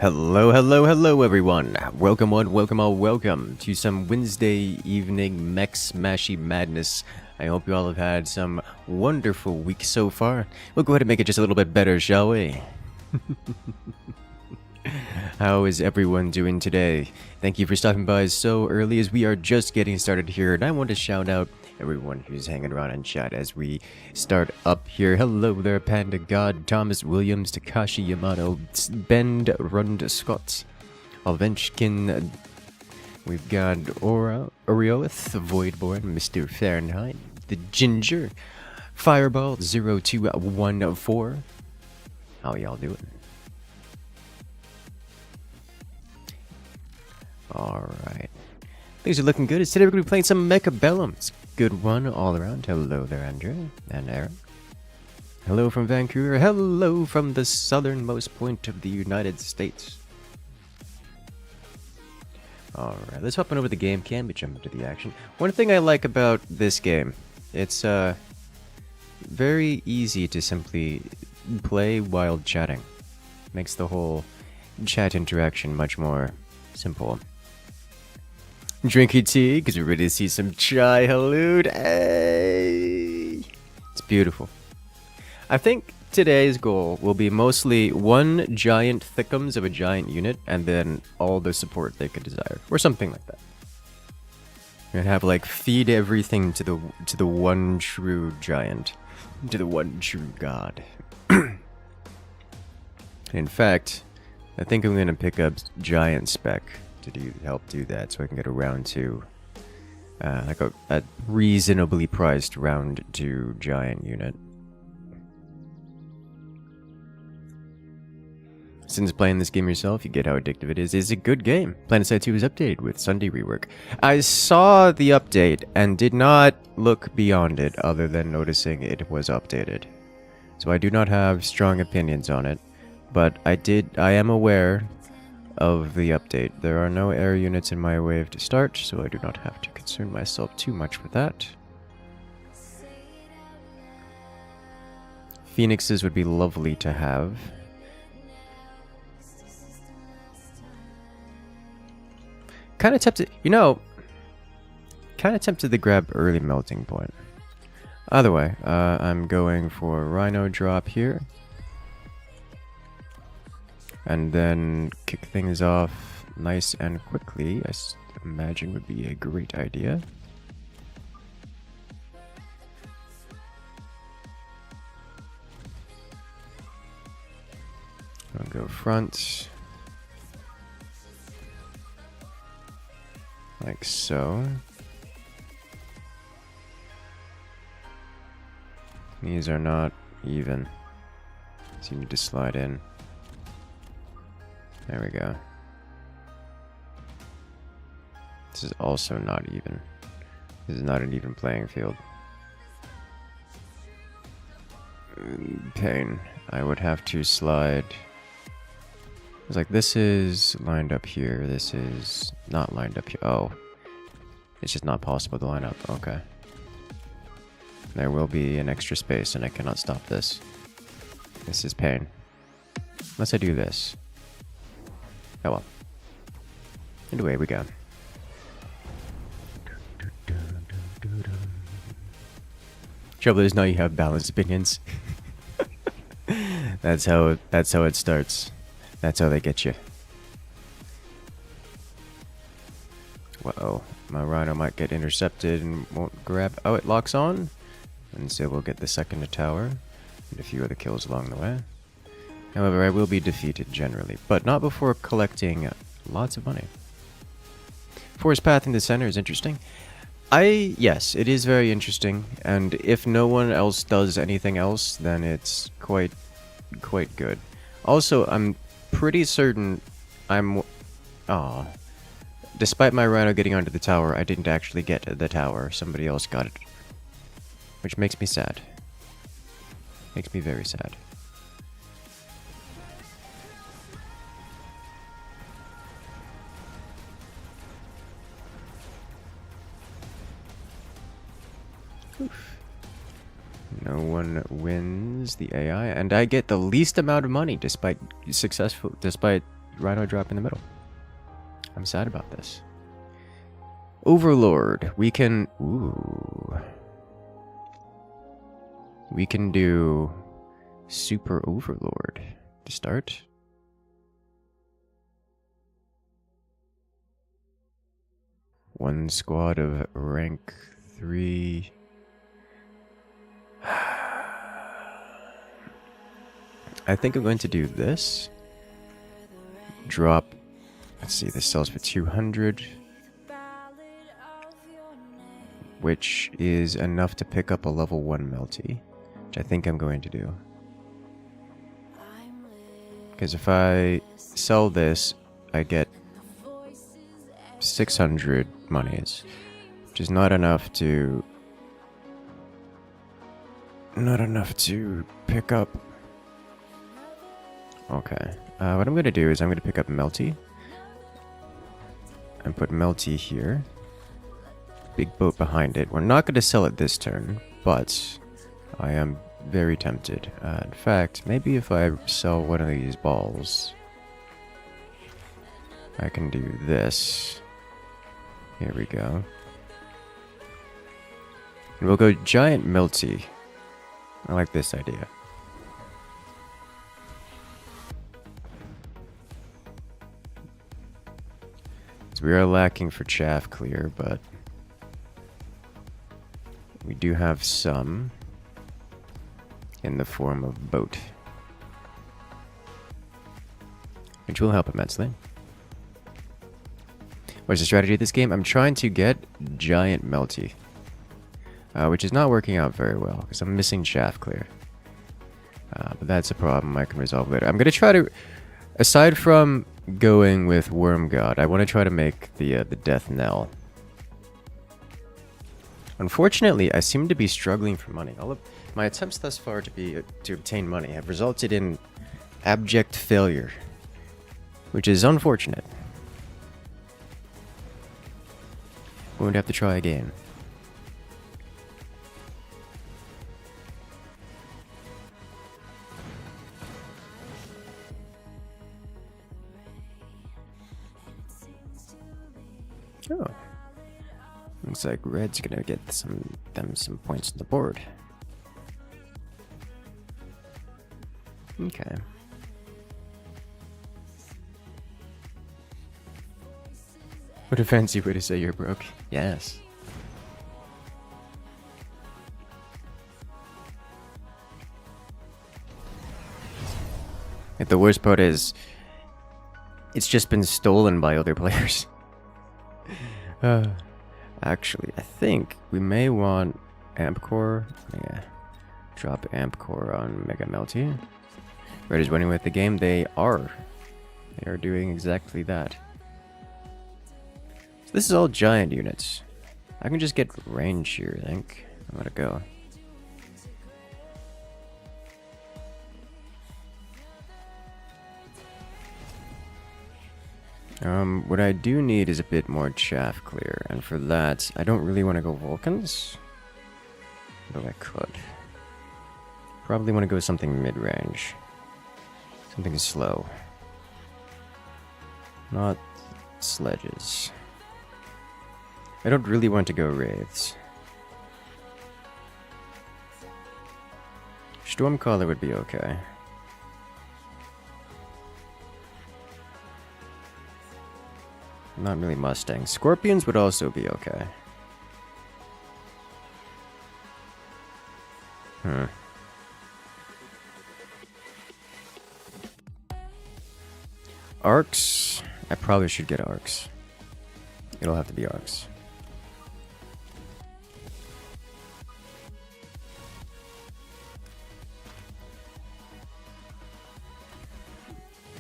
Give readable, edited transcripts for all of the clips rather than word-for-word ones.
Hello, hello, hello everyone. Welcome one, welcome all, welcome to some Wednesday evening mech smashy madness. I hope you all have had some wonderful week so far. We'll go ahead and make it just a little bit better, shall we? How is everyone doing today? Thank you for stopping by so early as we are just getting started here, and I want to shout out everyone who's hanging around in chat as we start up here. Hello there, Panda God, Thomas Williams, Takashi Yamato, Bend Rund Scott, Alvenchkin, we've got Orioth, Voidborn, Mr. Fahrenheit, The Ginger, Fireball 0214. How y'all doing? Alright. Things are looking good. Today we're going to be playing some Mechabellum. It's a good one all around. Hello there, Andrea and Aaron. Hello from Vancouver. Hello from the southernmost point of the United States. Alright, let's hop on over the game cam and jump into the action. One thing I like about this game, it's very easy to simply play while chatting. Makes the whole chat interaction much more simple. Drinking tea, because we're ready to see some chai halud. Hey! It's beautiful. I think today's goal will be mostly one giant thickums of a giant unit, and then all the support they could desire. Or something like that. You're gonna have, like, feed everything to the one true giant. To the one true god. In fact, I think I'm gonna pick up giant spec to help do that, so I can get a round 2, like a reasonably priced round 2 giant unit. Since playing this game yourself, you get how addictive it is. It's a good game. PlanetSide 2 was updated with Sunday rework. I saw the update and did not look beyond it other than noticing it was updated. So I do not have strong opinions on it, but I am aware of the update. There are no air units in my wave to start, so I do not have to concern myself too much with that. Phoenixes would be lovely to have. Kind of tempted, kind of tempted to grab early melting point. Either way, I'm going for Rhino drop here. And then kick things off nice and quickly, I imagine would be a great idea. I'll go front. Like so. These are not even. So you need to slide in. There we go. This is also not even. This is not an even playing field. Pain. I would have to slide. It's like this is lined up here. This is not lined up here. Oh. It's just not possible to line up. Okay. There will be an extra space and I cannot stop this. This is pain. Unless I do this. Oh well. And away we go. Trouble is now you have balanced opinions. That's how it starts. That's how they get you. Uh-oh. My Rhino might get intercepted and won't grab. Oh, it locks on. And so we'll get the second tower. And a few other kills along the way. However, I will be defeated generally, but not before collecting lots of money. Forest path in the center is interesting. Yes, it is very interesting, and if no one else does anything else, then it's quite good. Also, I'm pretty certain despite my Rhino getting onto the tower, I didn't actually get the tower. Somebody else got it. Which makes me sad. Makes me very sad. No one wins the AI, and I get the least amount of money despite Rhino drop in the middle. I'm sad about this. Overlord. We can... Ooh. We can do Super Overlord to start. One squad of rank 3. I think I'm going to do this. Drop. Let's see, this sells for 200. Which is enough to pick up a level 1 melty. Which I think I'm going to do. Because if I sell this, I get 600 monies. Which is not enough to... Not enough to pick up. Okay. What I'm going to do is I'm going to pick up Melty. And put Melty here. Big boat behind it. We're not going to sell it this turn, but I am very tempted. In fact, maybe if I sell one of these balls, I can do this. Here we go. And we'll go Giant Melty. I like this idea. So we are lacking for chaff clear, but we do have some in the form of boat, which will help immensely. What's the strategy of this game? I'm trying to get Giant Melty, which is not working out very well because I'm missing chaff clear. But that's a problem I can resolve later. I'm going to try to, aside from going with Worm God, I want to try to make the Death Knell. Unfortunately, I seem to be struggling for money. All of my attempts thus far to obtain money have resulted in abject failure, which is unfortunate. We're going to have to try again. Oh. Looks like Red's gonna get some points on the board. Okay. What a fancy way to say you're broke. Yes. And the worst part is, it's just been stolen by other players. Actually, I think we may want Amp Core. Yeah. Drop Amp Core on Mega Melty. Red is running with the game. They are doing exactly that. So this is all giant units. I can just get range here, I think. I'm gonna go. What I do need is a bit more chaff clear, and for that, I don't really want to go Vulcans, though I could. Probably want to go something mid-range. Something slow. Not sledges. I don't really want to go Wraiths. Stormcaller would be okay. Not really Mustang. Scorpions would also be okay. Arcs. I probably should get Arcs. It'll have to be Arcs.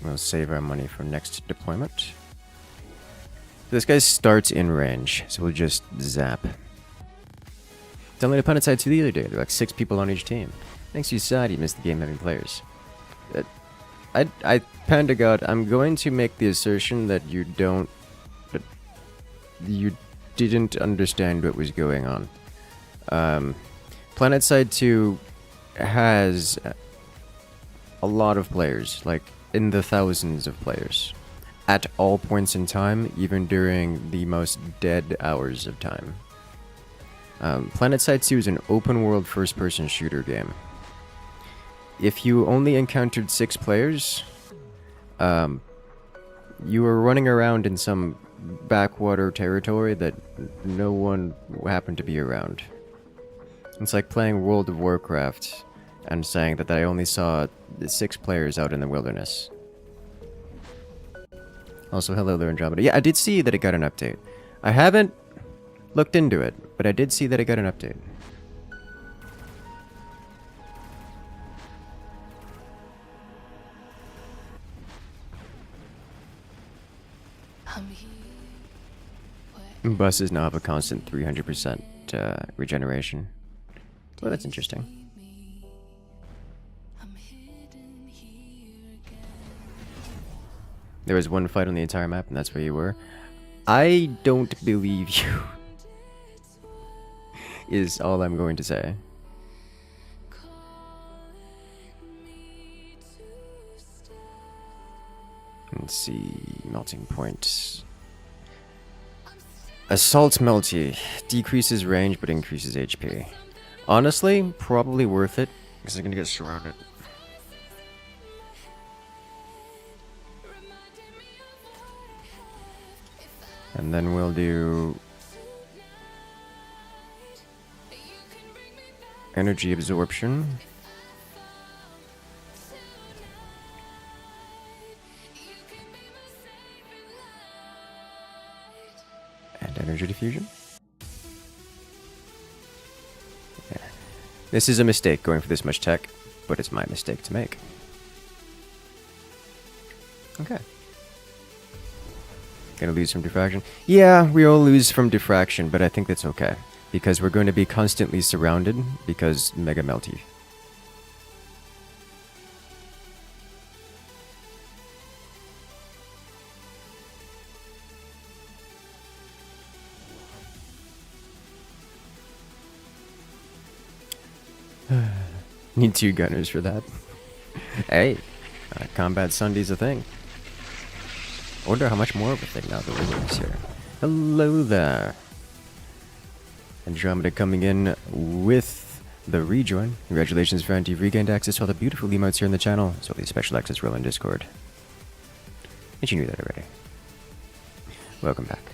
We'll save our money for next deployment. This guy starts in range, so we'll just zap. Telling the opponent side to the other day, there are like 6 people on each team. Thanks to your side, you missed the game having players. Panda God, I'm going to make the assertion that you didn't understand what was going on. Planet Side 2 has a lot of players, like in the thousands of players. at all points in time, even during the most dead hours of time. PlanetSide 2 is an open-world first-person shooter game. If you only encountered 6 players, you were running around in some backwater territory that no one happened to be around. It's like playing World of Warcraft and saying that I only saw 6 players out in the wilderness. Also, hello there, Andromeda. Yeah, I did see that it got an update. I haven't looked into it, but I did see that it got an update. Buses now have a constant 300% regeneration. Well, that's interesting. There was one fight on the entire map, and that's where you were. I don't believe you. Is all I'm going to say. Let's see. Melting point. Assault Melty. Decreases range, but increases HP. Honestly, probably worth it, because I'm going to get surrounded. And then we'll do energy absorption. And energy diffusion. Yeah. This is a mistake going for this much tech, but it's my mistake to make. Okay. Gonna lose from diffraction. Yeah, we all lose from diffraction, but I think that's okay. Because we're going to be constantly surrounded, because Mega Melty. Need 2 gunners for that. Hey, Combat Sunday's a thing. I wonder how much more of a thing now that we're doing this here. Hello there. Andromeda coming in with the rejoin. Congratulations, friend. You've regained access to all the beautiful emotes here in the channel, as well as the special access role in Discord. And you knew that already. Welcome back.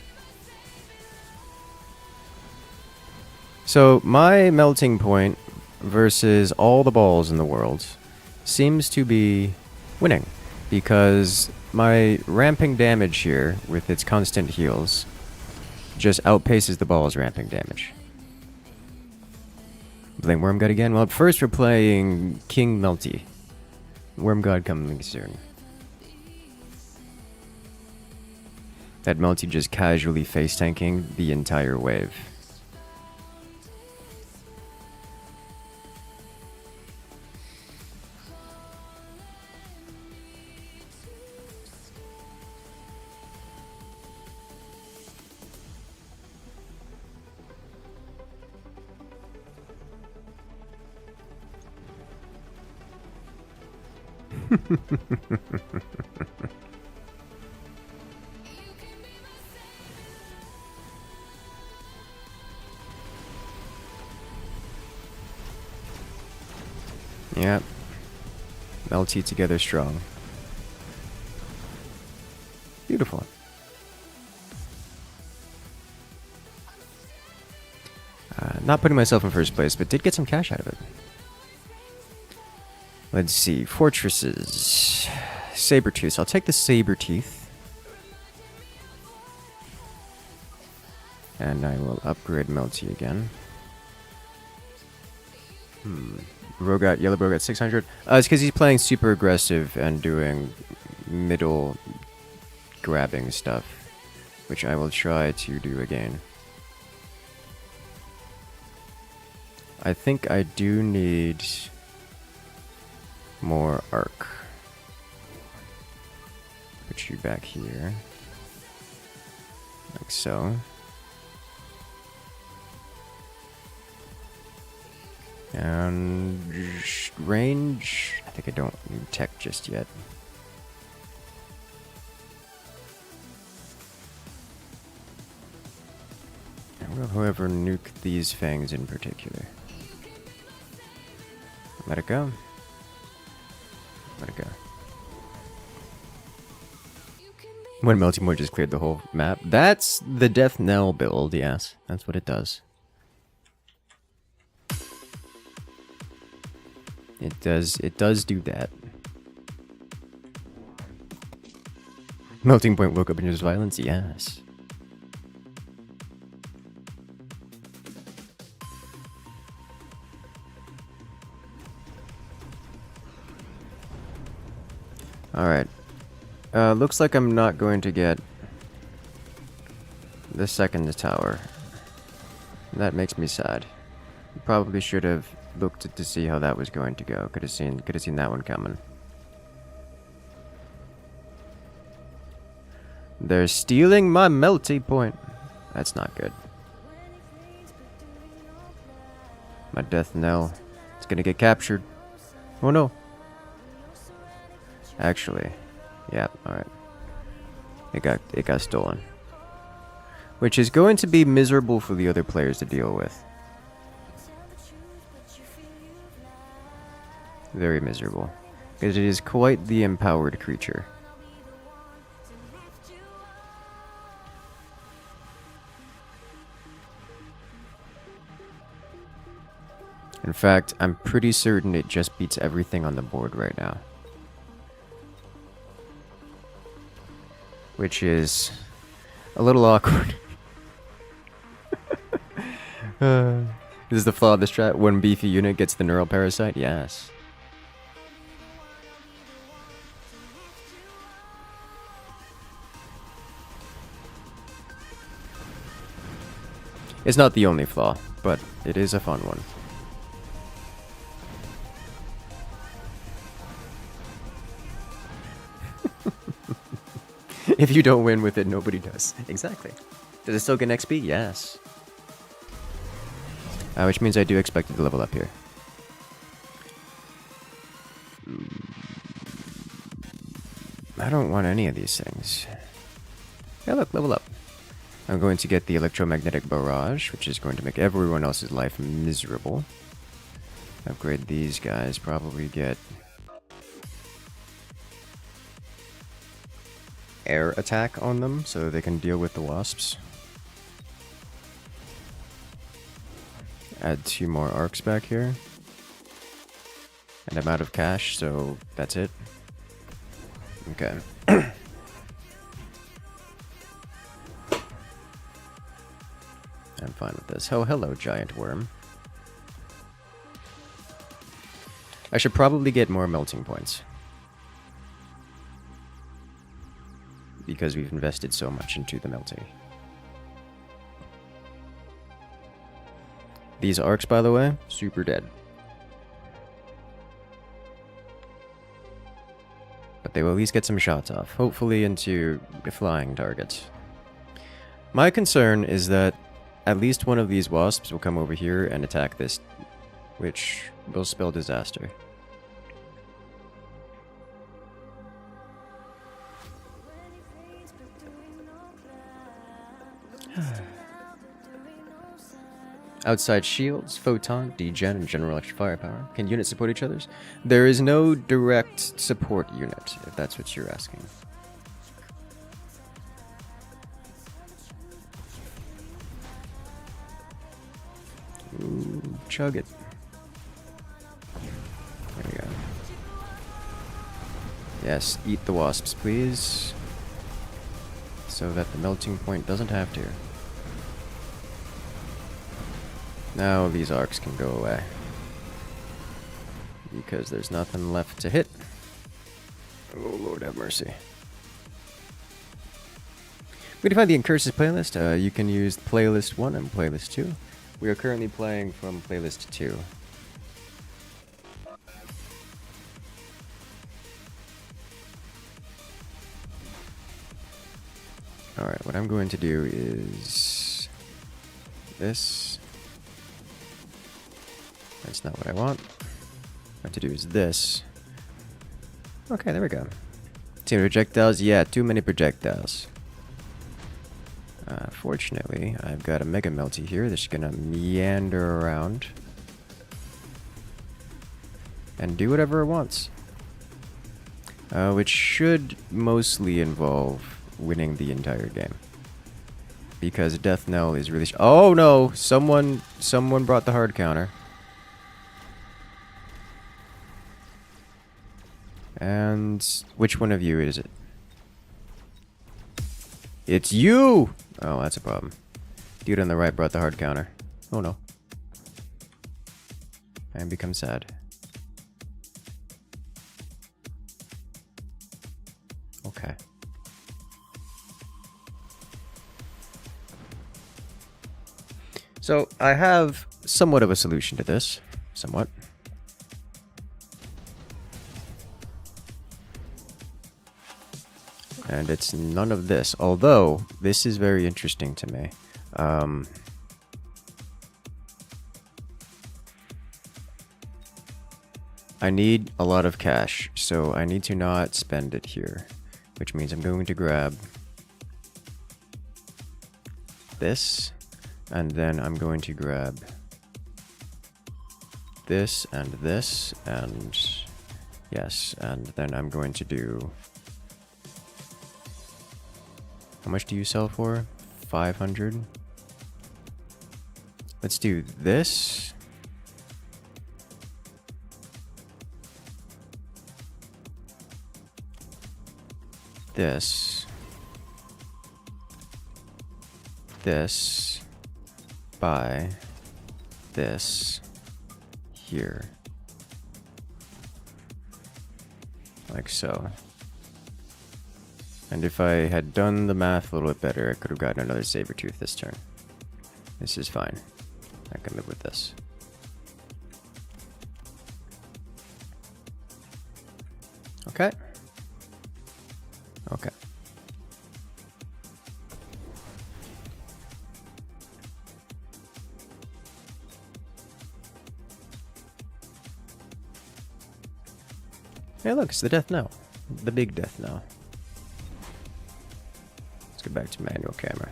So, my melting point versus all the balls in the world seems to be winning, because my ramping damage here, with its constant heals, just outpaces the ball's ramping damage. Playing Worm God again? Well, first we're playing King Melty. Worm God coming soon. That Melty just casually face tanking the entire wave. Yep. Melty together strong. Beautiful. Not putting myself in first place, but did get some cash out of it. Let's see. Fortresses. Saber-tooth. I'll take the Saber-tooth. And I will upgrade Melty again. Brogat, Yellow Brogat 600. It's because he's playing super aggressive and doing middle grabbing stuff, which I will try to do again. I think I do need more arc. Put you back here. Like so. And range, I think I don't need tech just yet. Will, however, nuke these fangs in particular. Let it go. Let it go. When Melting Point just cleared the whole map. That's the Death Knell build, yes. That's what it does. It does do that. Melting Point woke up in his violence, yes. Alright. Looks like I'm not going to get the second tower. That makes me sad. Probably should have looked to see how that was going to go. Could have seen that one coming. They're stealing my melting point. That's not good. My death knell. It's gonna get captured. Oh no. Actually, yeah, alright. It got stolen. Which is going to be miserable for the other players to deal with. Very miserable. Because it is quite the empowered creature. In fact, I'm pretty certain it just beats everything on the board right now. Which is a little awkward. This is the flaw of the strat. One beefy unit gets the neural parasite? Yes. It's not the only flaw, but it is a fun one. If you don't win with it, nobody does. Exactly. Does it still get XP? Yes. Which means I do expect it to level up here. I don't want any of these things. Yeah, look, level up. I'm going to get the electromagnetic barrage, which is going to make everyone else's life miserable. Upgrade these guys, probably get air attack on them so they can deal with the wasps. Add 2 more arcs back here. And I'm out of cash, so that's it. Okay. I'm fine with this. Oh, hello, giant worm. I should probably get more melting points. Because we've invested so much into the melting. These arcs, by the way, super dead. But they will at least get some shots off, hopefully into flying targets. My concern is that at least one of these wasps will come over here and attack this, which will spell disaster. Outside shields, photon, degen, and general extra firepower. Can units support each other's? There is no direct support unit, if that's what you're asking. Ooh, chug it. There we go. Yes, eat the wasps, please. So that the melting point doesn't have to. Now these arcs can go away. Because there's nothing left to hit. Oh, Lord have mercy. We can find the Incursus playlist. You can use playlist 1 and playlist 2. We are currently playing from playlist 2. Alright, what I'm going to do is this. That's not what I want. What I have to do is this. Okay, there we go. Too many projectiles? Yeah, too many projectiles. Fortunately, I've got a Mega Melty here that's gonna meander around and do whatever it wants. Which should mostly involve winning the entire game. Because Death Knell is really... Oh no! Someone brought the hard counter. And which one of you is it? It's you! Oh, that's a problem. Dude on the right brought the hard counter. Oh no. I become sad. Okay. So, I have somewhat of a solution to this. Somewhat. And it's none of this. Although, this is very interesting to me. I need a lot of cash, so I need to not spend it here. Which means I'm going to grab this, and then I'm going to grab this, and yes, and then I'm going to do... How much do you sell for? 500? Let's do this. This. This. Buy. This. Here. Like so. And if I had done the math a little bit better, I could have gotten another Saber-tooth this turn. This is fine. I can live with this. Okay. Okay. Hey look, it's the Death Knell. The big Death Knell. Let's go back to manual camera.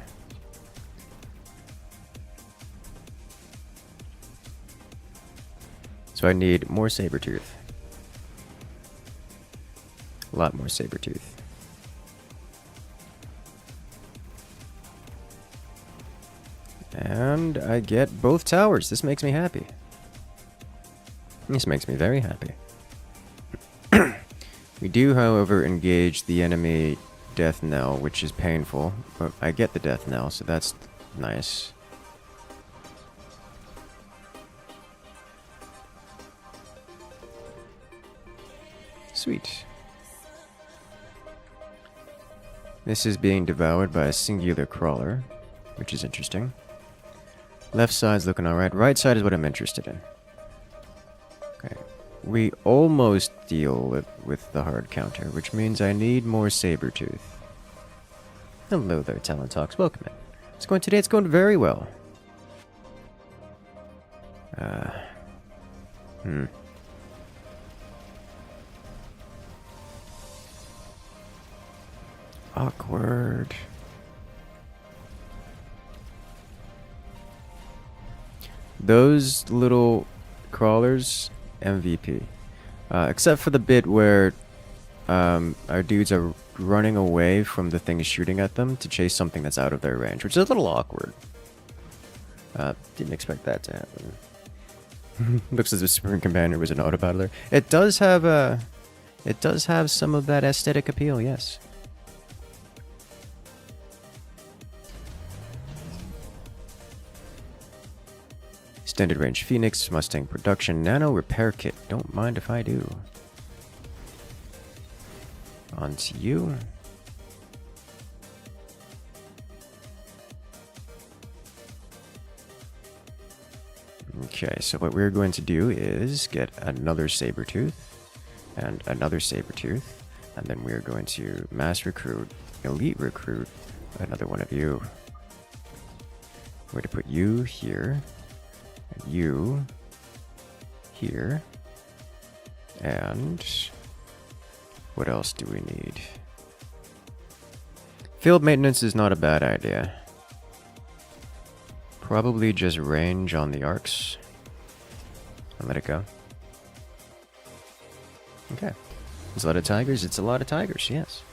So I need more Saber-tooth. A lot more Saber-tooth. And I get both towers. This makes me happy. This makes me very happy. We do, however, engage the enemy Death Knell, which is painful. But I get the Death Knell, so that's nice. Sweet. This is being devoured by a singular crawler, which is interesting. Left side's looking alright. Right side is what I'm interested in. Okay. We almost deal with the hard counter, which means I need more Saber-tooth. Hello there, Talon Talks. Welcome in. It's going today. It's going very well. Awkward. Those little crawlers, MVP. Except for the bit where our dudes are running away from the things shooting at them to chase something that's out of their range, which is a little awkward. Didn't expect that to happen. Looks as if Spring Commander was an auto-battler. It does have some of that aesthetic appeal, yes. Extended range Phoenix, Mustang production, nano repair kit. Don't mind if I do. On to you. Okay, so what we're going to do is get another Saber-tooth and another Saber-tooth, and then we're going to mass recruit, elite recruit another one of you. We're going to put you here. You here, and what else do we need? Field maintenance is not a bad idea. Probably just range on the arcs. And let it go. Okay. It's a lot of tigers. It's a lot of tigers, yes.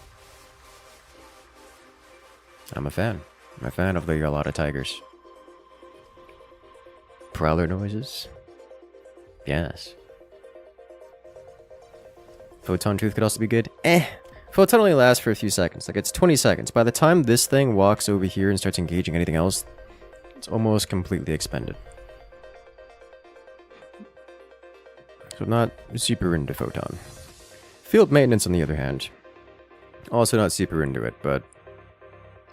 I'm a fan. I'm a fan of the a lot of tigers. Prowler noises. Yes. Photon tooth could also be good. Photon only lasts for a few seconds. Like, it's 20 seconds. By the time this thing walks over here and starts engaging anything else, it's almost completely expended. So I'm not super into Photon. Field maintenance, on the other hand, also not super into it, but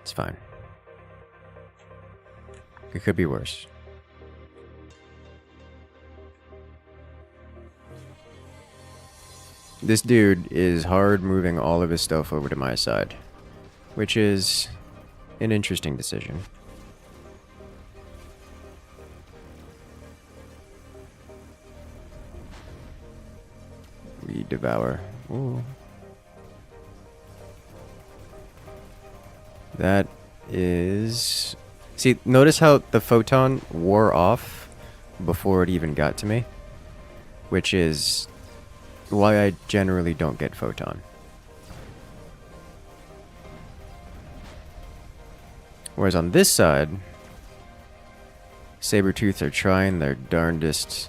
it's fine. It could be worse. This dude is hard moving all of his stuff over to my side, which is an interesting decision. We devour. Ooh. That is... See, notice how the photon wore off before it even got to me, which is why I generally don't get photon. Whereas on this side, Saber-tooth are trying their darndest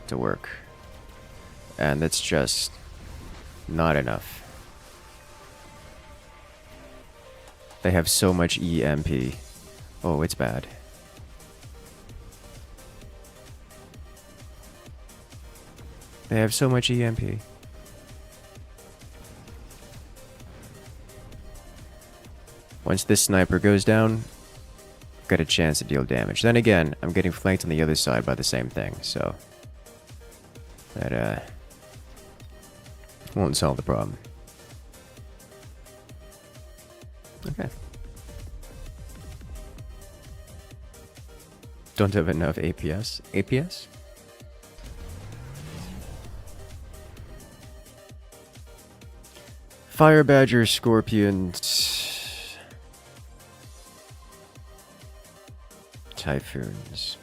to work. And that's just not enough. They have so much EMP. Oh, it's bad. They have so much EMP. Once this sniper goes down, I've got a chance to deal damage. Then again, I'm getting flanked on the other side by the same thing, so that won't solve the problem. Okay. Don't have enough APS. APS? Fire Badger, Scorpions, Typhoons.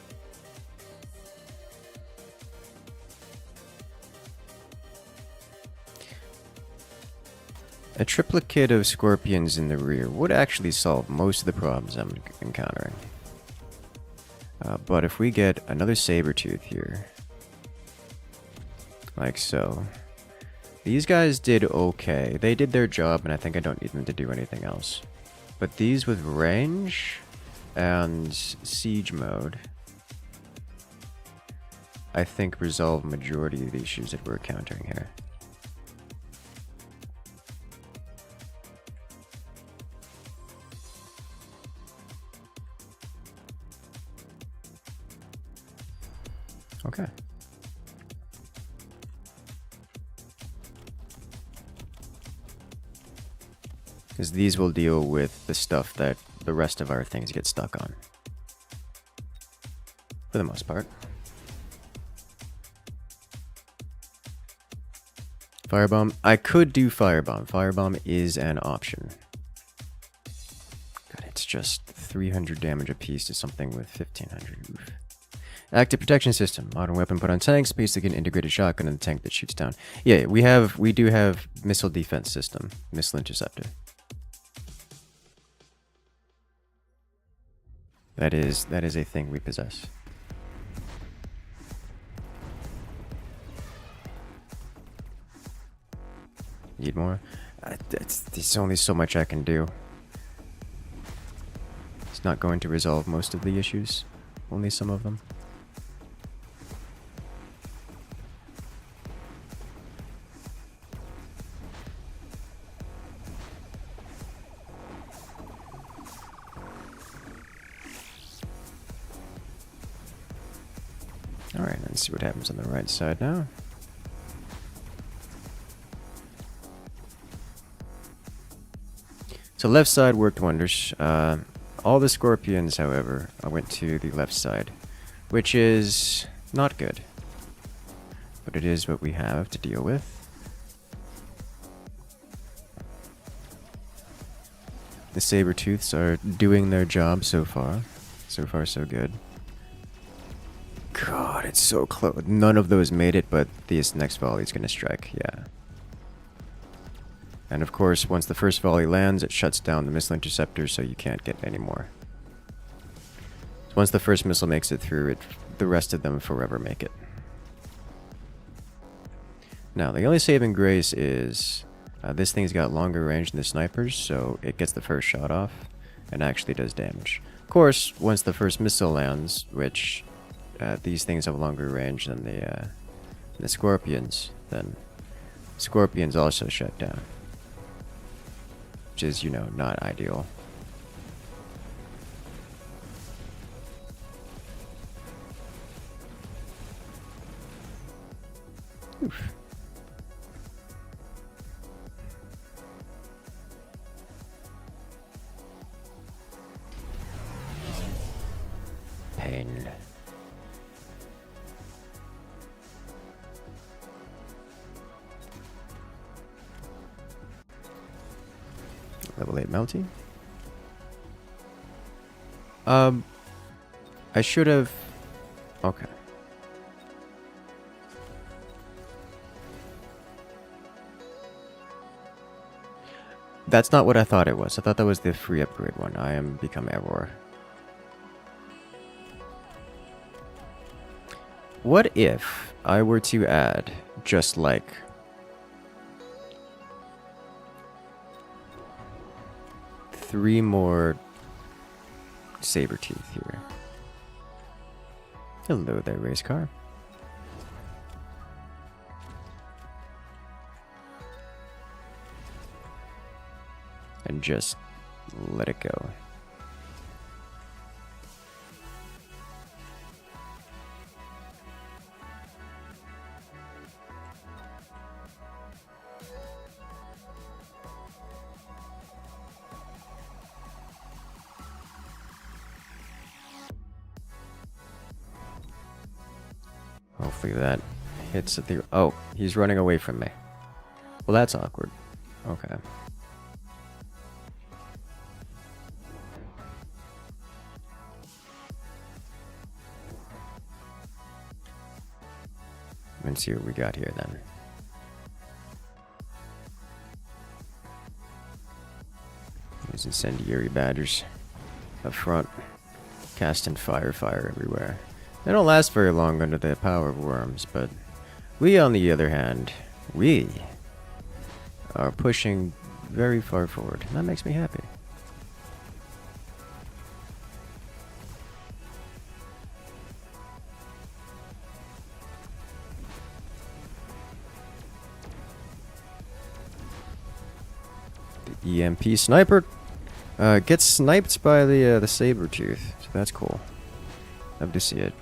A triplicate of Scorpions in the rear would actually solve most of the problems I'm encountering. But if we get another Saber-tooth here, like so, these guys did okay. They did their job, and I think I don't need them to do anything else. But these with range and siege mode, I think resolve majority of the issues that we're encountering here. Okay. Because these will deal with the stuff that the rest of our things get stuck on. For the most part. Firebomb. I could do Firebomb. Firebomb is an option. God, it's just 300 damage apiece to something with 1500. Oof. Active protection system. Modern weapon put on tanks. Basically an integrated shotgun in the tank that shoots down. Yeah, we do have missile defense system. Missile interceptor. That is a thing we possess. Need more? There's only so much I can do. It's not going to resolve most of the issues. Only some of them. Alright, let's see what happens on the right side now. So left side worked wonders. All the Scorpions, however, went to the left side, which is not good. But it is what we have to deal with. The Saber-tooths are doing their job so far. So far, so good. God, it's so close. None of those made it, but this next volley is going to strike. Yeah. And of course, once the first volley lands, it shuts down the missile interceptor, so you can't get any more. So once the first missile makes it through, the rest of them forever make it. Now, the only saving grace is this thing's got longer range than the snipers, so it gets the first shot off and actually does damage. Of course, once the first missile lands, which these things have longer range than the Scorpions, then Scorpions also shut down. Which is, you know, not ideal. Oof. Pain. Level 8 melty. I should have... Okay. That's not what I thought it was. I thought that was the free upgrade one. I am become error. What if I were to add just like... three more Saber-tooth here. Hello there, race car. And just let it go. Hopefully that hits at the... Oh, he's running away from me. Well, that's awkward. Okay. Let's see what we got here then. These incendiary badgers up front, casting fire everywhere. They don't last very long under the power of worms, but we, on the other hand, we are pushing very far forward. And that makes me happy. The EMP sniper gets sniped by the Saber-tooth, so that's cool. Love to see it.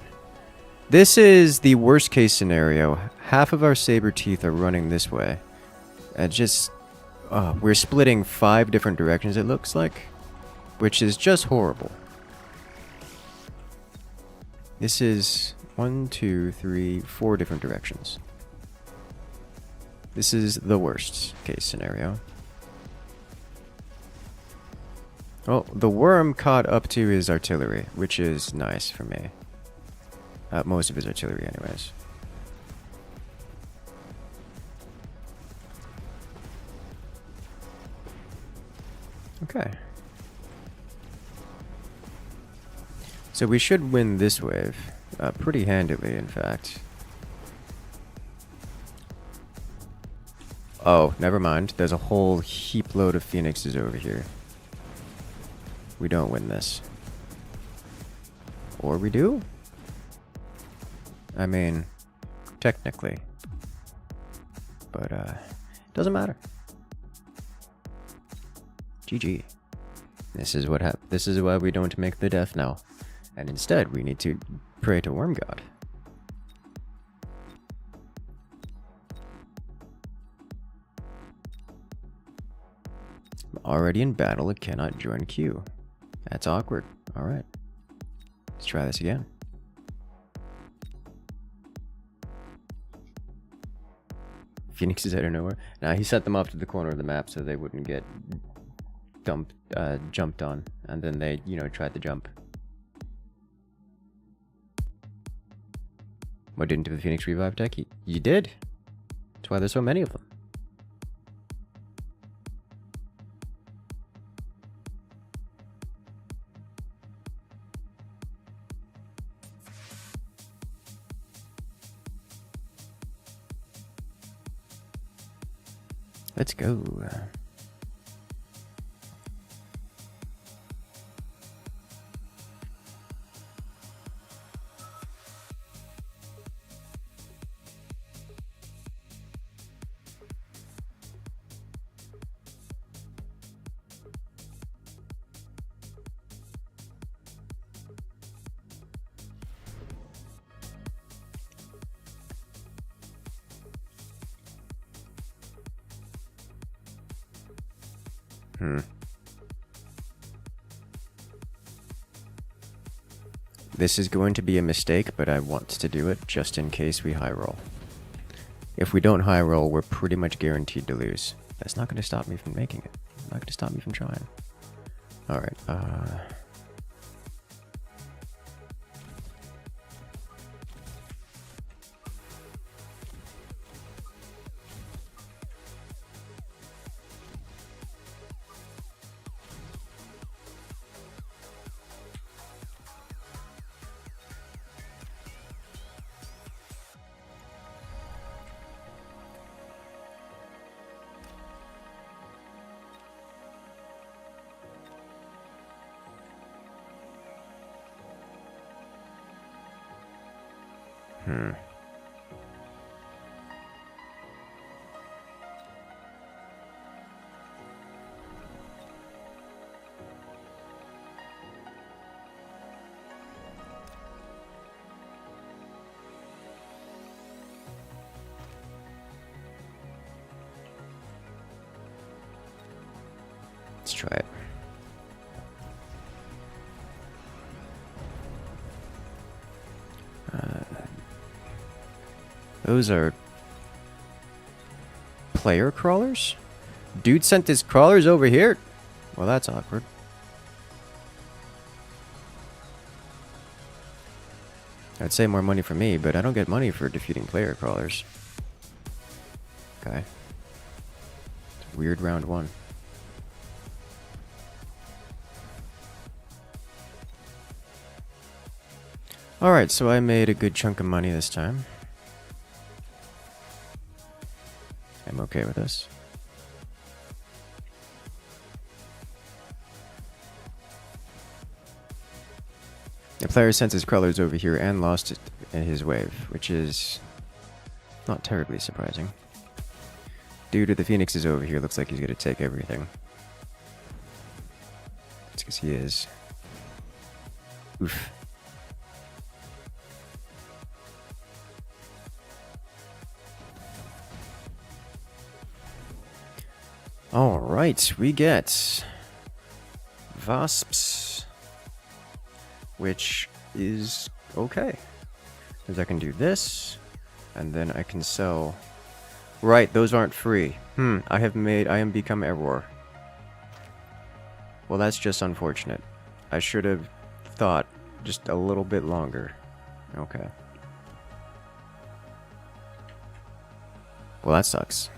This is the worst case scenario. Half of our Saber-tooth are running this way. And just... we're splitting 5 different directions, it looks like. Which is just horrible. This is 1, 2, 3, 4 different directions. This is the worst case scenario. Oh, the worm caught up to his artillery, which is nice for me. Most of his artillery, anyways. Okay. So we should win this wave. Pretty handily, in fact. Oh, never mind. There's a whole heap load of phoenixes over here. We don't win this. Or we do? I mean, technically. But, doesn't matter. GG. This is what this is why we don't make the death knell. And instead, we need to pray to Worm God. I'm already in battle, it cannot join queue. That's awkward. Alright. Let's try this again. Phoenixes out of nowhere. Now he set them off to the corner of the map so they wouldn't get jumped on, and then they, you know, tried to jump. What didn't do the Phoenix revive deck? You did. That's why there's so many of them. Let's go. This is going to be a mistake, but I want to do it just in case we high roll. If we don't high roll, we're pretty much guaranteed to lose. That's not going to stop me from making it. Not going to stop me from trying. Alright, let's try it. Those are player crawlers? Dude sent his crawlers over here? Well, that's awkward. I'd say more money for me, but I don't get money for defeating player crawlers. Okay. Weird round one. Alright, so I made a good chunk of money this time. I'm okay with this. The player sent his crawlers over here and lost it in his wave, which is not terribly surprising. Dude with the Phoenix is over here, looks like he's gonna take everything. It's because he is. Oof. Alright, we get Wasps, which is okay. Because I can do this, and then I can sell. Right, those aren't free. I am become error. Well, that's just unfortunate. I should have thought just a little bit longer. Okay. Well, that sucks.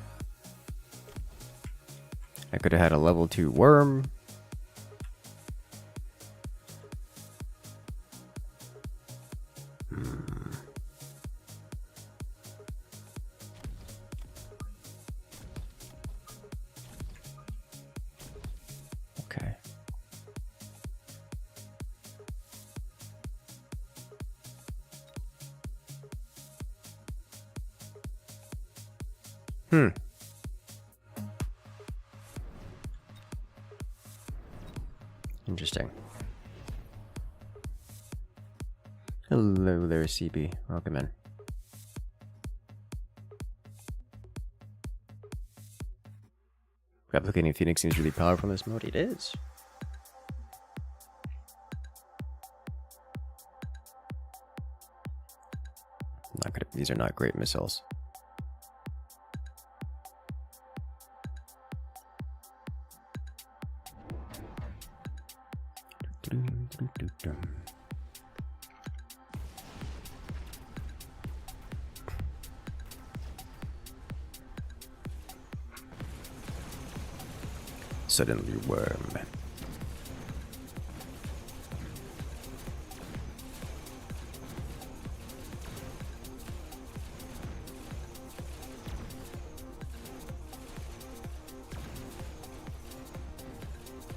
I could have had a level 2 worm. Okay. Interesting. Hello there, CB. Welcome in. Replicating Phoenix seems really powerful in this mode. It is. These are not great missiles. Suddenly worm.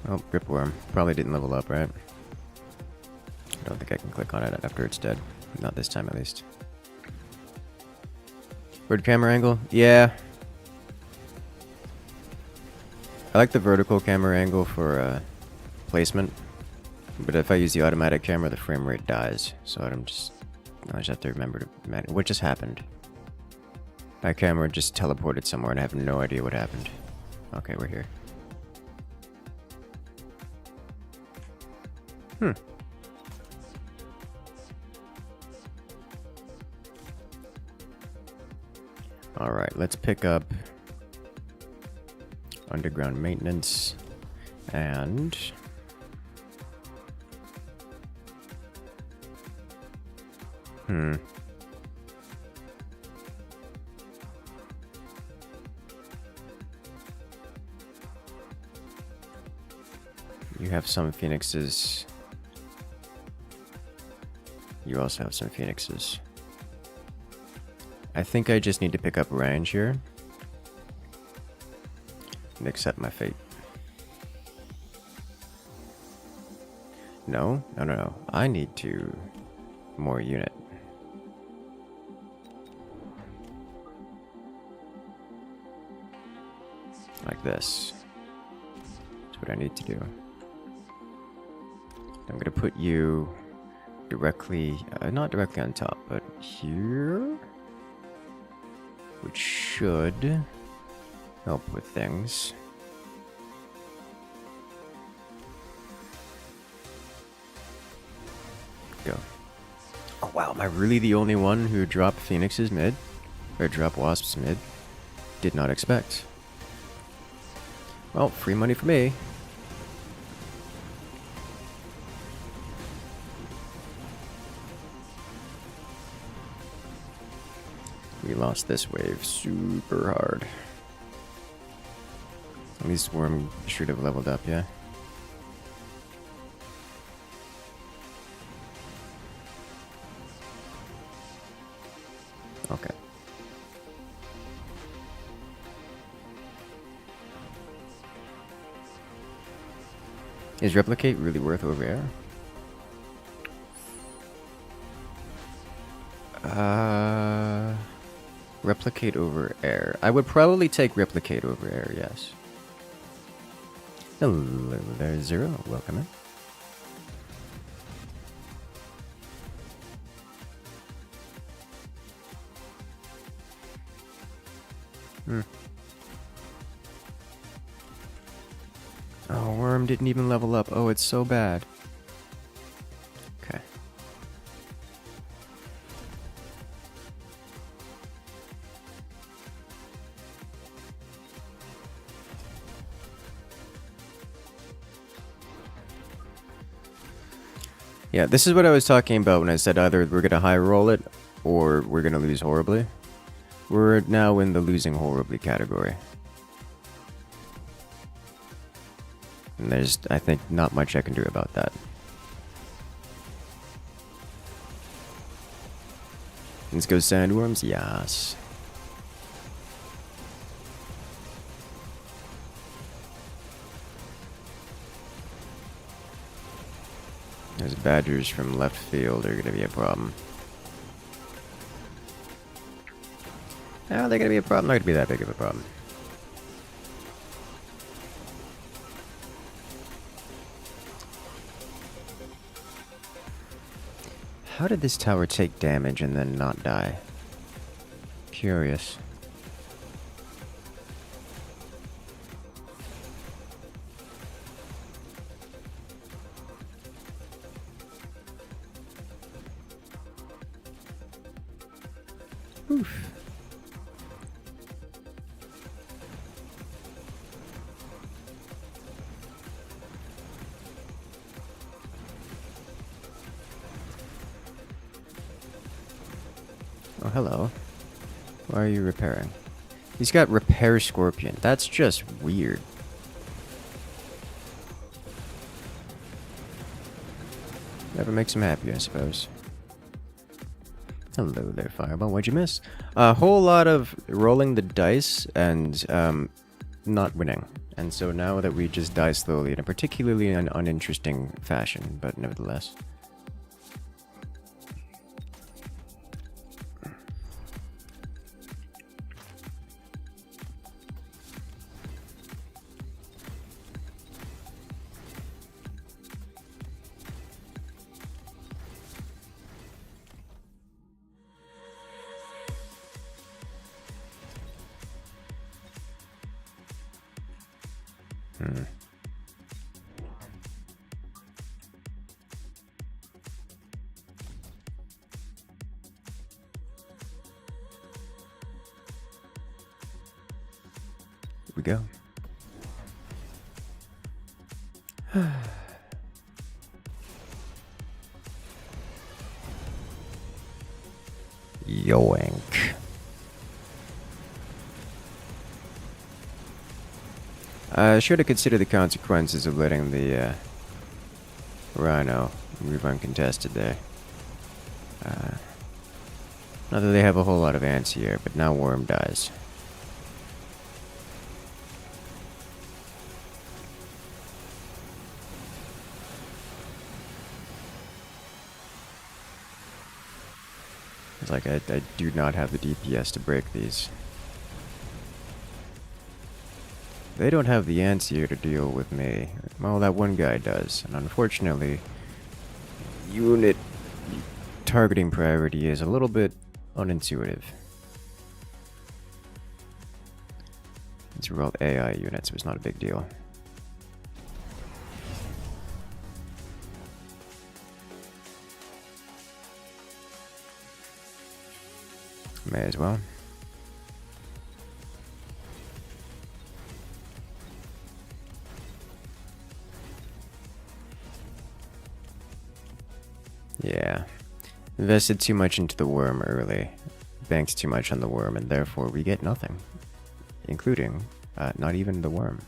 Oh, ripworm. Probably didn't level up, right? I don't think I can click on it after it's dead. Not this time, at least. Bird camera angle? Yeah. I like the vertical camera angle for placement. But if I use the automatic camera, the frame rate dies. So I just have to remember to manage. What just happened? My camera just teleported somewhere and I have no idea what happened. Okay, we're here. Alright, let's pick up underground maintenance and you have some phoenixes. You also have some phoenixes. I think I just need to pick up range here and accept my fate. No. I need to more unit. Like this. That's what I need to do. I'm gonna put you directly, not directly on top, but here, which should help with things. Go. Oh wow, am I really the only one who dropped Phoenix's mid? Or dropped Wasp's mid? Did not expect. Well, free money for me. We lost this wave super hard. At least Worm should have leveled up, yeah? Okay. Is Replicate really worth over air? Replicate over air. I would probably take Replicate over air, yes. Hello there, Zero. Welcome in. Oh, Worm didn't even level up. Oh, it's so bad. Okay. Yeah, this is what I was talking about when I said either we're going to high roll it or we're going to lose horribly. We're now in the losing horribly category. And there's, I think, not much I can do about that. Let's go sandworms, yes. Those badgers from left field are going to be a problem. Are they going to be a problem? Not going to be that big of a problem. How did this tower take damage and then not die? Curious. Oof. Oh, hello. Why are you repairing? He's got Repair Scorpion. That's just weird. Whatever makes him happy, I suppose. Hello there, Fireball. What'd you miss? A whole lot of rolling the dice and not winning. And so now that we just die slowly in a particularly uninteresting fashion, but nevertheless. Here we go. Yoink. Sure to consider the consequences of letting the Rhino move uncontested there. Not that they have a whole lot of ants here, but now Worm dies. It's like I do not have the DPS to break these. They don't have the ants here to deal with me. Well, that one guy does. And unfortunately, unit targeting priority is a little bit unintuitive. These were all AI units, so it's not a big deal. May as well. Yeah. Invested too much into the worm early. Banked too much on the worm, and therefore we get nothing. Including, not even the worm.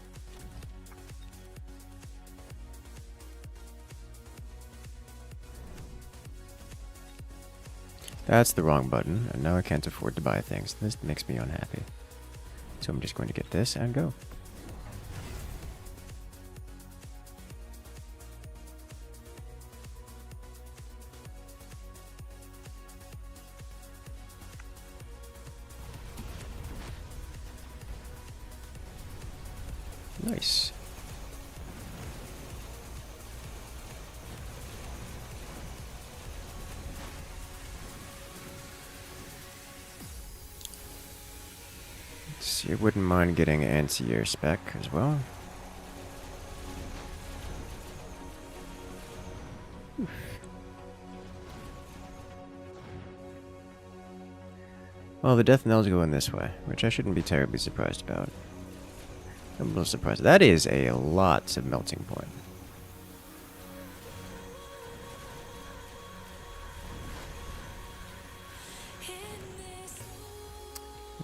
That's the wrong button, and now I can't afford to buy things. This makes me unhappy. So I'm just going to get this and go. Nice. Let's see, I wouldn't mind getting anti-air spec as well. Oof. Well, the death knell's going this way, which I shouldn't be terribly surprised about. I'm a little surprised. That is a lot of melting point.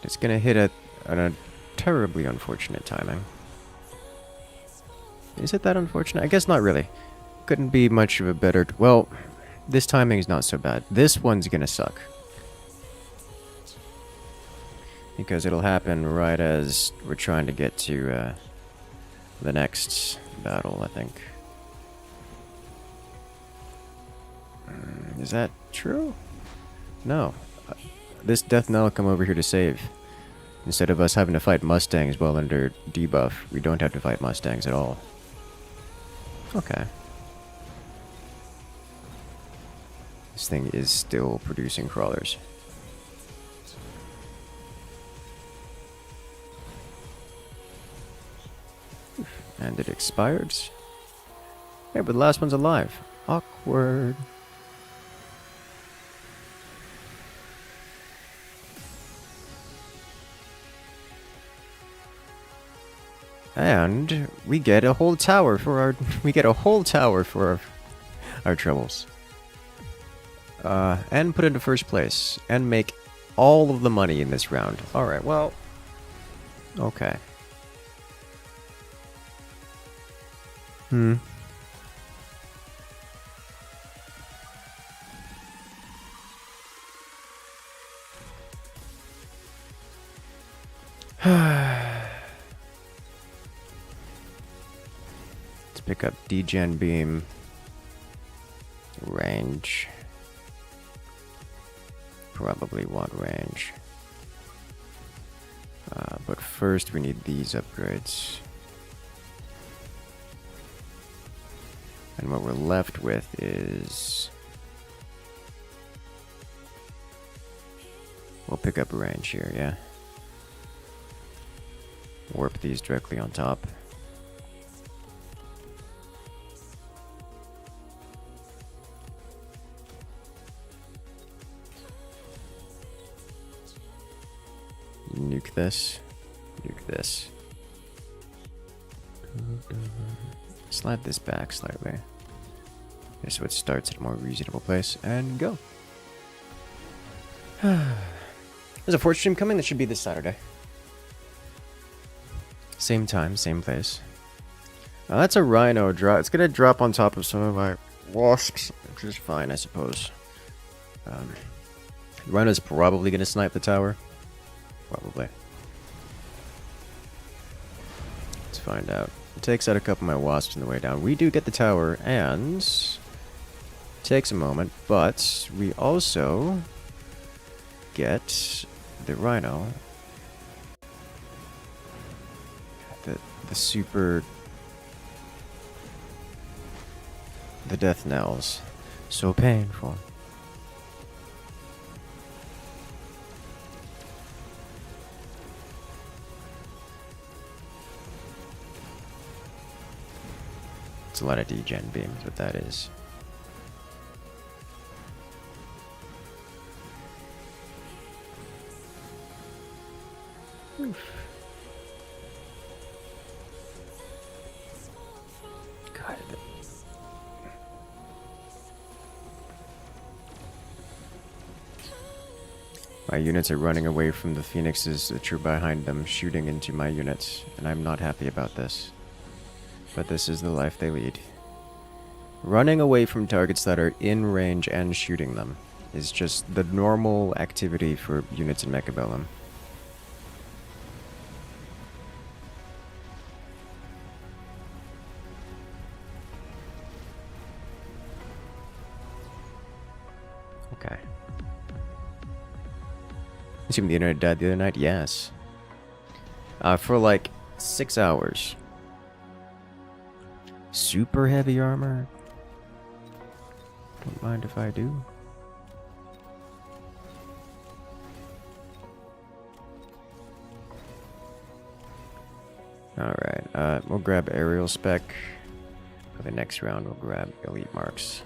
It's gonna hit at a terribly unfortunate timing. Is it that unfortunate? I guess not really. Couldn't be much of a better... Well, this timing is not so bad. This one's gonna suck. Because it'll happen right as we're trying to get to the next battle, I think. Is that true? No. This Death Knell come over here to save. Instead of us having to fight Mustangs while under debuff, we don't have to fight Mustangs at all. Okay. This thing is still producing crawlers. And it expired. Yeah, but the last one's alive. Awkward. And we get a whole tower for our troubles. And put into first place and make all of the money in this round. All right. Well. Okay. Let's pick up degen beam. Range. Probably want range. But first we need these upgrades. And what we're left with is... We'll pick up range here, yeah? Warp these directly on top. Nuke this. Nuke this. Slide this back slightly. Okay, so it starts at a more reasonable place. And go. There's a Forge stream coming. That should be this Saturday. Same time, same place. That's a Rhino drop. It's going to drop on top of some of my Wasps, which is fine, I suppose. Rhino's probably going to snipe the tower. Probably. Let's find out. It takes out a couple of my Wasps on the way down. We do get the tower, and... takes a moment, but we also get the Rhino. The super... the death knells. So painful. It's a lot of degen beams, what that is. Oof. God. My units are running away from the phoenixes that are behind them, shooting into my units, and I'm not happy about this. But this is the life they lead. Running away from targets that are in range and shooting them is just the normal activity for units in Mechabellum. Okay. Assume the internet died the other night? Yes. For like 6 hours. Super heavy armor? Don't mind if I do. Alright, we'll grab aerial spec. For the next round, we'll grab elite marks.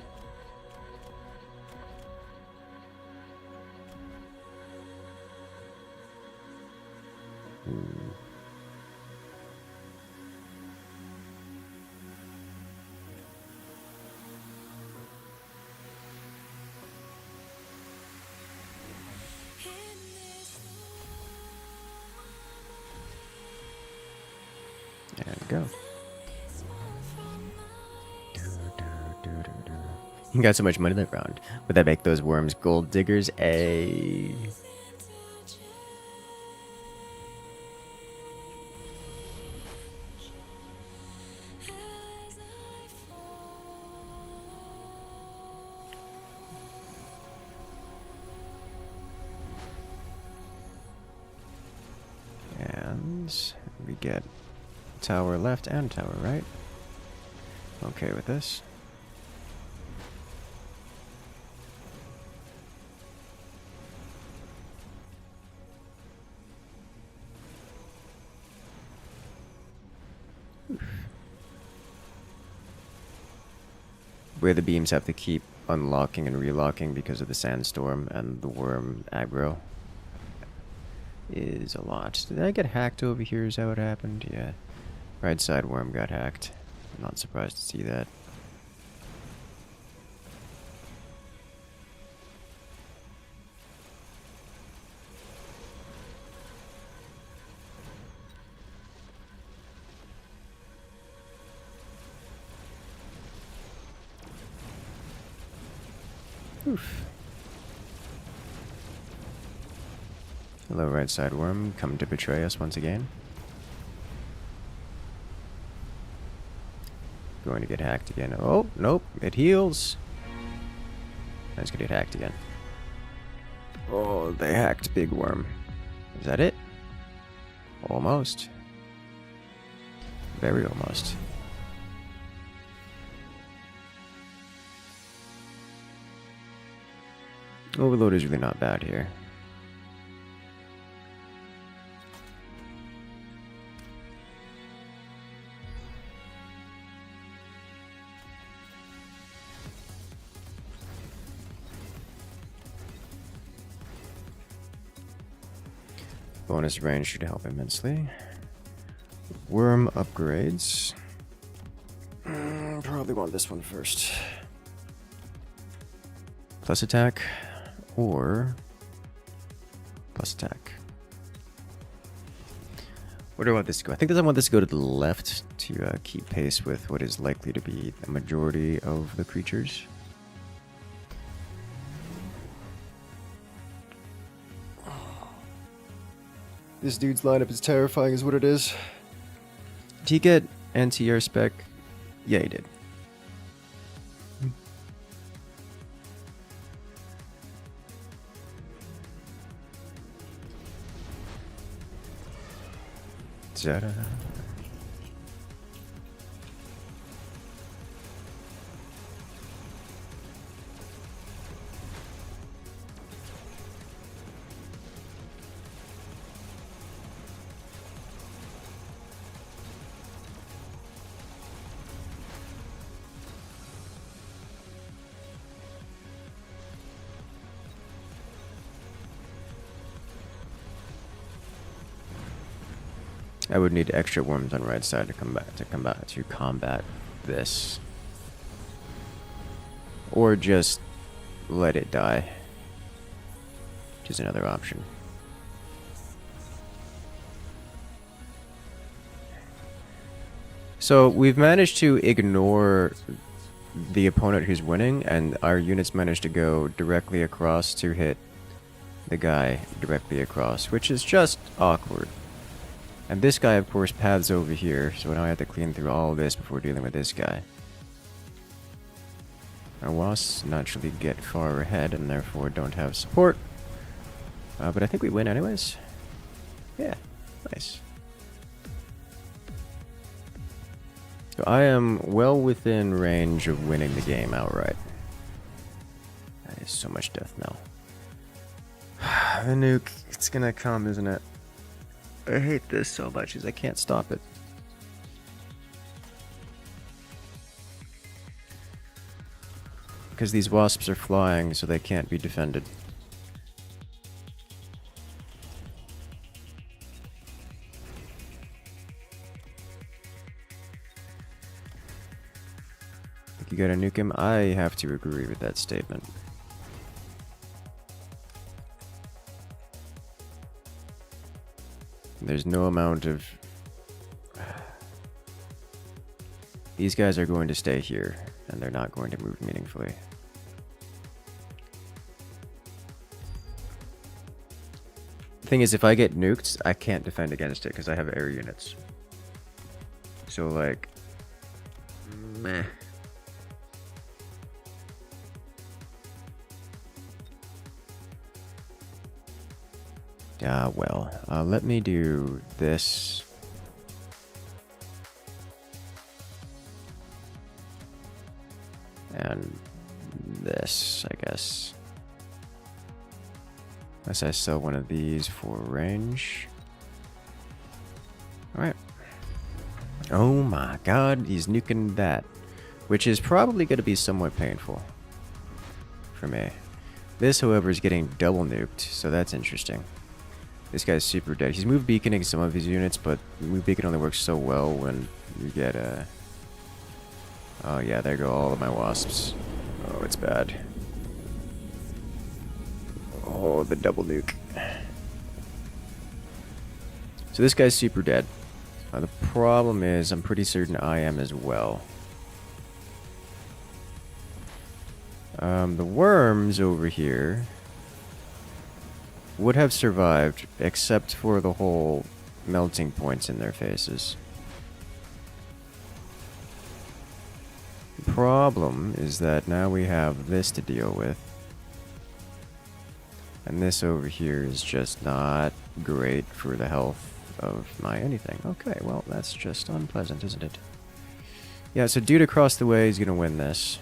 And go. You got so much money that round. Would that make those worms gold diggers? A. And we get tower left and tower right. Okay with this. Where the beams have to keep unlocking and relocking because of the sandstorm and the worm aggro is a lot. Did I get hacked over here? Is that what happened? Yeah. Right side worm got hacked. I'm not surprised to see that. Oof. Hello, right side worm. Come to betray us once again. Going to get hacked again. Oh, nope. It heals. Let's get hacked again. Oh, they hacked big worm. Is that it? Almost. Very almost. Overload is really not bad here. Bonus range should help immensely. Worm upgrades. Probably want this one first. Plus attack or plus attack. Where do I want this to go? I think I want this to go to the left to keep pace with what is likely to be the majority of the creatures. This dude's lineup is terrifying is what it is. Did he get anti-air spec? Yeah, he did. Ta-da. I would need extra worms on right side to combat this, or just let it die, which is another option. So we've managed to ignore the opponent who's winning, and our units managed to go directly across to hit the guy directly across, which is just awkward. And this guy, of course, paths over here, so now I have to clean through all this before dealing with this guy. Our wasps naturally get far ahead and therefore don't have support. But I think we win anyways. Yeah, nice. So I am well within range of winning the game outright. That is so much death now. The nuke, it's gonna come, isn't it? I hate this so much as I can't stop it. Because these wasps are flying, so they can't be defended. Think you gotta nuke him? I have to agree with that statement. There's no amount of... These guys are going to stay here, and they're not going to move meaningfully. The thing is, if I get nuked, I can't defend against it because I have air units. So, like... meh. Well, let me do this. And this, I guess. Unless I sell one of these for range. Alright. Oh my god, he's nuking that. Which is probably going to be somewhat painful for me. This, however, is getting double nuked, so that's interesting. This guy's super dead. He's move beaconing some of his units, but move beacon only works so well when you get a... Oh yeah, there go all of my wasps. Oh, it's bad. Oh, the double nuke. So this guy's super dead. The problem is, I'm pretty certain I am as well. The worms over here would have survived except for the whole melting points in their faces. The problem is that now we have this to deal with. And this over here is just not great for the health of my anything. Okay, well, that's just unpleasant, isn't it? Yeah, so dude across the way is going to win this.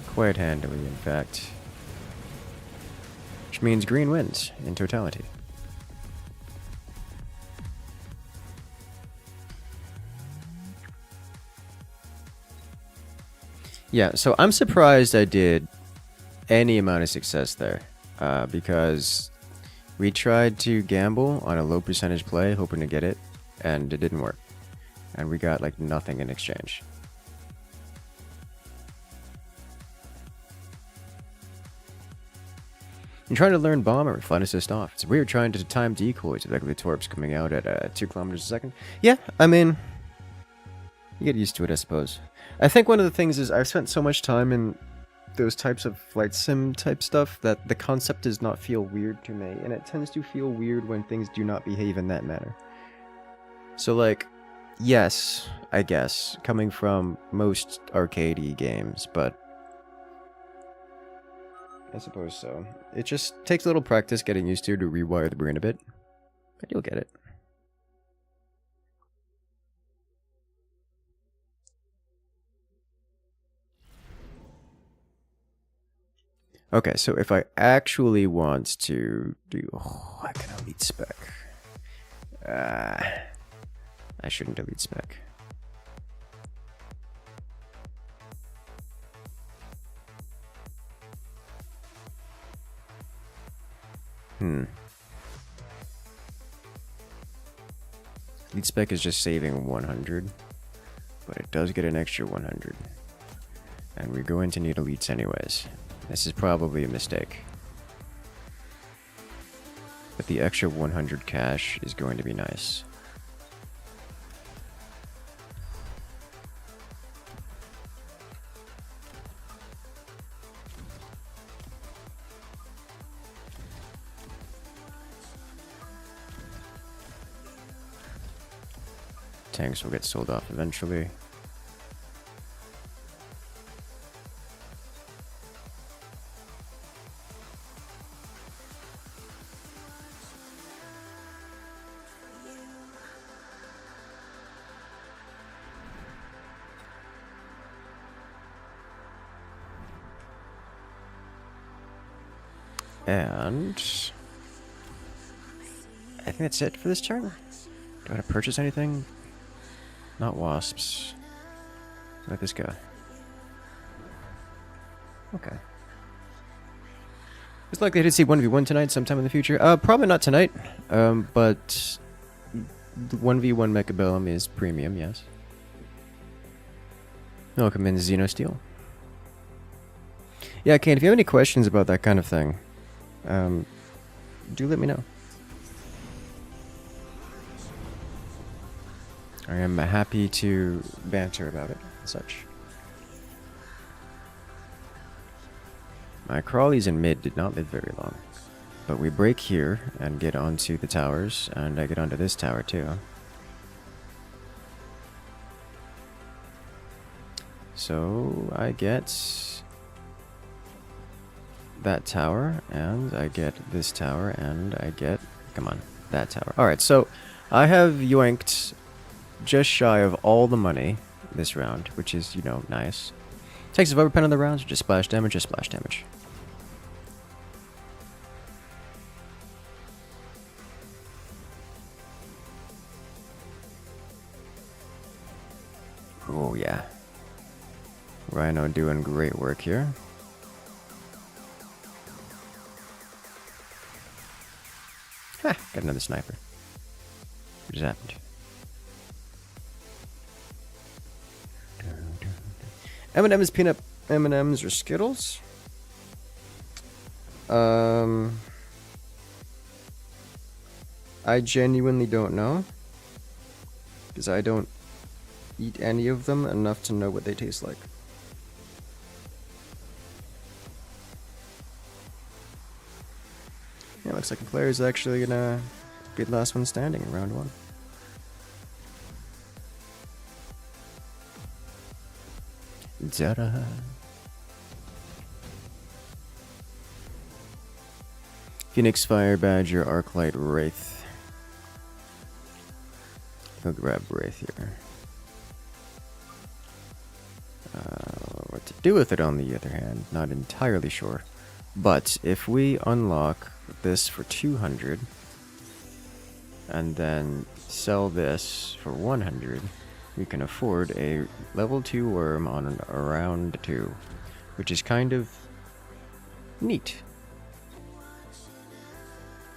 Quite handily, in fact. Which means green wins in totality. Yeah, so I'm surprised I did any amount of success there. Because we tried to gamble on a low percentage play, hoping to get it, and it didn't work. And we got like nothing in exchange. I'm trying to learn bomber, flight assist off. It's weird trying to time decoys with the torps coming out at 2 kilometers a second. Yeah, I mean, you get used to it, I suppose. I think one of the things is I've spent so much time in those types of flight sim type stuff that the concept does not feel weird to me, and it tends to feel weird when things do not behave in that manner. So like, yes, I guess, coming from most arcadey games, but I suppose so. It just takes a little practice getting used to rewire the brain a bit, but you'll get it. Okay, so if I actually want to do... Oh, I can elite spec. I shouldn't elite spec. Elite spec is just saving 100, but it does get an extra 100. And we're going to need elites anyways. This is probably a mistake. But the extra 100 cash is going to be nice. Tanks will get sold off eventually. And I think that's it for this turn. Do I want to purchase anything? Not wasps. Let this go. Okay. It's likely to see 1v1 tonight sometime in the future. Probably not tonight. But 1v1 Mechabellum is premium, yes. Welcome in, Xenosteel. Yeah, Kane, if you have any questions about that kind of thing, do let me know. I am happy to banter about it and such. My crawlies in mid did not live very long, but we break here and get onto the towers, and I get onto this tower too. So I get that tower, and I get this tower, and I get, come on, that tower. Alright, so I have yoinked just shy of all the money this round, which is, you know, nice. Takes a overpen on the rounds, just splash damage, just splash damage. Oh yeah. Rhino doing great work here. Ha! Got another sniper. What just happened? M&M's, peanut M&M's, or Skittles? I genuinely don't know. Because I don't eat any of them enough to know what they taste like. Yeah, looks like the player is actually gonna be the last one standing in round 1. Ta-da! Phoenix Fire Badger, Arclight Wraith. I'll grab Wraith here. What to do with it, on the other hand, not entirely sure. But if we unlock this for 200 and then sell this for 100, we can afford a level 2 worm on a round 2, which is kind of neat.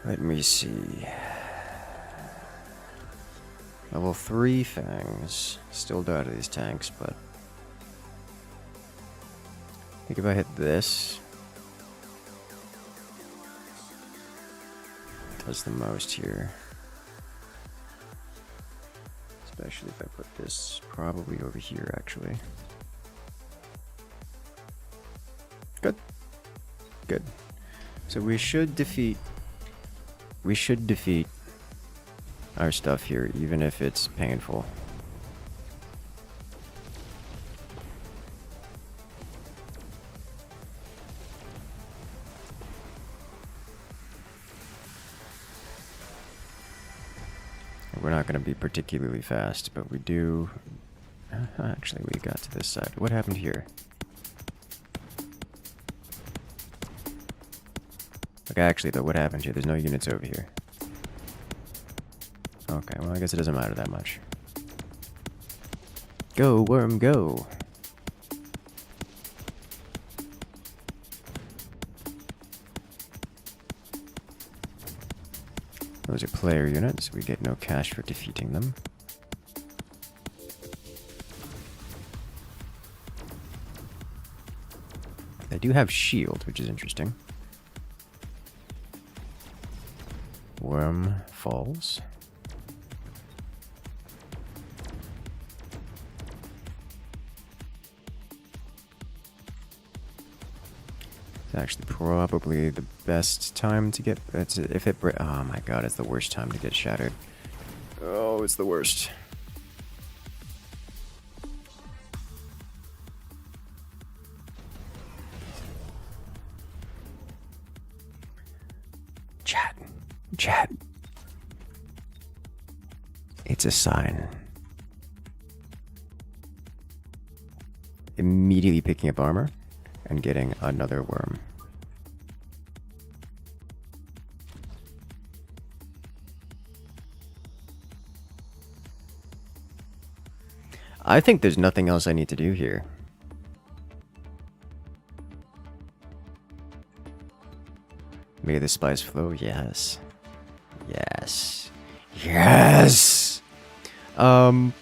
Let me see. Level 3 fangs. Still doubt these tanks, but I think if I hit this, it does the most here. Especially if I put this probably over here, actually. Good. Good. So we should defeat our stuff here, even if it's painful. We're not going to be particularly fast, but we do... actually, we got to this side. What happened here? Like, actually, though, what happened here? There's no units over here. Okay, well, I guess it doesn't matter that much. Go, worm, go! Those are player units. We get no cash for defeating them. They do have shield, which is interesting. Worm falls. It's actually probably the best time to get... if it... oh my god, it's the worst time to get shattered. Oh, it's the worst. Chat. It's a sign. Immediately picking up armor and getting another worm. I think there's nothing else I need to do here. May the spice flow, yes. Yes. Yes! Only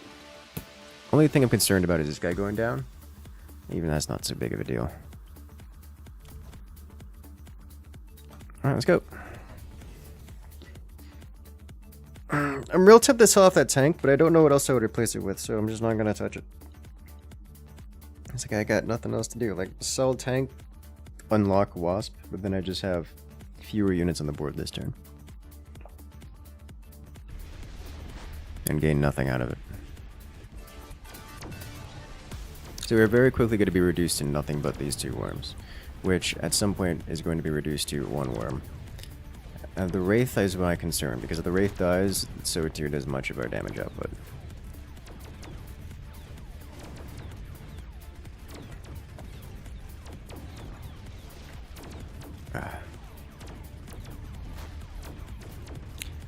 thing I'm concerned about is this guy going down. Even that's not so big of a deal. Alright, let's go. I'm real tempted to sell off that tank, but I don't know what else I would replace it with, so I'm just not gonna touch it. It's like I got nothing else to do. Like, sell tank, unlock Wasp, but then I just have fewer units on the board this turn. And gain nothing out of it. So we're very quickly going to be reduced to nothing but these 2 worms, which at some point is going to be reduced to 1 worm. The Wraith is my concern, because if the Wraith dies, Saber-tooth does much of our damage output.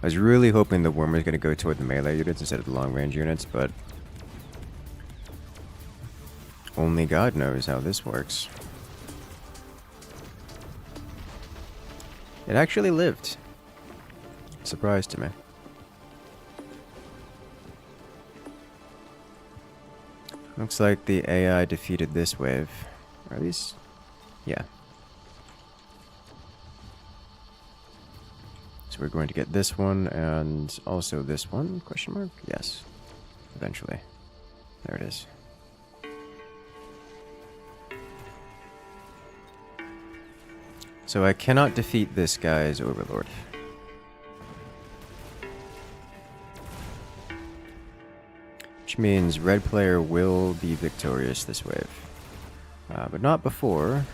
I was really hoping the worm was going to go toward the melee units instead of the long-range units, but only God knows how this works. It actually lived. Surprise to me. Looks like the AI defeated this wave. Are these? Yeah. So we're going to get this one and also this one, question mark? Yes. Eventually. There it is. So I cannot defeat this guy's Overlord. Which means red player will be victorious this wave. But not before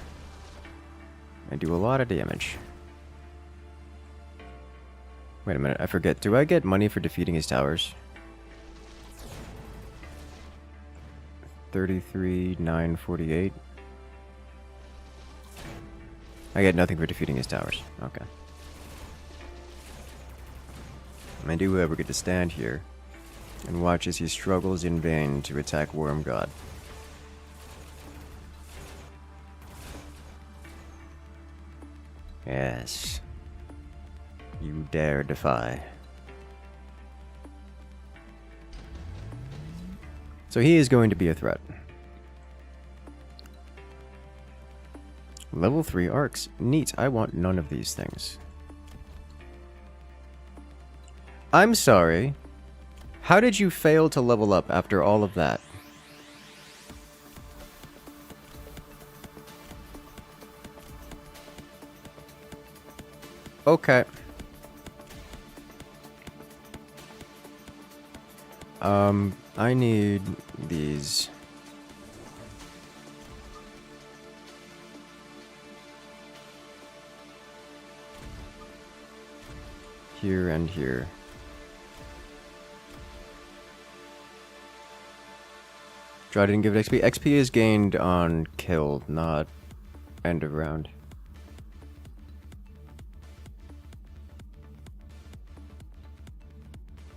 I do a lot of damage. Wait a minute, I forget. Do I get money for defeating his towers? 33,948. I get nothing for defeating his towers. Okay. I do, however, get to stand here and watch as he struggles in vain to attack Worm God. Yes. You dare defy. So he is going to be a threat. Level 3 arcs. Neat. I want none of these things. I'm sorry. How did you fail to level up after all of that? Okay. I need these. Here and here. Draw didn't give it XP. XP is gained on kill, not end of round.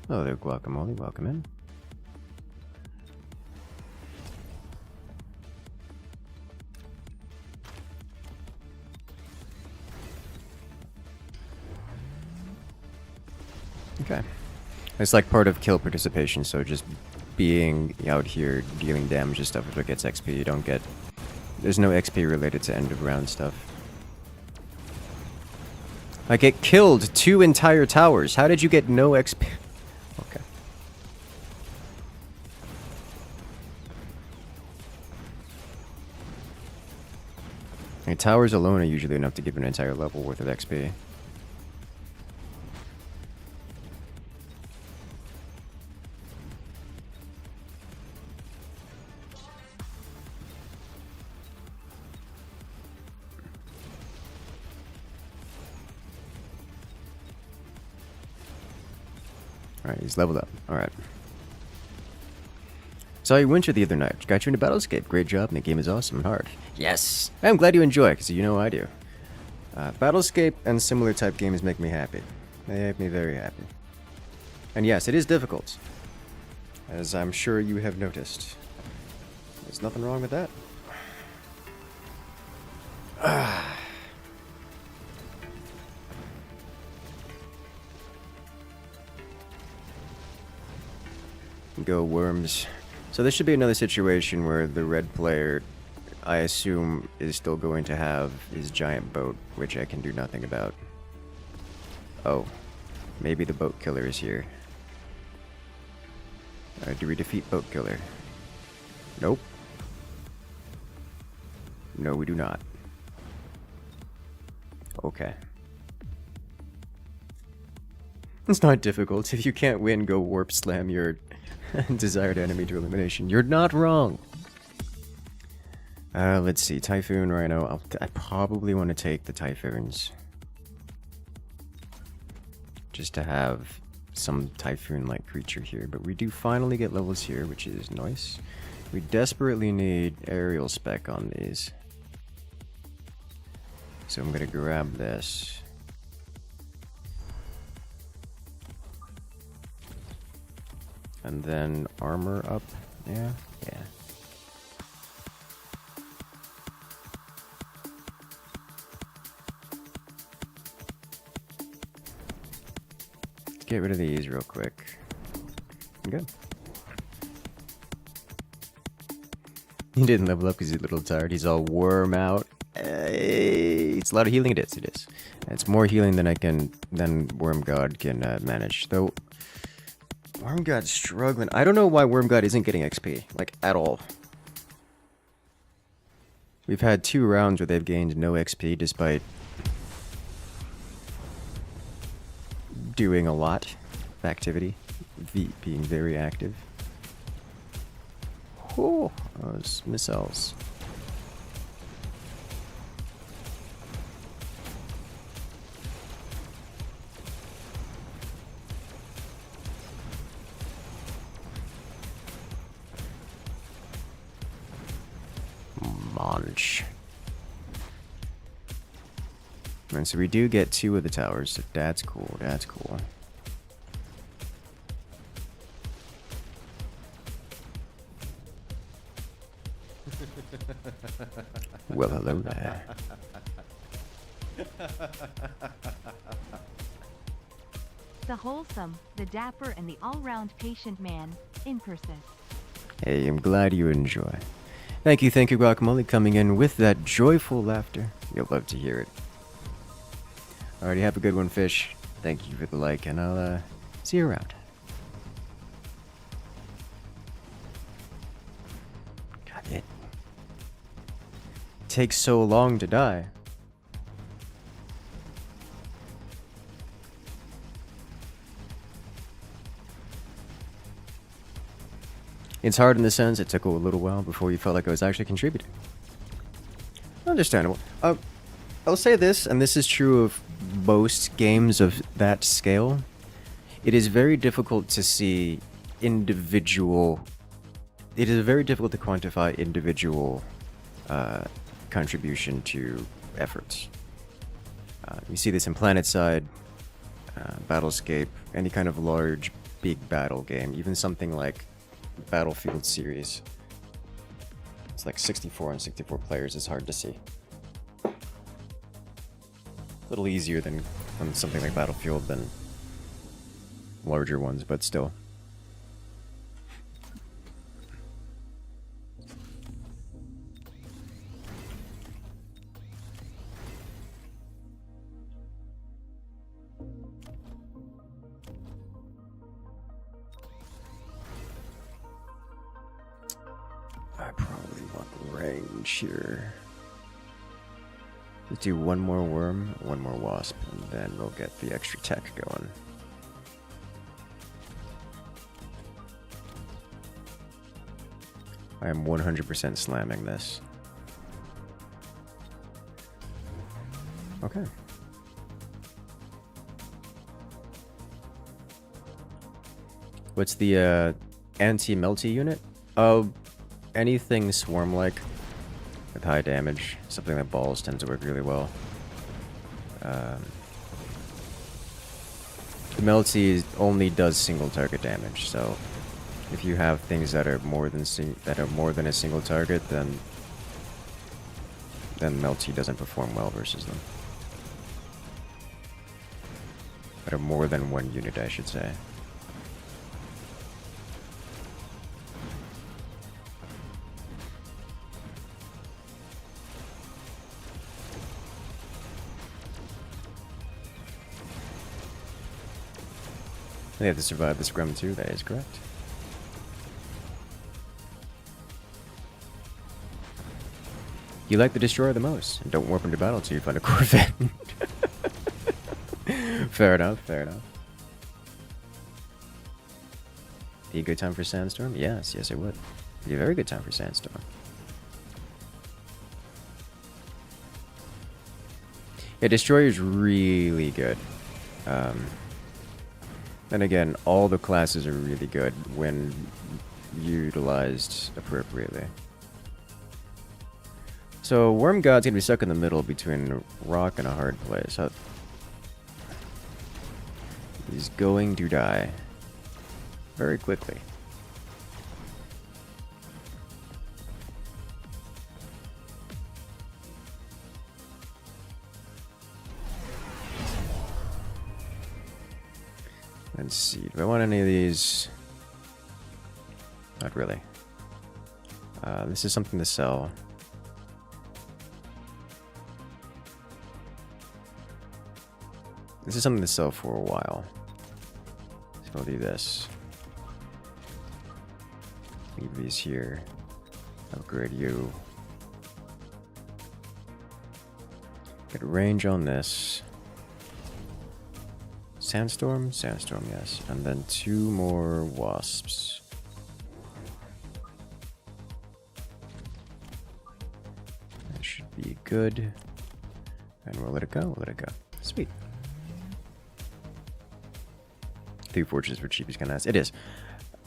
Hello there, Guacamole. Welcome in. Okay. It's like part of kill participation, so just being out here dealing damage and stuff is what gets XP. You don't get... There's no XP related to end of round stuff. I get killed 2 entire towers. How did you get no XP? Okay. And towers alone are usually enough to give an entire level worth of XP. Alright, he's leveled up. Alright. Saw you winter the other night. Got you into Battlescape. Great job, and the game is awesome and hard. Yes! I'm glad you enjoy it, because you know I do. Battlescape and similar type games make me happy. They make me very happy. And yes, it is difficult. As I'm sure you have noticed. There's nothing wrong with that. Go worms. So this should be another situation where the red player, I assume, is still going to have his giant boat, which I can do nothing about. Oh, maybe the boat killer is here. Do we defeat boat killer? Nope. No, we do not. Okay. It's not difficult. If you can't win, go warp slam your desired enemy to elimination. You're not wrong. Let's see. Typhoon, Rhino. I probably want to take the Typhoons. Just to have some Typhoon-like creature here. But we do finally get levels here, which is nice. We desperately need aerial spec on these. So I'm going to grab this. And then armor up. Yeah. Let's get rid of these real quick. Good. He didn't level up because he's a little tired. He's all worm out. It's a lot of healing. It is. It's more healing than Worm God can manage. Though Worm God's struggling. I don't know why Worm God isn't getting XP, like, at all. We've had 2 rounds where they've gained no XP despite doing a lot of activity, being very active. Oh, those missiles. Munch. And so we do get 2 of the towers, so that's cool, that's cool. Well, hello there. The wholesome, the dapper, and the all-round patient man, Incursus. Hey, I'm glad you enjoy. Thank you, Guacamole, coming in with that joyful laughter. You'll love to hear it. Alrighty, have a good one, Fish. Thank you for the like, and I'll see you around. God, it takes so long to die. It's hard in the sense it took a little while before you felt like I was actually contributing. Understandable. I'll say this, and this is true of most games of that scale. It is very difficult to see individual... It is very difficult to quantify individual contribution to efforts. You see this in PlanetSide, Battlescape, any kind of large, big battle game, even something like Battlefield series. It's like 64 and 64 players is hard to see. A little easier than on something like Battlefield than larger ones, but still. I probably want range here. Let's do one more worm, one more wasp, and then we'll get the extra tech going. I am 100% slamming this. Okay. What's the anti-melty unit? Anything swarm-like with high damage. Something like balls tend to work really well. The melty only does single target damage, so if you have things that are more than a single target, then melty doesn't perform well versus them. That are more than one unit, I should say. They have to survive the scrum too, that is correct. You like the destroyer the most, and don't warp into battle till you find a Corvette. Fair enough, fair enough. Be a good time for Sandstorm? Yes, yes it would. Be a very good time for Sandstorm. Yeah, Destroyer's really good. And again, all the classes are really good when utilized appropriately. So Worm God's gonna be stuck in the middle between a rock and a hard place. He's going to die very quickly. Let's see, do I want any of these? Not really. This is something to sell. This is something to sell for a while. So I'll do this. Leave these here. Upgrade you. Get range on this. Sandstorm? Sandstorm, yes. And then 2 more Wasps. That should be good. And we'll let it go, we'll let it go. Sweet. 3 fortresses for cheap is kind of nice. It is.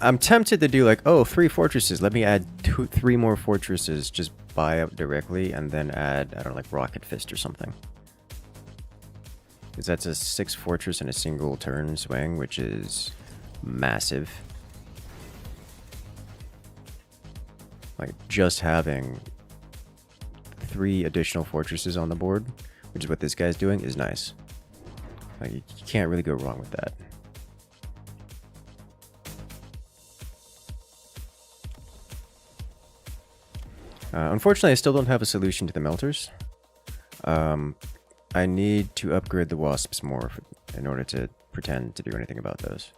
I'm tempted to do like, oh, 3 fortresses. Let me add 3 more fortresses. Just buy up directly and then add, I don't know, like Rocket Fist or something. Because that's a 6 fortress in a single turn swing, which is massive. Like, just having 3 additional fortresses on the board, which is what this guy's doing, is nice. Like, you can't really go wrong with that. Unfortunately, I still don't have a solution to the melters. I need to upgrade the Wasps more in order to pretend to do anything about those.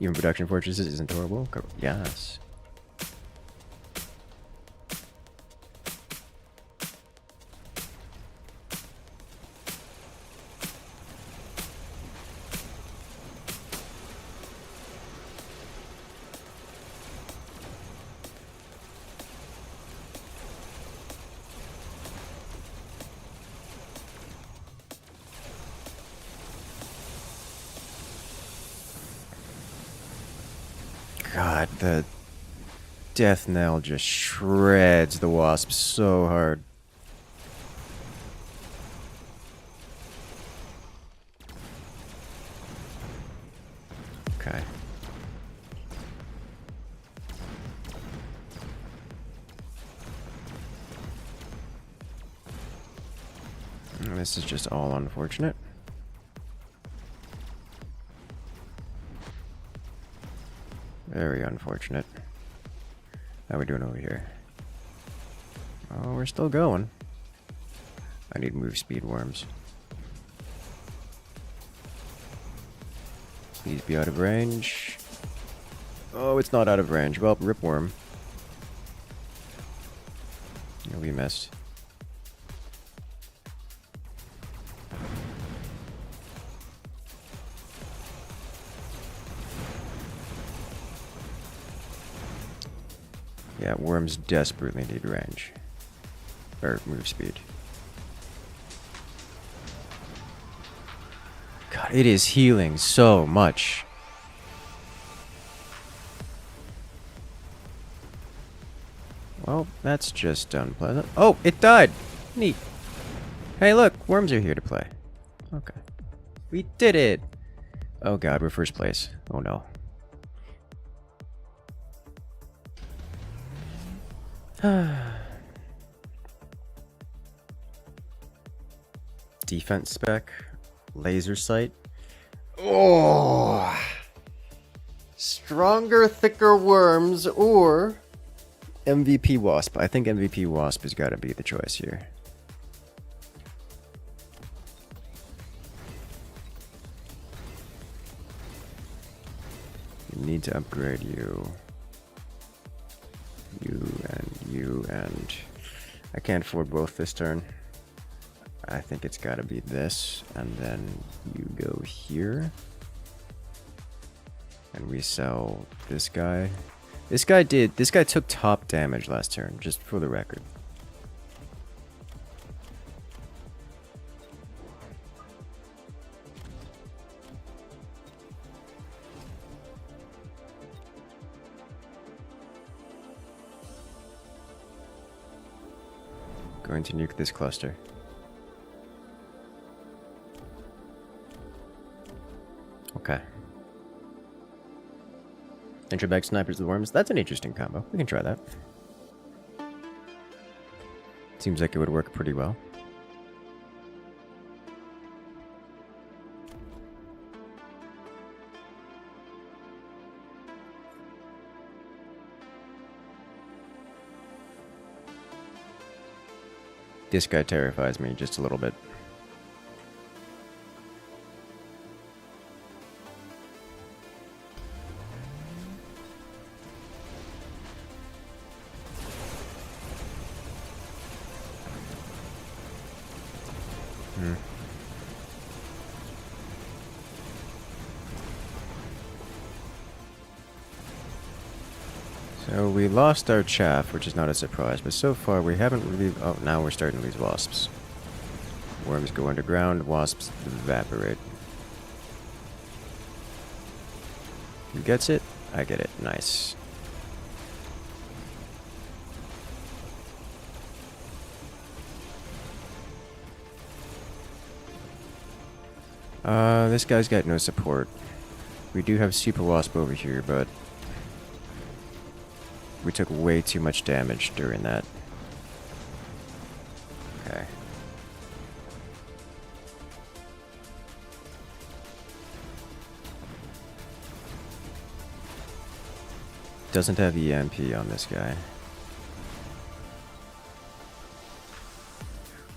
Even production fortresses isn't horrible. Yes. God, the Death Knell just shreds the Wasp so hard. Okay. This is just all unfortunate. Very unfortunate. How are we doing over here? Oh, we're still going. I need move speed worms. Please be out of range. Oh, it's not out of range. Well, rip worm. Oh, we missed. Yeah, worms desperately need range. Or move speed. God, it is healing so much. Well, that's just unpleasant. Oh, it died! Neat. Hey, look, worms are here to play. Okay. We did it! Oh god, we're first place. Oh no. Defense spec, laser sight. Oh, stronger, thicker worms or MVP Wasp. I think MVP Wasp has got to be the choice here. You need to upgrade you. You and I can't afford both this turn. I think it's gotta be this, and then you go here. And we sell this guy. This guy took top damage last turn, just for the record. Going to nuke this cluster. Okay. Intrabag snipers with worms. That's an interesting combo. We can try that. Seems like it would work pretty well. This guy terrifies me just a little bit. So we lost our chaff, which is not a surprise, but so far we haven't really... Oh, now we're starting to lose wasps. Worms go underground, wasps evaporate. Who gets it? I get it. Nice. This guy's got no support. We do have Super Wasp over here, but we took way too much damage during that. Okay. Doesn't have EMP on this guy.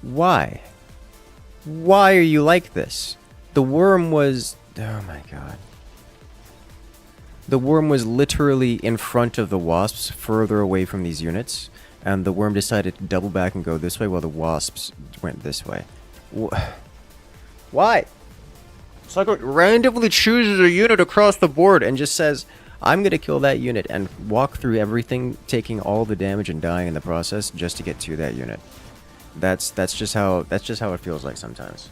Why? Why are you like this? The worm was... Oh my god. The worm was literally in front of the wasps, further away from these units, and the worm decided to double back and go this way while the wasps went this way. Why? It's like it randomly chooses a unit across the board and just says, I'm gonna kill that unit and walk through everything, taking all the damage and dying in the process just to get to that unit. That's just how it feels like sometimes.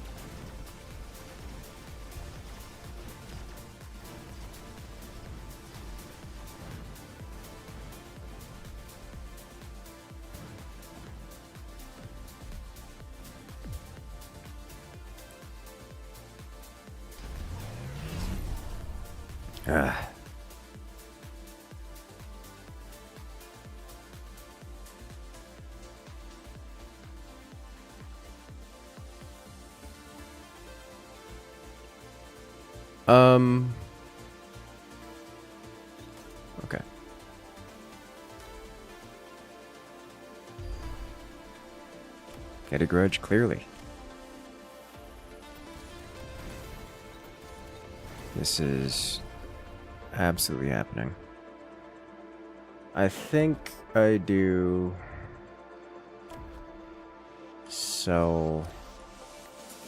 Ah. Okay. Get a grudge, clearly. This is absolutely happening. I think I do sell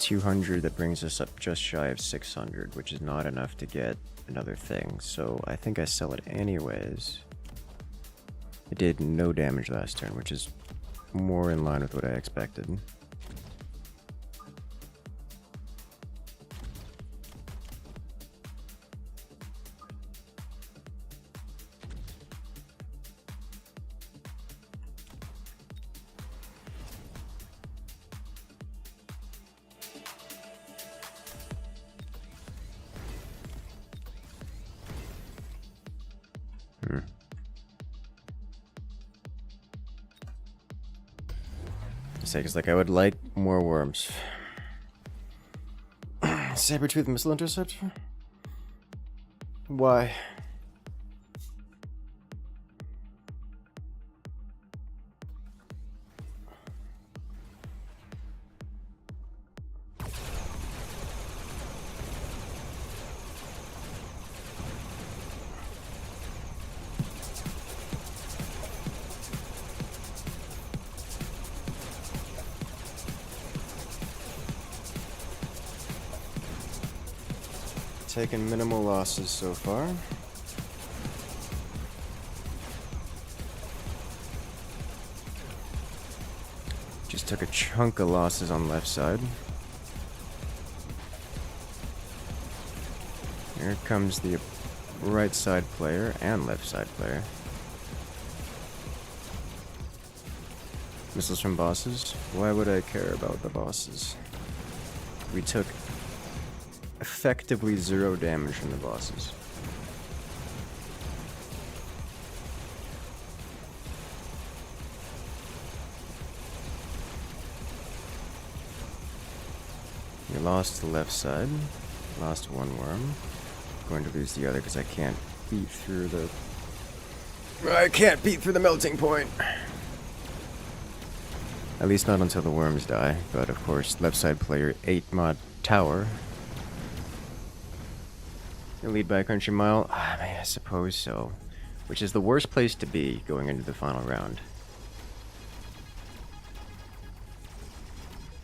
200, that brings us up just shy of 600, which is not enough to get another thing, so I think I sell it anyways. It did no damage last turn, which is more in line with what I expected. It's like I would like more worms. Saber-tooth missile interceptor? Why? Taken minimal losses so far. Just took a chunk of losses on left side. Here comes the right side player and left side player. Missiles from bosses? Why would I care about the bosses? We took effectively 0 damage from the bosses. We lost the left side, lost one worm. Going to lose the other because I can't beat through the... I can't beat through the melting point! At least not until the worms die, but of course, left side player 8 mod tower. Lead by a country mile? I suppose so. Which is the worst place to be going into the final round.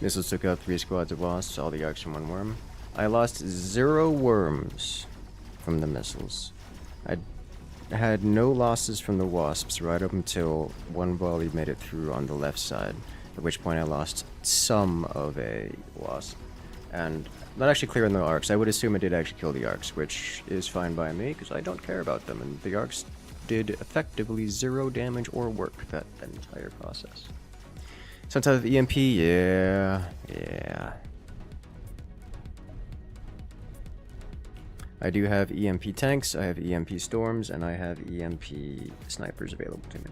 Missiles took out 3 squads of wasps, all the arcs from 1 worm. I lost 0 worms from the missiles. I had no losses from the Wasps right up until one volley made it through on the left side, at which point I lost some of a Wasp. And not actually clearing the arcs. I would assume it did actually kill the arcs, which is fine by me, because I don't care about them, and the arcs did effectively 0 damage or work that entire process. Some type of EMP, yeah. I do have EMP tanks, I have EMP storms, and I have EMP snipers available to me.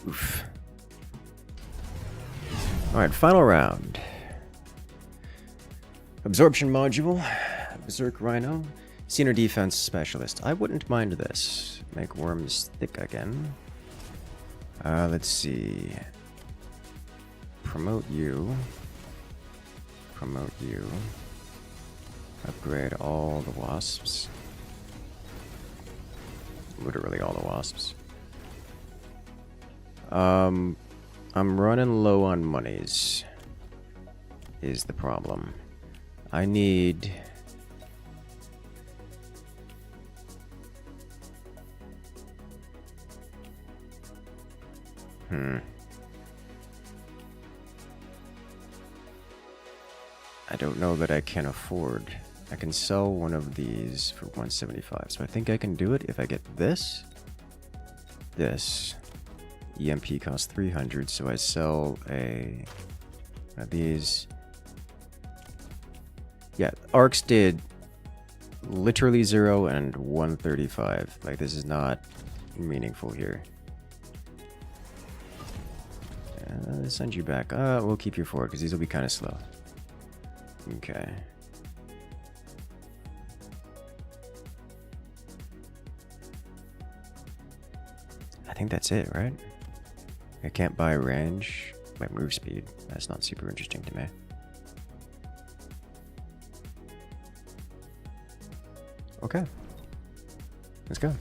Oof. Alright, final round. Absorption module, Berserk Rhino, Senior Defense Specialist. I wouldn't mind this. Make worms thick again. Let's see. Promote you. Promote you. Upgrade all the wasps. Literally all the wasps. I'm running low on monies, is the problem. I need... I don't know that I can afford. I can sell one of these for 175, so I think I can do it if I get this. This. EMP costs 300, so I sell a one of these. Yeah, arcs did literally 0 and 135. Like, this is not meaningful here. Send you back. We'll keep you forward because these will be kind of slow. Okay. I think that's it, right? I can't buy range. My move speed. That's not super interesting to me. Okay. Let's go.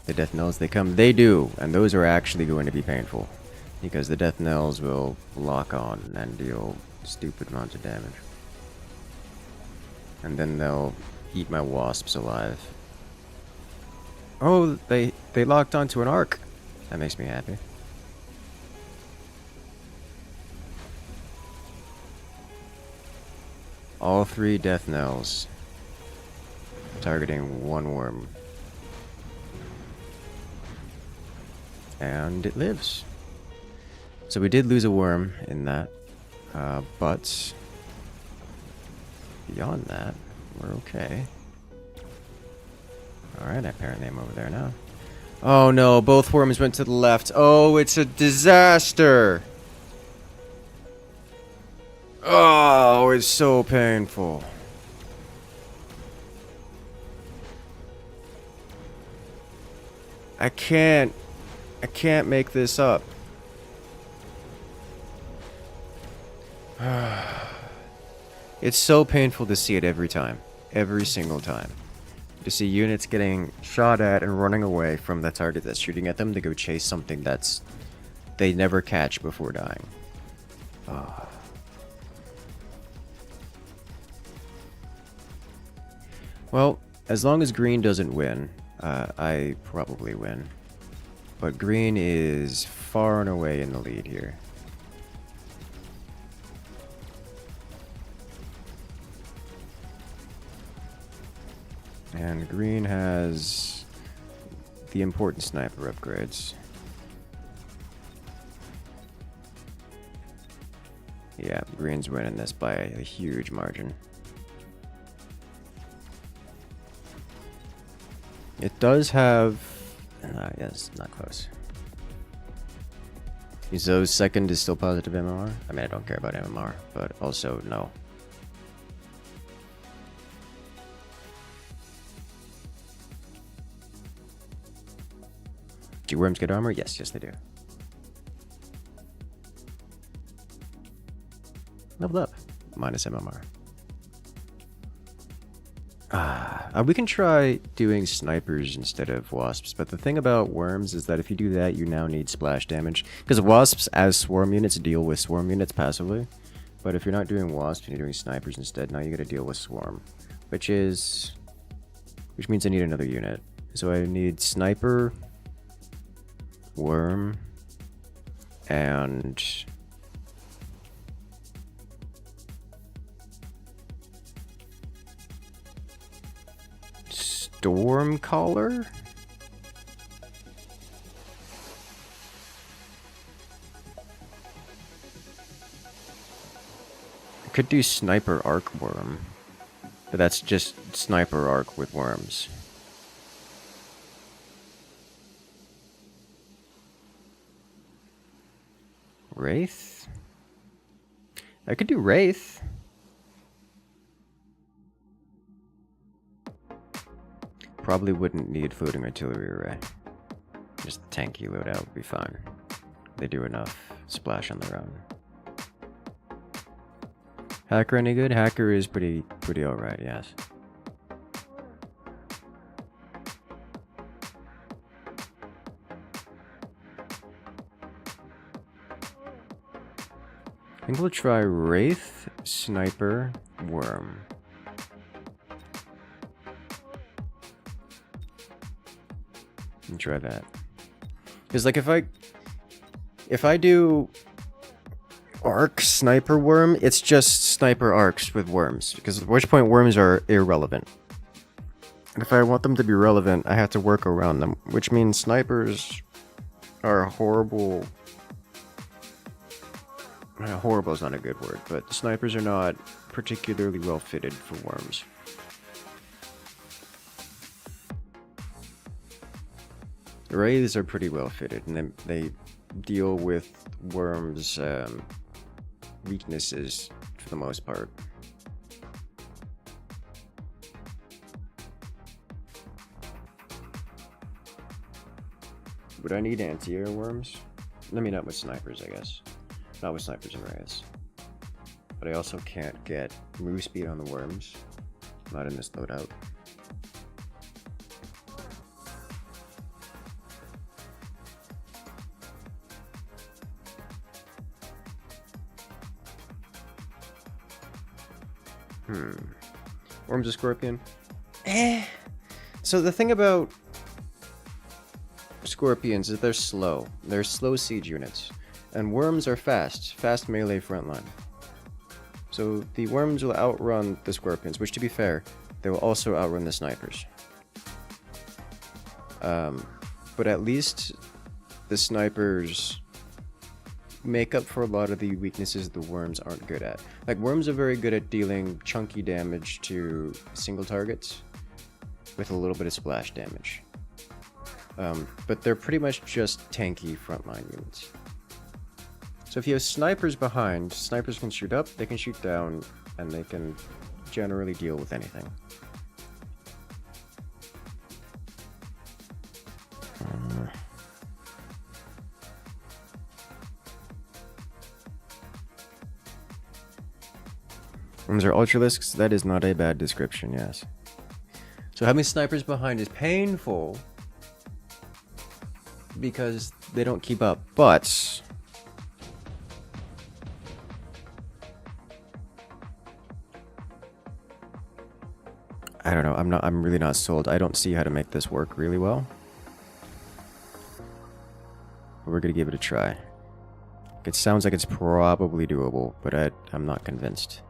The death knells, they come. They do. And those are actually going to be painful. Because the death knells will lock on and deal stupid amounts of damage. And then they'll eat my wasps alive. Oh, they locked onto an arc. That makes me happy. All 3 death knells. Targeting 1 worm. And it lives. So we did lose a worm in that. But beyond that, we're okay. Alright, apparently I'm over there now. Oh no, both worms went to the left. Oh, it's a disaster! Oh, it's so painful. I can't make this up. It's so painful to see it every time. Every single time. To see units getting shot at and running away from the target that's shooting at them to go chase something that's they never catch before dying. Oh. Well, as long as green doesn't win, I probably win. But green is far and away in the lead here. And green has the important sniper upgrades. Yeah, green's winning this by a huge margin. It does have... yes, not close. Zo's second is still positive MMR. I mean, I don't care about MMR, but also no. Do worms get armor? Yes, yes they do. Leveled up. Minus MMR. We can try doing snipers instead of wasps, but the thing about worms is that if you do that, you now need splash damage. Because wasps, as swarm units, deal with swarm units passively. But if you're not doing wasps and you're doing snipers instead, now you gotta deal with swarm. Which means I need another unit. So I need sniper, worm, and Stormcaller? I could do Sniper Arc Worm, but that's just Sniper Arc with worms. Wraith? I could do Wraith. Probably wouldn't need floating artillery array. Just the tanky loadout would be fine. They do enough splash on their own. Hacker any good? Hacker is pretty alright, yes. I think we'll try Wraith, Sniper, Worm. And try that. Because like if I do Arc, Sniper, Worm, it's just Sniper Arcs with worms. Because at which point worms are irrelevant. And if I want them to be relevant, I have to work around them. Which means snipers are horrible. Horrible is not a good word, but snipers are not particularly well fitted for worms. Wraiths are pretty well fitted, and they deal with worms' weaknesses for the most part. Would I need anti-air worms? I mean, not with snipers, I guess. Not with snipers and wraiths. But I also can't get move speed on the worms. Not in this loadout. Worms a scorpion? So the thing about scorpions is they're slow. They're slow siege units. And worms are fast melee frontline. So the worms will outrun the scorpions, which to be fair, they will also outrun the snipers. But at least the snipers make up for a lot of the weaknesses the worms aren't good at. Like, worms are very good at dealing chunky damage to single targets with a little bit of splash damage. But they're pretty much just tanky frontline units. So if you have snipers behind, snipers can shoot up, they can shoot down, and they can generally deal with anything. Worms are ultralisks? That is not a bad description, yes. So having snipers behind is painful because they don't keep up, but I don't know, I'm really not sold. I don't see how to make this work really well. But we're gonna give it a try. It sounds like it's probably doable, but I'm not convinced.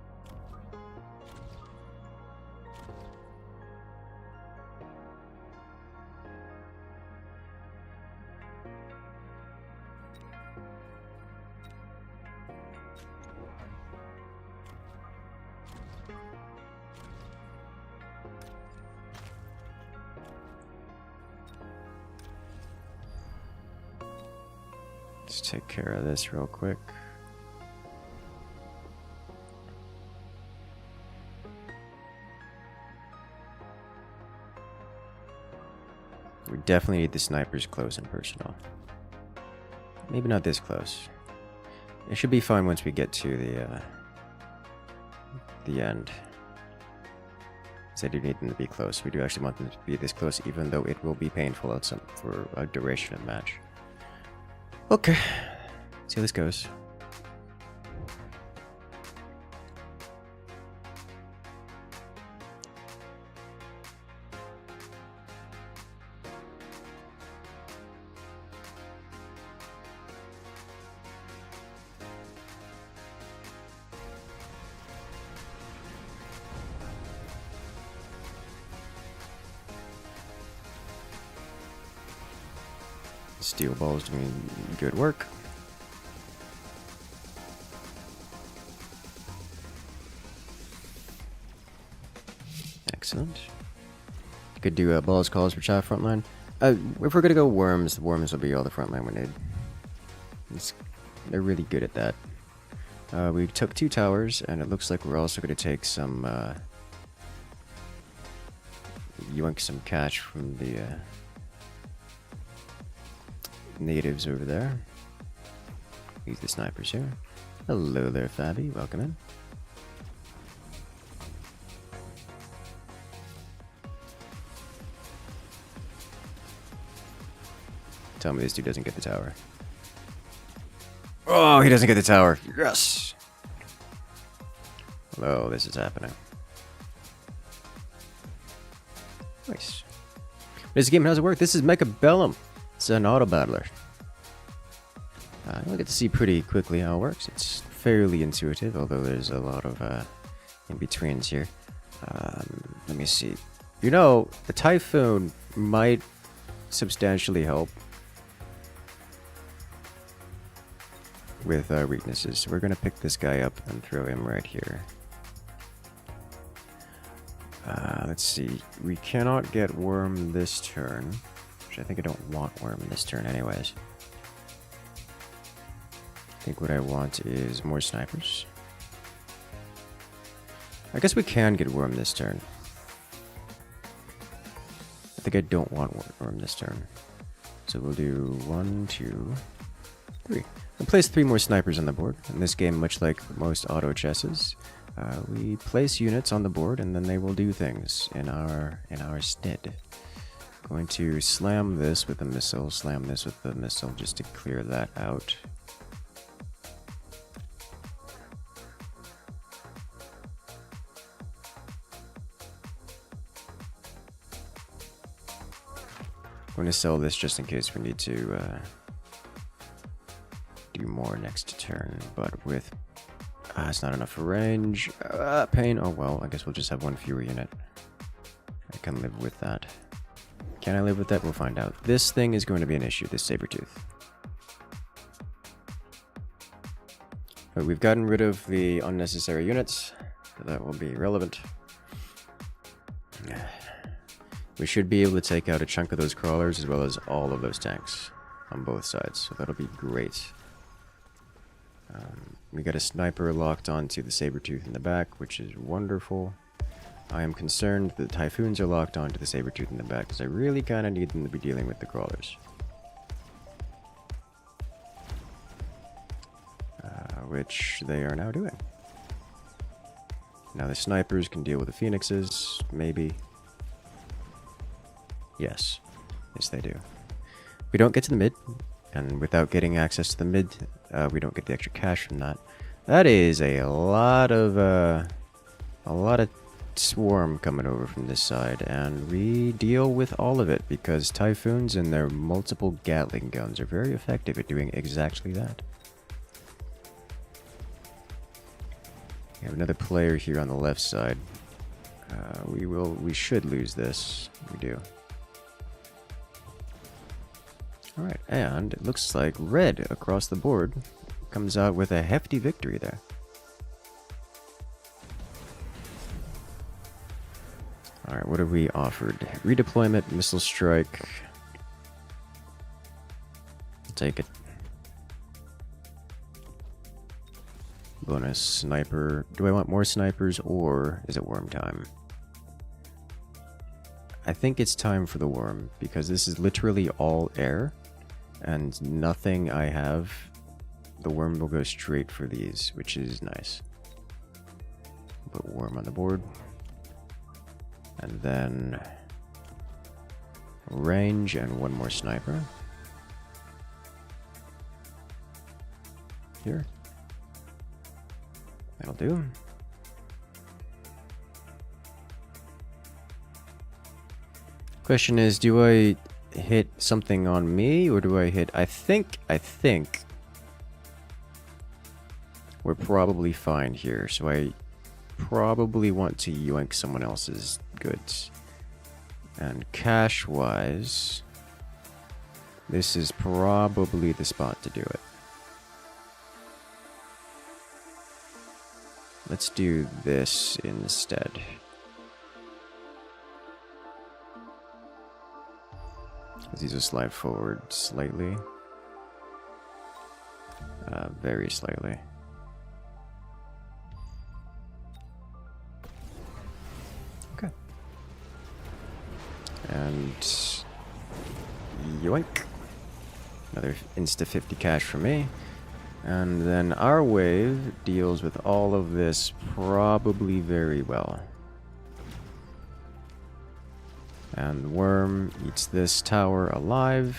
Let's take care of this real quick. We definitely need the snipers close and personal. Maybe not this close. It should be fine once we get to the end. So I do need them to be close. We do actually want them to be this close, even though it will be painful at some for a duration of the match. Okay, see how this goes. Steel ball's doing good work. Excellent. Could do balls calls for child frontline. If we're gonna go worms, the worms will be all the frontline we need. They're really good at that. We took 2 towers, and it looks like we're also gonna take some yoink some cash from the natives over there. Use the snipers here. Hello there, Fabi. Welcome in. Tell me this dude doesn't get the tower. Oh, he doesn't get the tower. Yes! Hello, this is happening. Nice. This game, how's it work? This is Mechabellum. It's an auto battler. You'll get to see pretty quickly how it works. It's fairly intuitive, although there's a lot of in-betweens here. Let me see. You know, the Typhoon might substantially help with weaknesses. So we're going to pick this guy up and throw him right here. Let's see. We cannot get Worm this turn. I think I don't want Worm this turn anyways. I think what I want is more snipers. I guess we can get Worm this turn. I think I don't want Worm this turn. So we'll do 1, 2, 3. We'll place 3 more snipers on the board. In this game, much like most auto chesses, we place units on the board and then they will do things in our stead. Going to slam this with a missile, slam this with the missile just to clear that out. I'm going to sell this just in case we need to do more next turn, but with... it's not enough for range. Pain. Oh well, I guess we'll just have 1 fewer unit. I can live with that. Can I live with that? We'll find out. This thing is going to be an issue, this Saber-tooth. But we've gotten rid of the unnecessary units, so that will be relevant. We should be able to take out a chunk of those crawlers as well as all of those tanks on both sides, so that'll be great. We got a sniper locked onto the Saber-tooth in the back, which is wonderful. I am concerned that the Typhoons are locked onto the Saber-tooth in the back, because I really kind of need them to be dealing with the crawlers. Which they are now doing. Now the snipers can deal with the phoenixes, maybe. Yes. Yes, they do. We don't get to the mid, and without getting access to the mid, we don't get the extra cash from that. That is a lot of swarm coming over from this side, and we deal with all of it because Typhoons and their multiple Gatling guns are very effective at doing exactly that. We have another player here on the left side. We should lose this. We do. Alright, and it looks like red across the board comes out with a hefty victory there. Alright, what have we offered? Redeployment, missile strike. I'll take it. Bonus sniper. Do I want more snipers or is it worm time? I think it's time for the worm because this is literally all air and nothing I have. The worm will go straight for these, which is nice. put worm on the board. And then range and one more sniper. Here. That'll do. Question is, do I hit something on me or do I hit... I think we're probably fine here, so I probably want to yoink someone else's goods. And cash-wise, this is probably the spot to do it. Let's do this instead. These will slide forward slightly. Very slightly. Okay. And yoink. Another insta 50 cash for me. And then our wave deals with all of this probably very well. And the worm eats this tower alive.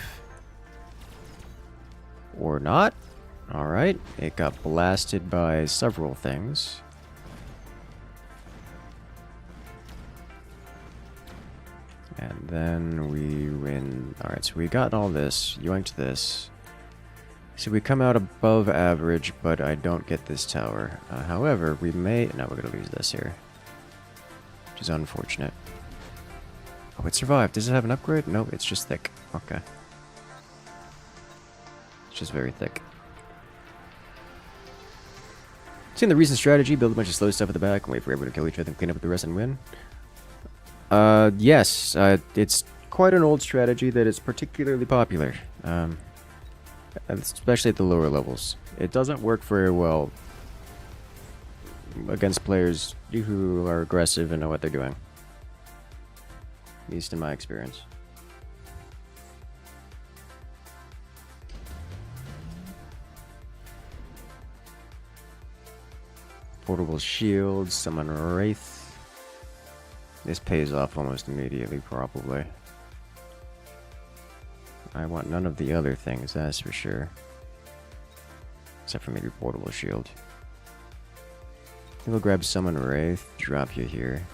Or not. Alright, it got blasted by several things. And then we win. Alright, so we got all this, yoinked this. So we come out above average, but I don't get this tower. However, we may... No, we're going to lose this here. Which is unfortunate. Oh, it survived. Does it have an upgrade? No, it's just thick. Okay. It's just very thick. Seeing the recent strategy, build a bunch of slow stuff at the back and wait for everyone to kill each other and clean up the rest and win. Yes. It's quite an old strategy that is particularly popular. Especially at the lower levels. It doesn't work very well against players who are aggressive and know what they're doing. At least in my experience. Portable shield, summon Wraith. This pays off almost immediately, probably. I want none of the other things, that's for sure. Except for maybe portable shield. We'll grab summon Wraith, drop you here.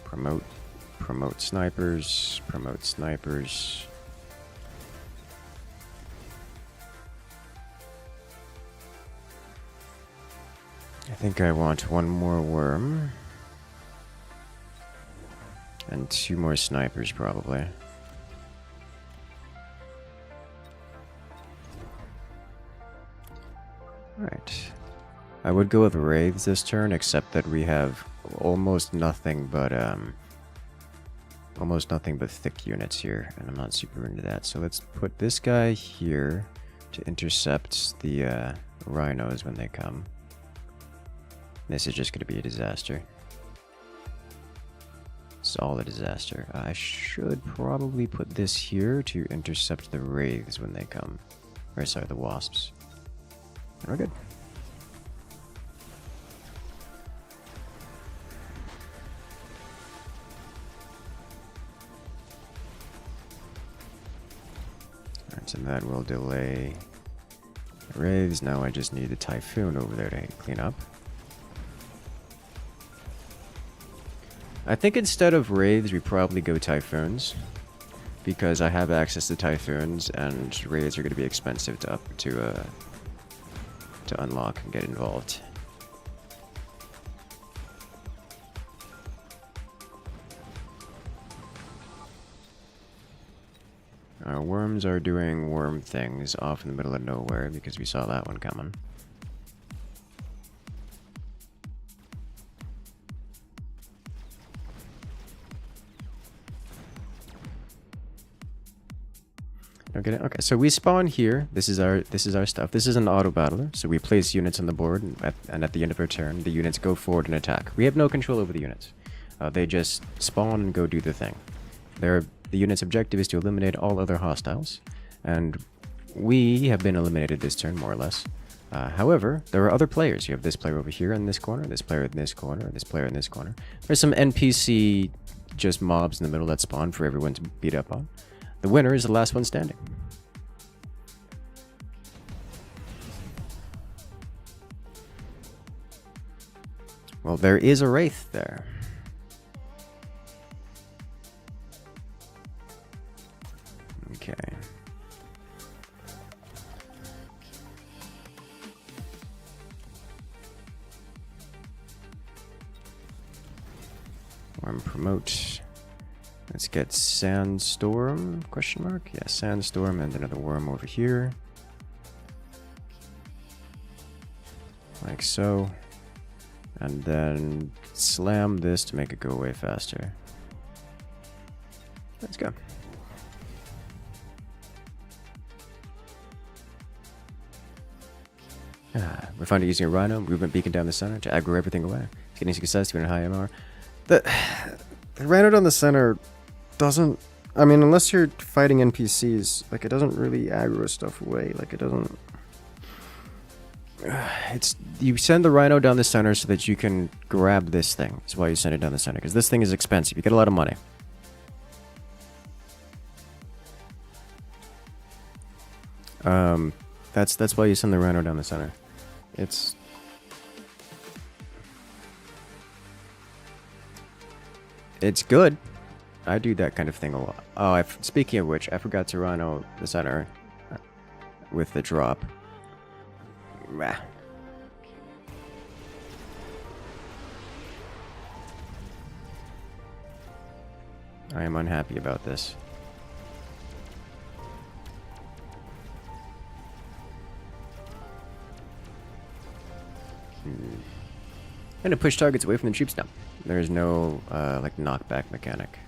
Promote snipers, promote snipers. I think I want one more worm. And two more snipers, probably. Alright. I would go with Wraiths this turn, except that we have almost nothing but thick units here, and I'm not super into that. So let's put this guy here to intercept the rhinos when they come. This is just going to be a disaster. It's all a disaster. I should probably put this here to intercept the wraiths when they come. Or sorry, the wasps. And we're good. Alright, so that will delay the wraiths. Now I just need the typhoon over there to clean up. I think instead of wraiths, we probably go typhoons, because I have access to typhoons, and wraiths are going to be expensive to unlock and get involved. Our worms are doing worm things off in the middle of nowhere because we saw that one coming. Okay, so we spawn here. This is our stuff. This is an auto battler, so we place units on the board, and at the end of our turn, the units go forward and attack. We have no control over the units. They just spawn and go do the thing. The unit's objective is to eliminate all other hostiles, and we have been eliminated this turn, more or less. However, there are other players. You have this player over here in this corner, this player in this corner, this player in this corner. There's some NPC just mobs in the middle that spawn for everyone to beat up on. The winner is the last one standing. Well, there is a Wraith there. Okay. Worm promote. Let's get Sandstorm, question mark? Yeah, Sandstorm and another worm over here. Like so. And then slam this to make it go away faster. Let's go. We find it using a Rhino, movement beacon down the center to aggro everything away. It's getting success, even a high MR. The Rhino down the center doesn't... I mean, unless you're fighting NPCs, like, it doesn't really aggro stuff away. Like, it doesn't... It's... You send the Rhino down the center so that you can grab this thing. That's why you send it down the center, because this thing is expensive. You get a lot of money. That's why you send the Rhino down the center. It's... It's good. I do that kind of thing a lot. Oh, speaking of which, I forgot to Rhino the center with the drop. Rah. I am unhappy about this. And to push targets away from the troops now. There is no, like, knockback mechanic.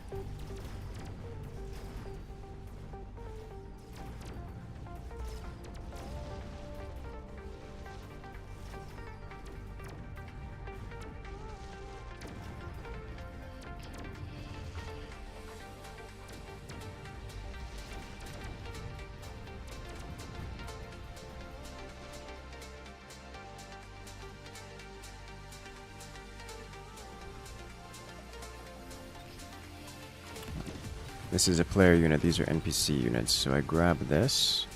This is a player unit, these are NPC units, so I grab this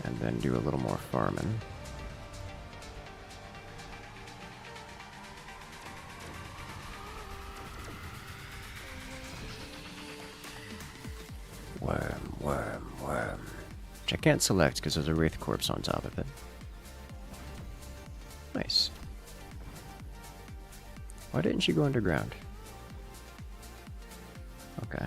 and then do a little more farming. Worm, worm, worm. Which I can't select because there's a Wraith Corpse on top of it. Nice. Why didn't you go underground? Okay.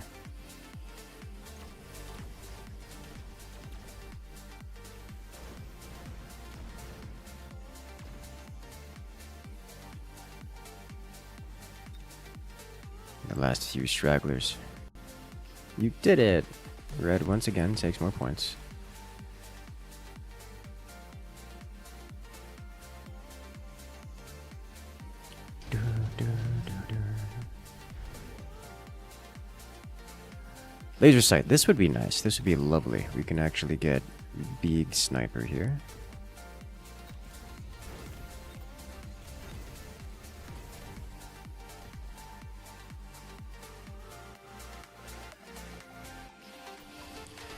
The last few stragglers. You did it! Red once again takes more points. Laser sight. This would be nice. This would be lovely. We can actually get big sniper here.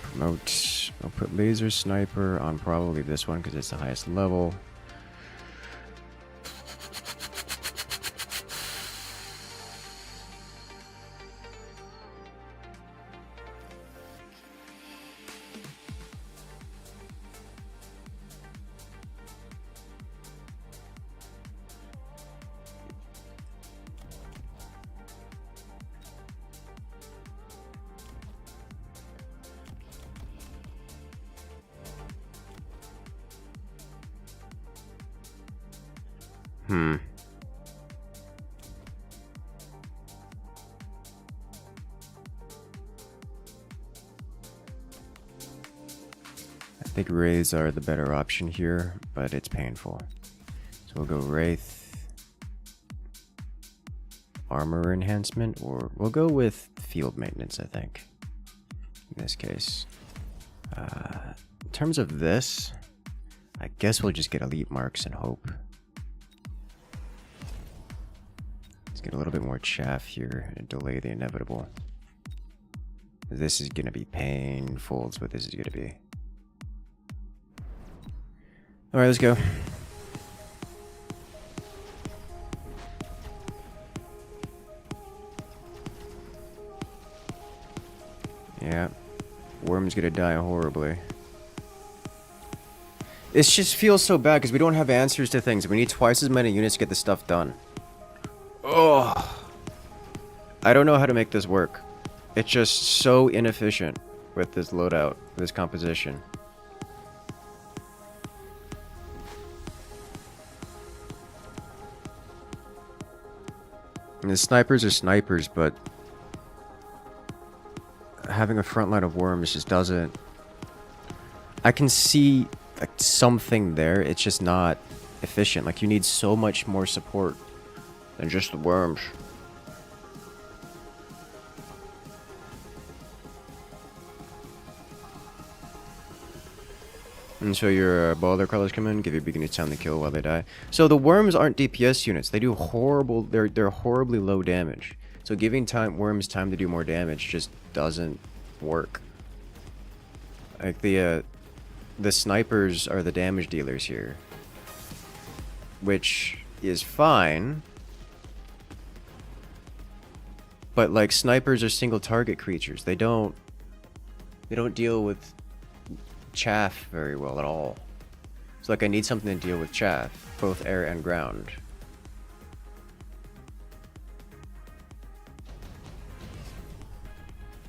Promote. I'll put laser sniper on probably this one because it's the highest level. I think Wraiths are the better option here, but it's painful. So we'll go Wraith. Armor enhancement, or we'll go with field maintenance, I think. In this case. In terms of this, I guess we'll just get elite marks and hope. Let's get a little bit more chaff here and delay the inevitable. This is gonna be painful, is what this is gonna be. Alright, let's go. Yeah. Worm's gonna die horribly. It just feels so bad because we don't have answers to things. We need twice as many units to get the stuff done. Oh, I don't know how to make this work. It's just so inefficient with this loadout, this composition. And the snipers are snipers, but having a front line of worms just doesn't... I can see like something there, it's just not efficient. Like, you need so much more support than just the worms. And so your baller colors come in, give your beacon time to kill while they die. So the worms aren't DPS units. They do horrible, they're horribly low damage. So giving worms time to do more damage just doesn't work. Like the snipers are the damage dealers here, which is fine. But like, snipers are single target creatures. They don't deal with chaff very well at all. So like, I need something to deal with chaff, both air and ground.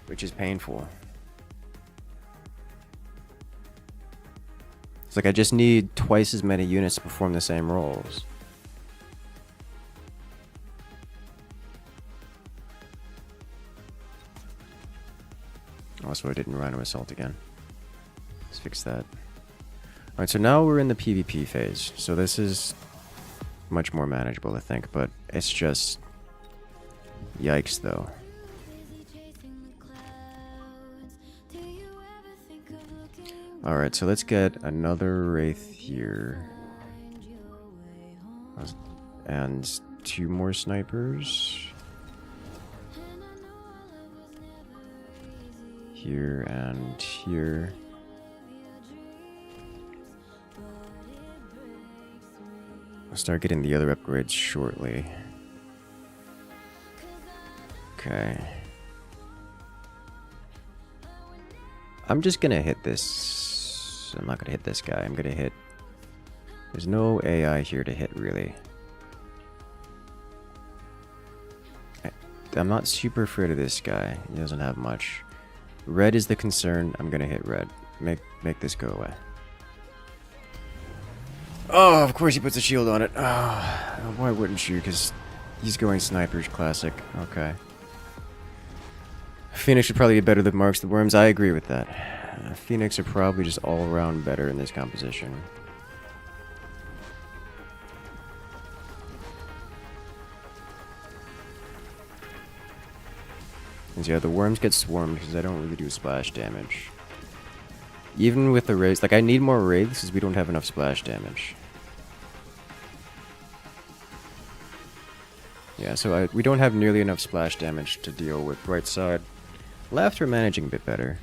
Which is painful. It's like, I just need twice as many units to perform the same roles. Also, I didn't Rhino assault again. Let's fix that. Alright, so now we're in the PvP phase. So this is much more manageable, I think, but it's just... yikes, though. Alright, so let's get another Wraith here. And 2 more snipers. Here and here. I'll start getting the other upgrades shortly. Okay. I'm just gonna hit this. I'm not gonna hit this guy. I'm gonna hit... There's no AI here to hit, really. I'm not super afraid of this guy. He doesn't have much. Red is the concern. I'm gonna hit red. Make this go away. Oh, of course he puts a shield on it. Oh, why wouldn't you? Because he's going snipers classic. Okay. Phoenix should probably be better than Marks the Worms. I agree with that. Phoenix are probably just all around better in this composition. And yeah, the worms get swarmed because I don't really do splash damage. Even with the wraiths, like, I need more wraiths because we don't have enough splash damage. Yeah, so we don't have nearly enough splash damage to deal with right side. Left, we're managing a bit better.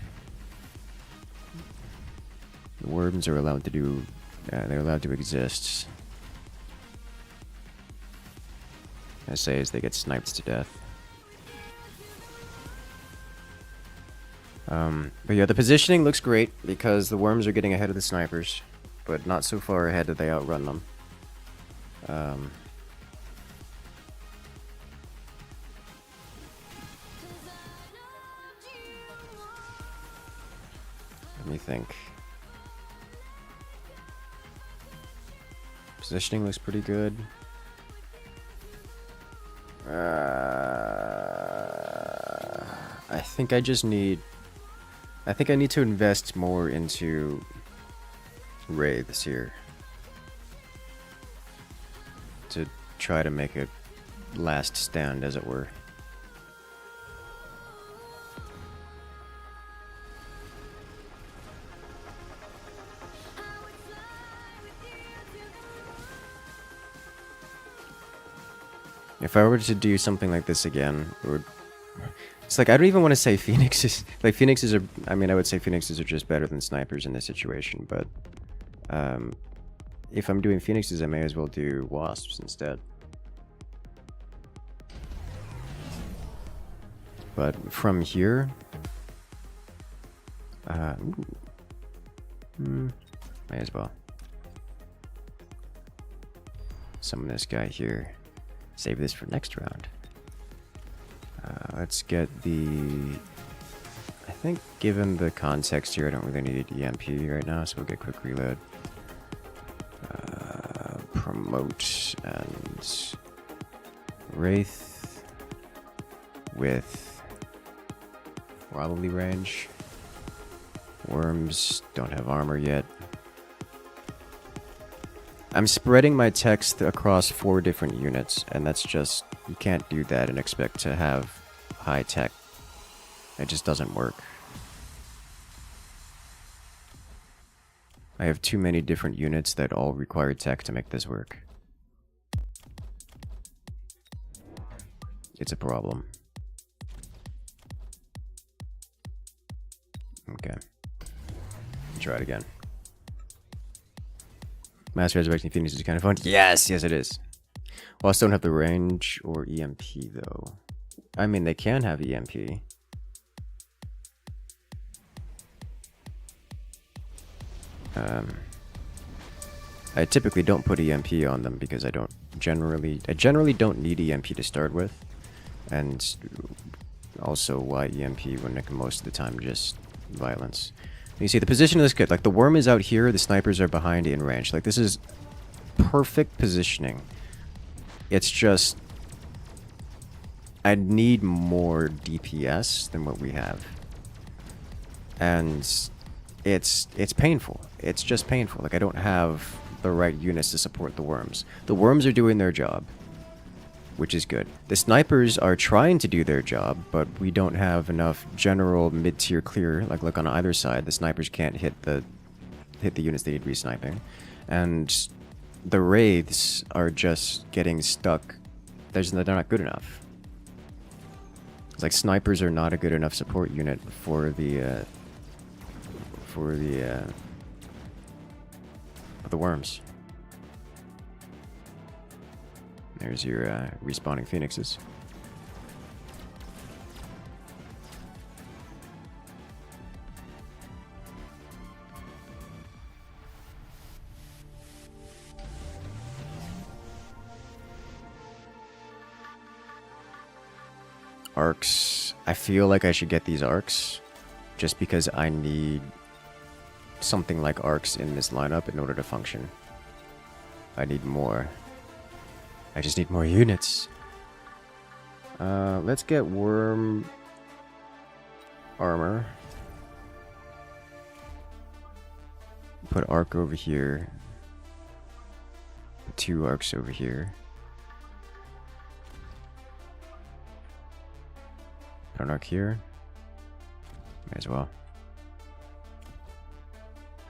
The worms are allowed to do... they're allowed to exist. I say as they get sniped to death. But yeah, the positioning looks great because the worms are getting ahead of the snipers, but not so far ahead that they outrun them. Let me think. Positioning looks pretty good. I think I just need... I think I need to invest more into wraiths here to try to make a last stand, as it were. If I were to do something like this again, it would... It's like, I don't even want to say Phoenixes. Like, Phoenixes are... I mean, I would say Phoenixes are just better than snipers in this situation, but... if I'm doing Phoenixes, I may as well do Wasps instead. But from here... may as well. Summon this guy here. Save this for next round. Let's get the... I think given the context here, I don't really need EMP right now, so we'll get quick reload. Promote and... Wraith with probably range. Worms don't have armor yet. I'm spreading my text across 4 different units, and that's just... You can't do that and expect to have high tech. It just doesn't work. I have too many different units that all require tech to make this work. It's a problem. Okay. Try it again. Mass Resurrecting Phoenix is kind of fun. Yes, yes it is. Wasps don't have the range or EMP though. I mean, they can have EMP. I typically don't put EMP on them because I generally don't need EMP to start with, and also why EMP when it can most of the time just violence. You see the position of this kid, like the worm is out here, the snipers are behind in range. Like this is perfect positioning. It's just I need more DPS than what we have. And it's painful. It's just painful. Like I don't have the right units to support the worms. The worms are doing their job, which is good. The snipers are trying to do their job, but we don't have enough general mid-tier clear. Like look on either side, the snipers can't hit the units they need to be sniping. And the wraiths are just getting stuck. They're not good enough. It's like snipers are not a good enough support unit for the worms. There's your respawning phoenixes. Arcs. I feel like I should get these arcs just because I need something like arcs in this lineup in order to function. I need more. I just need more units. Let's get worm armor. Put arc over here. Put 2 arcs over here. Put an arc here. May as well.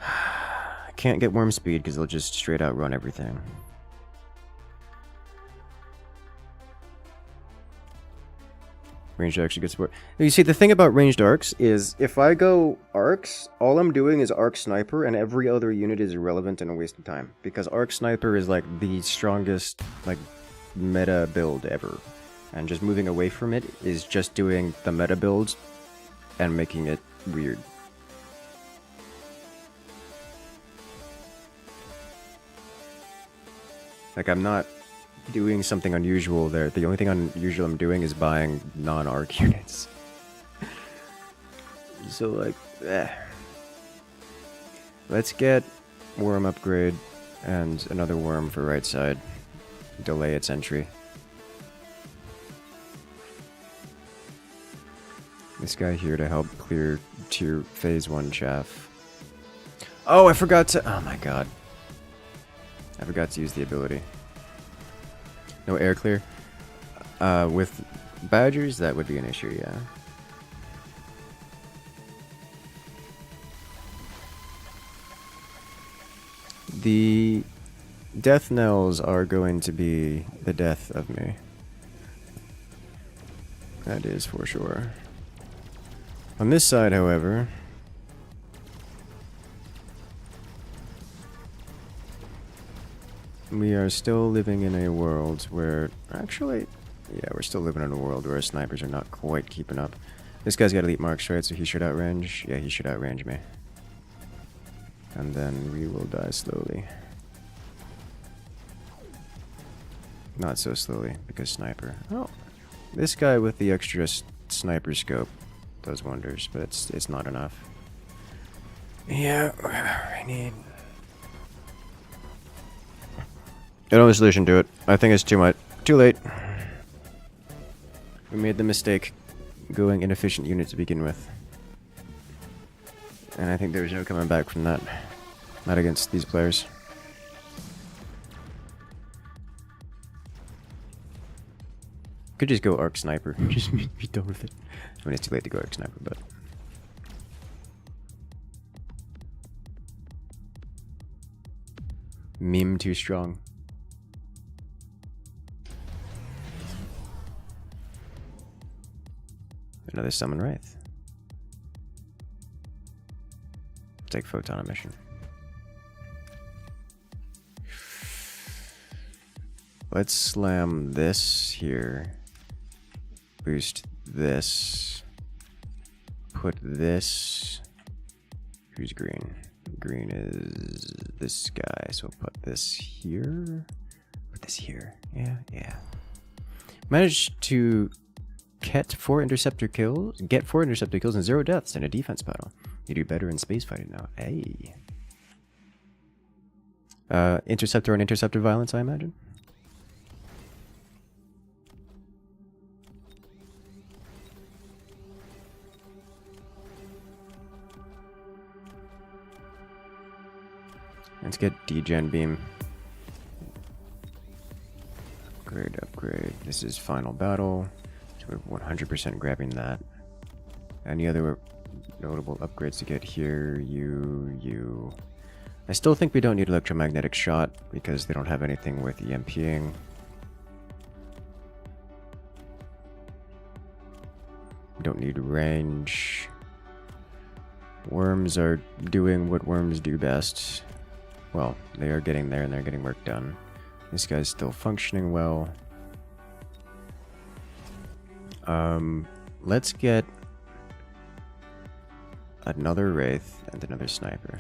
I can't get worm speed because they'll just straight out run everything. Ranged arcs are good support. You see, the thing about ranged arcs is if I go arcs, all I'm doing is arc sniper, and every other unit is irrelevant and a waste of time. Because arc sniper is like the strongest like meta build ever. And just moving away from it is just doing the meta build and making it weird. Like, I'm not doing something unusual there. The only thing unusual I'm doing is buying non-arc units. So, like, let's get worm upgrade and another worm for right side. Delay its entry. This guy here to help clear tier phase 1 chaff. Oh, I forgot to... Oh my god. I forgot to use the ability. No air clear. With badgers, that would be an issue, yeah. The death knells are going to be the death of me. That is for sure. On this side, however, we are still living in a world where, actually, yeah, we're still living in a world where our snipers are not quite keeping up. This guy's got elite marks, right? So he should outrange. Yeah, he should outrange me. And then we will die slowly. Not so slowly, because sniper. Oh, this guy with the extra sniper scope does wonders, but it's not enough. Yeah, I need... I don't have a solution to it. I think it's too much. Too late. We made the mistake going inefficient unit to begin with. And I think there's no coming back from that. Not against these players. Could just go arc sniper. Just be done with it. I mean, it's too late to go arc sniper, but... Meme too strong. Another summon wraith. Take photon emission. Let's slam this here. Boost this. Put this. Who's green? Green is this guy, so put this here. Put this here. Yeah. Managed to get 4 interceptor kills and 0 deaths in a defense battle. You do better in space fighting now. Hey. Interceptor on interceptor violence, I imagine. Let's get degen beam. Upgrade. This is final battle. So we're 100% grabbing that. Any other notable upgrades to get here? You. I still think we don't need electromagnetic shot because they don't have anything with EMPing. We don't need range. Worms are doing what worms do best. Well, they are getting there and they're getting work done. This guy's still functioning well. Let's get another wraith and another sniper.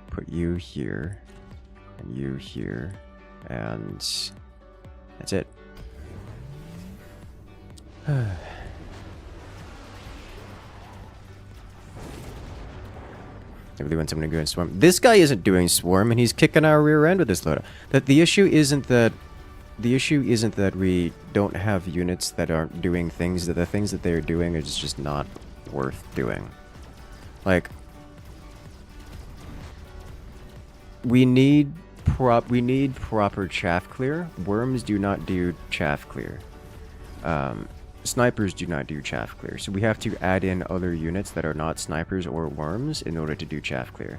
Put you here and you here, and that's it. I really want someone to go and swarm. This guy isn't doing swarm, and he's kicking our rear end with this loadout. The issue isn't that we don't have units that aren't doing things. That the things that they're doing are just not worth doing. Like, we need proper chaff clear. Worms do not do chaff clear. Snipers do not do chaff clear, so we have to add in other units that are not snipers or worms in order to do chaff clear.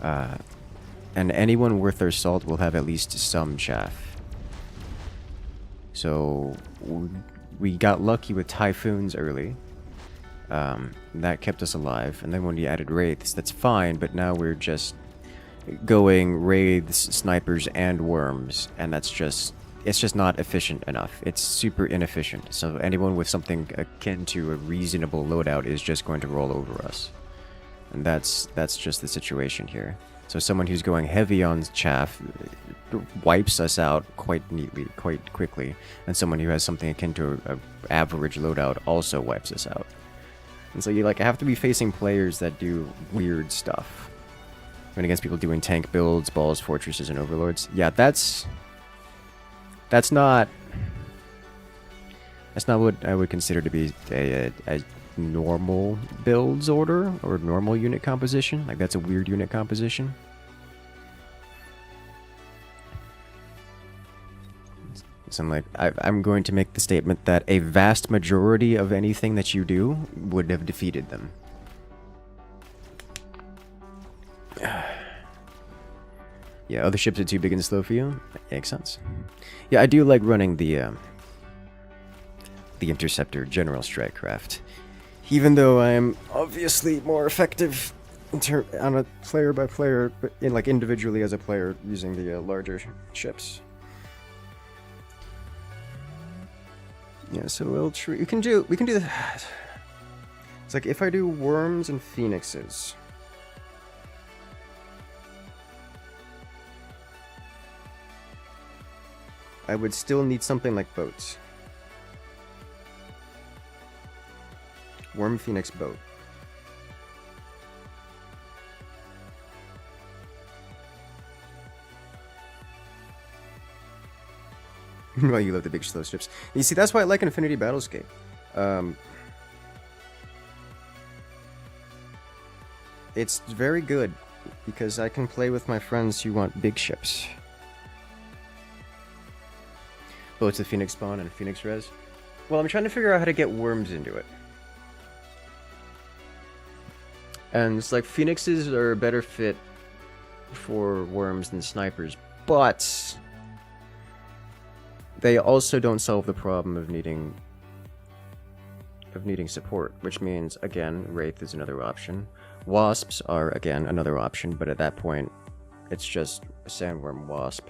And anyone worth their salt will have at least some chaff. So we got lucky with typhoons early. That kept us alive, and then when we added wraiths, that's fine, but now we're just going wraiths, snipers, and worms, and it's just not efficient enough. It's super inefficient. So anyone with something akin to a reasonable loadout is just going to roll over us. And that's just the situation here. So someone who's going heavy on chaff wipes us out quite neatly, quite quickly. And someone who has something akin to an average loadout also wipes us out. And so you have to be facing players that do weird stuff. When against people doing tank builds, balls, fortresses, and overlords. Yeah, that's not what I would consider to be a normal builds order or normal unit composition. Like, that's a weird unit composition. So I'm going to make the statement that a vast majority of anything that you do would have defeated them. Yeah, other ships are too big and slow for you? That makes sense. Yeah, I do like running the the Interceptor General Strike Craft. Even though I am obviously more effective on a player by player, in like individually as a player using the larger ships. Yeah, so we can do that. It's like if I do worms and phoenixes. I would still need something like boats. Worm Phoenix boat. Well, you love the big slow ships. You see, that's why I like Infinity Battlescape. It's very good because I can play with my friends who want big ships. Boats of Phoenix spawn and Phoenix res. Well, I'm trying to figure out how to get worms into it. And it's like phoenixes are a better fit for worms than snipers, but they also don't solve the problem of needing support, which means again Wraith is another option. Wasps are again another option, but at that point it's just a sandworm wasp.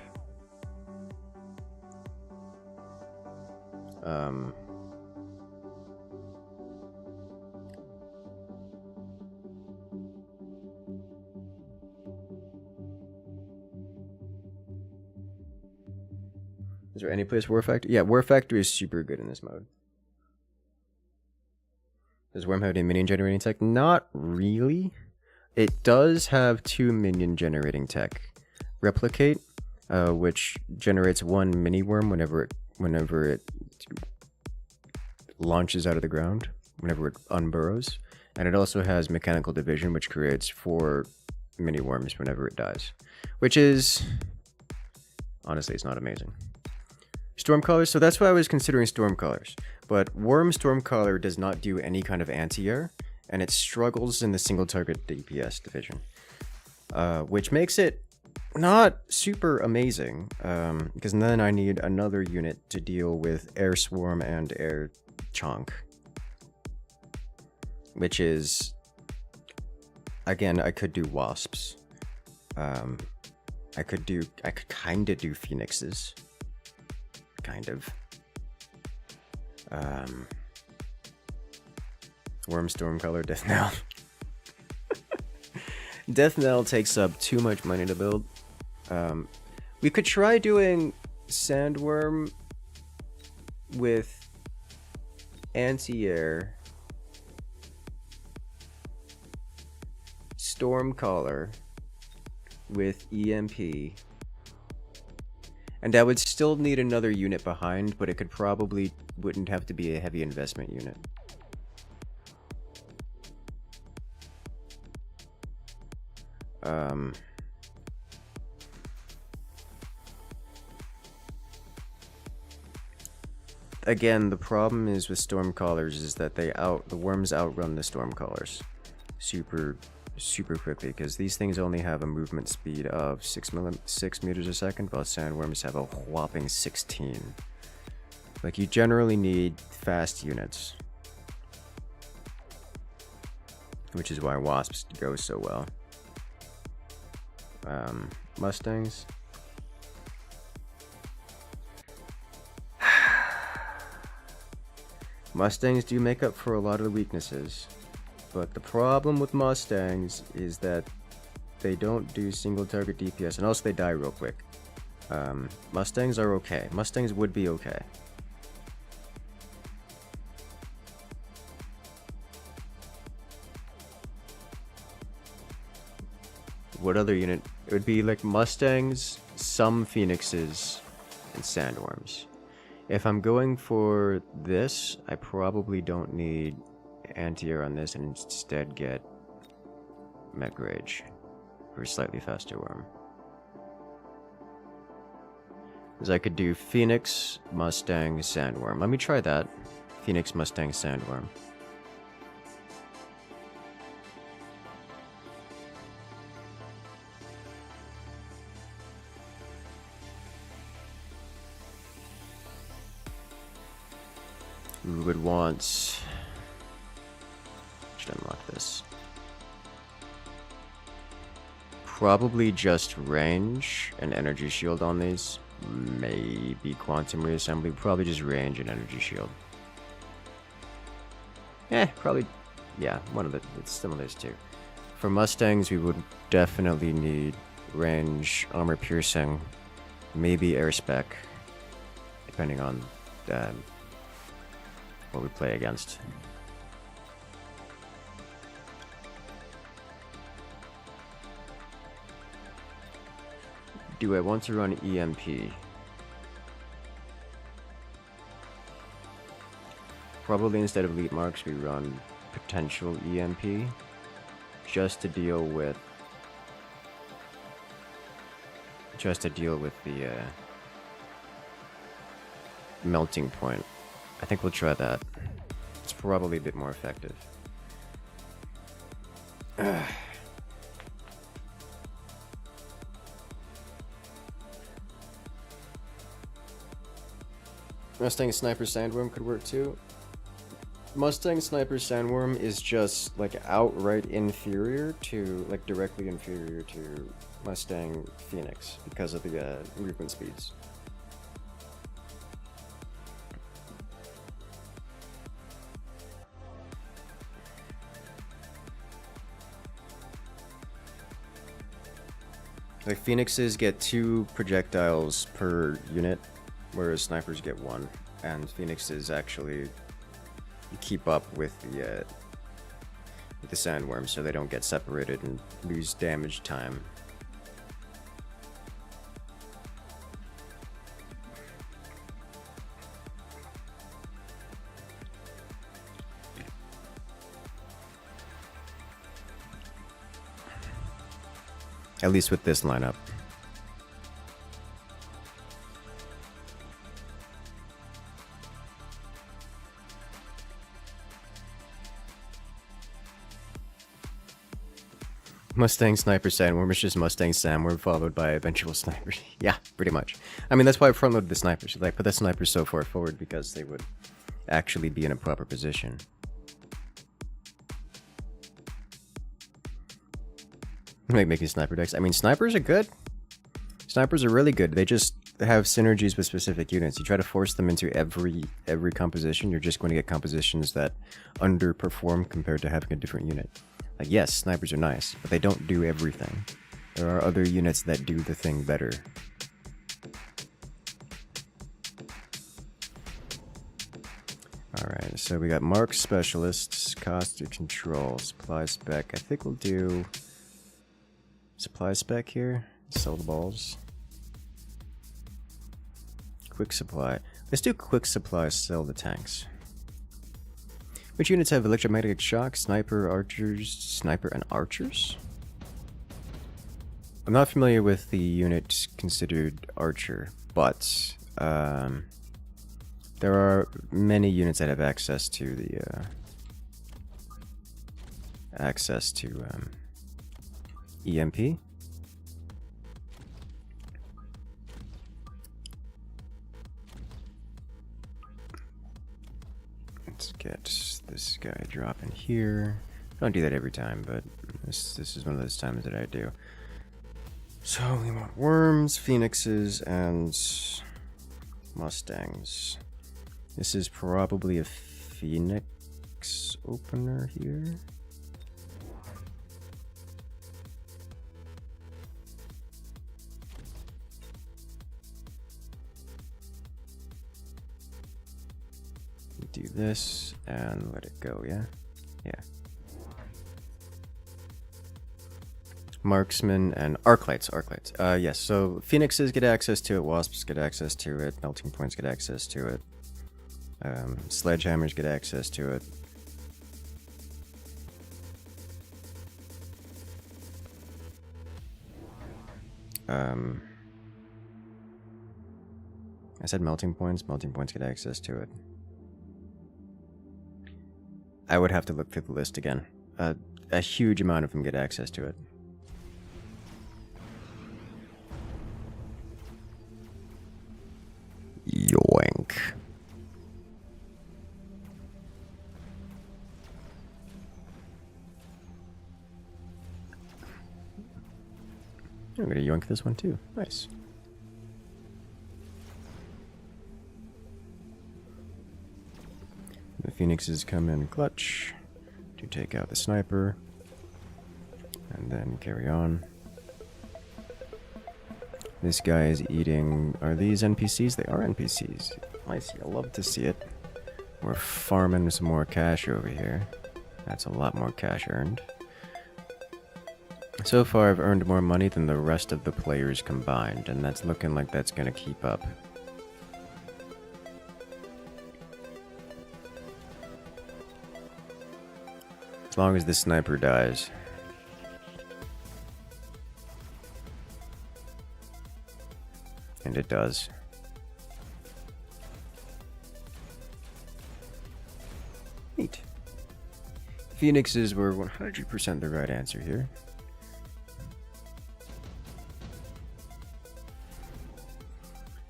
Is there any place War Factory? Yeah, War Factory is super good in this mode. Does Worm have any minion generating tech? Not really. It does have 2 minion generating tech. Replicate, which generates 1 mini worm whenever it launches out of the ground, whenever it unburrows. And it also has Mechanical Division, which creates 4 mini worms whenever it dies. Which is... honestly, it's not amazing. Stormcaller, so that's why I was considering Stormcallers. But Worm Stormcaller does not do any kind of anti-air, and it struggles in the single target DPS division. Which makes it not super amazing, because then I need another unit to deal with Air Swarm and Air Chonk. Which is... again, I could do Wasps. I could kinda do Phoenixes. Kind of. Worm Stormcaller, Death Knell. Death Knell takes up too much money to build. We could try doing Sandworm with anti-air, Stormcaller with EMP. And I would still need another unit behind, but it wouldn't have to be a heavy investment unit. Again, the problem is with Stormcallers is that the worms outrun the Stormcallers super quickly, because these things only have a movement speed of 6 meters a second, while sandworms have a whopping 16. Like, you generally need fast units, which is why Wasps go so well. Mustangs. Mustangs do make up for a lot of the weaknesses. But the problem with Mustangs is that they don't do single target DPS, and also they die real quick. Mustangs are okay. Mustangs would be okay. What other unit? It would be like Mustangs, some Phoenixes, and Sandworms. If I'm going for this, I probably don't need anti-air on this and instead get Mech Rage for a slightly faster worm. Because I could do Phoenix, Mustang, Sandworm. Let me try that. Phoenix, Mustang, Sandworm. We would want... Should unlock this. Probably just range and energy shield on these. Maybe quantum reassembly. Probably just range and energy shield. Probably... Yeah, it's some of those two. For Mustangs, we would definitely need range, armor piercing, maybe air spec, depending on what we play against. Do I want to run EMP? Probably instead of leap marks, we run potential EMP, just to deal with the melting point. I think we'll try that. It's probably a bit more effective. Mustang Sniper Sandworm could work too. Mustang Sniper Sandworm is just like outright inferior to, like directly inferior to Mustang Phoenix because of the movement speeds. Like Phoenixes get 2 projectiles per unit, whereas snipers get 1, and Phoenixes actually keep up with the sandworm so they don't get separated and lose damage time. At least with this lineup. Mustang Sniper Sandworm is just Mustang Sandworm followed by eventual snipers. Yeah, pretty much. I mean, that's why I front-loaded the snipers. Like, put the snipers so far forward because they would actually be in a proper position. Like making sniper decks. I mean, snipers are good. Snipers are really good. They just have synergies with specific units. You try to force them into every composition, you're just going to get compositions that underperform compared to having a different unit. Like, yes, snipers are nice, but they don't do everything. There are other units that do the thing better. Alright, so we got Mark Specialists, Cost to Control, Supply Spec. I think we'll do Supply Spec here. Sell the balls. Quick Supply. Let's do Quick Supply, sell the tanks. Which units have electromagnetic shock? Sniper, archers, sniper, and archers? I'm not familiar with the unit considered archer, but there are many units that have access to the EMP. Let's get this guy dropping here. I don't do that every time, but this is one of those times that I do. So we want worms, phoenixes, and mustangs. This is probably a phoenix opener here. Do this and let it go, yeah? Yeah. Marksman and Arclights. Yes, so Phoenixes get access to it, Wasps get access to it, Melting Points get access to it, Sledgehammers get access to it. I said Melting Points get access to it. I would have to look through the list again. A huge amount of them get access to it. Yoink. I'm gonna yoink this one too. Nice. The Phoenixes come in clutch to take out the sniper. And then carry on. This guy is eating... Are these NPCs? They are NPCs. I see. I love to see it. We're farming some more cash over here. That's a lot more cash earned. So far, I've earned more money than the rest of the players combined, and that's looking like that's going to keep up. As long as this sniper dies. And it does. Neat. Phoenixes were 100% the right answer here.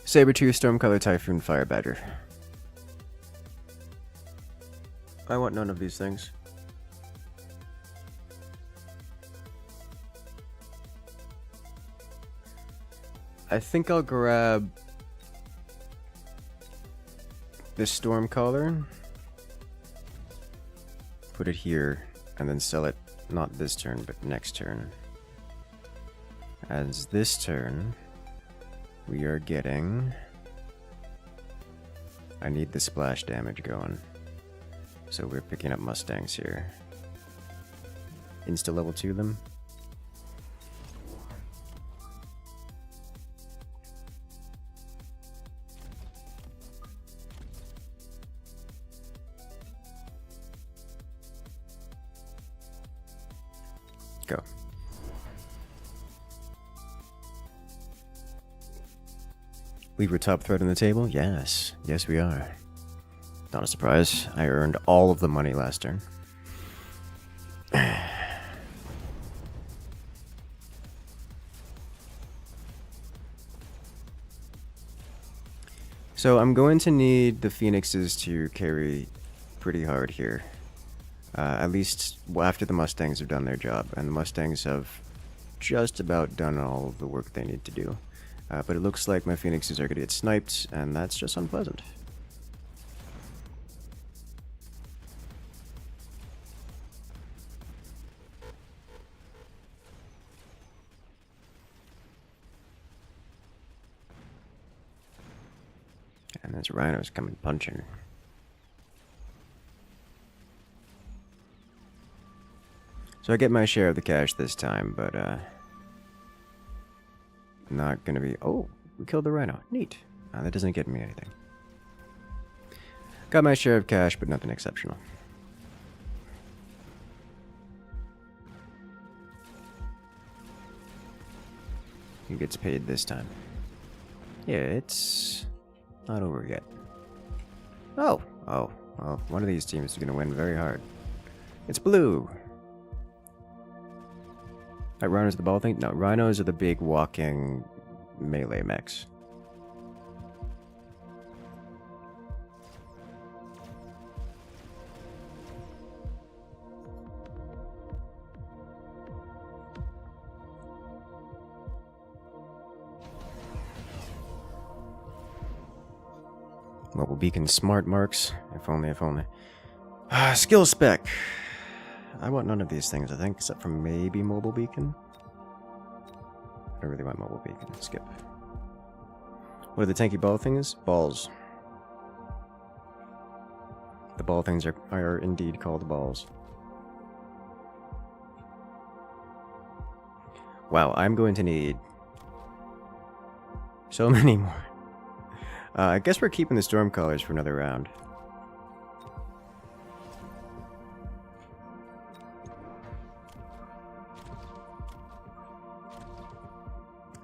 Saber-tooth, Stormcolor, Typhoon, Fire Badger. I want none of these things. I think I'll grab this Stormcaller, put it here, and then sell it not this turn, but next turn. As this turn, we are getting... I need the splash damage going. So we're picking up Mustangs here. Insta level 2 them. Go. We were top threat on the table? Yes. Yes, we are. Not a surprise. I earned all of the money last turn. So I'm going to need the Phoenixes to carry pretty hard here. At least after the Mustangs have done their job, and the Mustangs have just about done all of the work they need to do. But it looks like my Phoenixes are going to get sniped, and that's just unpleasant. And this Rhino's coming punching. So I get my share of the cash this time, but not gonna be... Oh, we killed the Rhino. Neat. That doesn't get me anything. Got my share of cash, but nothing exceptional. Who gets paid this time? Yeah, it's not over yet. Oh, well, one of these teams is gonna win very hard. It's blue. Right, Rhinos are the ball thing? No, Rhinos are the big walking melee mechs. Mobile beacon smart marks. If only, if only. Skill spec. I want none of these things, I think, except for maybe mobile beacon. I don't really want mobile beacon. Skip. What are the tanky ball things? Balls. The ball things are indeed called balls. Wow, I'm going to need so many more. I guess we're keeping the Stormcallers for another round.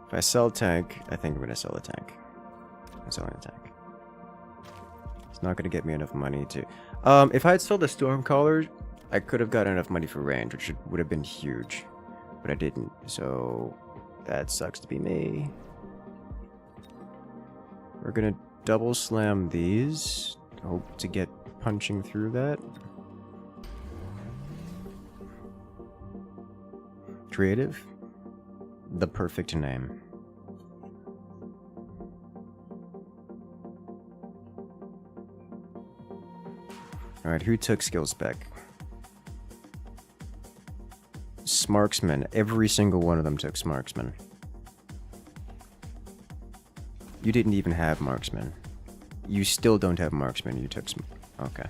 If I sell tank, I think I'm going to sell the tank. I'm selling the tank. It's not going to get me enough money to... if I had sold the Stormcaller, I could have got enough money for range, which would have been huge. But I didn't, so that sucks to be me. We're going to double slam these. Hope to get punching through that. Creative. the perfect name. Alright, who took skill spec? Smarksman. Every single one of them took Smarksman. You didn't even have Marksman. You still don't have Marksman. You took okay.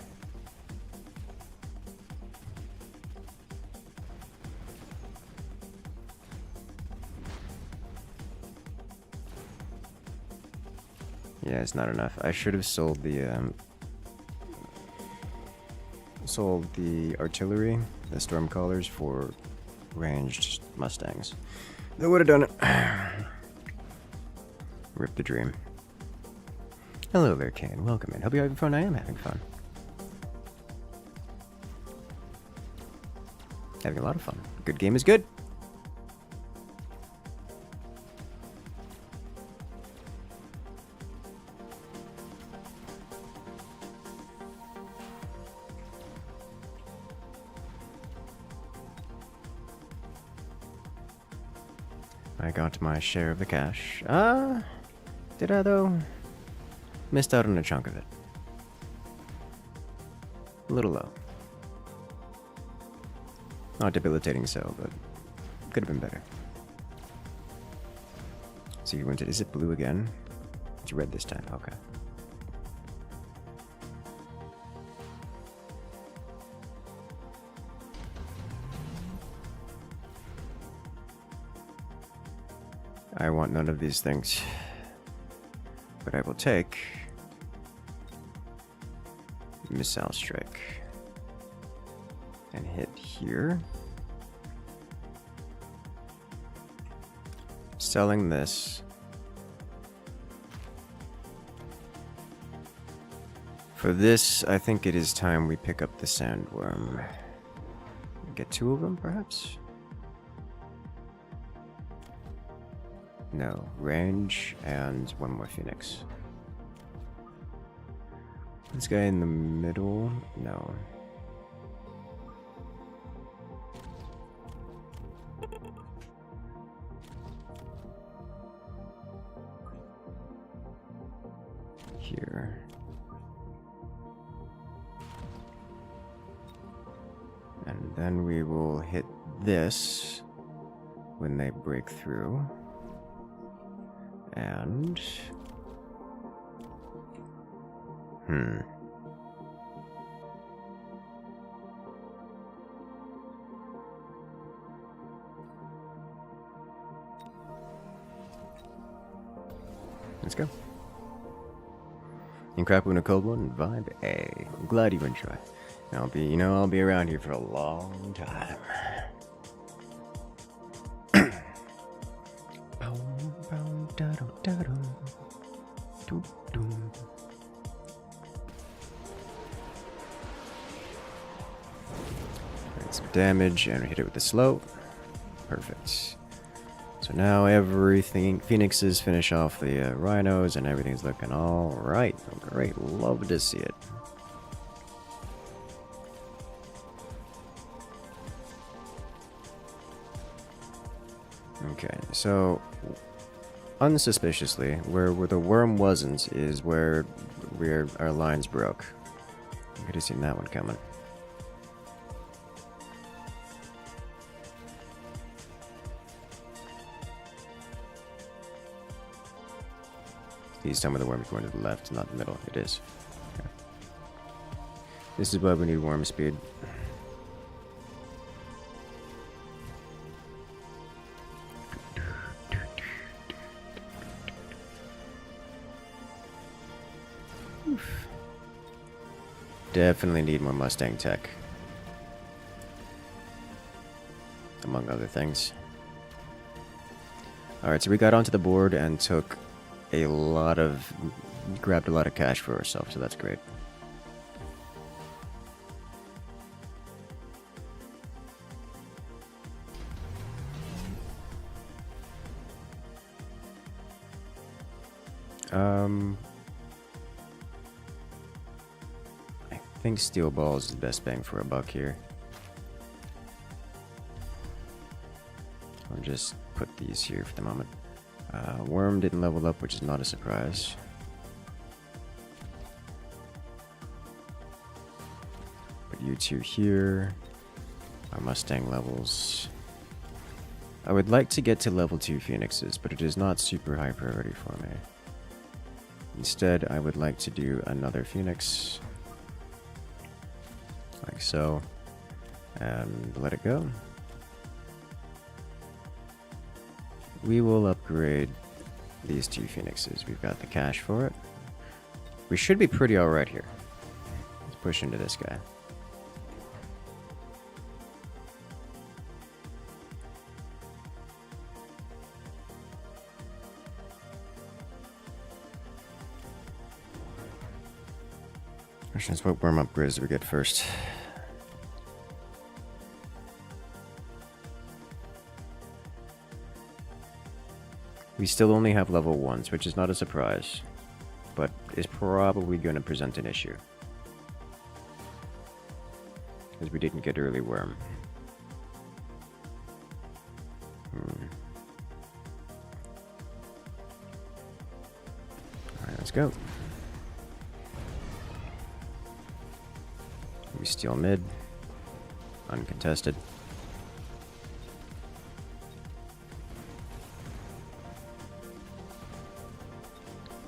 Yeah, it's not enough. I should have sold the artillery, the Stormcallers, for ranged Mustangs. That would have done it. Rip the dream. Hello there, Kane. Welcome in. Hope you're having fun. I am having fun. Having a lot of fun. Good game is good. I got my share of the cash. Did I though? Missed out on a chunk of it. A little low. Not debilitating so, but could have been better. So you went to, is it blue again? It's red this time, okay. I want none of these things, but I will take Missile Strike and hit here. Selling this. For this, I think it is time we pick up the Sandworm. Get 2 of them, perhaps? No, range and 1 more Phoenix. This guy in the middle? No. Here. And then we will hit this when they break through. And let's go. In crap a cold one, vibe A. I'm glad you enjoy. I'll be around here for a long time. Some damage and hit it with the slow. Perfect. So now everything, Phoenixes finish off the Rhinos and everything's looking all right. Great, love to see it. Okay, so unsuspiciously, where the worm wasn't is where our lines broke. I could have seen that one coming. Please tell me the worm is going to the left, not the middle. It is. Okay. This is why we need worm speed. Oof. Definitely need more Mustang tech. Among other things. Alright, so we got onto the board and took grabbed a lot of cash for ourselves, so that's great. I think steel balls is the best bang for a buck here. I'll just put these here for the moment. Worm didn't level up, which is not a surprise. Put you two here. Our Mustang levels. I would like to get to level 2 Phoenixes, but it is not super high priority for me. Instead, I would like to do another Phoenix. Like so. And let it go. We will upgrade these 2 Phoenixes. We've got the cash for it. We should be pretty alright here. Let's push into this guy. Let's what worm upgrades do we get first. We still only have level 1s, which is not a surprise, but is probably going to present an issue. Because we didn't get early worm. Alright, let's go. We steal mid. Uncontested.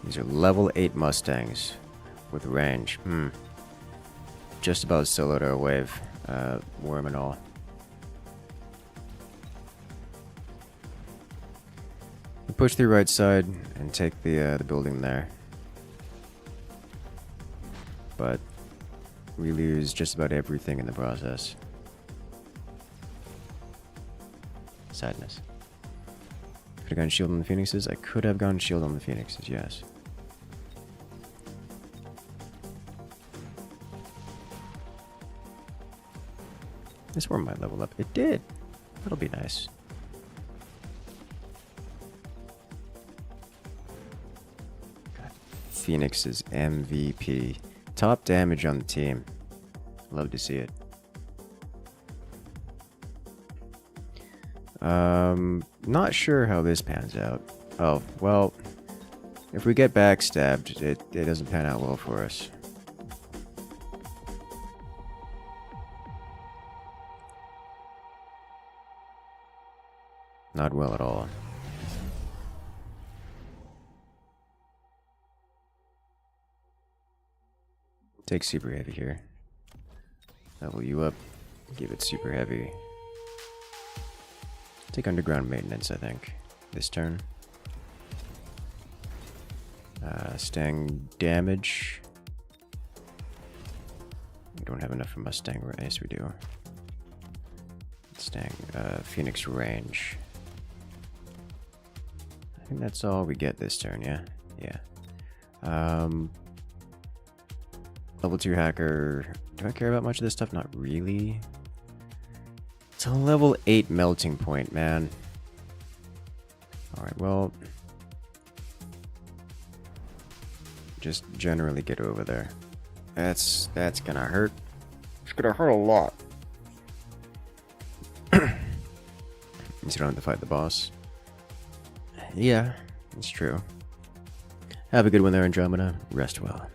These are level 8 Mustangs with range. Just about soloed our wave. Worm and all. We push through right side and take the building there. But we lose just about everything in the process. Sadness. Could have gone shield on the Phoenixes? I could have gone shield on the Phoenixes, yes. This worm might level up. It did. That'll be nice. God. Phoenix is MVP. Top damage on the team. Love to see it. Not sure how this pans out. Oh, well, if we get backstabbed, it doesn't pan out well for us. Not well at all. Take super heavy here. Level you up. Give it super heavy. Take underground maintenance, I think, this turn. Mustang damage. We don't have enough for Mustang. Yes, we do. Mustang, Phoenix range. I think that's all we get this turn, yeah? Yeah. Level 2 hacker. Do I care about much of this stuff? Not really. It's a level 8 melting point, man. Alright, well. Just generally get over there. That's gonna hurt. It's gonna hurt a lot. Means you don't have to fight the boss. Yeah, it's true. Have a good one there, Andromeda. Rest well.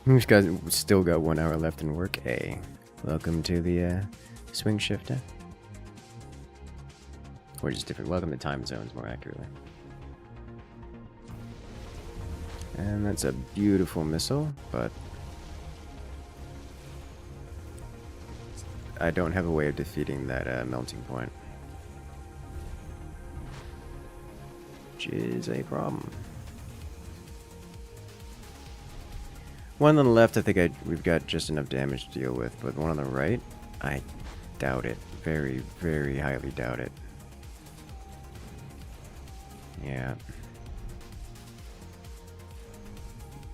This guy's still got 1 hour left in work. Hey, welcome to the swing shifter. Or just different. Welcome to time zones, more accurately. And that's a beautiful missile, but I don't have a way of defeating that melting point, which is a problem. One on the left, I think we've got just enough damage to deal with, but one on the right, I doubt it. Very, very highly doubt it. Yeah.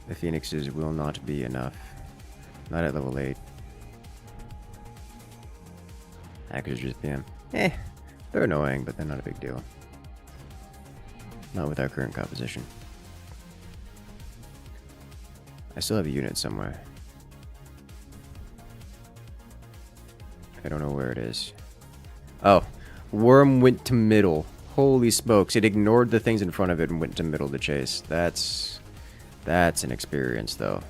The phoenixes will not be enough. Not at level 8. Hackers just PM. They're annoying, but they're not a big deal. Not with our current composition. I still have a unit somewhere. I don't know where it is. Oh, worm went to middle. Holy smokes, it ignored the things in front of it and went to middle to chase. That's an experience, though.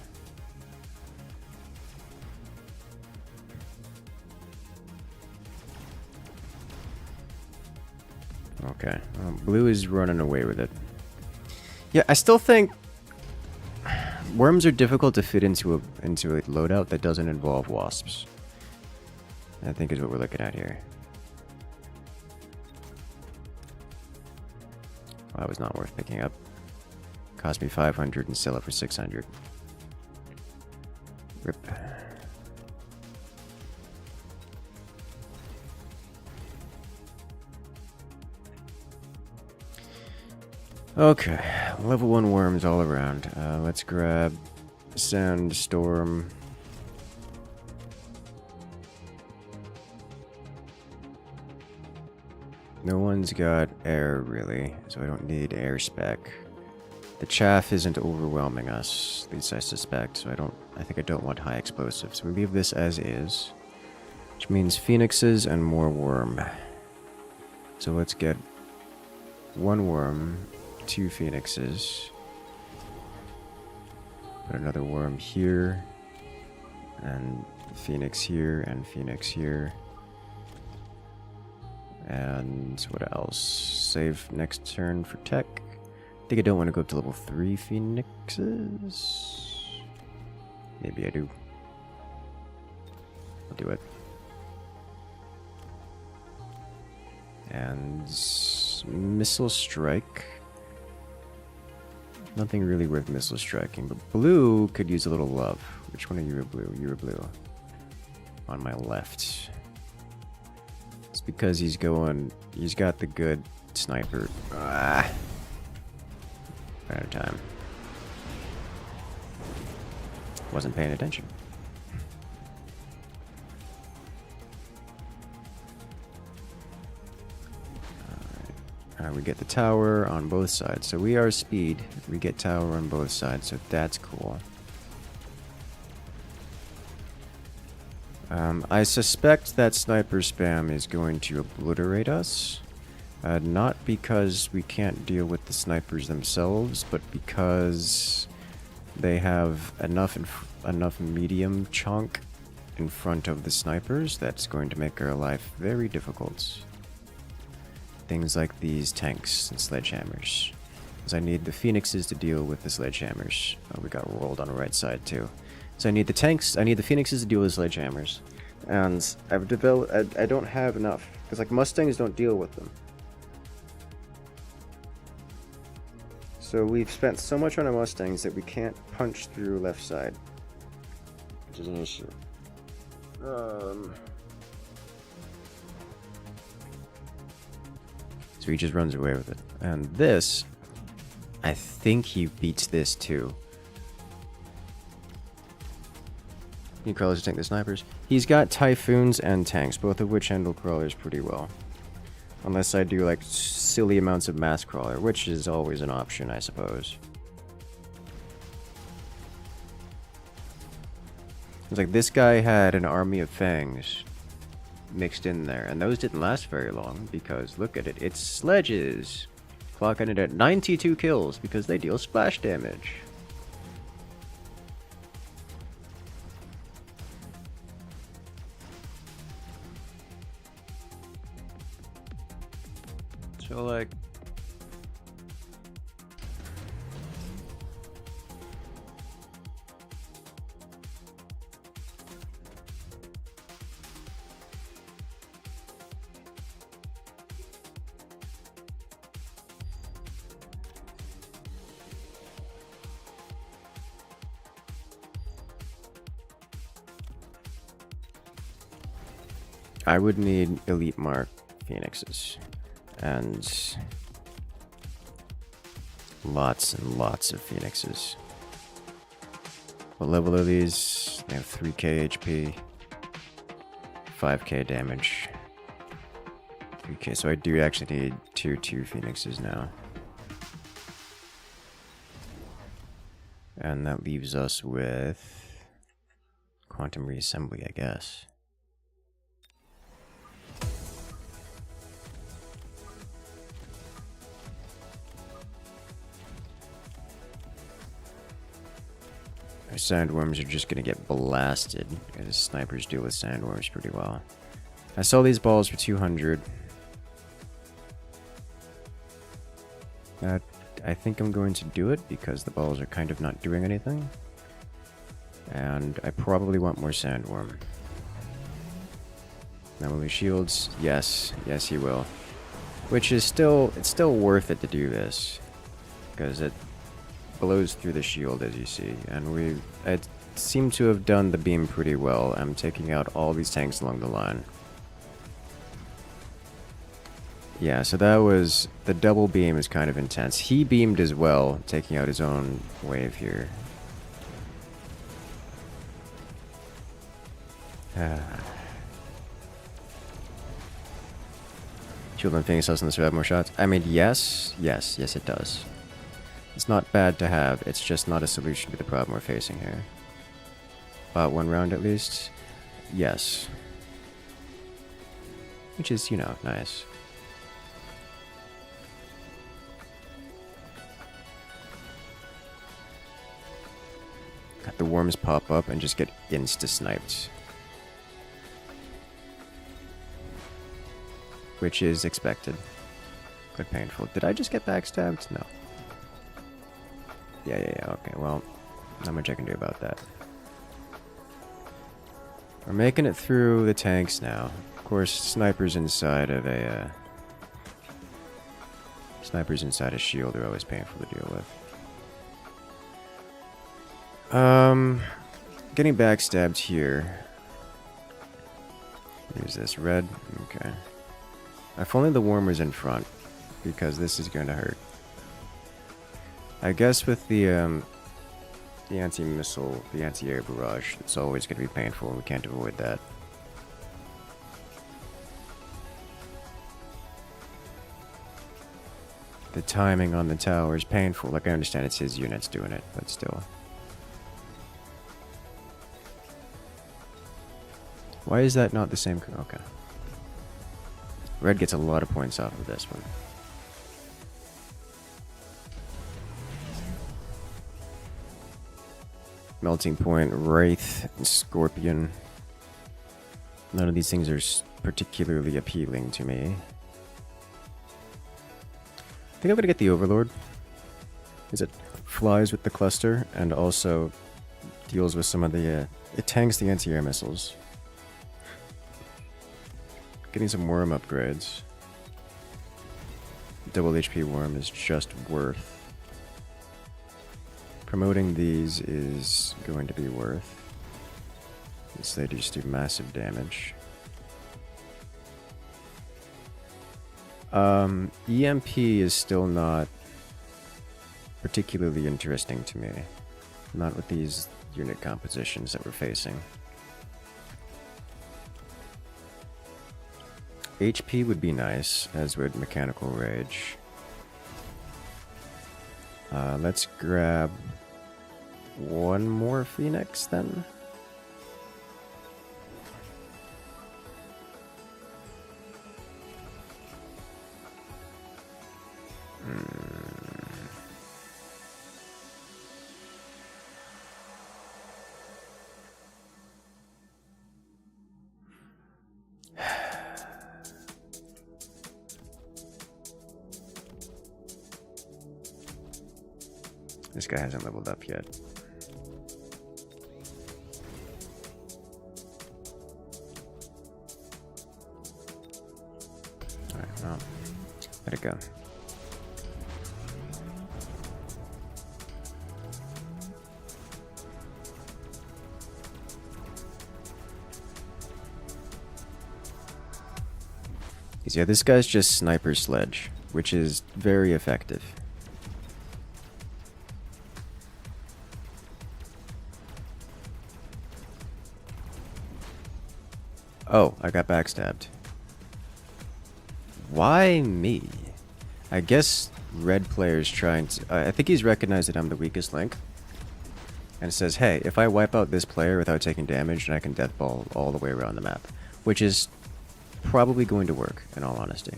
Okay, blue is running away with it. Yeah, I still think worms are difficult to fit into a loadout that doesn't involve wasps. I think is what we're looking at here. Well, that was not worth picking up. Cost me 500 and sell it for 600. Rip. Okay, level 1 worms all around. Let's grab Sandstorm. No one's got air, really, so I don't need air spec. The chaff isn't overwhelming us, at least I suspect, so I think I don't want high explosives. So we leave this as is, which means phoenixes and more worm. So let's get 1 worm, 2 phoenixes. Put another worm here, and phoenix here, and phoenix here. And what else? Save next turn for tech. I think I don't want to go up to level 3 phoenixes. Maybe I do. I'll do it. And missile strike. Nothing really worth missile striking, but blue could use a little love. Which one are you, blue? You're blue. On my left. It's because he's got the good sniper. Out of time. Wasn't paying attention. Alright, we get the tower on both sides. So we are speed. We get tower on both sides, so that's cool. I suspect that sniper spam is going to obliterate us. Not because we can't deal with the snipers themselves, but because they have enough medium chunk in front of the snipers that's going to make our life very difficult. Things like these tanks and sledgehammers. Because I need the phoenixes to deal with the sledgehammers. Oh, we got rolled on the right side too. So I need the tanks, I need the phoenixes to deal with sledgehammers. And I've developed, I don't have enough. Because like Mustangs don't deal with them. So we've spent so much on our Mustangs that we can't punch through left side. Which is an issue. So he just runs away with it. And this, I think he beats this too. He crawlers to tank the snipers. He's got typhoons and tanks, both of which handle crawlers pretty well. Unless I do like silly amounts of mass crawler, which is always an option, I suppose. It's like this guy had an army of fangs mixed in there, and those didn't last very long because look at it, it's sledges. Clocking it at 92 kills because they deal splash damage. So like I would need elite mark phoenixes and lots and lots of phoenixes. What level are these? They have 3k HP, 5k damage. 3k, so I do actually need tier 2 phoenixes now. And that leaves us with quantum reassembly, I guess. Our sandworms are just gonna get blasted, because snipers deal with sandworms pretty well. I saw these balls for 200. I think I'm going to do it because the balls are kind of not doing anything. And I probably want more sandworm. Now will he shields? Yes. Yes, he will. Which is still, it's still worth it to do this. Because it blows through the shield, as you see. And I seem to have done the beam pretty well. I'm taking out all these tanks along the line. Yeah, so that was... the double beam is kind of intense. He beamed as well, taking out his own wave here. Shield and Phoenix doesn't survive more shots? I mean, yes, it does. It's not bad to have, it's just not a solution to the problem we're facing here. One round at least? Yes. Which is, you know, nice. Got the worms pop up and just get insta-sniped. Which is expected. Quite painful. Did I just get backstabbed? No. Yeah, okay, well, not much I can do about that. We're making it through the tanks now. Of course, snipers inside of a shield are always painful to deal with. Getting backstabbed here. Here's this red. Okay. If only the worm was in front, because this is going to hurt. I guess with the anti-missile, the anti-air barrage, it's always going to be painful. We can't avoid that. The timing on the tower is painful. Like, I understand it's his units doing it, but still. Why is that not the same? Okay. Red gets a lot of points off of this one. Melting Point, Wraith, and Scorpion. None of these things are particularly appealing to me. I think I'm gonna get the Overlord. Because it flies with the cluster and also deals with some of the... it tanks the anti-air missiles. Getting some worm upgrades. Double HP worm is just worth. Promoting these is going to be worth. Because they just do massive damage. EMP is still not particularly interesting to me. Not with these unit compositions that we're facing. HP would be nice, as would Mechanical Rage. Let's grab one more Phoenix then. This guy hasn't leveled up yet. Alright, well, let it go. Yeah, this guy's just Sniper Sledge, which is very effective. Oh, I got backstabbed. Why me? I guess red player's trying to... I think he's recognized that I'm the weakest link. And it says, hey, if I wipe out this player without taking damage, then I can deathball all the way around the map. Which is probably going to work, in all honesty.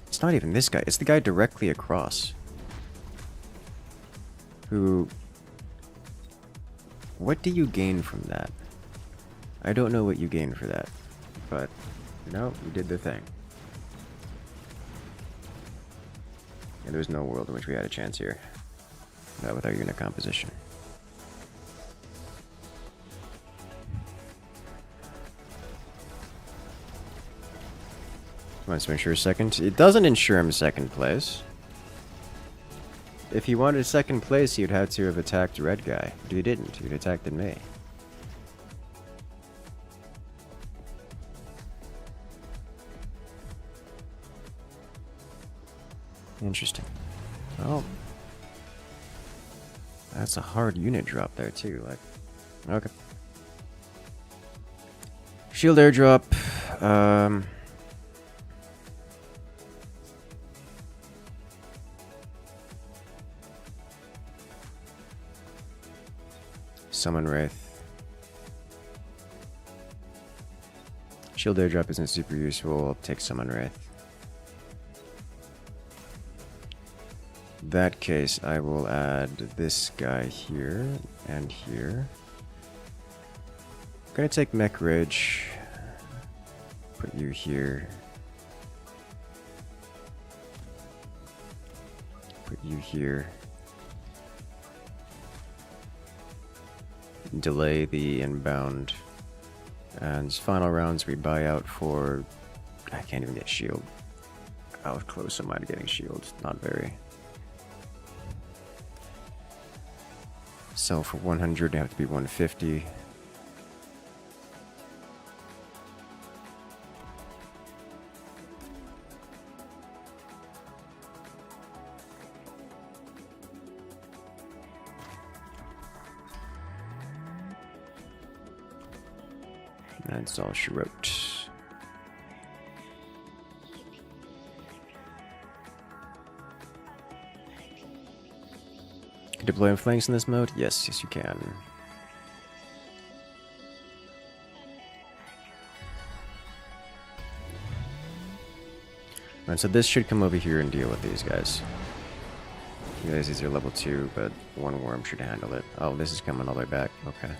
It's not even this guy, it's the guy directly across. Who... What do you gain from that? I don't know what you gain for that. But, no, you did the thing. And there's no world in which we had a chance here. Not with our unit composition. Wants to ensure second. It doesn't ensure him second place. If he wanted second place, he would have to have attacked red guy. But he didn't. He attacked me. Interesting. Oh. That's a hard unit drop there, too. Like, okay. Shield airdrop. Summon Wraith. Shield airdrop isn't super useful. I'll take Summon Wraith. In that case, I will add this guy here and here. I'm gonna take Mech Ridge. Put you here. Put you here. Delay the inbound. And final rounds we buy out for... I can't even get shield. How close am I to getting shield? Not very. So for 100, they have to be 150. That's all she wrote. Can deploy flanks in this mode? Yes, yes you can. Alright, so this should come over here and deal with these guys. You guys, these are level 2, but one worm should handle it. Oh, this is coming all the way back. Okay.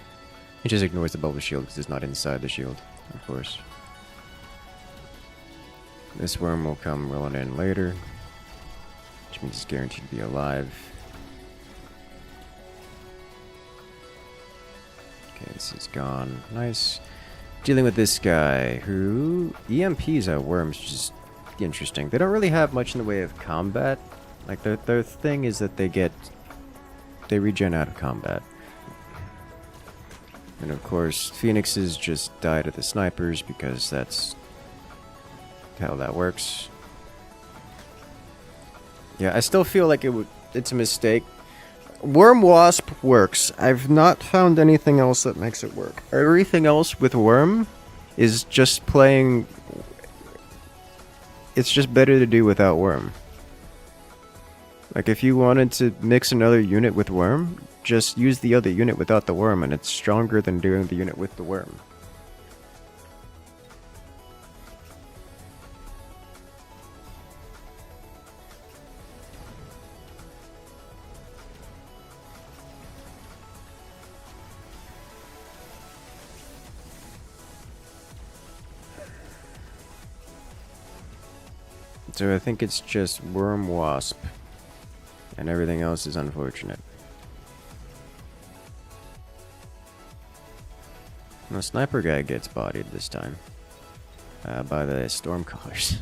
It just ignores the bubble shield because it's not inside the shield, of course. This worm will come rolling in later, which means it's guaranteed to be alive. Okay, this is gone. Nice. Dealing with this guy who EMPs at worms, which is interesting. They don't really have much in the way of combat. Like their thing is that they regen out of combat. And of course, Phoenixes just die to the snipers because that's how that works. Yeah, I still feel like it's a mistake. Worm Wasp works. I've not found anything else that makes it work. Everything else with Worm is just playing... It's just better to do without Worm. Like if you wanted to mix another unit with Worm, just use the other unit without the worm, and it's stronger than doing the unit with the worm. So I think it's just Worm Wasp, and everything else is unfortunate. The sniper guy gets bodied this time by the Stormcallers.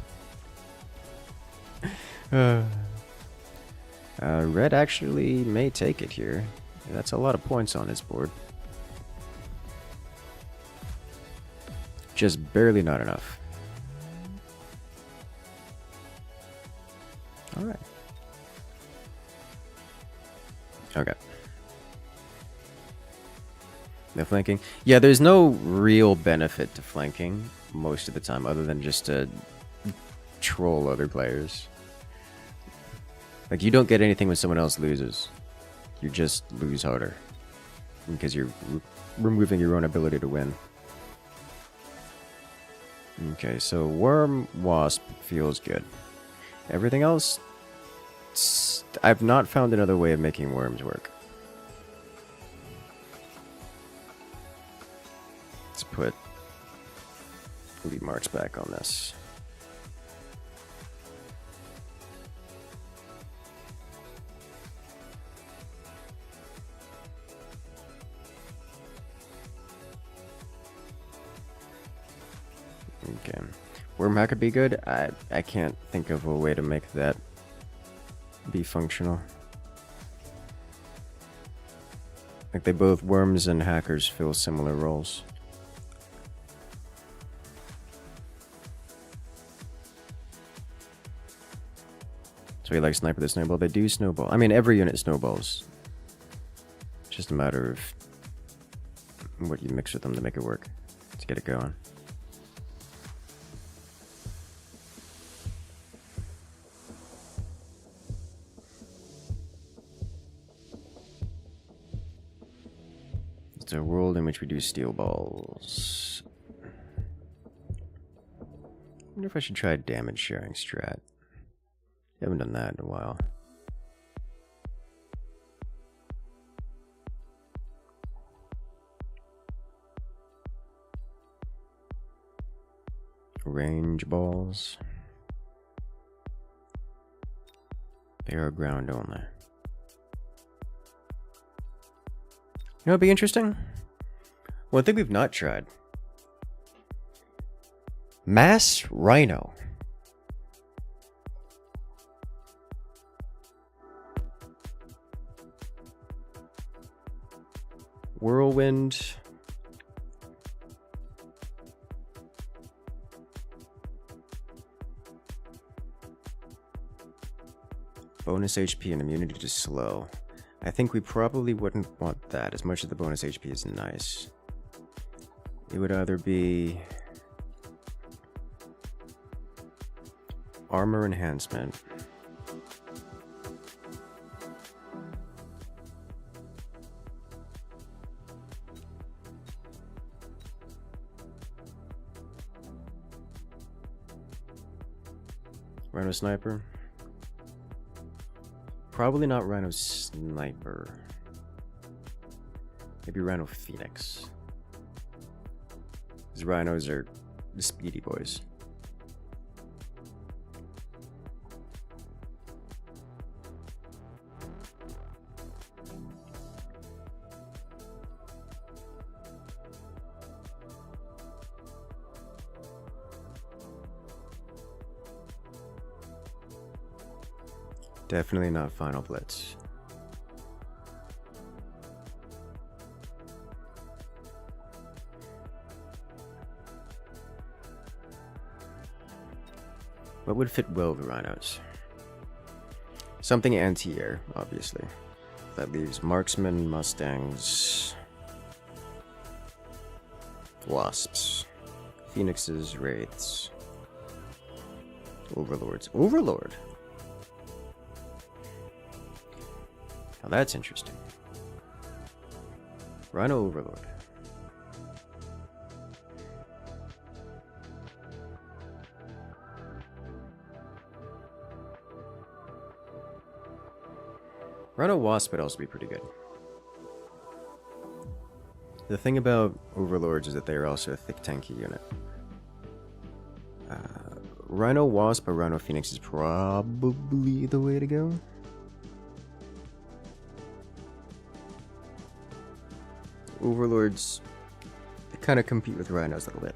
Red actually may take it here. That's a lot of points on his board. Just barely not enough. Alright. Okay. The flanking. Yeah, there's no real benefit to flanking most of the time, other than just to troll other players. Like, you don't get anything when someone else loses. You just lose harder. Because you're removing your own ability to win. Okay, so Worm Wasp feels good. Everything else, I've not found another way of making worms work. Let's put lead marks back on this. Okay. Worm hack could be good. I can't think of a way to make that be functional. Like, they both, worms and hackers, fill similar roles. So you like sniper the snowball? They do snowball. I mean, every unit snowballs. It's just a matter of what you mix with them to make it work, to get it going. It's a world in which we do steel balls. I wonder if I should try a damage sharing strat. Haven't done that in a while. Range balls. They are ground only. You know what'd be interesting? One thing we've not tried. Mass Rhino. Whirlwind. Bonus HP and immunity to slow. I think we probably wouldn't want that, as much as the bonus HP is nice. It would either be armor enhancement, Rhino Sniper. Probably not Rhino Sniper. Maybe Rhino Phoenix. These rhinos are the speedy boys. Definitely not Final Blitz. What would fit well with rhinos? Something anti-air, obviously. That leaves marksmen, mustangs, wasps, phoenixes, wraiths, overlords. Overlord! Now that's interesting. Rhino Overlord. Rhino Wasp would also be pretty good. The thing about Overlords is that they are also a thick tanky unit. Rhino Wasp or Rhino Phoenix is probably the way to go. Overlords, they kind of compete with Rhinos a little bit.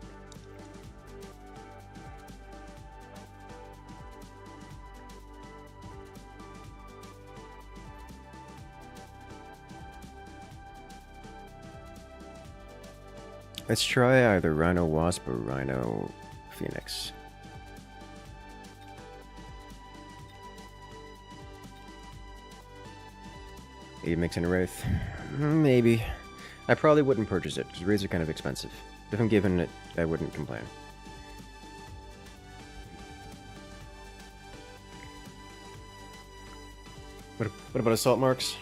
Let's try either Rhino Wasp or Rhino Phoenix. A mix and a Wraith? Maybe. I probably wouldn't purchase it, because Wraiths are kind of expensive. If I'm given it, I wouldn't complain. What about assault marks?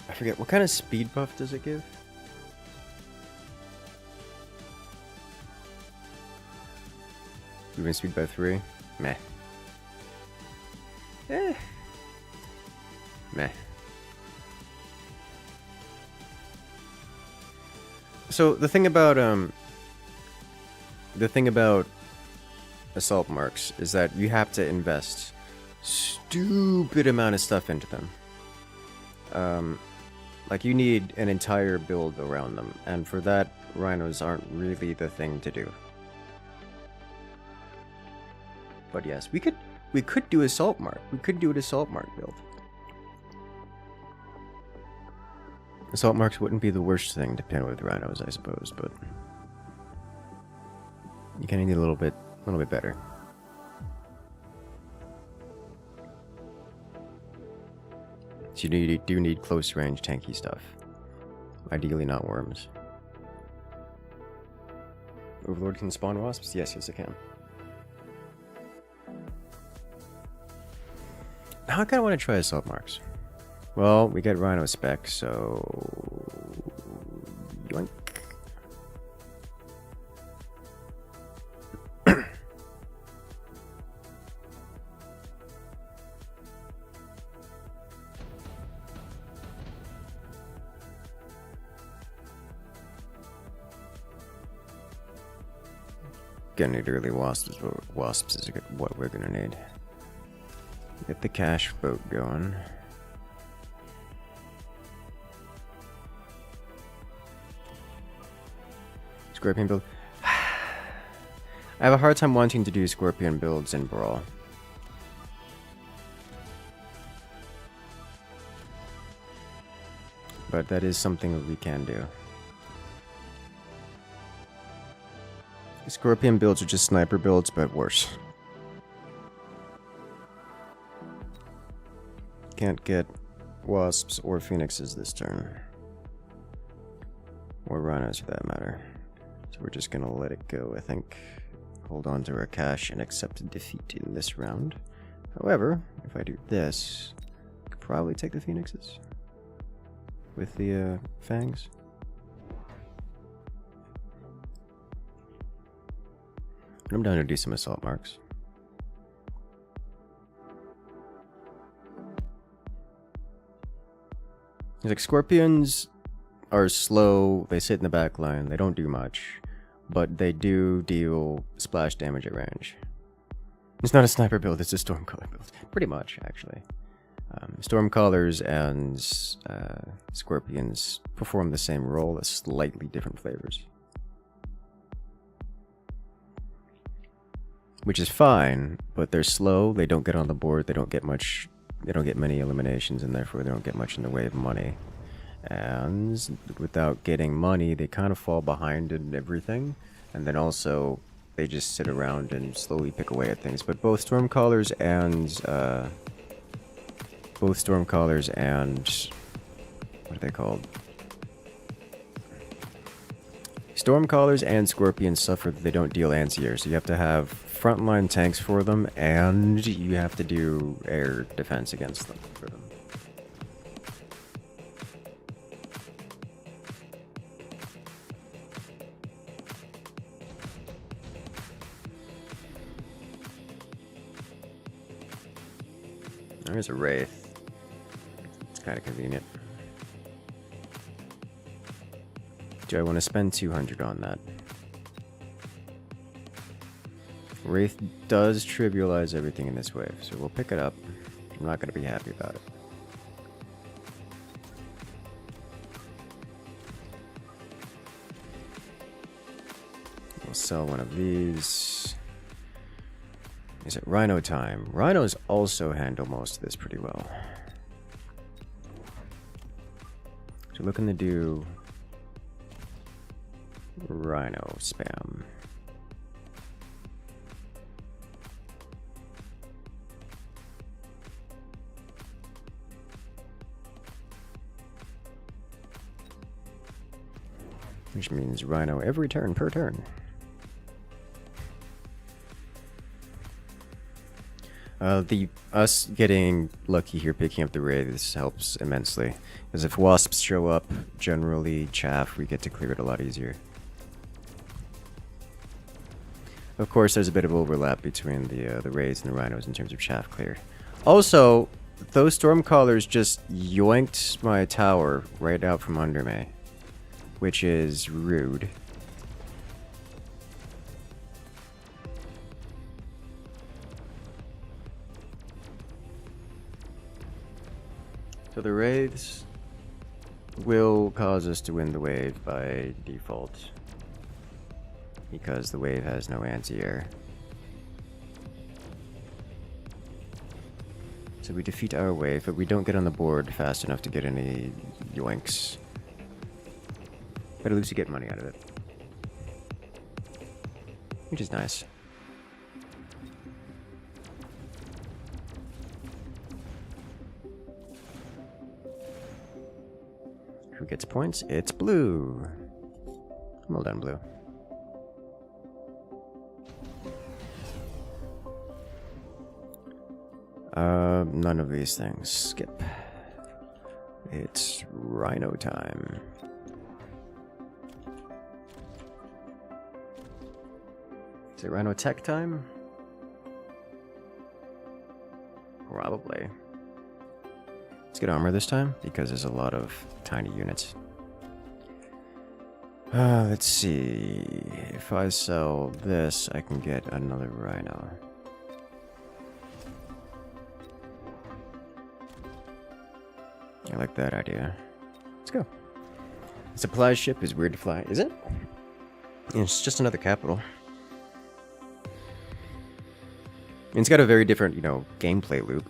I forget, what kind of speed buff does it give? Moving speed by 3? Meh. Meh. So the thing about assault marks is that you have to invest stupid amount of stuff into them. Like you need an entire build around them, and for that, rhinos aren't really the thing to do. But yes, we could do assault mark. We could do an assault mark build. Assault marks wouldn't be the worst thing to pin with rhinos, I suppose, but you kind of need a little bit better. So you do need close range tanky stuff. Ideally not worms. Overlord can spawn wasps? Yes, it can. Now I kind of want to try assault marks. Well, we get rhino spec, so yoink. Gonna need early wasps. Wasps is what we're gonna need. Get the cash boat going. Scorpion build. I have a hard time wanting to do scorpion builds in Brawl. But that is something that we can do. Scorpion builds are just sniper builds, but worse. Can't get wasps or phoenixes this turn. Or rhinos for that matter. So we're just gonna let it go, I think. Hold on to our cash and accept defeat in this round. However, if I do this, I could probably take the phoenixes. With the fangs. I'm down to do some assault marks. It's like scorpions are slow, they sit in the back line, they don't do much, but they do deal splash damage at range. It's not a sniper build, it's a stormcaller build. Pretty much, actually. Stormcallers and scorpions perform the same role as slightly different flavors. Which is fine, but they're slow, they don't get on the board, they don't get many eliminations, and therefore they don't get much in the way of money. And without getting money, they kind of fall behind in everything, and then also they just sit around and slowly pick away at things. But both Stormcallers and what are they called? Stormcallers and Scorpions suffer that they don't deal anti-air, so you have to have frontline tanks for them, and you have to do air defense against them for them. There's a Wraith. It's kind of convenient. Do I want to spend 200 on that? Wraith does trivialize everything in this wave, so we'll pick it up. I'm not going to be happy about it. We'll sell one of these. Is it Rhino time? Rhinos also handle most of this pretty well. So looking to do Rhino spam. which means Rhino every turn per turn. Us getting lucky here picking up the wraiths helps immensely, because if wasps show up, generally chaff, we get to clear it a lot easier. Of course, there's a bit of overlap between the wraiths and the rhinos in terms of chaff clear. Also, those stormcallers just yoinked my tower right out from under me, which is rude. So the wraiths will cause us to win the wave by default, because the wave has no anti-air. So we defeat our wave, but we don't get on the board fast enough to get any yoinks. But at least you get money out of it, which is nice. Who gets points? It's blue. Well done, blue. None of these things. Skip. It's Rhino time. Is it Rhino tech time? Probably. Let's get armor this time, because there's a lot of tiny units. Let's see. If I sell this, I can get another Rhino. I like that idea. Let's go. The supply ship is weird to fly. Is it? It's just another capital. And it's got a very different, gameplay loop.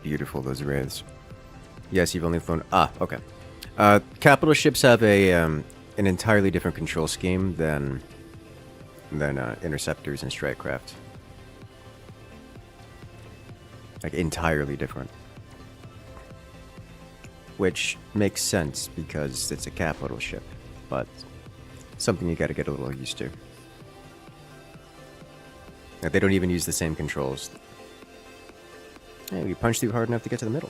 Beautiful, those wraiths. Yes, you've only flown... Ah, okay. Capital ships have an entirely different control scheme than interceptors and strike craft. Like, entirely different. Which makes sense, because it's a capital ship. But something you gotta get a little used to. Like, they don't even use the same controls. Hey, we punch through hard enough to get to the middle.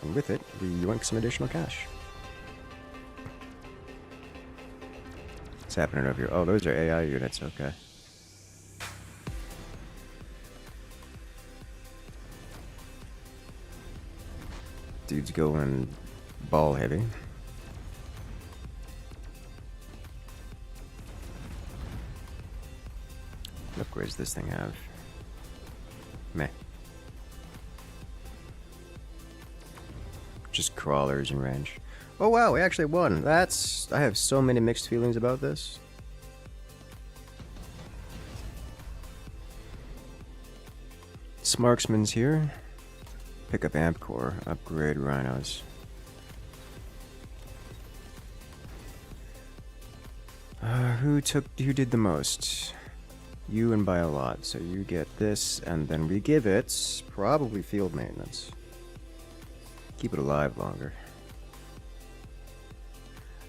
And with it, we yoink some additional cash. What's happening over here? Oh, those are AI units, okay. Dude's going ball heavy. What upgrades does this thing have? Meh. Just crawlers in range. Oh wow, we actually won. I have so many mixed feelings about this. Smarksman's here. Pick up amp core, upgrade rhinos. Who did the most? You, and by a lot. So you get this, and then we give it probably field maintenance. Keep it alive longer.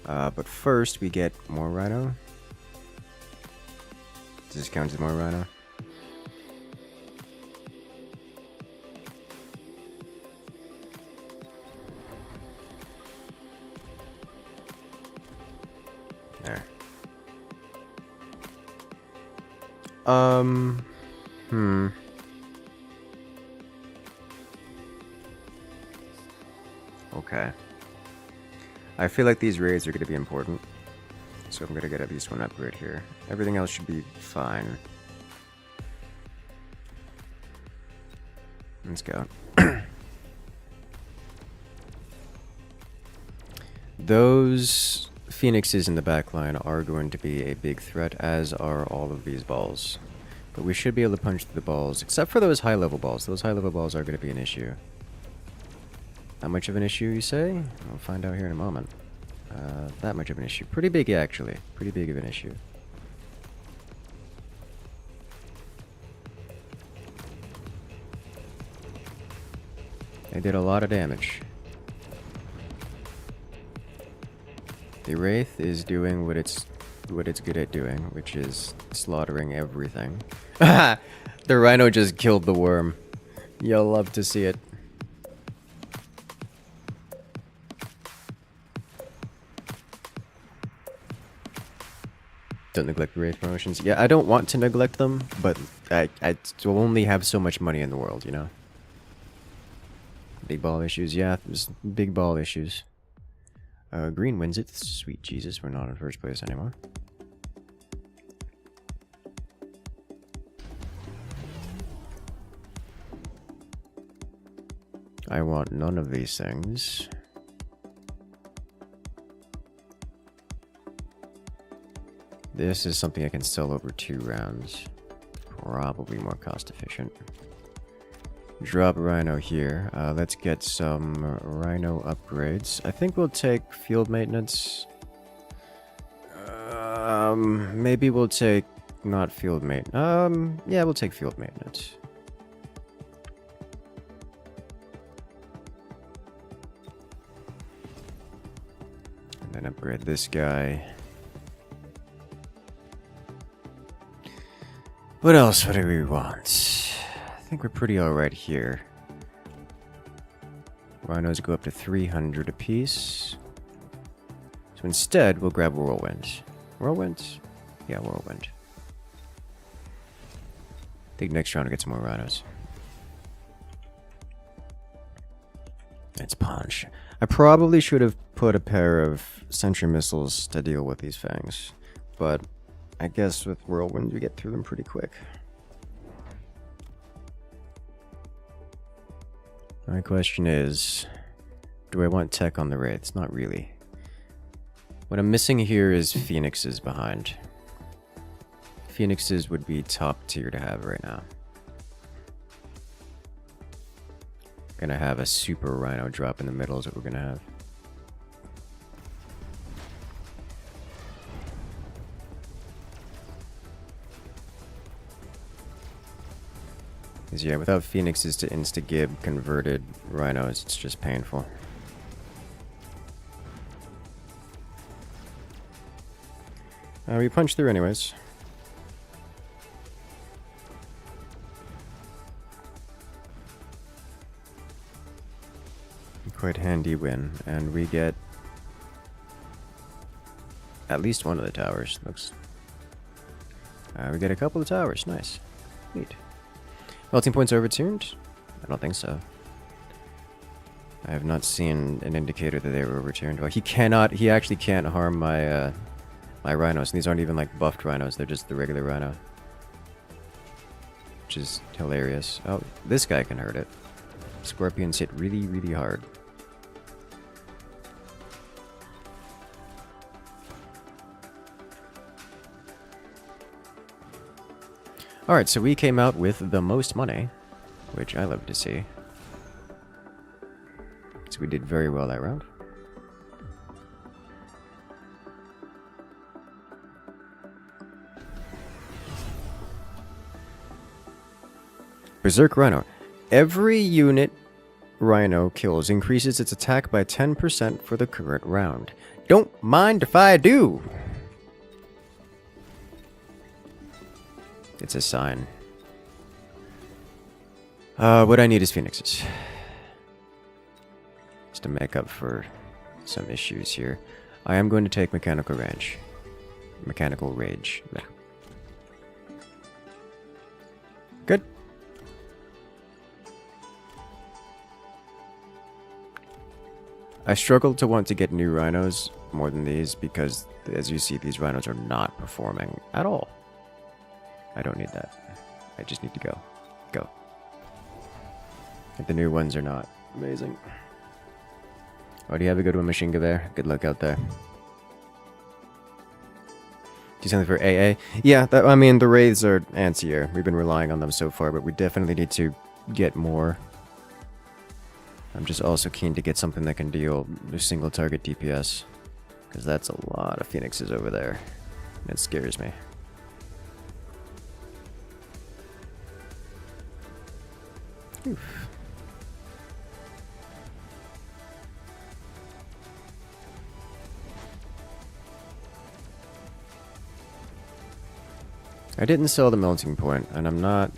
But first, we get more Rhino. Does this count as more Rhino? There. Okay. I feel like these raids are going to be important. So I'm going to get at least one upgrade here. Everything else should be fine. Let's go. Those phoenixes in the back line are going to be a big threat, as are all of these balls. But we should be able to punch through the balls, except for those high-level balls. Those high-level balls are going to be an issue. How much of an issue, you say? We'll find out here in a moment. That much of an issue. Pretty big, actually. Pretty big of an issue. They did a lot of damage. The Wraith is doing what it's good at doing, which is slaughtering everything. The Rhino just killed the worm. You'll love to see it. Don't neglect the Wraith promotions. Yeah, I don't want to neglect them, but I will only have so much money in the world, you know? Big ball issues, yeah, there's big ball issues. Green wins it. Sweet Jesus, we're not in first place anymore. I want none of these things. This is something I can sell over 2 rounds. Probably more cost efficient. Drop Rhino here. Let's get some Rhino upgrades. I think we'll take field maintenance. Maybe we'll take not field maintenance. Yeah, we'll take field maintenance. And then upgrade this guy. What else? What do we want? I think we're pretty alright here. Rhinos go up to 300 apiece. So instead, we'll grab Whirlwind. Whirlwind? Yeah, Whirlwind. I think next round we'll get some more Rhinos. It's punch. I probably should have put a pair of sentry missiles to deal with these fangs. But I guess with Whirlwind, we get through them pretty quick. My question is, do I want tech on the Wraiths? Not really. What I'm missing here is Phoenixes behind. Phoenixes would be top tier to have right now. Gonna have a super Rhino drop in the middle is what we're gonna have. Because yeah, without Phoenixes to insta-gib converted Rhinos, it's just painful. We punch through anyways. Quite handy win, and we get at least one of the towers. Looks. We get a couple of towers. Nice. Neat. Melting points overtuned? I don't think so. I have not seen an indicator that they were overturned. Well, he actually can't harm my my Rhinos. And these aren't even like buffed Rhinos, they're just the regular Rhino. Which is hilarious. Oh, this guy can hurt it. Scorpions hit really, really hard. Alright, so we came out with the most money, which I love to see. So we did very well that round. Berserk Rhino. Every unit Rhino kills increases its attack by 10% for the current round. Don't mind if I do! It's a sign. What I need is Phoenixes. Just to make up for some issues here. I am going to take Mechanical Rage. Mechanical Rage. Blech. Good. I struggle to want to get new Rhinos more than these because, as you see, these Rhinos are not performing at all. I don't need that. I just need to go. Go. The new ones are not amazing. Oh, do you have a good one, Machine there? Good luck out there. Do something for AA. Yeah, I mean, the Wraiths are anti-air. We've been relying on them so far, but we definitely need to get more. I'm just also keen to get something that can deal single target DPS. Because that's a lot of Phoenixes over there. And it scares me. Oof. I didn't sell the melting point, and I'm not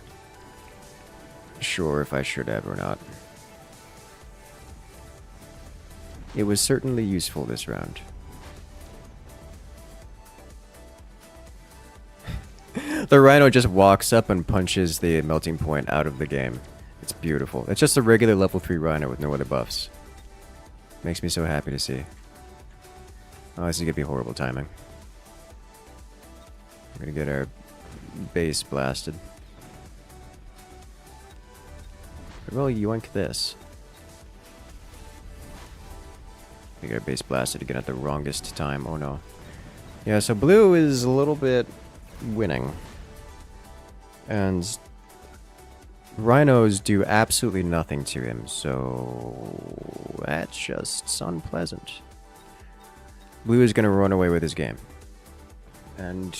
sure if I should have or not. It was certainly useful this round. The Rhino just walks up and punches the melting point out of the game. It's beautiful. It's just a regular level 3 Rhino with no other buffs. Makes me so happy to see. Oh, this is gonna be horrible timing. We're gonna get our base blasted. Well, yoink this. We got our base blasted again at the wrongest time. Oh no. Yeah, so blue is a little bit winning. And rhinos do absolutely nothing to him, so that's just unpleasant. Blue is going to run away with his game. And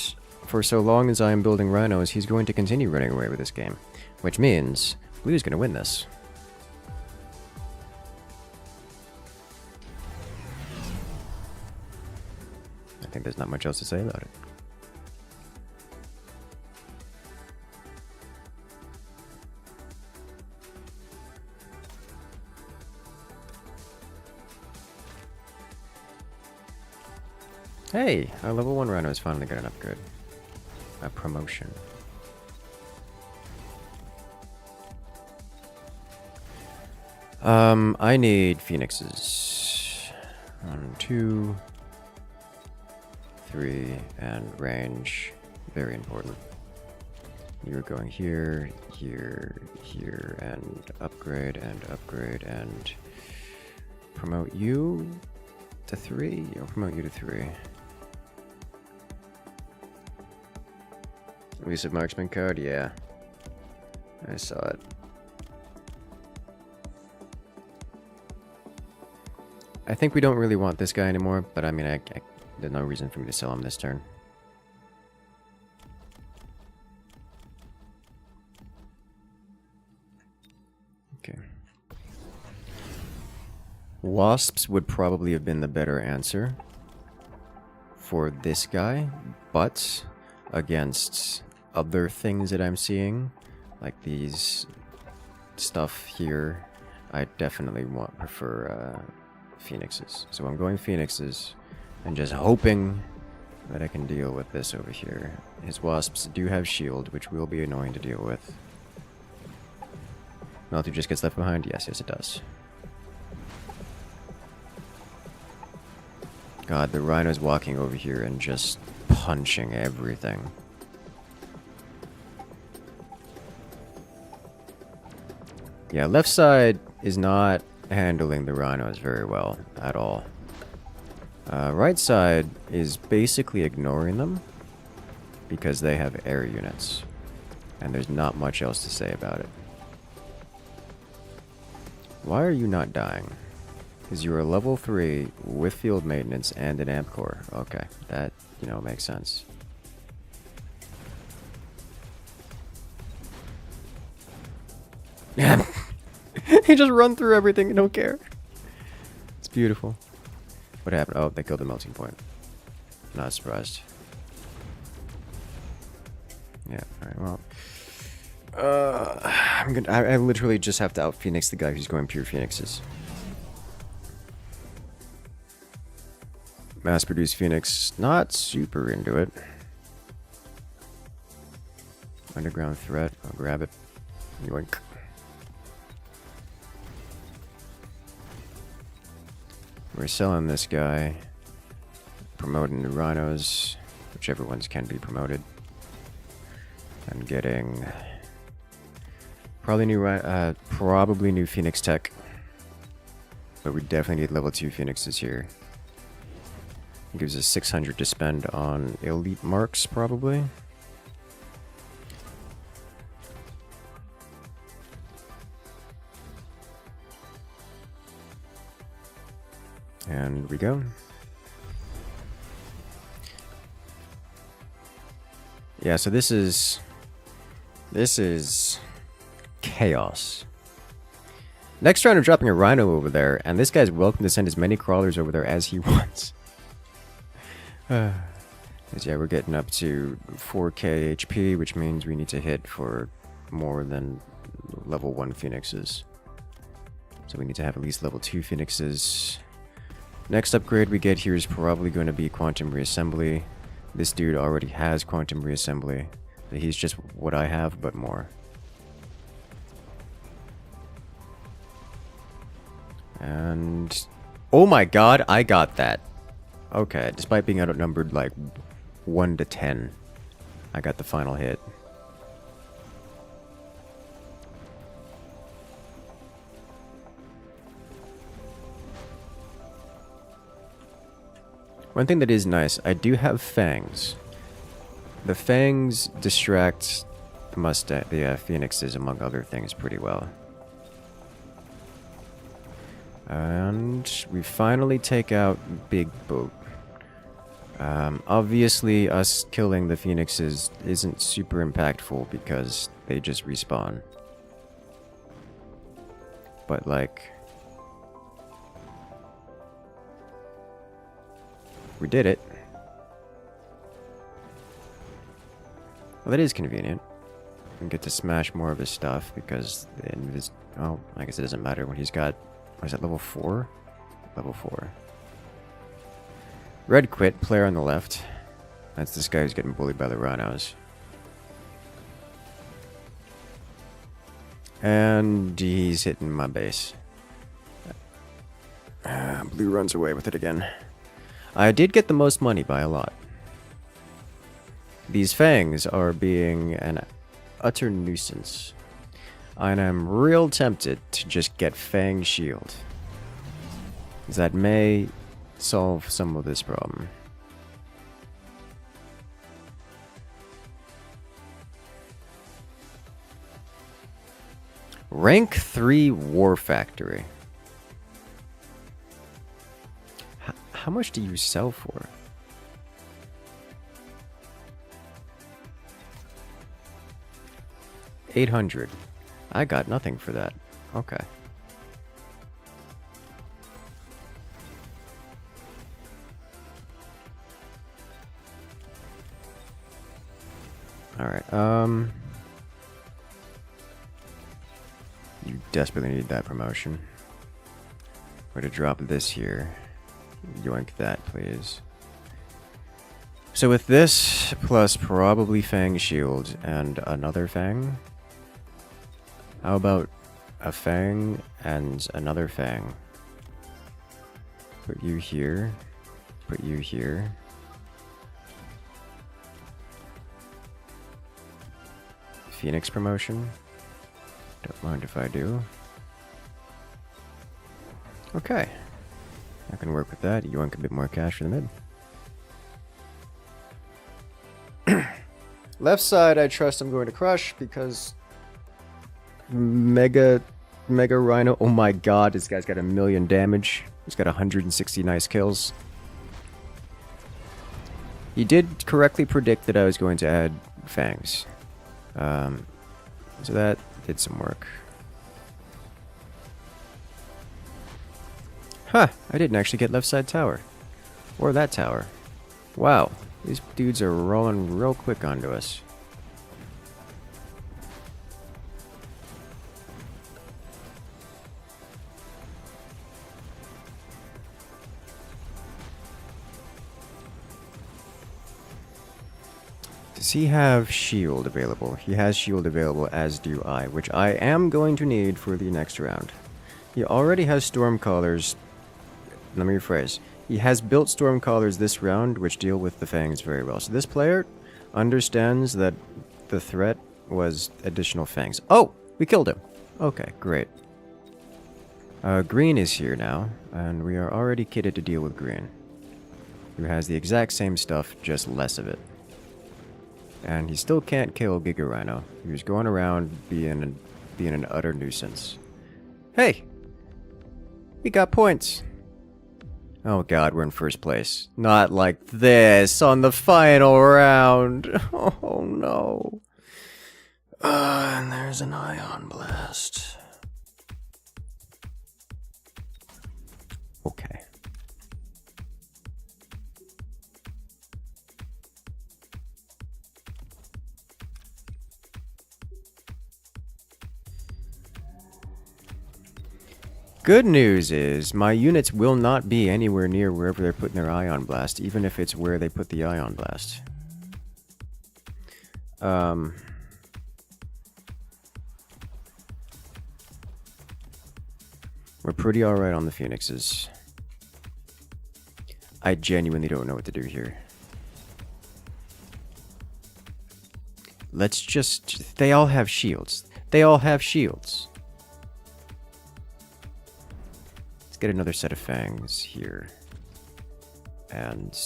for so long as I am building rhinos, he's going to continue running away with this game. Which means blue is going to win this. I think there's not much else to say about it. Hey, our level 1 Rhino has finally got an upgrade. A promotion. I need Phoenixes. 1, 2, 3, and range. Very important. You're going here, here, here, and upgrade, and promote you to 3? I'll promote you to 3. Elusive marksman card, yeah. I saw it. I think we don't really want this guy anymore, but I mean, there's no reason for me to sell him this turn. Okay. Wasps would probably have been the better answer for this guy, but against other things that I'm seeing, like these stuff here, I definitely prefer Phoenixes. So I'm going Phoenixes and just hoping that I can deal with this over here. His Wasps do have shield, which will be annoying to deal with. Melty just gets left behind? Yes, it does. God, the Rhino's walking over here and just punching everything. Yeah, left side is not handling the Rhinos very well at all. Right side is basically ignoring them because they have air units. And there's not much else to say about it. Why are you not dying? Because you're a level 3 with field maintenance and an amp core. Okay, that, makes sense. He just run through everything and don't care. It's beautiful. What happened? Oh, they killed the melting point. Not surprised. Yeah, alright, well. I literally just have to out Phoenix the guy who's going pure Phoenixes. Mass produced Phoenix, not super into it. Underground threat, I'll grab it. Yoink. We're selling this guy, promoting the Rhinos, whichever ones can be promoted, and getting probably new Phoenix tech, but we definitely need level 2 Phoenixes here. It gives us 600 to spend on elite marks, probably. And we go. Yeah, so this is chaos. Next round, I'm dropping a Rhino over there, and this guy's welcome to send as many crawlers over there as he wants. Yeah, we're getting up to 4k HP, which means we need to hit for more than level 1 Phoenixes. So we need to have at least level 2 Phoenixes. Next upgrade we get here is probably going to be Quantum Reassembly. This dude already has Quantum Reassembly. So he's just what I have, but more. And... oh my god, I got that. Okay, despite being outnumbered like 1 to 10, I got the final hit. One thing that is nice, I do have fangs. The fangs distract the phoenixes, among other things, pretty well. And we finally take out Big Boat. Obviously, us killing the phoenixes isn't super impactful because they just respawn. But like... we did it. Well, that is convenient. We get to smash more of his stuff because the oh, I guess it doesn't matter when he's got... what is that, level 4? Level 4. Red quit, player on the left. That's this guy who's getting bullied by the Rhinos. And he's hitting my base. Blue runs away with it again. I did get the most money by a lot. These fangs are being an utter nuisance. And I'm real tempted to just get Fang Shield. That may solve some of this problem. Rank 3 War Factory. How much do you sell for? $800. I got nothing for that. Okay. Alright, you desperately need that promotion. We're gonna drop this here. Yoink that, please. So with this, plus probably Fang Shield and another Fang. How about a Fang and another Fang? Put you here. Put you here. Phoenix promotion. Don't mind if I do. Okay. I can work with that. You want a bit more cash for the mid. Left side, I trust I'm going to crush because Mega Rhino. Oh my god, this guy's got 1,000,000 damage. He's got 160 nice kills. He did correctly predict that I was going to add fangs. So that did some work. Huh, I didn't actually get left side tower. Or that tower. Wow, these dudes are rolling real quick onto us. Does he have shield available? He has shield available, as do I, which I am going to need for the next round. He already has Stormcallers. Let me rephrase. He has built Stormcallers this round, which deal with the Fangs very well. So this player understands that the threat was additional Fangs. Oh! We killed him! Okay, great. Green is here now, and we are already kitted to deal with green. who has the exact same stuff, just less of it. And he still can't kill Giga Rhino. He was going around being an utter nuisance. Hey! We got points! Oh god, we're in first place. Not like this on the final round! Oh no. And there's an ion blast. Okay. Good news is, my units will not be anywhere near wherever they're putting their ion blast, even if it's where they put the ion blast. We're pretty alright on the Phoenixes. I genuinely don't know what to do here. Let's just... They all have shields. They all have shields. Let's get another set of fangs here. And...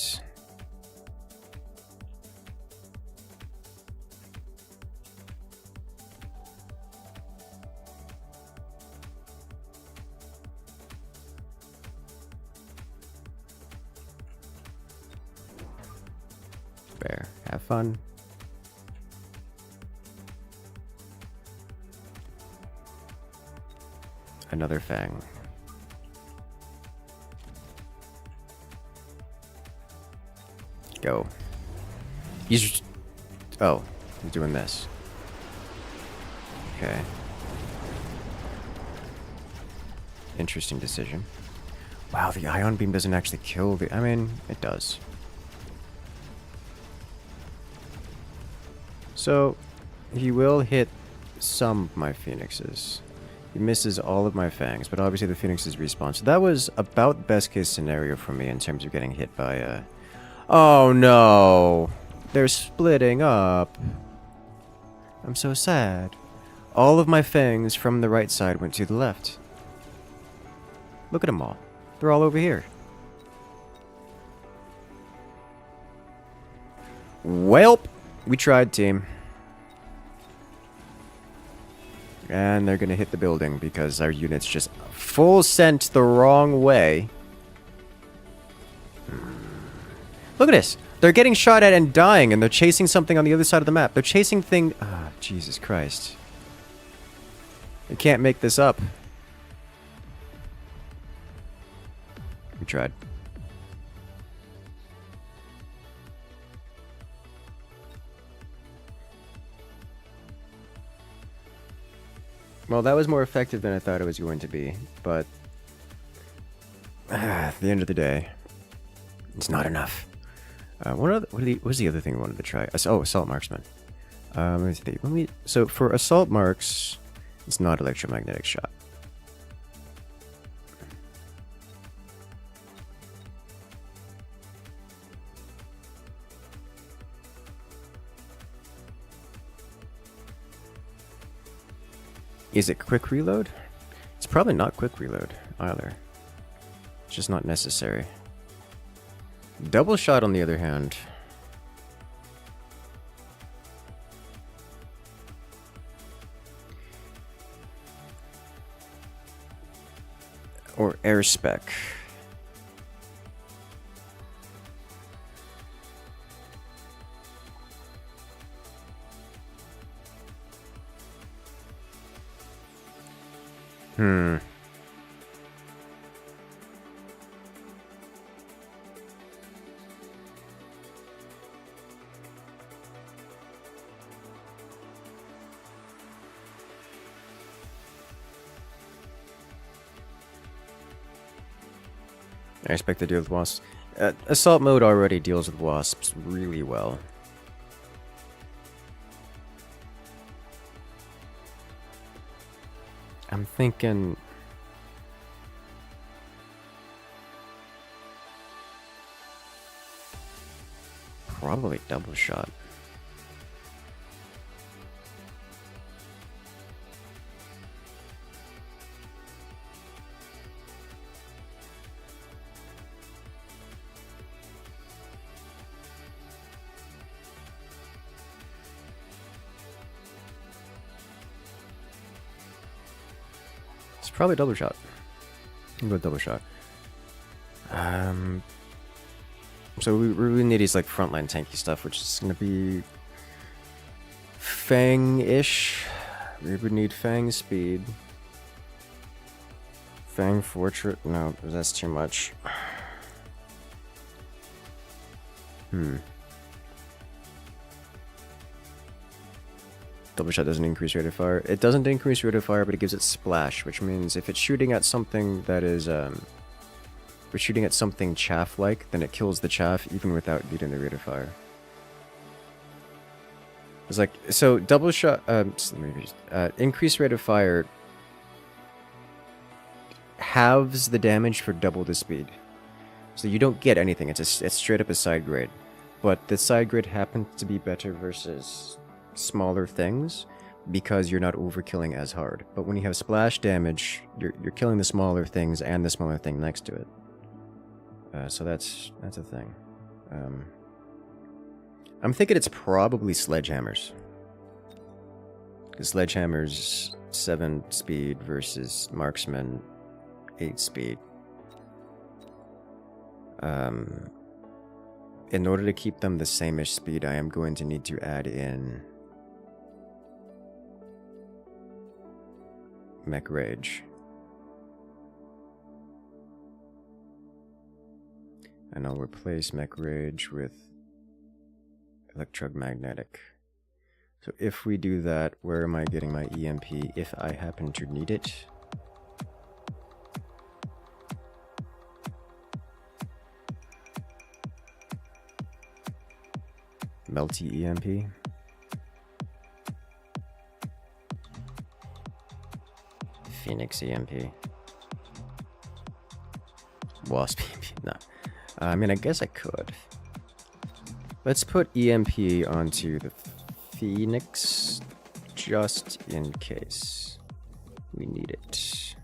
Bear, have fun. Another fang. Go. He's... Oh, he's doing this. Okay. Interesting decision. Wow, the ion beam doesn't actually kill the... I mean, it does. So, he will hit some of my phoenixes. He misses all of my fangs, but obviously the phoenixes respawn. So that was about best case scenario for me in terms of getting hit by Oh no! They're splitting up. I'm so sad. All of my fangs from the right side went to the left. Look at them all. They're all over here. Welp! We tried, team. And they're gonna hit the building because our unit's just full sent the wrong way. Look at this! They're getting shot at and dying, and they're chasing something on the other side of the map. They're chasing thing... Ah, Jesus Christ. I can't make this up. We tried. Well, that was more effective than I thought it was going to be, but at the end of the day, it's not enough. What was the other thing we wanted to try? Oh, Assault Marksman. So for Assault Marks, it's not electromagnetic shot. Is it quick reload? It's probably not quick reload either. It's just not necessary. Double shot on the other hand. Or air spec. I expect to deal with wasps. Assault mode already deals with wasps really well. I'm thinking... Probably double shot. probably double shot. I'm going double shot. So we really need these like frontline tanky stuff, which is gonna be Fang-ish. We would need Fang speed. Fang Fortress. No, that's too much. Double shot doesn't increase rate of fire. It doesn't increase rate of fire, but it gives it splash, which means if it's shooting at something that is, if it's shooting at something chaff-like, then it kills the chaff even without needing the rate of fire. It's like, so double shot, increased rate of fire halves the damage for double the speed. So you don't get anything, it's straight up a side grade. But the side grade happens to be better versus smaller things because you're not overkilling as hard. But when you have splash damage, you're killing the smaller things and the smaller thing next to it. So that's a thing. I'm thinking it's probably sledgehammers. Because sledgehammers 7 speed versus marksman 8 speed. In order to keep them the same-ish speed, I am going to need to add in Mech Rage. And I'll replace Mech Rage with Electromagnetic. So if we do that, where am I getting my EMP if I happen to need it? Melty EMP. Phoenix EMP. Wasp EMP. No. I mean, I guess I could. Let's put EMP onto the Phoenix just in case we need it.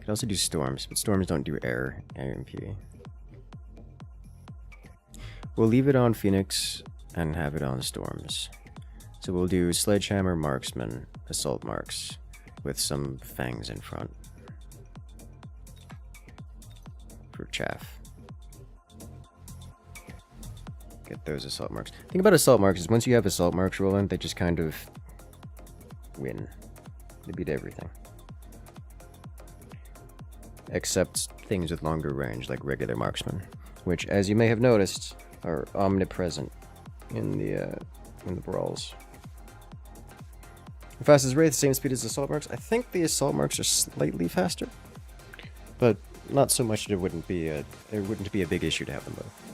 Could also do storms, but storms don't do air EMP. We'll leave it on Phoenix and have it on storms. So we'll do Sledgehammer, Marksman, Assault Marks with some fangs in front for chaff. Get those Assault Marks. The thing about Assault Marks is once you have Assault Marks rolling, they just kind of win. They beat everything. Except things with longer range, like regular marksmen, which, as you may have noticed, are omnipresent in the brawls. The fastest Wraith, same speed as Assault Marks. I think the Assault Marks are slightly faster, but not so much that it wouldn't be a big issue to have them both.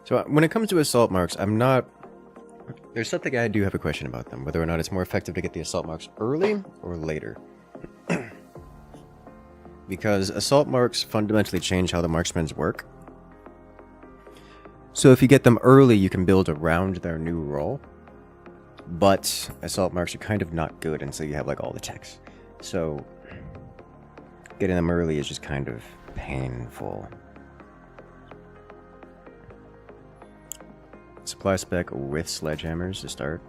So when it comes to Assault Marks, there's something I do have a question about them, whether or not it's more effective to get the Assault Marks early or later. Because Assault Marks fundamentally change how the marksmen's work. So if you get them early, you can build around their new role. But Assault Marks are kind of not good until you have like all the techs. So getting them early is just kind of painful. Supply spec with sledgehammers to start.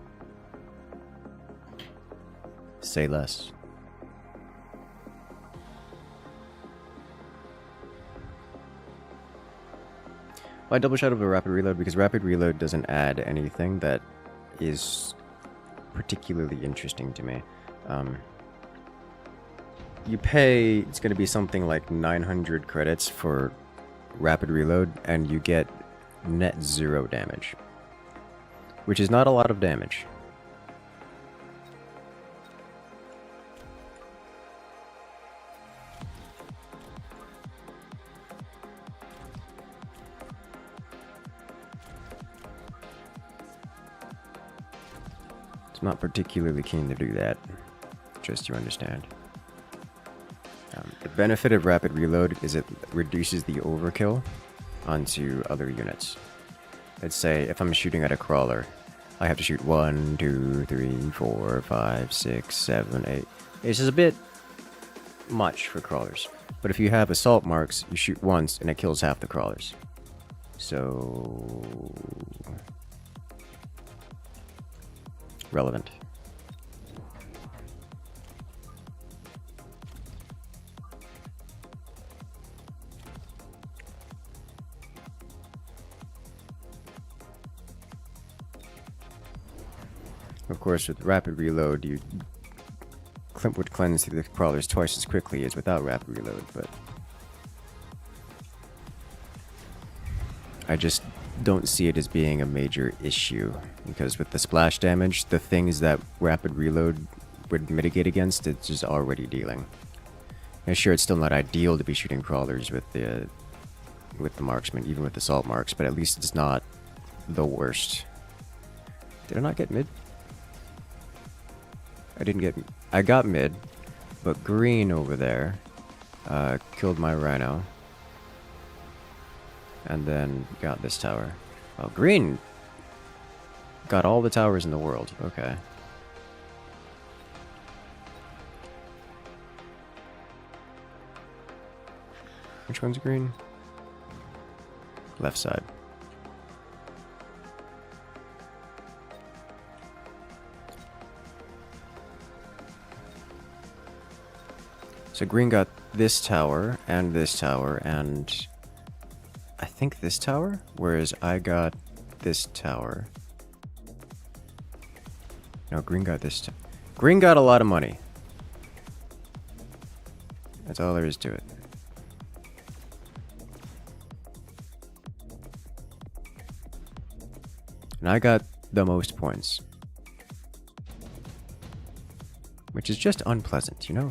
Say less. Why double shot over rapid reload? Because rapid reload doesn't add anything that is particularly interesting to me. You pay, it's going to be something like 900 credits for rapid reload, and you get net 0 damage, which is not a lot of damage. It's not particularly keen to do that, just to understand. benefit of rapid reload is it reduces the overkill onto other units. Let's say if I'm shooting at a crawler, I have to shoot 1, 2, 3, 4, 5, 6, 7, 8. It's just a bit much for crawlers. But if you have assault marks, you shoot once and it kills half the crawlers. So... relevant. Of course, with rapid reload, you would cleanse through the crawlers twice as quickly as without rapid reload, but I just don't see it as being a major issue, because with the splash damage, the things that rapid reload would mitigate against, it's just already dealing. And sure, it's still not ideal to be shooting crawlers with the marksman, even with assault marks, but at least it's not the worst. Did I not get mid? I got mid, but green over there killed my Rhino. And then got this tower. Oh, green got all the towers in the world. Okay. Which one's green? Left side. So green got this tower, and I think this tower, whereas I got this tower. No, green got this. Green got a lot of money. That's all there is to it. And I got the most points. Which is just unpleasant, you know?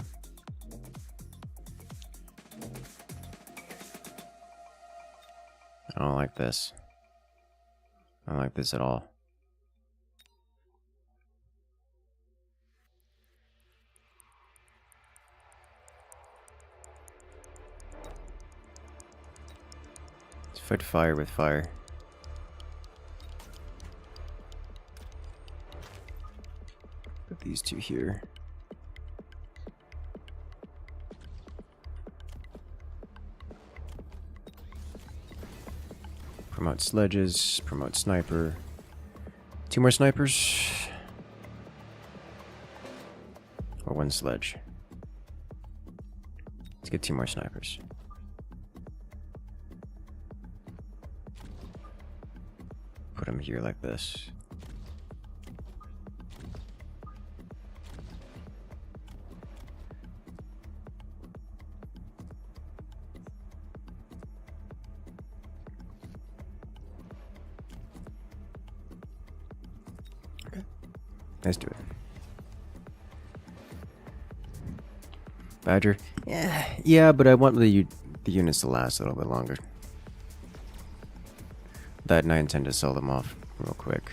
I don't like this. I don't like this at all. Let's fight fire with fire. Put these two here. Promote sledges, promote sniper. 2 more snipers. Or 1 sledge. Let's get 2 more snipers. Put them here like this. Let's do it. Badger? Yeah, but I want the units to last a little bit longer. That and I intend to sell them off real quick.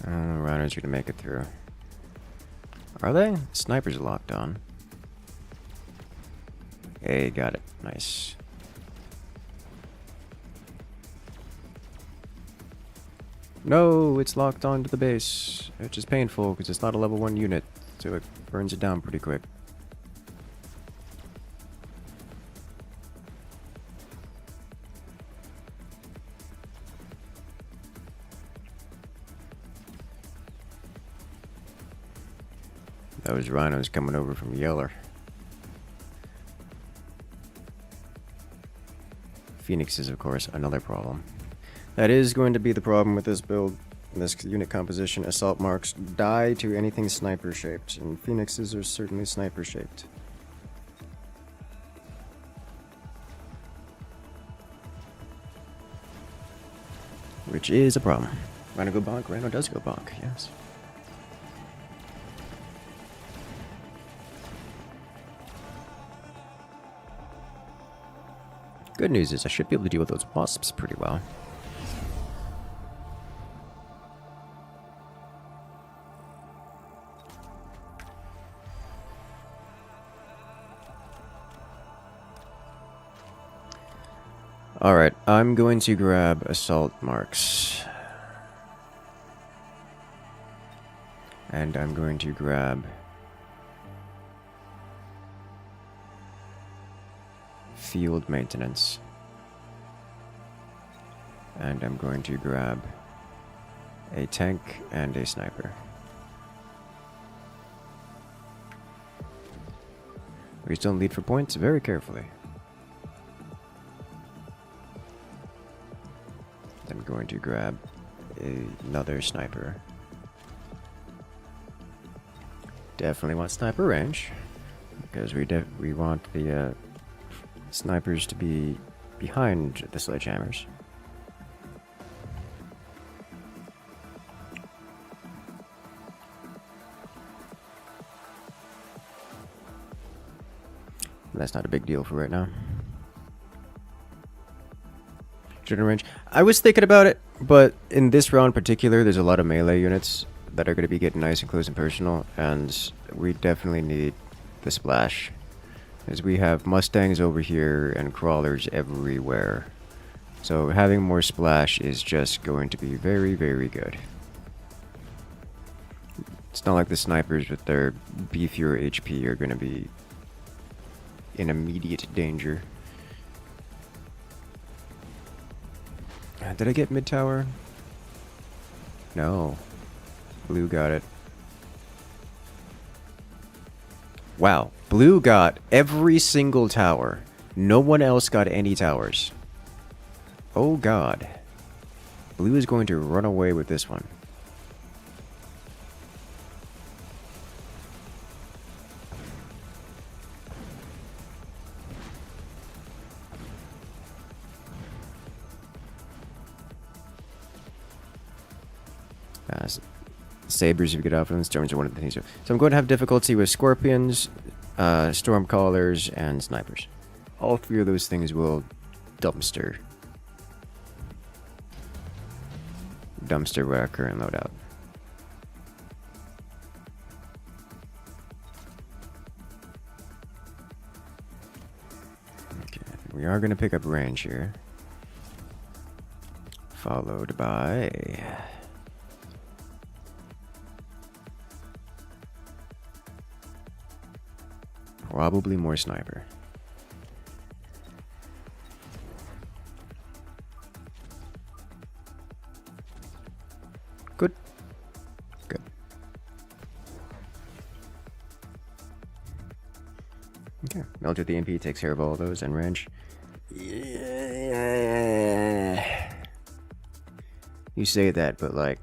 Rhinos are gonna make it through. Are they? Snipers are locked on. Hey, got it. Nice. No, it's locked onto the base, which is painful because it's not a level 1 unit, so it burns it down pretty quick. Those rhinos coming over from Yeller. Phoenixes, of course, another problem. That is going to be the problem with this build, this unit composition. Assault marks die to anything sniper shaped, and phoenixes are certainly sniper shaped. Which is a problem. Rhino go bonk? Rhino does go bonk, yes. Good news is I should be able to deal with those wasps pretty well. Alright, I'm going to grab assault marks. And I'm going to grab field maintenance. And I'm going to grab a tank and a sniper. We still lead for points very carefully. I'm going to grab another sniper. Definitely want sniper range, because we want the snipers to be behind the sledgehammers. That's not a big deal for right now. Shooting range. I was thinking about it, but in this round in particular, there's a lot of melee units that are going to be getting nice and close and personal, and we definitely need the splash. As we have Mustangs over here and crawlers everywhere. So having more splash is just going to be very, very good. It's not like the snipers with their beefier HP are going to be in immediate danger. Did I get mid tower? No. Blue got it. Wow. Blue got every single tower. No one else got any towers. Oh god. Blue is going to run away with this one. Sabers if you get off of them. Storms are one of the things. So I'm going to have difficulty with scorpions, storm callers, and snipers. All three of those things will dumpster where our current loadout. Okay, we are going to pick up range here, followed by probably more sniper. Good. Good. Okay. Melt with the EMP takes care of all of those and range. Yeah. You say that, but like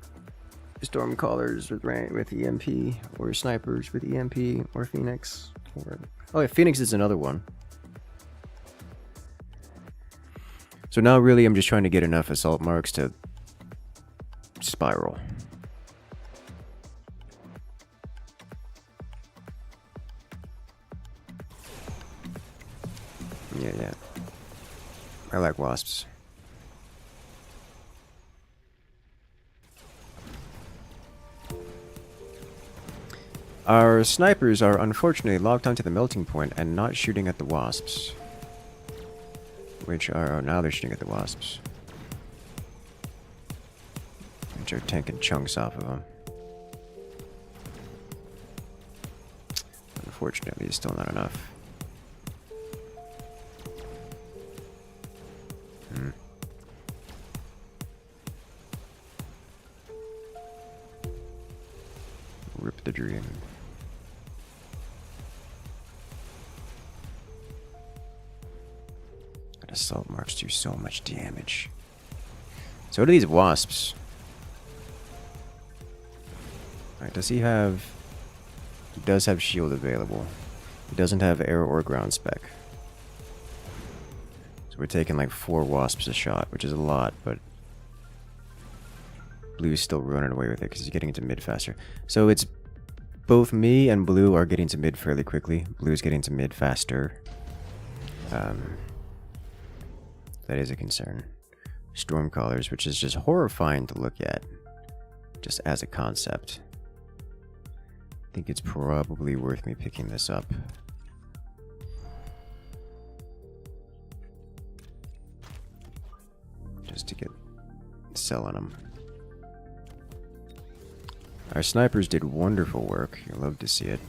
storm callers with EMP, or snipers with EMP, or Phoenix, or oh yeah, Phoenix is another one. So now really I'm just trying to get enough assault marks to spiral. Yeah. I like wasps. Our snipers are unfortunately locked onto the melting point and not shooting at the wasps. Which are... oh, now they're shooting at the wasps. Which are tanking chunks off of them. Unfortunately, it's still not enough. Rip the dream. Assault marks do so much damage. So do these wasps. Alright, does he have... he does have shield available. He doesn't have air or ground spec. So we're taking like 4 wasps a shot, which is a lot, but Blue's still running away with it because he's getting into mid faster. So it's both me and Blue are getting to mid fairly quickly. Blue's getting to mid faster. That is a concern. Stormcallers, which is just horrifying to look at, just as a concept. I think it's probably worth me picking this up. just to get selling them. Our snipers did wonderful work. You love to see it.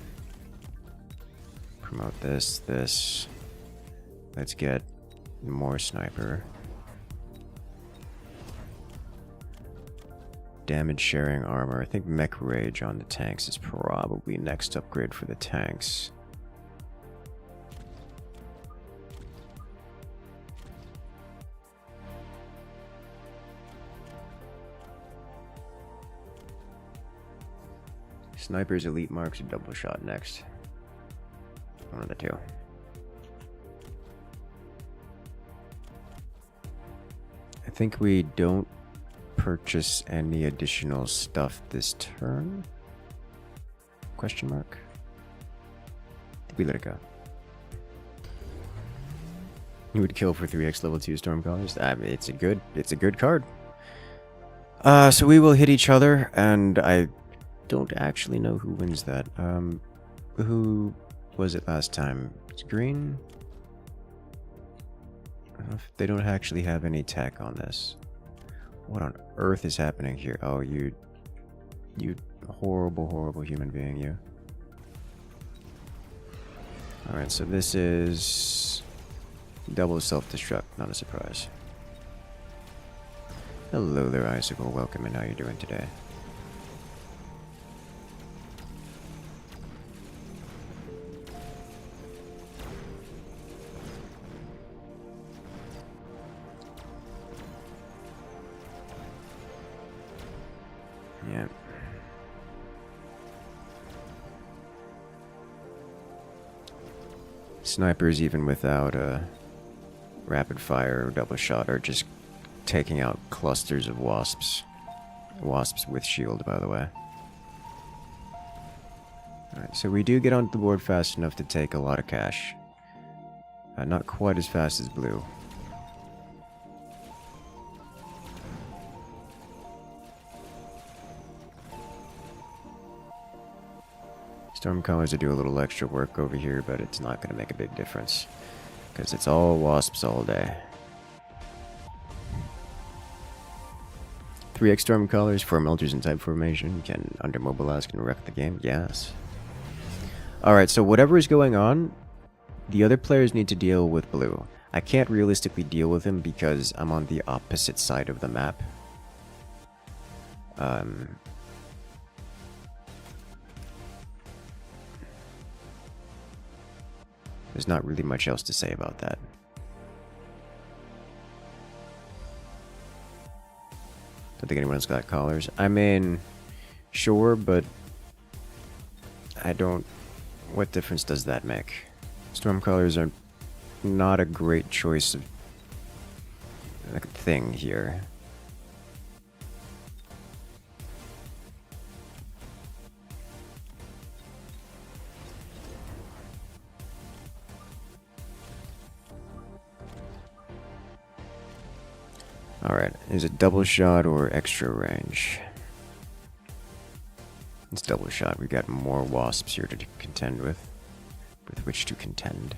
Promote this. Let's get more sniper. Damage sharing armor. I think mech rage on the tanks is probably next upgrade for the tanks. Snipers, elite marks, or double shot next. One of the two. I think we don't purchase any additional stuff this turn? Question mark? We let it go. You would kill for 3x level 2 Stormcallers? I mean, it's a good card. So we will hit each other, and I don't actually know who wins that. Who was it last time? It's green? I don't know if they don't actually have any tech on this. What on earth is happening here? Oh, you horrible human being, you. Alright, so this is double self-destruct, not a surprise. Hello there, Icicle. Welcome, and how you doing today? Yeah. Snipers, even without a rapid fire or double shot, are just taking out clusters of wasps. Wasps with shield, by the way. Alright, so we do get onto the board fast enough to take a lot of cash. Not quite as fast as blue. Stormcallers do a little extra work over here, but it's not going to make a big difference. Because it's all wasps all day. 3x Stormcallers, 4 Melters in type formation, can undermobilize, can wreck the game, yes. Alright, so whatever is going on, the other players need to deal with blue. I can't realistically deal with him because I'm on the opposite side of the map. There's not really much else to say about that. Don't think anyone's got collars. I mean, sure, but I don't... What difference does that make? Storm collars are not a great choice of thing here. Alright, is it double shot or extra range? It's double shot. We got more wasps here to contend with which to contend.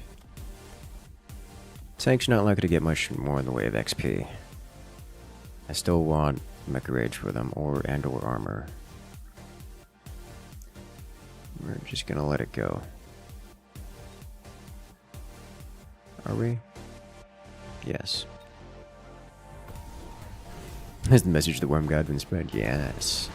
Tank's not likely to get much more in the way of XP. I still want Mecha Rage for them, or armor. We're just gonna let it go. Are we? Yes. Has the message the Worm God been spread? Yes.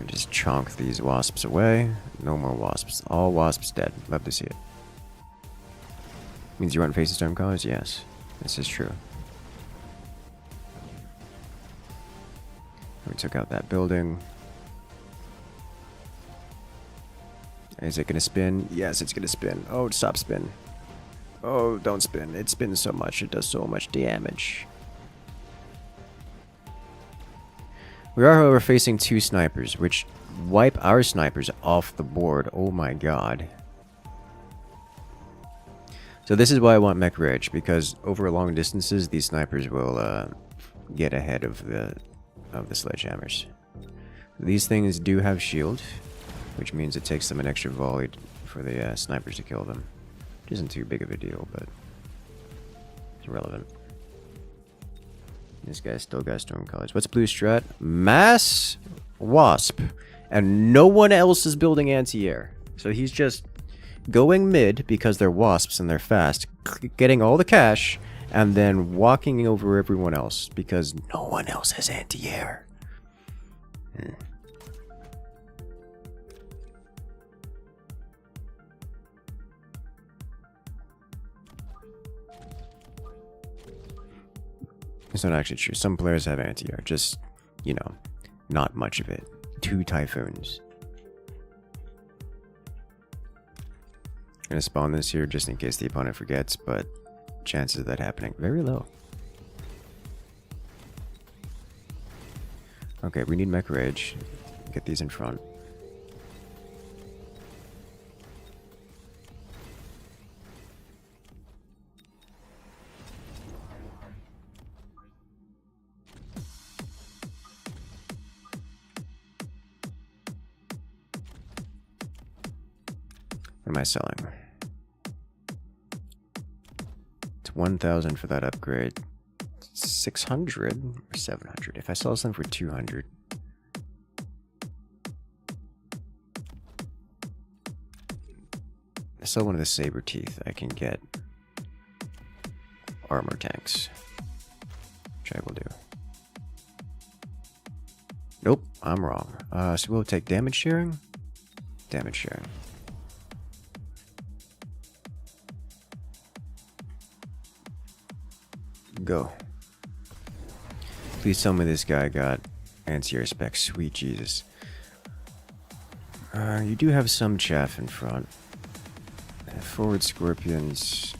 We just chonk these wasps away. No more wasps. All wasps dead. Love to see it. Means you want to face the Stormcallers? Yes. This is true. We took out that building. Is it gonna spin? Yes, it's gonna spin. Oh, stop spin. Oh, don't spin. It spins so much. It does so much damage. We are, however, facing 2 snipers, which wipe our snipers off the board. Oh my god. So this is why I want Mech Rage, because over long distances, these snipers will get ahead of the sledgehammers. These things do have shield. which means it takes them an extra volley for the snipers to kill them. Which isn't too big of a deal, but it's irrelevant. This guy's still got storm college. What's blue strat? Mass Wasp. And no one else is building anti-air. So he's just going mid because they're wasps and they're fast, getting all the cash, and then walking over everyone else because no one else has anti-air. It's not actually true. Some players have anti-air, just, you know, not much of it. 2 typhoons. I'm gonna spawn this here just in case the opponent forgets, but chances of that happening very low. Okay, we need mech rage. Get these in front. What am I selling? It's 1,000 for that upgrade. 600 or 700. If I sell some for 200. I sell one of the Saber-tooth, I can get armor tanks. Which I will do. Nope, I'm wrong. So we'll take damage sharing. Damage sharing. Go. Please tell me this guy got anti-air specs. Sweet Jesus. You do have some chaff in front. Forward scorpions.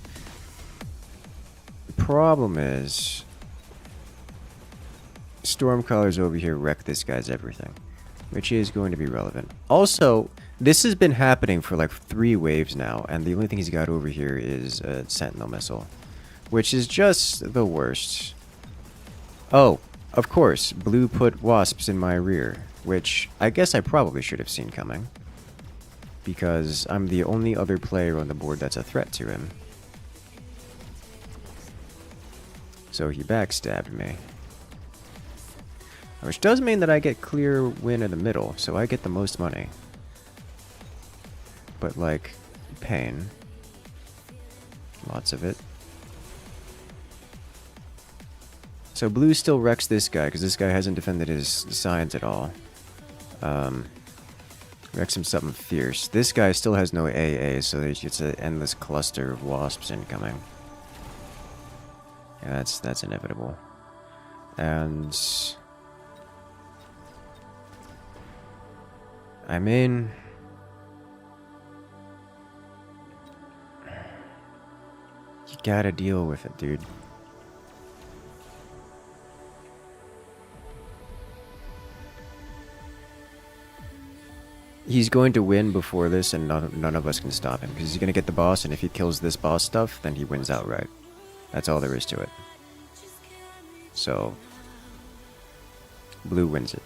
The problem is Stormcallers over here wreck this guy's everything, which is going to be relevant. Also, this has been happening for like 3 waves now, and the only thing he's got over here is a Sentinel missile, which is just the worst. Oh, of course, blue put wasps in my rear, which I guess I probably should have seen coming, because I'm the only other player on the board that's a threat to him. So he backstabbed me. Which does mean that I get clear win in the middle, so I get the most money. But like, pain. Lots of it. So blue still wrecks this guy, because this guy hasn't defended his signs at all. Wrecks him something fierce. This guy still has no AA, so it's an endless cluster of wasps incoming. Yeah, that's inevitable. And I mean, you gotta deal with it, dude. He's going to win before this, and none of us can stop him, because he's going to get the boss, and if he kills this boss stuff, then he wins outright. That's all there is to it. So, blue wins it.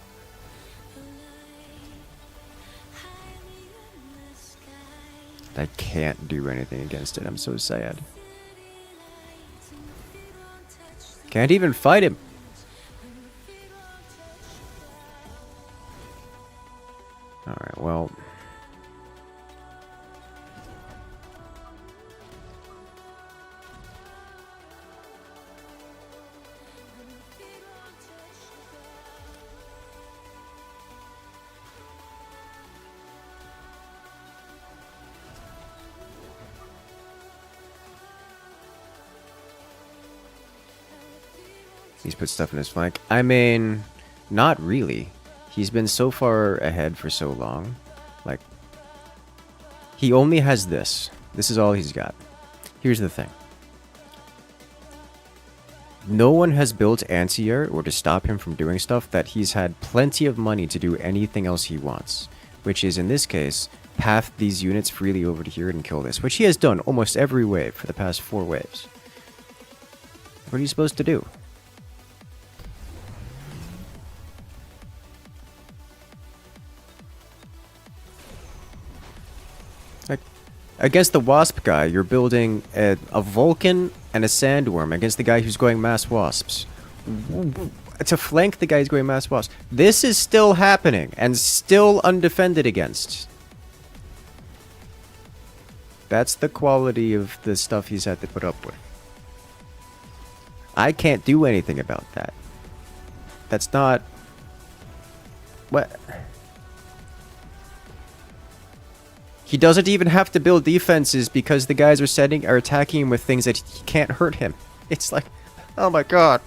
I can't do anything against it, I'm so sad. Can't even fight him! Alright, well. He's put stuff in his flank. I mean, not really. He's been so far ahead for so long. Like, he only has this. This is all he's got. Here's the thing. No one has built anti-air or to stop him from doing stuff that he's had plenty of money to do anything else he wants. Which is, in this case, path these units freely over to here and kill this. Which he has done almost every wave for the past 4 waves. What are you supposed to do? Like, against the Wasp guy, you're building a Vulcan and a Sandworm against the guy who's going mass Wasps. To flank the guy who's going mass Wasps. This is still happening and still undefended against. That's the quality of the stuff he's had to put up with. I can't do anything about that. That's not... What? He doesn't even have to build defenses because the guys are attacking him with things that he can't hurt him. It's like, oh my god.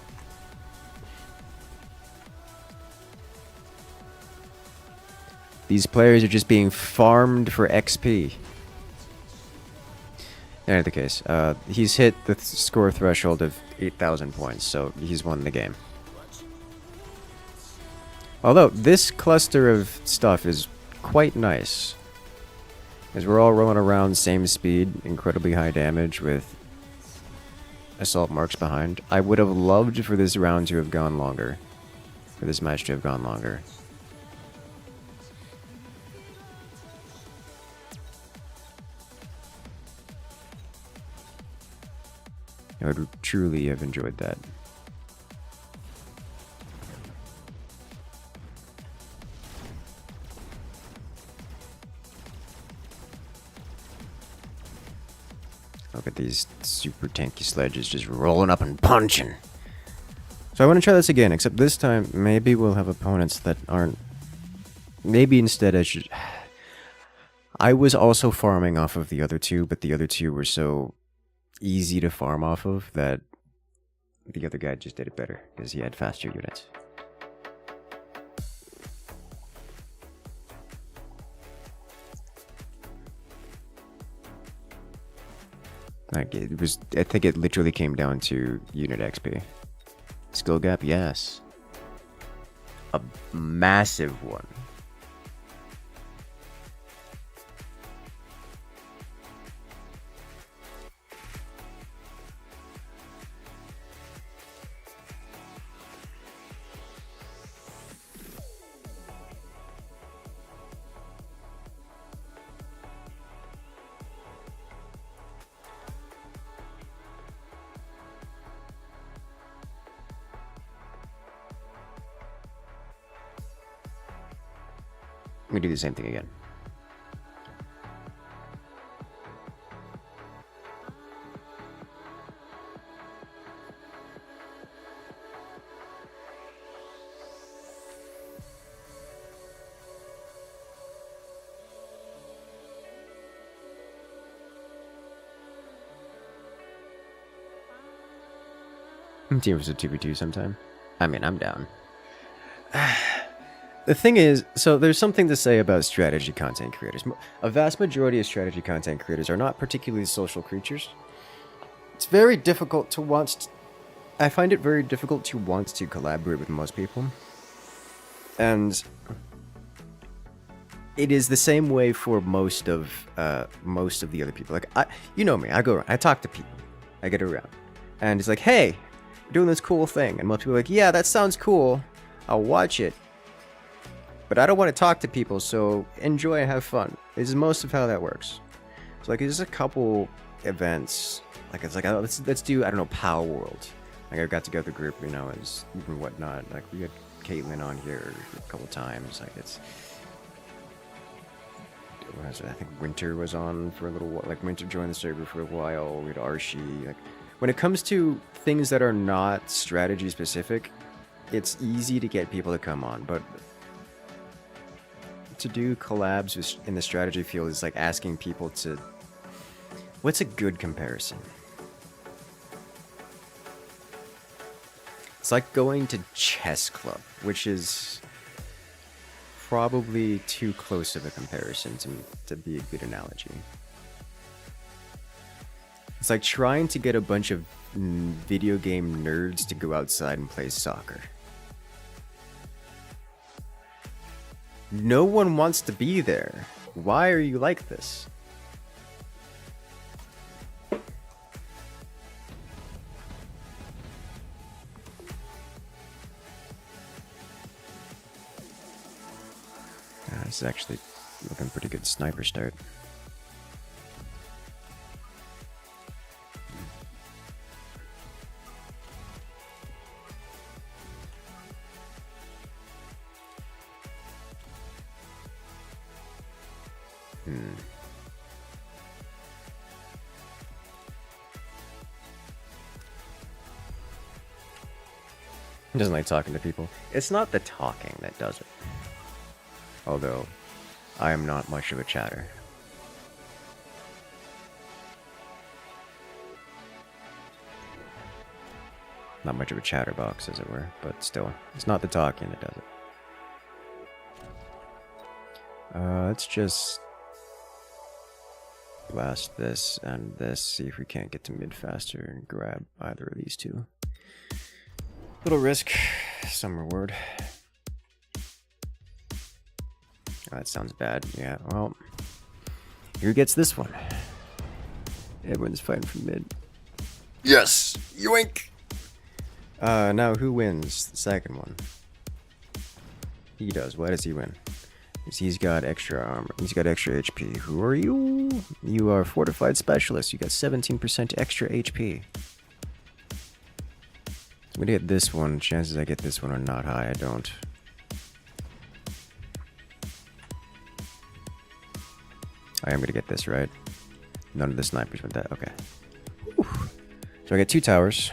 These players are just being farmed for XP. In any case, he's hit the score threshold of 8,000 points, so he's won the game. Although, this cluster of stuff is quite nice. Because we're all rolling around same speed, incredibly high damage with assault marks behind. I would have loved for this round to have gone longer. For this match to have gone longer. I would truly have enjoyed that. Look at these super tanky sledges just rolling up and punching. So I want to try this again, except this time maybe we'll have opponents that aren't... Maybe instead I should... I was also farming off of the other two, but the other two were so easy to farm off of that the other guy just did it better because he had faster units. Like it was, I think it literally came down to unit XP. Skill gap, yes. A massive one. We do the same thing again. Team versus 2v2 sometime. I mean, I'm down. The thing is, so there's something to say about strategy content creators. A vast majority of strategy content creators are not particularly social creatures. It's very difficult to want to... I find it very difficult to want to collaborate with most people. And it is the same way for most of the other people. Like, you know me, I go around, I talk to people, I get around. And it's like, hey, we're doing this cool thing. And most people are like, yeah, that sounds cool. I'll watch it. But I don't want to talk to people, so enjoy and have fun. This is most of how that works. So like, there's a couple events. Like it's like, oh, let's do, I don't know, Pow World. Like I got together a group, you know, and whatnot. Like we had Caitlyn on here a couple times. Like it's, I think Winter was on for a little while. Like Winter joined the server for a while. We had Archie. Like when it comes to things that are not strategy specific, it's easy to get people to come on, but to do collabs in the strategy field is like asking people to... What's a good comparison? It's like going to chess club, which is probably too close of a comparison to be a good analogy. It's like trying to get a bunch of video game nerds to go outside and play soccer. No one wants to be there. Why are you like this? This is actually looking pretty good sniper start. He doesn't like talking to people. It's not the talking that does it. Although, I am not much of a chatter. Not much of a chatterbox, as it were, but still, it's not the talking that does it. Let's just blast this and this, see if we can't get to mid faster and grab either of these two. Little risk, some reward. Oh, that sounds bad. Yeah, well, who gets this one? Everyone's fighting for mid. Yes! Yoink! Now who wins the second one? He does. Why does he win? Because he's got extra armor. He's got extra HP. Who are you? You are fortified specialist. You got 17% extra HP. I'm gonna get this one. Chances I get this one are not high. I don't. I am gonna get this, right? None of the snipers with that. Okay. Whew. So I get 2 towers.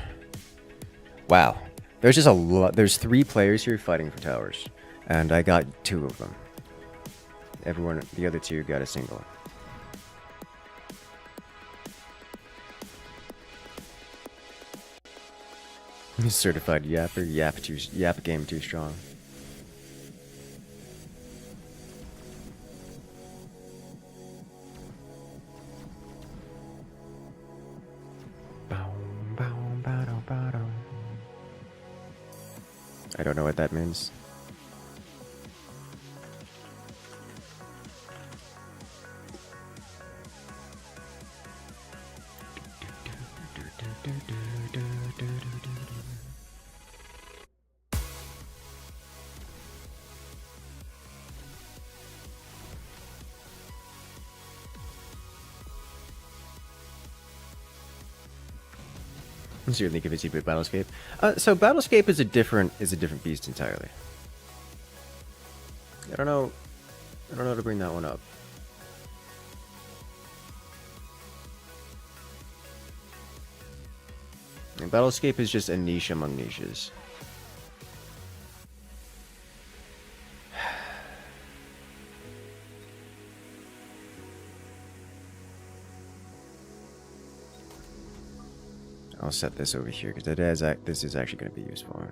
Wow. There's just a lot. There's 3 players here fighting for towers. And I got 2 of them. Everyone, the other 2 got a single. Certified yapper. Yap game too strong. I don't know what that means. I'm certainly convinced you put Battlescape. So Battlescape is a different beast entirely. I don't know how to bring that one up. And Battlescape is just a niche among niches. I'll set this over here because this is actually going to be useful.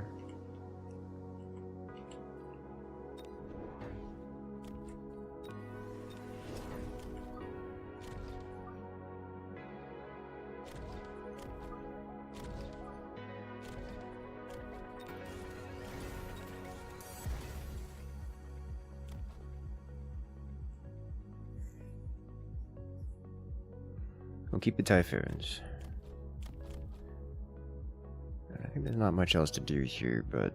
We'll keep the Typhoons. I think there's not much else to do here, but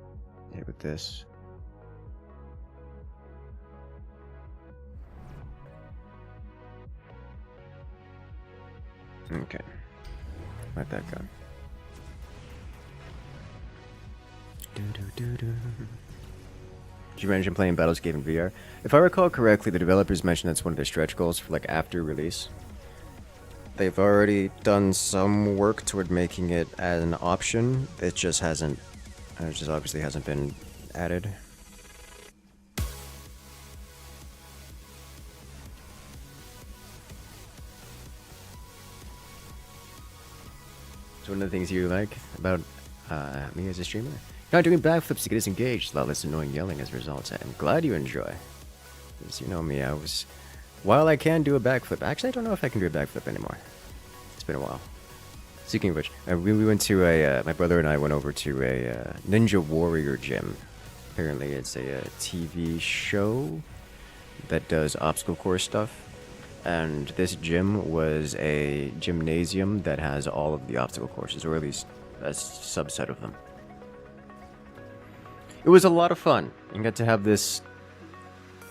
hit with this. Okay. Let that go. Did you mention playing Battlescape in VR? If I recall correctly, the developers mentioned that's one of their stretch goals for like after release. They've already done some work toward making it as an option. It just obviously hasn't been added. So one of the things you like about me as a streamer? Not doing backflips to get us engaged, a lot less annoying yelling as a result. I'm glad you enjoy. Because you know me, while I can do a backflip, actually I don't know if I can do a backflip anymore. It's been a while. Speaking of which, we went to my brother and I went over to a Ninja Warrior gym. Apparently it's a TV show that does obstacle course stuff. And this gym was a gymnasium that has all of the obstacle courses, or at least a subset of them. It was a lot of fun. You got to have this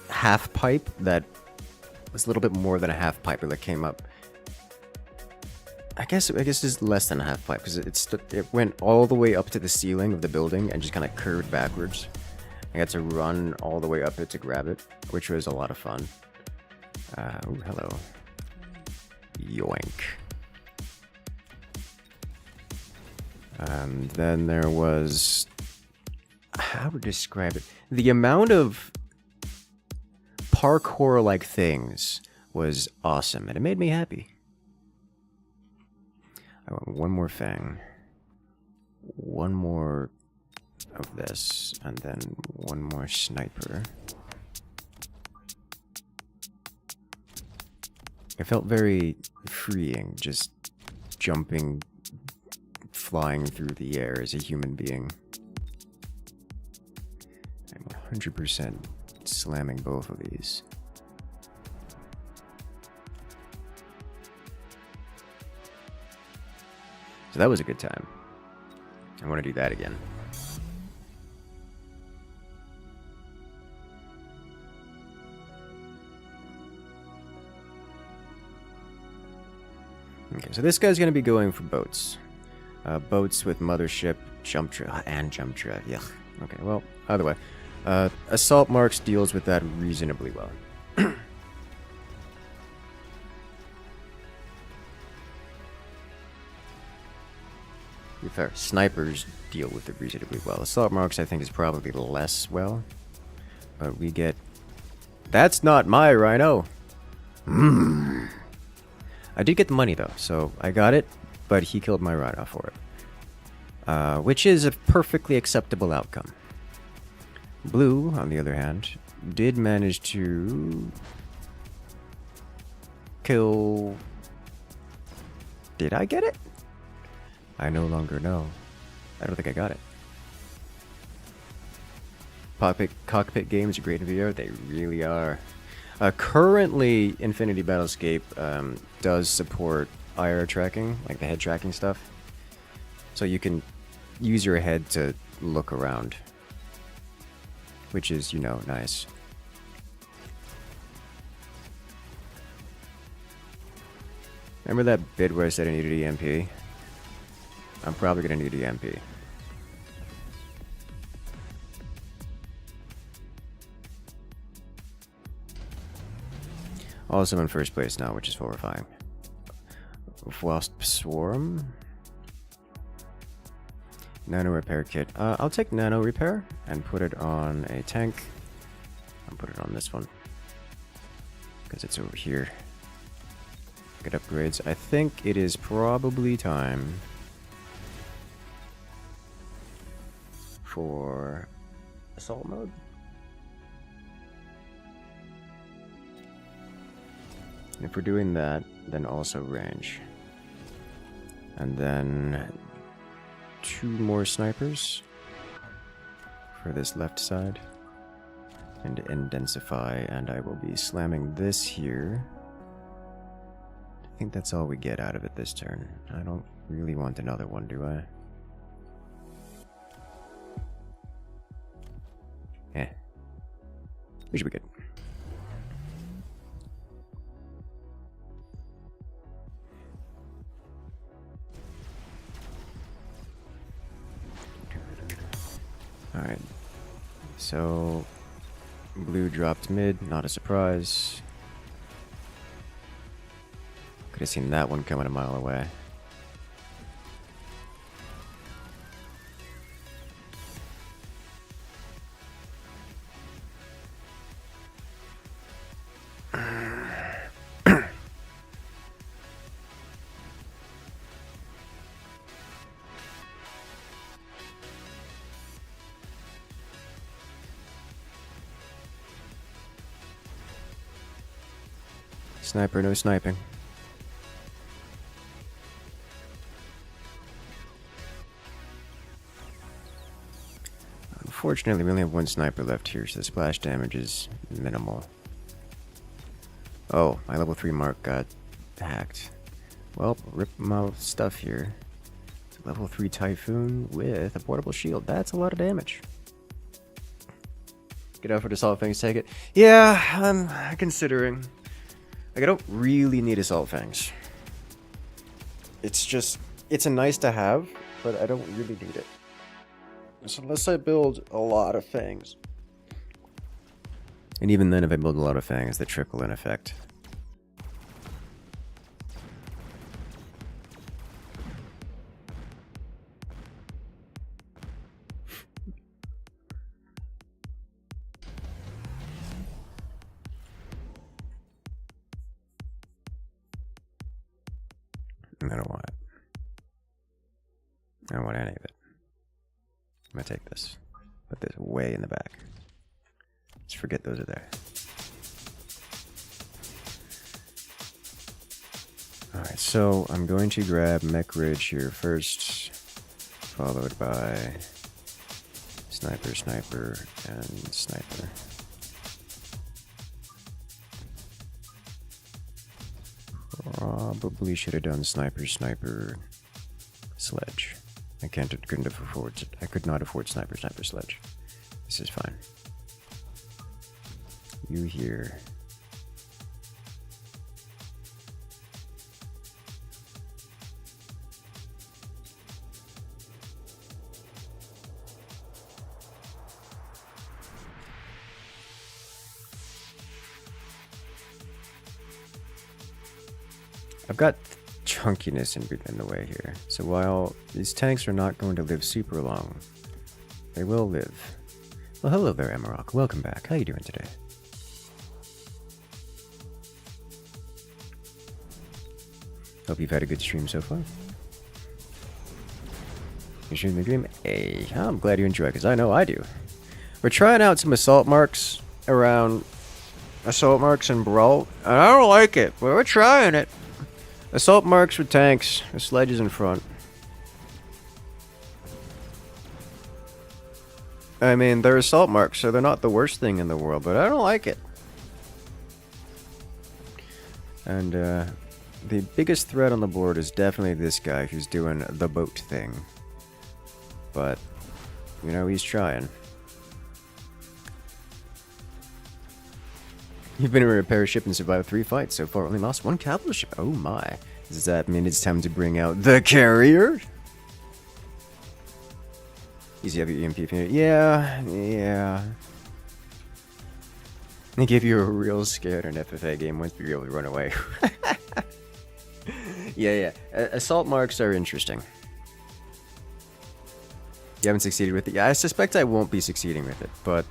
half pipe that was a little bit more than a half pipe that came up. I guess it's less than a half pipe because it went all the way up to the ceiling of the building and just kind of curved backwards. I got to run all the way up it to grab it, which was a lot of fun. Oh, hello. Yoink. Then there was... How to describe it? The amount of parkour-like things was awesome, and it made me happy. I want one more fang. One more of this, and then one more sniper. It felt very freeing, just jumping, flying through the air as a human being. I'm 100% slamming both of these. So that was a good time. I want to do that again. Okay, so this guy's going to be going for boats. Boats with mothership, jump drive, and jump drive. Yeah. Okay, well, either way. Assault Marks deals with that reasonably well. To be fair, snipers deal with it reasonably well. Assault Marks, I think, is probably less well. But we get... That's not my Rhino! I did get the money, though, so I got it, but he killed my Rhino for it. Which is a perfectly acceptable outcome. Blue, on the other hand, did manage to... kill... Did I get it? I no longer know. I don't think I got it. Cockpit games are great in VR. They really are. Currently, Infinity Battlescape does support IR tracking, like the head tracking stuff. So you can use your head to look around. Which is, you know, nice. Remember that bit where I said I needed EMP? I'm probably gonna need EMP. Also in first place now, which is horrifying. Wasp Swarm. Nano repair kit. I'll take nano repair and put it on a tank. I'll put it on this one. Because it's over here. Get upgrades. I think it is probably time for assault mode. And if we're doing that, then also range. And then 2 more snipers for this left side. And intensify, and I will be slamming this here. I think that's all we get out of it this turn. I don't really want another one, do I? We should be good. Alright. So, blue dropped mid, not a surprise. Could have seen that one coming a mile away. Sniper, no sniping. Unfortunately, we only have 1 sniper left here, so the splash damage is minimal. Oh, my level 3 mark got hacked. Well, rip my stuff here. Level 3 Typhoon with a portable shield. That's a lot of damage. Get out for the Assault Fangs, take it. Yeah, I'm considering. Like, I don't really need Assault Fangs. It's just, it's a nice to have, but I don't really need it. So unless I build a lot of Fangs. And even then, if I build a lot of Fangs, they trickle in effect. I don't want it. I don't want any of it. I'm gonna take this. Put this way in the back. Just forget those are there. Alright, so I'm going to grab Mech Ridge here first, followed by Sniper, Sniper, and Sniper. Probably should have done Sniper, Sniper, Sledge. I couldn't afford it. I could not afford Sniper, Sniper, Sledge. This is fine. You here. I've got chunkiness in the way here. So while these tanks are not going to live super long, they will live. Well, hello there, Amarok. Welcome back. How you doing today? Hope you've had a good stream so far. You shooting the game? Hey, I'm glad you enjoy it, because I know I do. We're trying out some assault marks around assault marks and Brawl, and I don't like it, but we're trying it. Assault marks with tanks, with sledges in front. I mean, they're assault marks, so they're not the worst thing in the world, but I don't like it. And, the biggest threat on the board is definitely this guy who's doing the boat thing. But, you know, he's trying. You've been in a repair ship and survived 3 fights so far, only lost 1 capital ship. Oh my. Does that mean it's time to bring out the carrier? Easy, have your EMP unit. Yeah. They give you a real scare in an FFA game once you're able to run away. Yeah. Assault marks are interesting. You haven't succeeded with it? Yeah, I suspect I won't be succeeding with it, but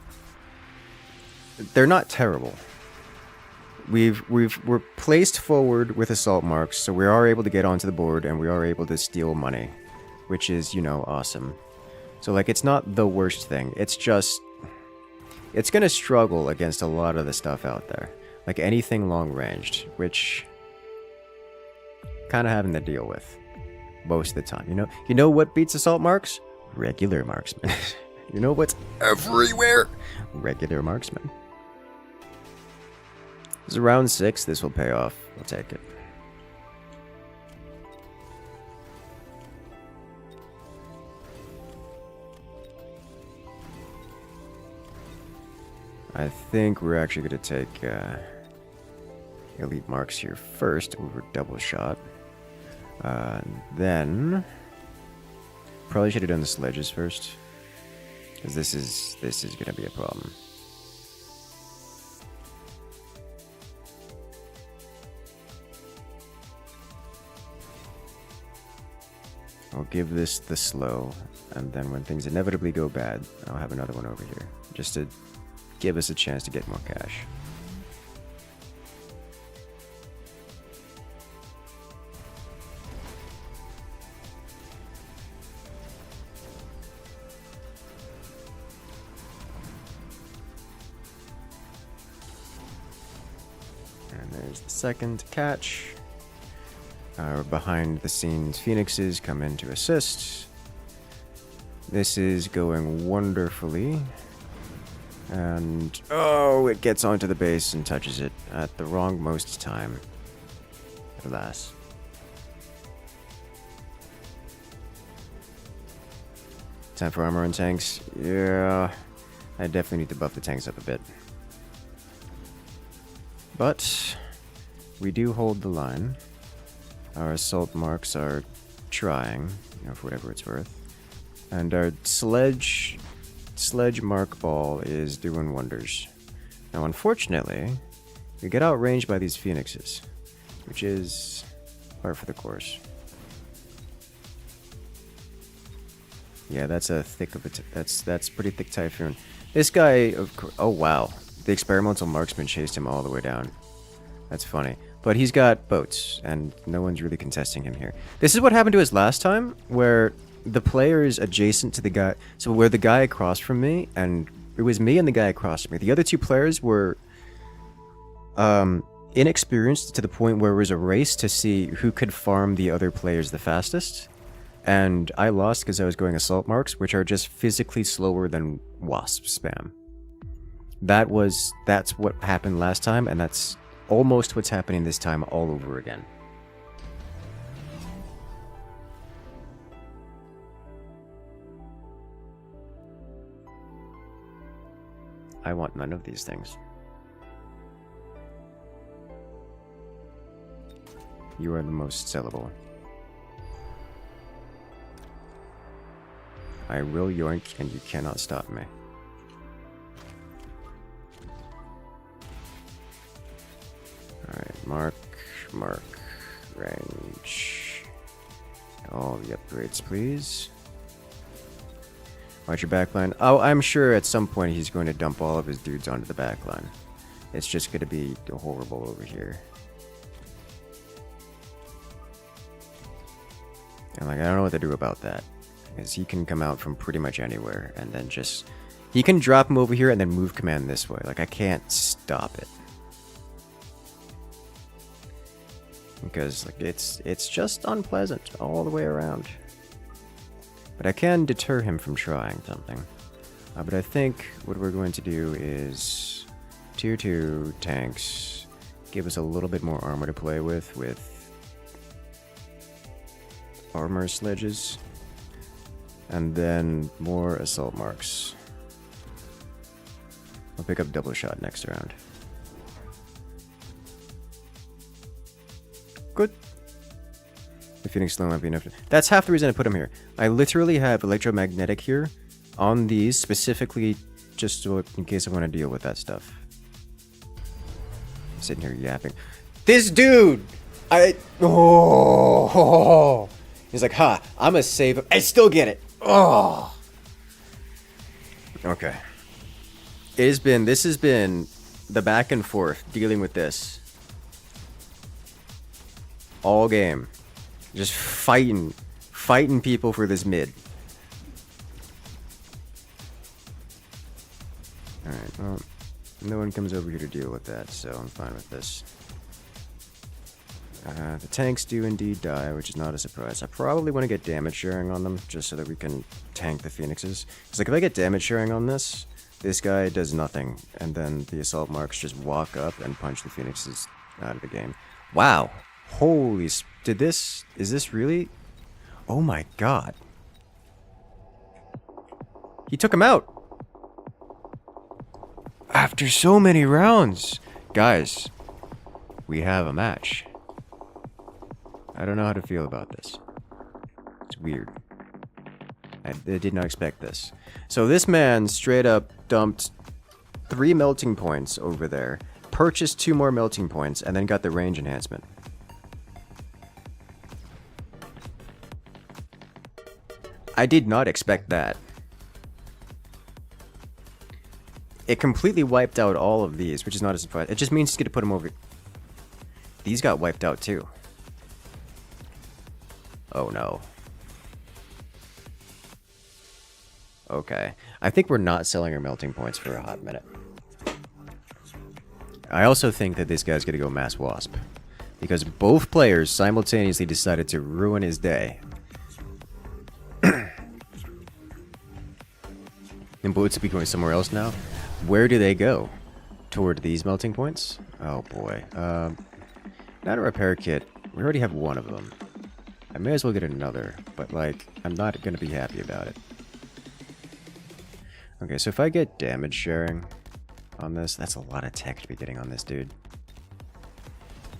they're not terrible. We're placed forward with assault marks, so we are able to get onto the board and we are able to steal money, which is, you know, awesome. So, like, it's not the worst thing. It's just, it's gonna struggle against a lot of the stuff out there, like anything long-ranged, which kind of having to deal with most of the time. You know what beats assault marks? Regular marksman. You know what's everywhere? Regular marksman. This is round 6. This will pay off. I'll take it. I think we're actually going to take elite marks here first over double shot. Then probably should have done the sledges first, because this is going to be a problem. I'll give this the slow, and then when things inevitably go bad, I'll have another one over here, just to give us a chance to get more cash. And there's the second catch. Our behind the scenes phoenixes come in to assist. This is going wonderfully. And oh, it gets onto the base and touches it at the wrong most time. Alas. Time for armor and tanks. Yeah, I definitely need to buff the tanks up a bit. But we do hold the line. Our assault marks are trying, for whatever it's worth. And our sledge mark ball is doing wonders. Now, unfortunately, we get outranged by these phoenixes, which is par for the course. Yeah, that's a thick of a that's pretty thick typhoon. This guy, oh wow, the experimental marksman chased him all the way down. That's funny. But he's got boats, and no one's really contesting him here. This is what happened to us last time, where the players adjacent to the guy... So where the guy across from me, and it was me and the guy across from me. The other two players were inexperienced to the point where it was a race to see who could farm the other players the fastest. And I lost because I was going assault marks, which are just physically slower than Wasp spam. That's what happened last time, and that's almost what's happening this time all over again. I want none of these things. You are the most sellable. I will yoink, and you cannot stop me. Alright, mark, range. All the upgrades, please. Watch your backline. Oh, I'm sure at some point he's going to dump all of his dudes onto the backline. It's just going to be horrible over here. And like, I don't know what to do about that. Because he can come out from pretty much anywhere and then just... He can drop him over here and then move command this way. Like, I can't stop it. Because like it's just unpleasant all the way around. But I can deter him from trying something. But I think what we're going to do is tier 2 tanks, give us a little bit more armor to play with armor sledges, and then more assault marks. I'll pick up double shot next round. Good. The Phoenix Slow might be enough. That's half the reason I put him here. I literally have electromagnetic here on these specifically just so in case I want to deal with that stuff. I'm sitting here yapping. This dude! Oh! He's like, ha, I'm a save. I still get it. Oh! Okay. This has been the back and forth dealing with this. All game. Just fighting people for this mid. Alright, well, no one comes over here to deal with that, so I'm fine with this. The tanks do indeed die, which is not a surprise. I probably want to get damage sharing on them, just so that we can tank the phoenixes. Because like, if I get damage sharing on this guy does nothing, and then the assault marks just walk up and punch the phoenixes out of the game. Wow! Holy, is this really? Oh my god. He took him out! After so many rounds! Guys, we have a match. I don't know how to feel about this. It's weird. I did not expect this. So this man straight up dumped 3 melting points over there, purchased 2 more melting points, and then got the range enhancement. I did not expect that. It completely wiped out all of these, which is not a surprise. It just means he's gonna put them over. These got wiped out too. Oh no. Okay. I think we're not selling our melting points for a hot minute. I also think that this guy's gonna go mass Wasp. Because both players simultaneously decided to ruin his day. And boats will be going somewhere else now. Where do they go? Toward these melting points? Oh boy. Not a repair kit. We already have one of them. I may as well get another, but like, I'm not gonna be happy about it. Okay, so if I get damage sharing on this, that's a lot of tech to be getting on this dude.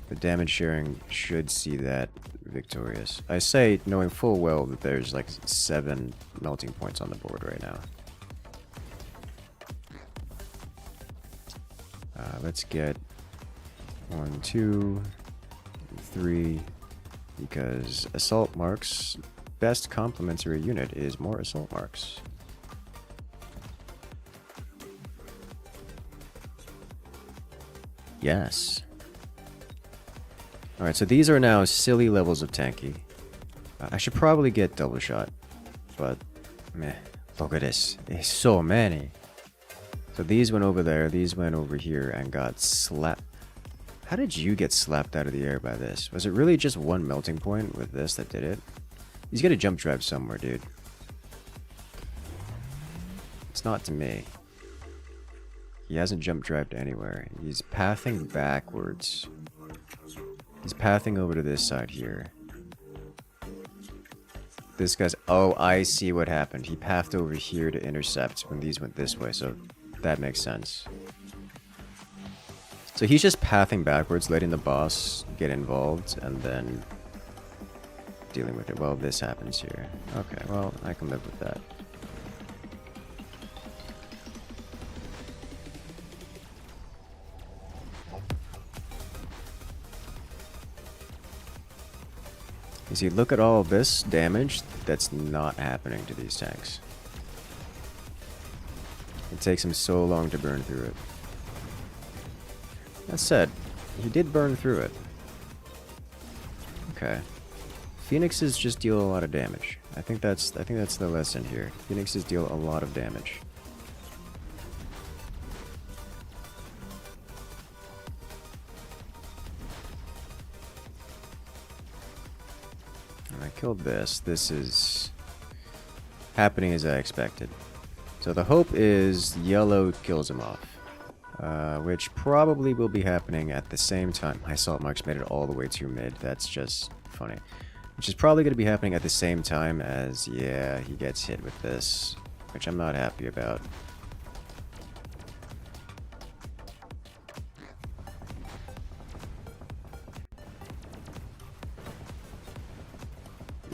The damage sharing should see that victorious. I say knowing full well that there's like 7 melting points on the board right now. Let's get 1, 2, 3, because assault marks, best complementary unit is more assault marks. Yes. Alright, so these are now silly levels of tanky. I should probably get double shot, but meh. Look at this. There's so many. So these went over there, these went over here and got slapped. How did you get slapped out of the air by this? Was it really just one melting point with this that did it? He's got a jump drive somewhere, dude. It's not to me. He hasn't jump drived anywhere. He's pathing backwards. He's pathing over to this side here. This guy's... Oh, I see what happened. He pathed over here to intercept when these went this way, so that makes sense. So he's just pathing backwards, letting the boss get involved, and then dealing with it. Well, this happens here. Okay, well, I can live with that. You see, look at all this damage that's not happening to these tanks. It takes him so long to burn through it. That said, he did burn through it. Okay. Phoenixes just deal a lot of damage. I think that's the lesson here. Phoenixes deal a lot of damage. I killed this. This is happening as I expected. So the hope is yellow kills him off. Which probably will be happening at the same time. My assault marks made it all the way to mid. That's just funny. Which is probably going to be happening at the same time as, yeah, he gets hit with this. Which I'm not happy about.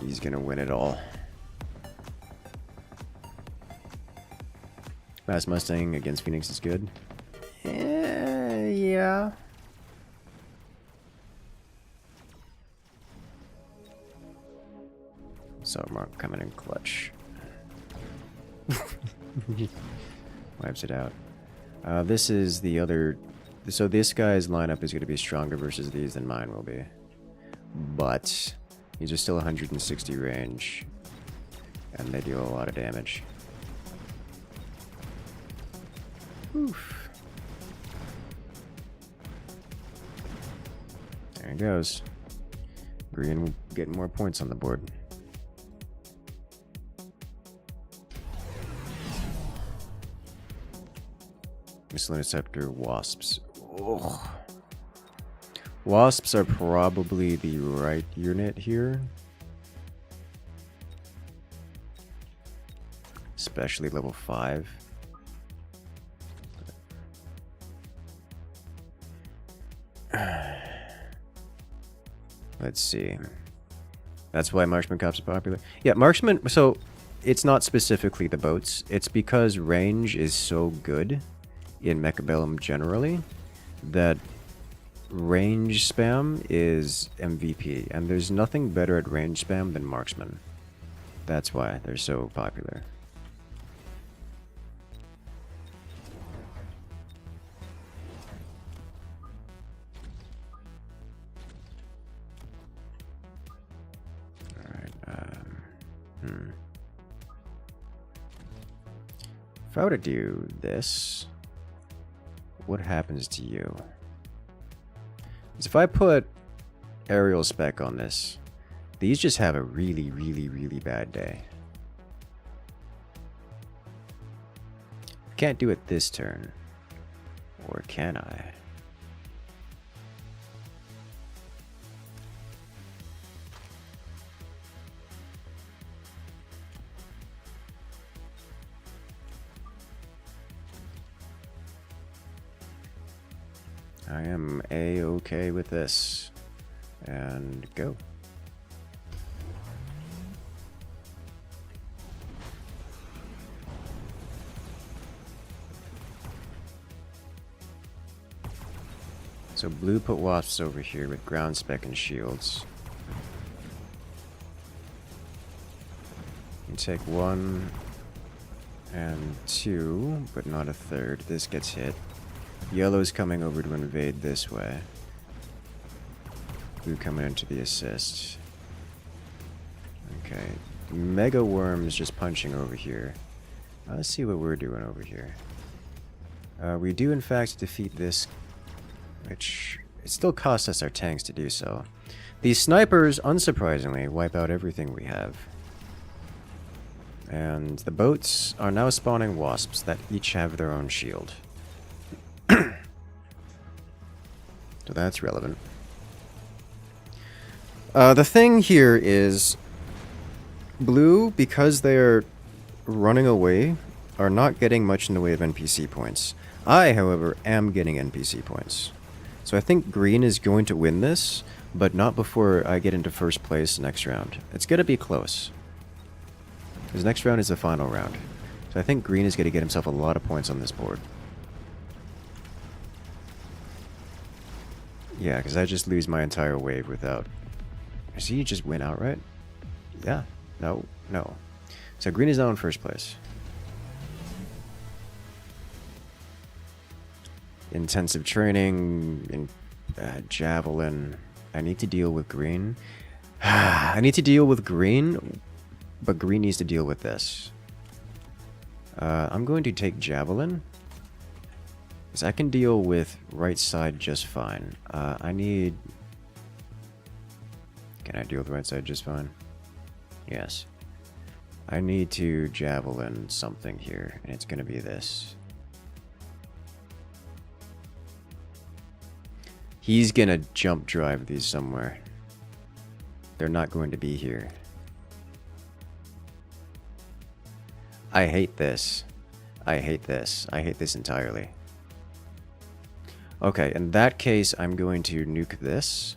He's gonna win it all. Fast Mustang against Phoenix is good. Yeah. So Mark coming in clutch. Wipes it out. This is the other... So this guy's lineup is going to be stronger versus these than mine will be. But... these are still 160 range, and they deal a lot of damage. Oof. There he goes. Green getting more points on the board. Missile Interceptor, Wasps. Ugh. Wasps are probably the right unit here. Especially level 5. Let's see. That's why Marksman Cops are popular. Yeah, Marksman, so it's not specifically the boats. It's because range is so good in Mechabellum generally that range spam is MVP, and there's nothing better at range spam than Marksman. That's why they're so popular. If I were to do this, what happens to you? Because if I put aerial spec on this, these just have a really, really, really bad day. Can't do it this turn. Or can I? I am A-okay with this. And go. So blue put wasps over here with ground spec and shields. You take 1 and 2, but not a third. This gets hit. Yellow's coming over to invade this way. blue coming into the assist. Okay. Mega Worm's just punching over here. Let's see what we're doing over here. We do in fact defeat this, which it still costs us our tanks to do so. These snipers, unsurprisingly, wipe out everything we have. And the boats are now spawning wasps that each have their own shield. So that's relevant. The thing here is, blue, because they're running away, are not getting much in the way of NPC points. I, however, am getting NPC points. So I think green is going to win this, but not before I get into first place next round. It's going to be close. Because next round is the final round. So I think green is going to get himself a lot of points on this board. Yeah, because I just lose my entire wave without... Does he just win outright? Yeah. No. No. So green is now in first place. Intensive training, javelin. I need to deal with green. I need to deal with green, but green needs to deal with this. I'm going to take javelin. Because I can deal with right side just fine. I need... Can I deal with right side just fine? Yes. I need to javelin something here, and it's going to be this. He's going to jump drive these somewhere. They're not going to be here. I hate this. I hate this. I hate this entirely. Okay, in that case, I'm going to nuke this.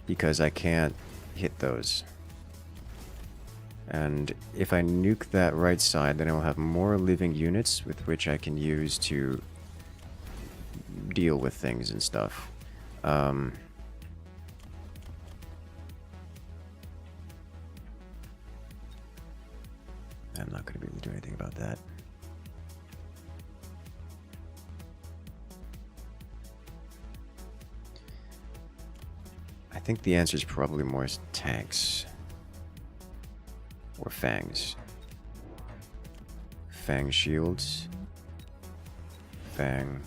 Because I can't hit those. And if I nuke that right side, then I'll have more living units with which I can use to deal with things and stuff. I'm not going to be able to do anything about that. I think the answer is probably more tanks. Or fangs. Fang shields. Fang.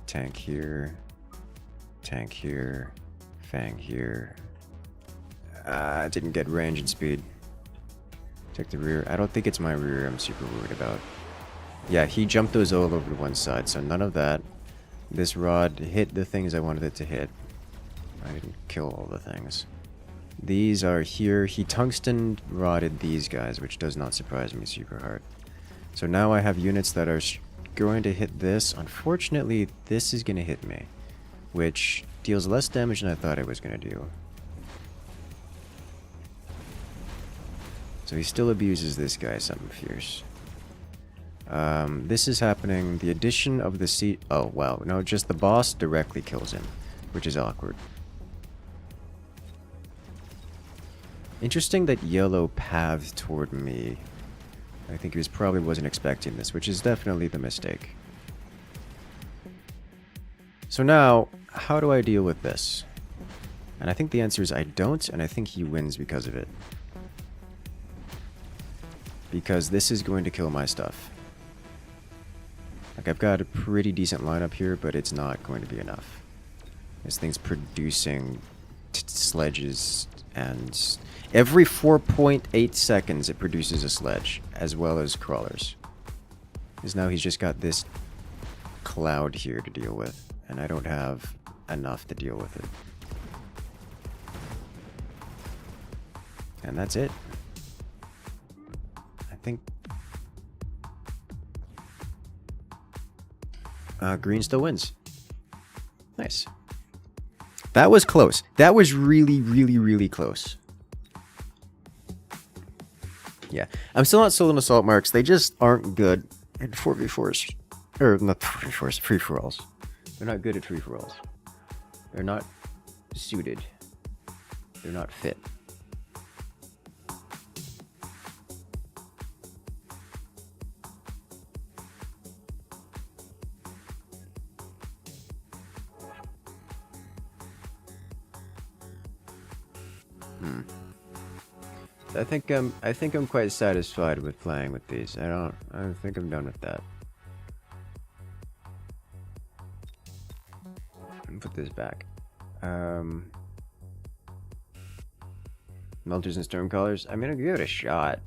Tank here. Tank here. Fang here. Didn't get range and speed. Check the rear. I don't think it's my rear I'm super worried about. Yeah, he jumped those all over to one side, so none of that. This rod hit the things I wanted it to hit. I didn't kill all the things. These are here. He tungsten rodded these guys, which does not surprise me super hard. So now I have units that are going to hit this. Unfortunately, this is going to hit me, which deals less damage than I thought it was going to do. So he still abuses this guy something fierce. This is happening. The addition of the seat. Oh, wow. No, just the boss directly kills him, which is awkward. Interesting that yellow pathed toward me. I think he probably wasn't expecting this, which is definitely the mistake. So now, how do I deal with this? And I think the answer is I don't, and I think he wins because of it. Because this is going to kill my stuff. Like, I've got a pretty decent lineup here, but it's not going to be enough. This thing's producing sledges, and every 4.8 seconds it produces a sledge, as well as crawlers. Because now he's just got this cloud here to deal with, and I don't have enough to deal with it. And that's it. I think green still wins. Nice. That was close. That was really, really, really close. Yeah. I'm still not sold on assault marks. They just aren't good in 4v4s. Or not 4v4s, free-for-alls. They're not good at free-for-alls. They're not suited. They're not fit. I think I'm quite satisfied with playing with these. I think I'm done with that. Let me put this back. Melters and Stormcallers. I'm gonna give it a shot.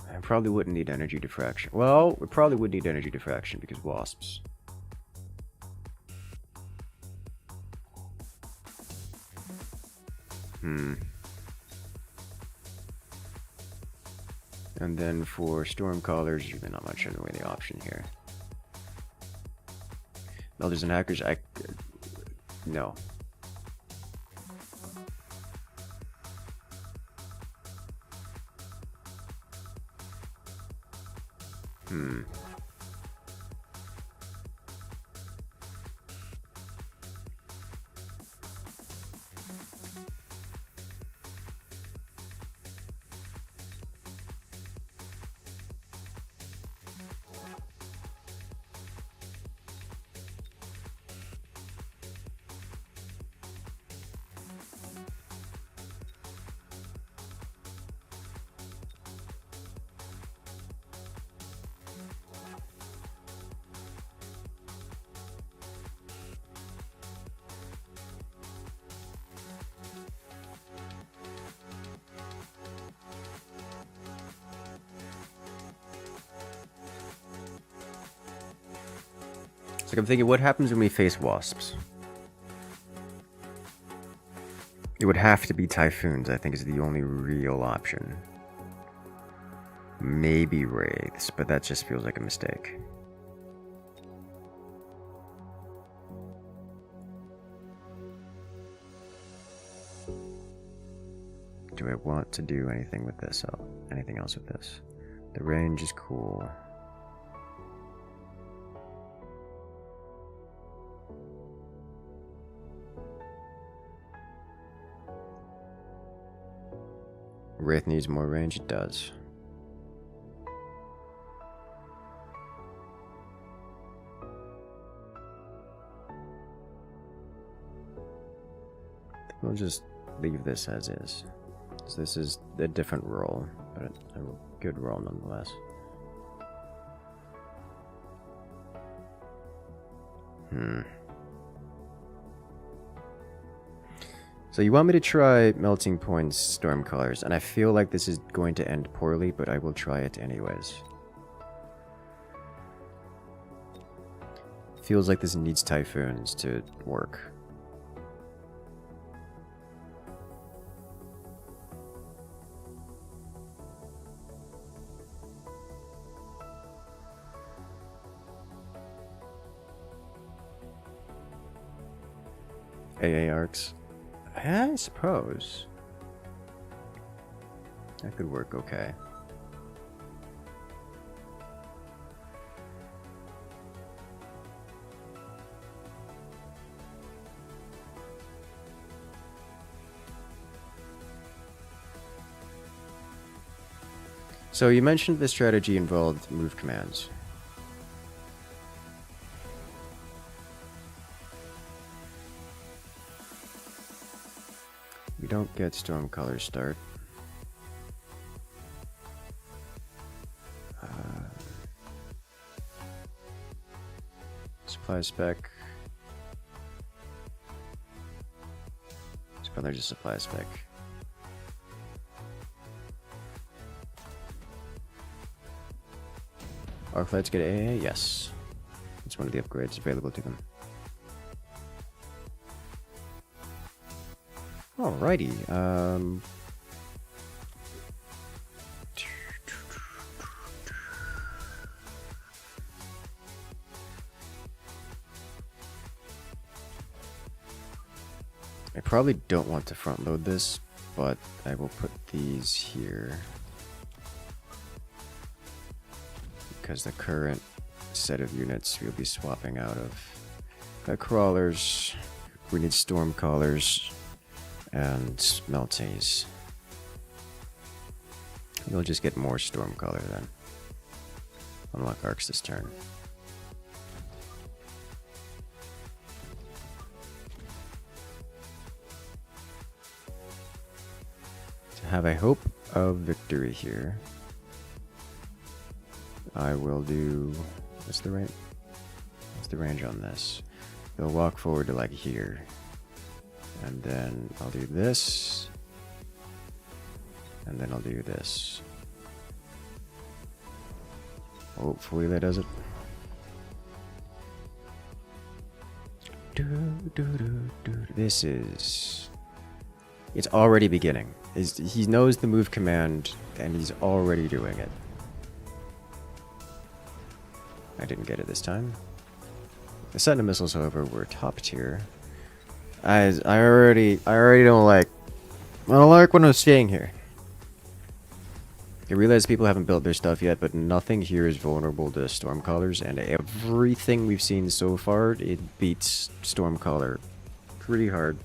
I probably wouldn't need energy diffraction. Well, we probably would need energy diffraction because wasps. And then for Stormcallers, you've not much in the way of the option here. Melters and Hackers, no. It's like I'm thinking, what happens when we face wasps? It would have to be typhoons, I think, is the only real option. Maybe wraiths, but that just feels like a mistake. Do I want to do anything with this? Anything else with this? The range is cool. Wraith needs more range? It does. We'll just leave this as is. So this is a different roll, but a good roll nonetheless. So you want me to try Melting Point's Stormcallers, and I feel like this is going to end poorly, but I will try it anyways. Feels like this needs Typhoons to work. AA arcs. I suppose that could work okay. So you mentioned the strategy involved move commands. We don't get Stormcaller start. Supply spec. It's probably just supply spec. Arclights get AA? Yes. It's one of the upgrades available to them. Alrighty, I probably don't want to front load this, but I will put these here because the current set of units we'll be swapping out of. Got crawlers, we need Stormcallers, and Melties. You'll just get more Stormcaller then. Unlock arcs this turn. have a hope of victory here. I will do... What's the range on this? They'll walk forward to like here. And then I'll do this. And then I'll do this. Hopefully that does it. This is... It's already beginning. He knows the move command, and he's already doing it. I didn't get it this time. The Sentinel missiles, however, were top tier. I already don't like... I don't like what I'm seeing here. I realize people haven't built their stuff yet, but nothing here is vulnerable to Stormcallers, and everything we've seen so far, it beats Stormcaller pretty hard.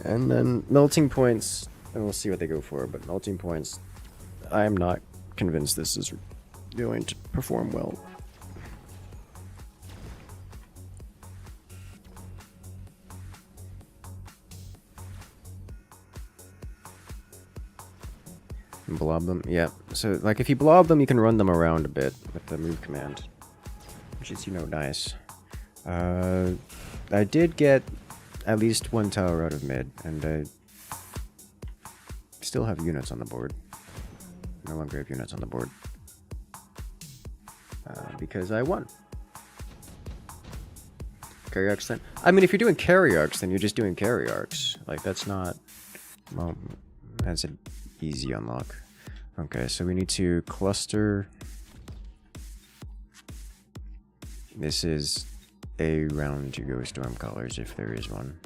And then melting points, and we'll see what they go for, but melting points, I am not convinced this is going to perform well. Blob them, yeah. So, like, if you blob them, you can run them around a bit with the move command, which is, you know, nice. I did get at least one tower out of mid, and I still have units on the board. No longer have units on the board. Because I won. Carry arcs then? I mean, if you're doing carry arcs, then you're just doing carry arcs. Like, that's not... Well, that's an easy unlock. Okay, so we need to cluster... This is a round to go Stormcallers, if there is one.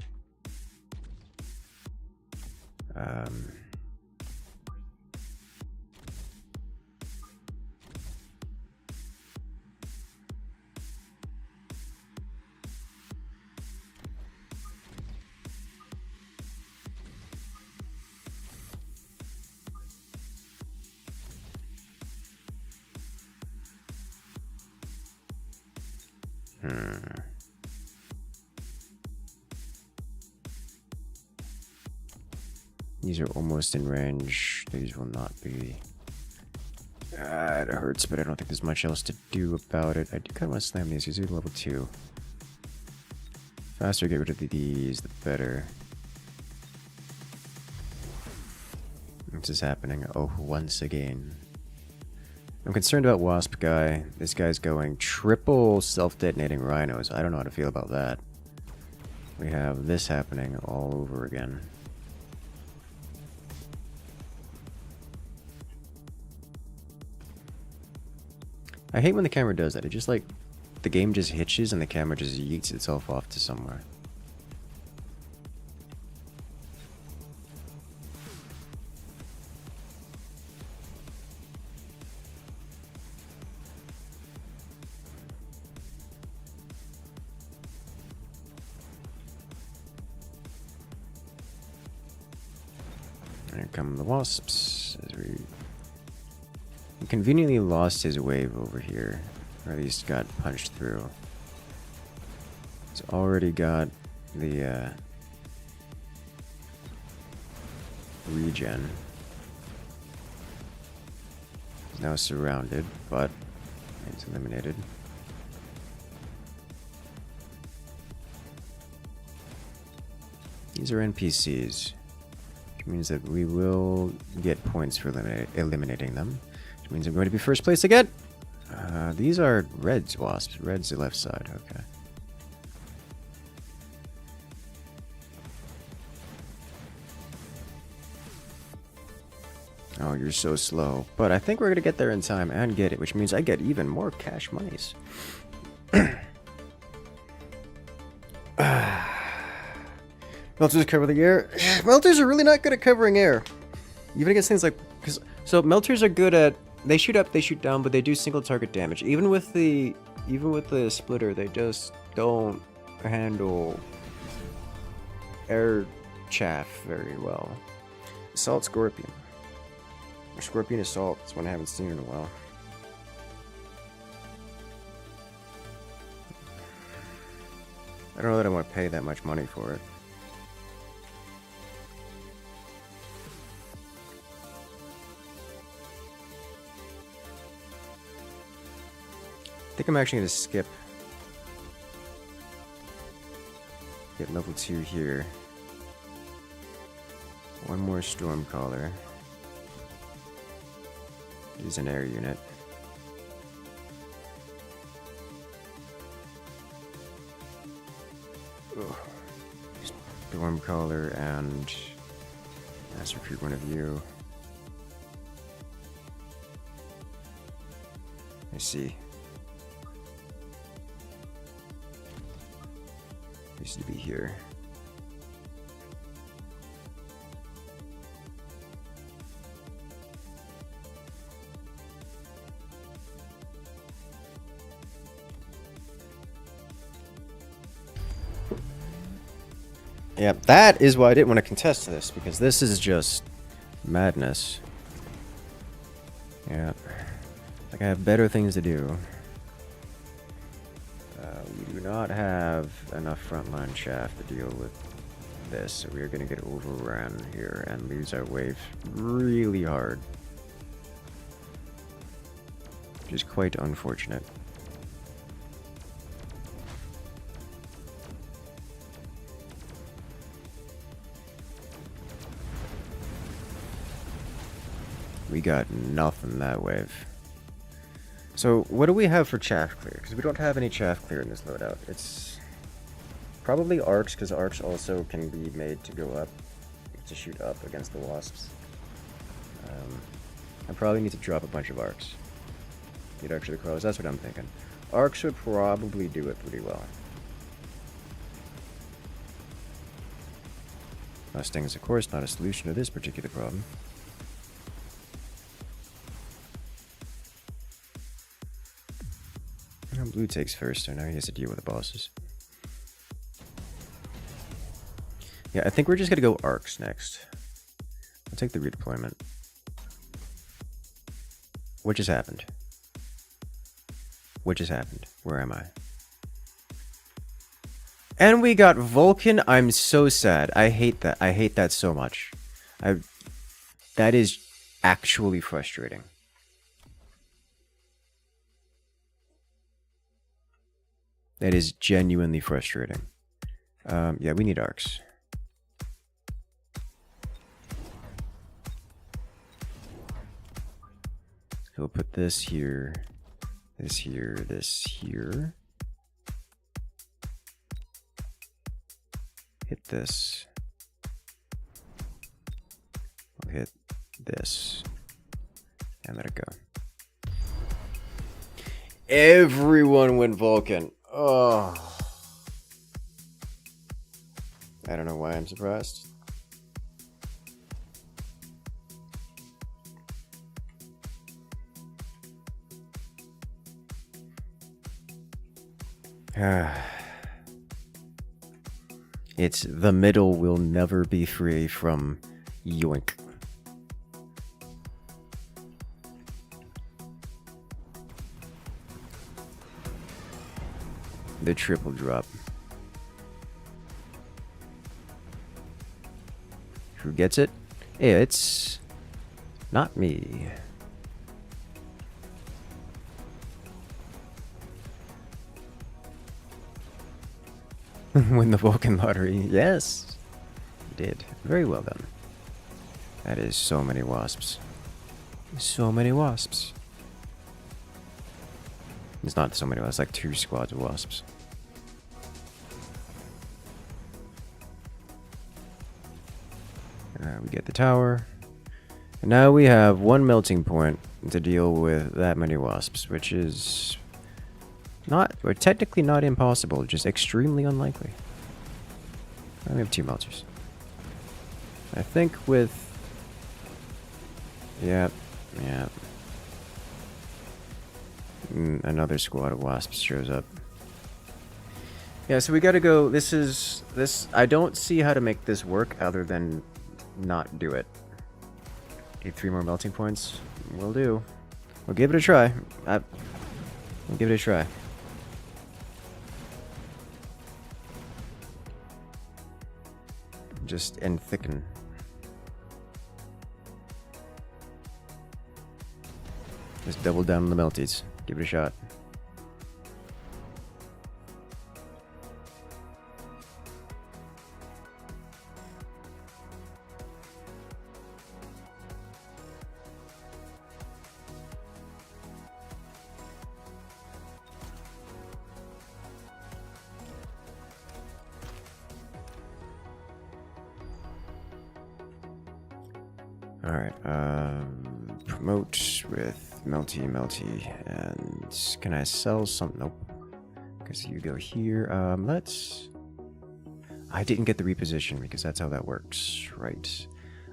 These are almost in range. These will not be. It hurts, but I don't think there's much else to do about it. I do kind of want to slam these. These are level 2. Faster get rid of these, the better. This is happening. Oh, once again. I'm concerned about Wasp guy. This guy's going triple self-detonating rhinos. I don't know how to feel about that. We have this happening all over again. I hate when the camera does that. It just like, the game just hitches and the camera just yeets itself off to somewhere. Here come the Wasps as we... He conveniently lost his wave over here, or at least got punched through. He's already got the regen. He's now surrounded, but he's eliminated. These are NPCs, which means that we will get points for eliminating them. Means I'm going to be first place again. These are Red's Wasps. Red's the left side. Okay. Oh, you're so slow. But I think we're going to get there in time and get it, which means I get even more cash monies. Melters cover the air. Melters are really not good at covering air. Even against things like... So melters are good at... They shoot up, they shoot down, but they do single target damage. Even with the splitter, they just don't handle air chaff very well. Assault Scorpion. Or Scorpion Assault. That's one I haven't seen in a while. I don't know that I want to pay that much money for it. think I'm actually going to skip. Get level 2 here. One more Stormcaller. Use an air unit. Ugh. Stormcaller and let's recruit one of you. I see. Used to be here. Yeah, that is why I didn't want to contest this, because this is just madness. Yeah. Like, I have better things to do. We do not have enough frontline chaff to deal with this, so we are going to get overrun here and lose our wave really hard. Which is quite unfortunate. We got nothing that wave. So, what do we have for chaff clear? Because we don't have any chaff clear in this loadout. It's probably arcs, because arcs also can be made to go up, to shoot up against the wasps. I probably need to drop a bunch of arcs. Get Archer the Crows, that's what I'm thinking. Arcs would probably do it pretty well. Mustang is, of course, not a solution to this particular problem. Blue takes first, so now he has to deal with the bosses. Yeah, I think we're just gonna go arcs next. I'll take the redeployment. What just happened? What just happened? Where am I? And we got Vulcan. I'm so sad. I hate that. I hate that so much. That is actually frustrating. That is genuinely frustrating. Yeah, we need arcs. So we'll put this here, this here, this here. Hit this. We'll hit this. And let it go. Everyone went Vulcan. Oh. I don't know why I'm surprised. It's the middle will never be free from yoink. The triple drop. Who gets it? It's not me. Win the Vulcan lottery. Yes. Did. Very well done. That is so many wasps. So many wasps. It's not so many wasps, like 2 squads of wasps. We get the tower. And now we have 1 melting point to deal with that many wasps, which is not, or technically not impossible, just extremely unlikely. We have 2 melters. I think with... Yep. Another squad of wasps shows up. Yeah, so we gotta go. This. I don't see how to make this work other than not do it. Need 3 more melting points. We'll do. We'll give it a try. We'll give it a try. Just and thicken. Just double down on the melties. Give it a shot. Alright, promote with melty, and can I sell some? Nope. Because you go here, I didn't get the reposition because that's how that works, right.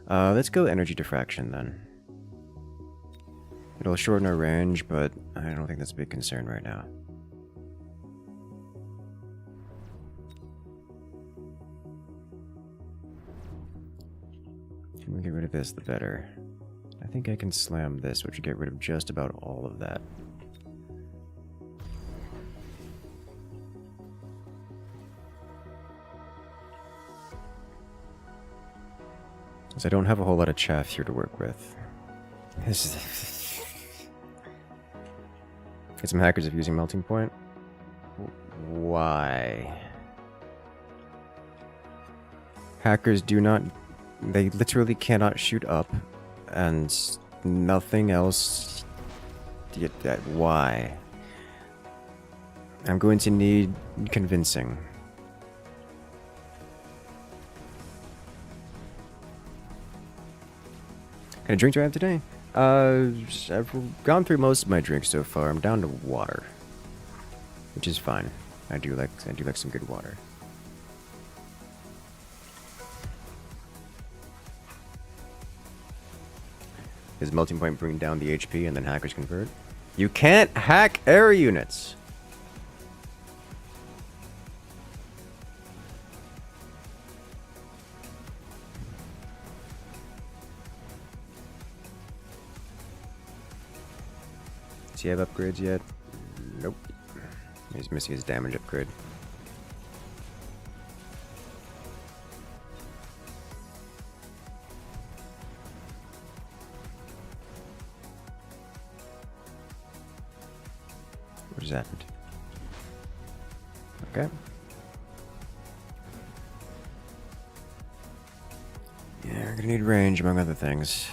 Let's go energy diffraction then. It'll shorten our range, but I don't think that's a big concern right now. The sooner we get rid of this, the better. I think I can slam this, which would get rid of just about all of that. Because I don't have a whole lot of chaff here to work with. This is... Get some hackers of using melting point. Why? Hackers do not... They literally cannot shoot up. And nothing else... Why? I'm going to need convincing. Can I drink do I have today? I've gone through most of my drinks so far. I'm down to water, which is fine. I do like some good water. Does melting point bring down the HP and then hackers convert? You can't hack air units. Does he have upgrades yet? Nope. He's missing his damage upgrade. What just happened? Okay. Yeah, we're gonna need range among other things.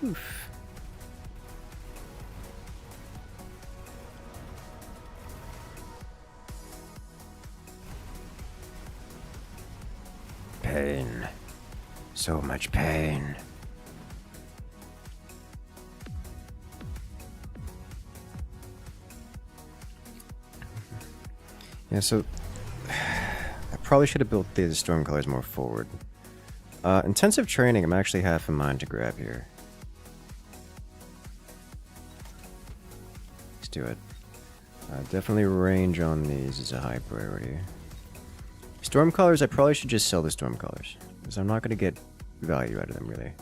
Oof. Pain. So much pain. Yeah, so I probably should have built the storm colors more forward. Intensive training, I'm actually half in mind to grab here. Do it. Definitely range on these is a high priority. Storm colors, I probably should just sell the storm colors, because I'm not going to get value out of them, really.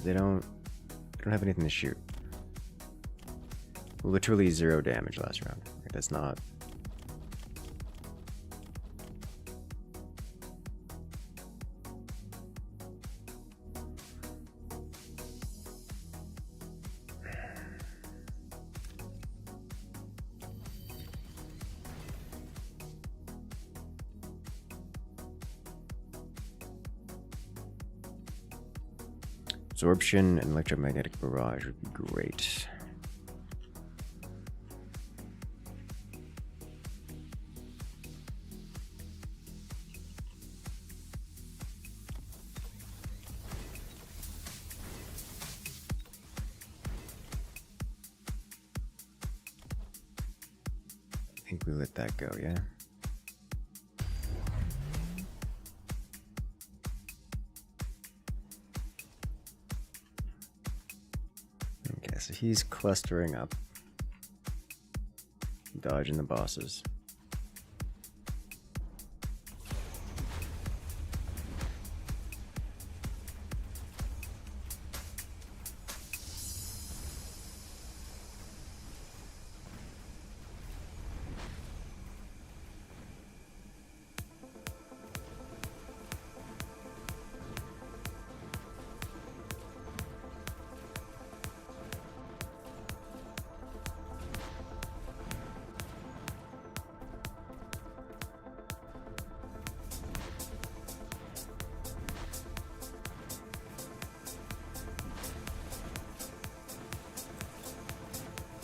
They don't have anything to shoot. Literally 0 damage last round. Like, that's not... Absorption and electromagnetic barrage would be great. I think we let that go, yeah? So he's clustering up, dodging the bosses.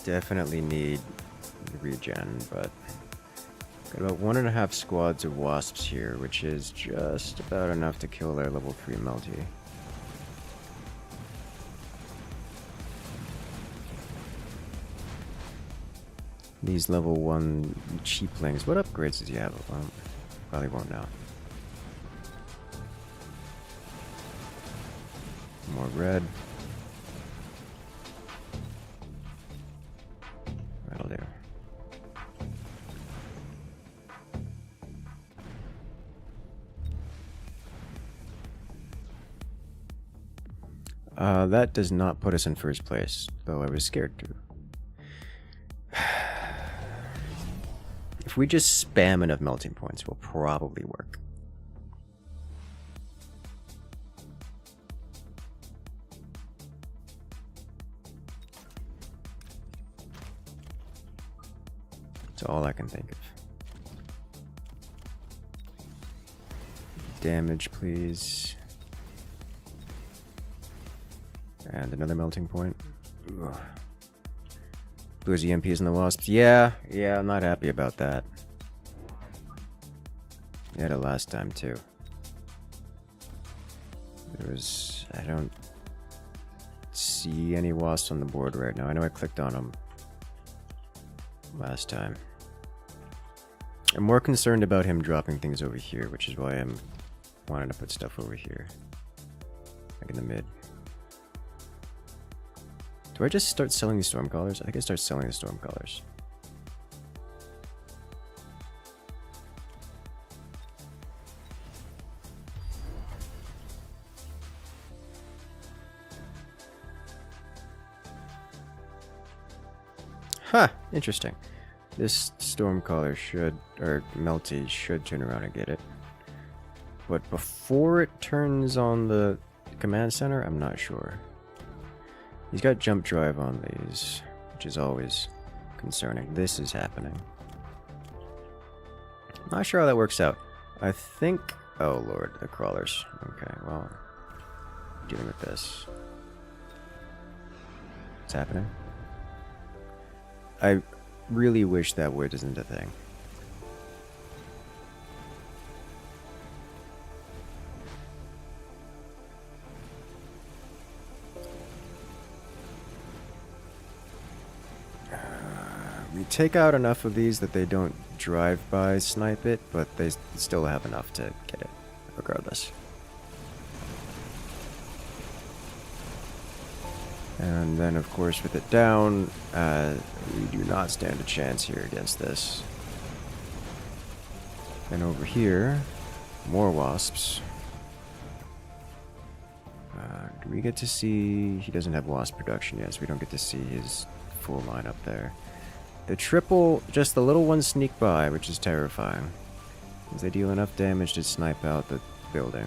definitely need regen, but got about 1.5 squads of wasps here, which is just about enough to kill their level 3 melty. These level 1 cheaplings. What upgrades does he have? Well, probably won't now. More red. That'll do. That does not put us in first place, though I was scared to. If we just spam enough melting points, we'll probably work. That's all I can think of. Damage, please. And another melting point. Ugh. Blue's EMPs and the wasps. Yeah, I'm not happy about that. We had it last time too. I don't see any wasps on the board right now. I know I clicked on them last time. I'm more concerned about him dropping things over here, which is why I'm wanting to put stuff over here. Like in the mid. Do I just start selling these Stormcallers? I think I start selling the Stormcallers. Huh, interesting. This Stormcaller should, or Melty should turn around and get it. But before it turns on the command center, I'm not sure. He's got jump drive on these, which is always concerning. This is happening. Not sure how that works out. I think... Oh lord, the crawlers. Okay, well... Dealing with this. What's happening? I really wish that wood isn't a thing. We take out enough of these that they don't drive-by snipe it, but they still have enough to get it, regardless. And then, of course, with it down, we do not stand a chance here against this. And over here, more wasps. Do we get to see... He doesn't have wasp production yet, so we don't get to see his full line up there. The triple, just the little ones sneak by, which is terrifying. Because they deal enough damage to snipe out the building.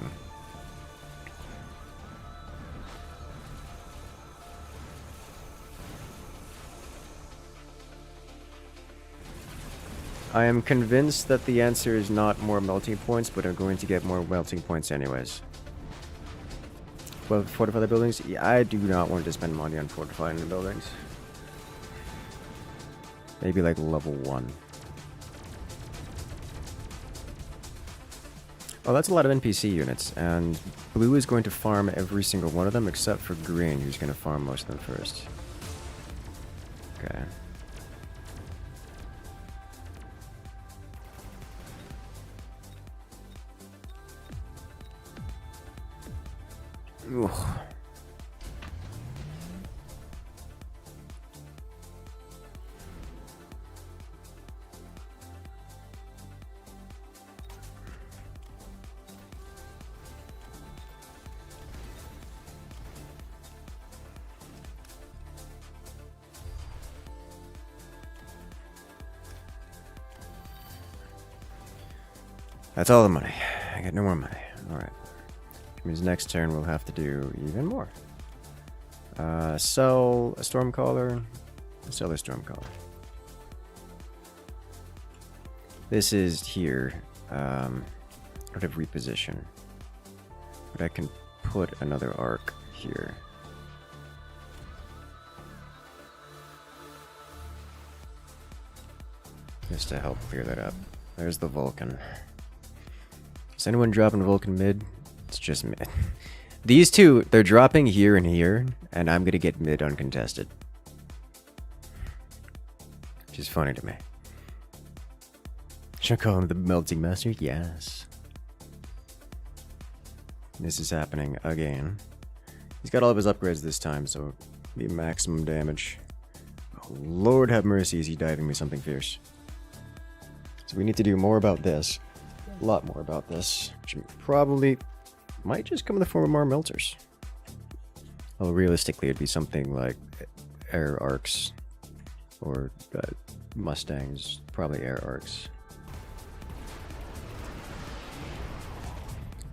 I am convinced that the answer is not more melting points, but I'm going to get more melting points anyways. Well, fortify the buildings? Yeah, I do not want to spend money on fortifying the buildings. Maybe like level 1. Oh, that's a lot of NPC units, and blue is going to farm every single one of them except for green, who's going to farm most of them first. Okay. Ugh. That's all the money. I got no more money. Alright. Which means next turn we'll have to do even more. Sell a Stormcaller. Sell a Stormcaller. This is here. I don't have reposition. But I can put another arc here. Just to help clear that up. There's the Vulcan. Is anyone dropping Vulcan mid? It's just mid. These two, they're dropping here and here, and I'm gonna get mid uncontested. Which is funny to me. Should I call him the Melting Master? Yes. This is happening again. He's got all of his upgrades this time, so be maximum damage. Oh, Lord have mercy, is he diving me something fierce. So we need to do more about this. A lot more about this. Which probably might just come in the form of more melters. Well, realistically, it'd be something like air arcs. Or Mustangs. Probably air arcs.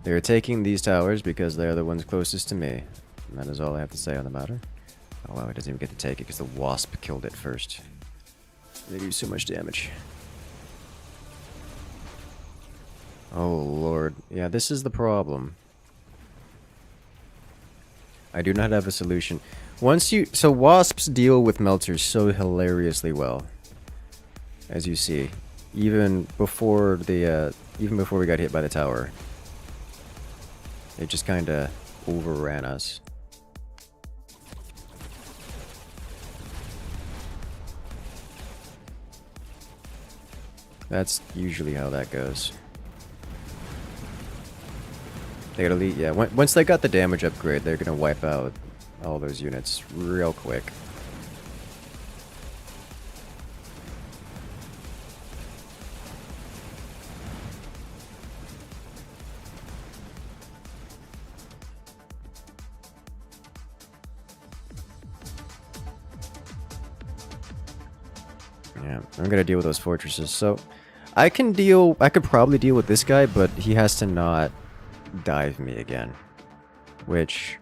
They're taking these towers because they're the ones closest to me. And that is all I have to say on the matter. Oh wow, he doesn't even get to take it because the Wasp killed it first. They do so much damage. Oh lord. Yeah, this is the problem. I do not have a solution. So Wasps deal with melters so hilariously well. As you see. Even before we got hit by the tower. They just kinda overran us. That's usually how that goes. They gotta leave, yeah. Once they got the damage upgrade, they're gonna wipe out all those units real quick. Yeah, I'm gonna deal with those fortresses. So I could probably deal with this guy, but he has to not dive me again. Which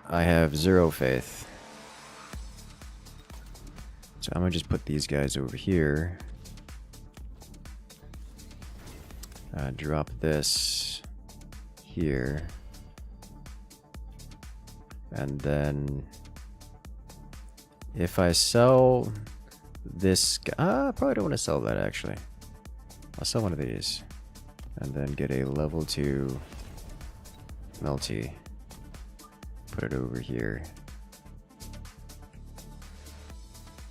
I have zero faith. So I'm gonna just put these guys over here. Drop this here. And then if I sell this guy, I probably don't want to sell that actually. I'll sell one of these and then get a level 2 melty. Put it over here.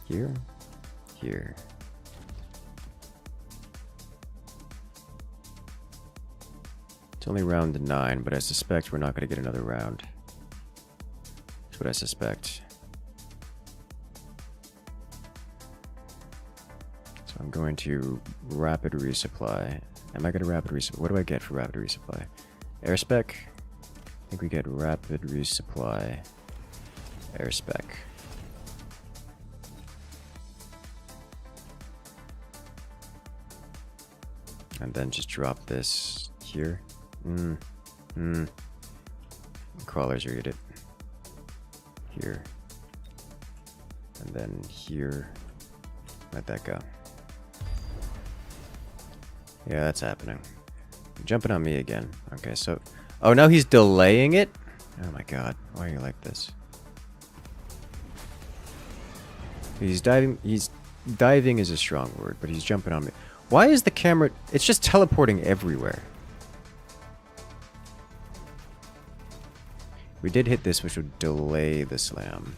Here? Here. It's only round 9, but I suspect we're not going to get another round. That's what I suspect. So I'm going to rapid resupply. Am I going to rapid resupply? What do I get for rapid resupply? Air spec? I think we get rapid resupply. Air spec. And then just drop this here. Crawlers are it. Here. And then here. Let that go. Yeah, that's happening. Jumping on me again. Okay, so... Oh, now he's delaying it? Oh my god. Why are you like this? He's diving is a strong word, but he's jumping on me. Why is the camera... It's just teleporting everywhere. We did hit this, which would delay the slam.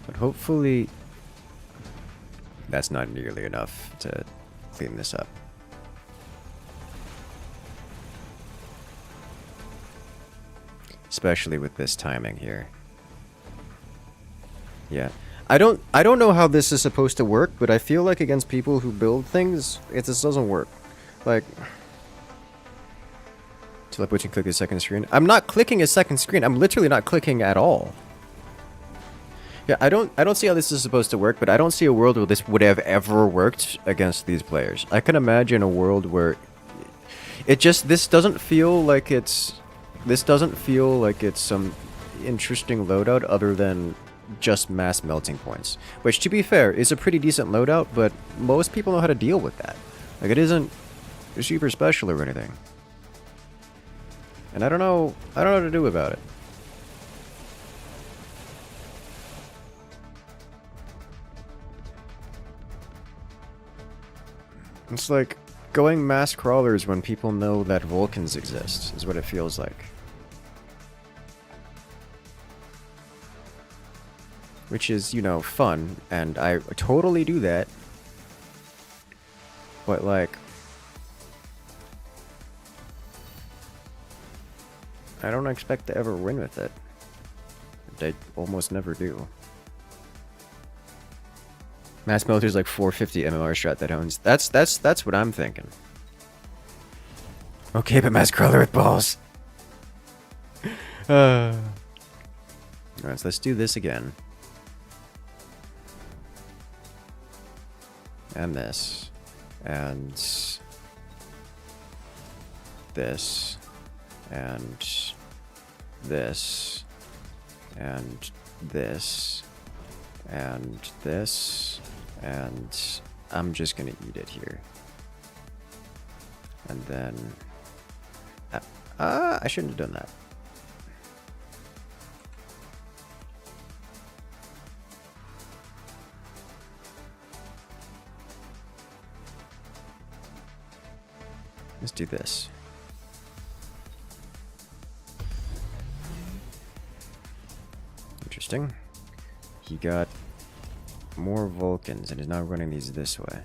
But hopefully... That's not nearly enough to clean this up. Especially with this timing here. Yeah. I don't know how this is supposed to work, but I feel like against people who build things, it just doesn't work. Like... Teleport and click a second screen. I'm not clicking a second screen. I'm literally not clicking at all. Yeah, I don't see how this is supposed to work, but I don't see a world where this would have ever worked against these players. I can imagine a world where this doesn't feel like it's some interesting loadout other than just mass melting points. Which, to be fair, is a pretty decent loadout, but most people know how to deal with that. Like, it isn't super special or anything. And I don't know what to do about it. It's like going mass crawlers when people know that Vulcans exist, is what it feels like. Which is, you know, fun, and I totally do that. But, like, I don't expect to ever win with it. I almost never do. Mass Melter's like 450 MMR strat that owns. That's what I'm thinking. Okay, but Mass Crawler with balls. Alright, so let's do this again. And this. And this. And this. And this. And this. And I'm just gonna eat it here. And then... I shouldn't have done that. Let's do this. Interesting. He got more Vulcans and is now running these this way.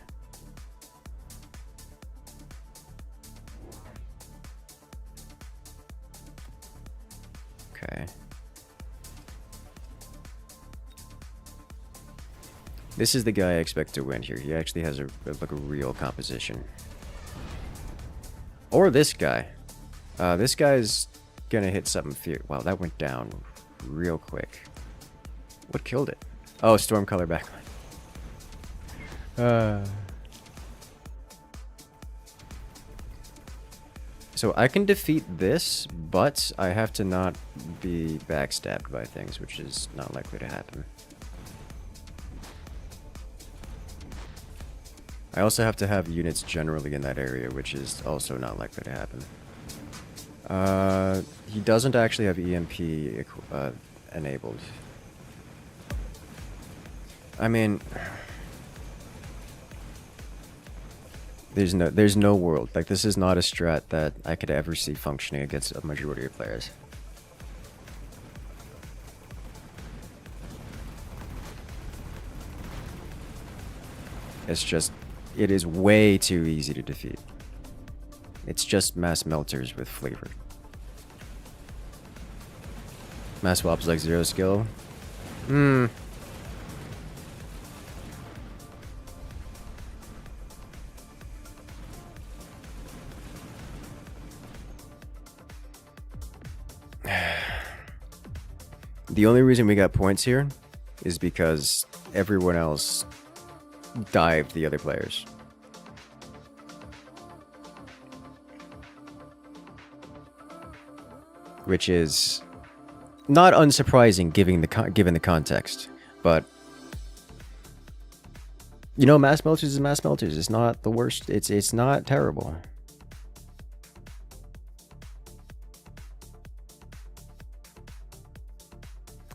Okay. This is the guy I expect to win here. He actually has like a real composition. Or this guy. This guy's gonna hit something fierce. Wow, that went down real quick. What killed it? Oh, storm color backline. So I can defeat this, but I have to not be backstabbed by things, which is not likely to happen. I also have to have units generally in that area, which is also not likely to happen. He doesn't actually have EMP enabled. I mean, there's no world. Like, this is not a strat that I could ever see functioning against a majority of players. It's just, it is way too easy to defeat. It's just mass melters with flavor. Mass swap's like 0 skill. The only reason we got points here is because everyone else dived the other players. Which is not unsurprising given the context, but you know, mass melters is mass melters. It's not the worst. It's not terrible.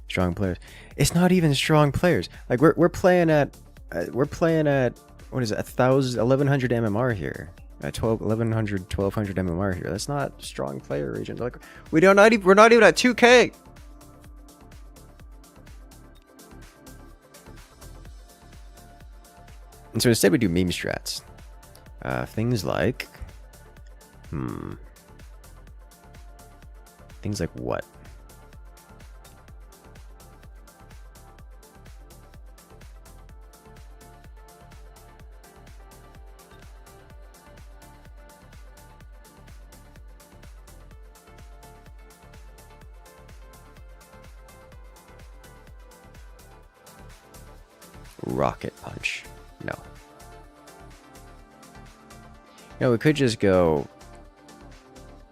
Strong players. It's not even strong players. Like we're playing at what is it, 1100 MMR here. 1100 MMR here. That's not strong player region. Like we're not even at 2K. And so instead we do meme strats. Things like things like what? Rocket punch. No. No, we could just go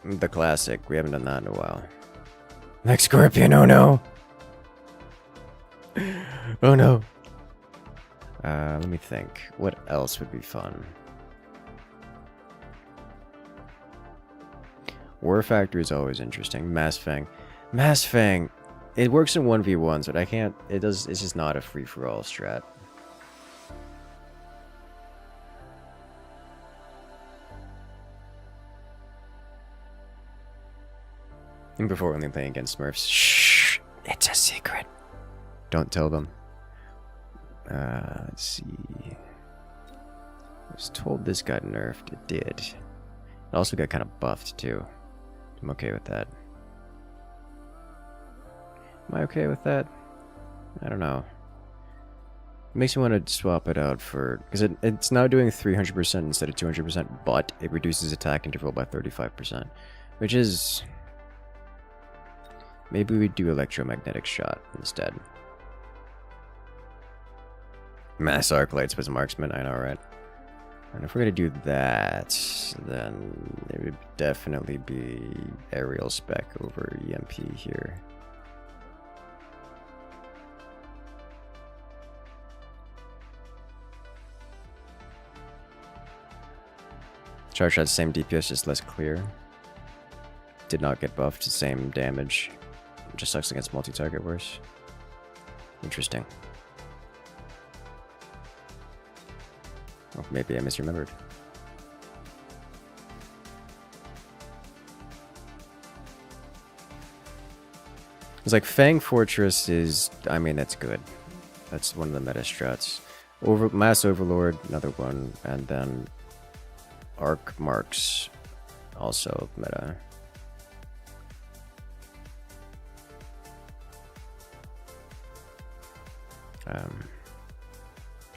the classic. We haven't done that in a while. Like Scorpion, oh no. Oh no. Let me think. What else would be fun? War Factory is always interesting. Mass Fang. Mass Fang. It works in 1v1s, but I can't. It's just not a free-for-all strat. And before only playing against Smurfs. Shh! It's a secret. Don't tell them. Let's see. I was told this got nerfed. It did. It also got kind of buffed too. I'm okay with that. Am I okay with that? I don't know. It makes me want to swap it out for... Because it's now doing 300% instead of 200%, but it reduces attack interval by 35%. Which is... Maybe we do electromagnetic shot instead. Mass arc lights was marksman, I know, right? And if we're gonna do that, then it would definitely be aerial spec over EMP here. Charge shot, same DPS, just less clear. Did not get buffed, same damage. Just sucks against multi-target worse. Interesting. Oh, maybe I misremembered. It's like Fang Fortress is... I mean, that's good. That's one of the meta strats. Mass Overlord, another one. And then... Arc Marks, also meta.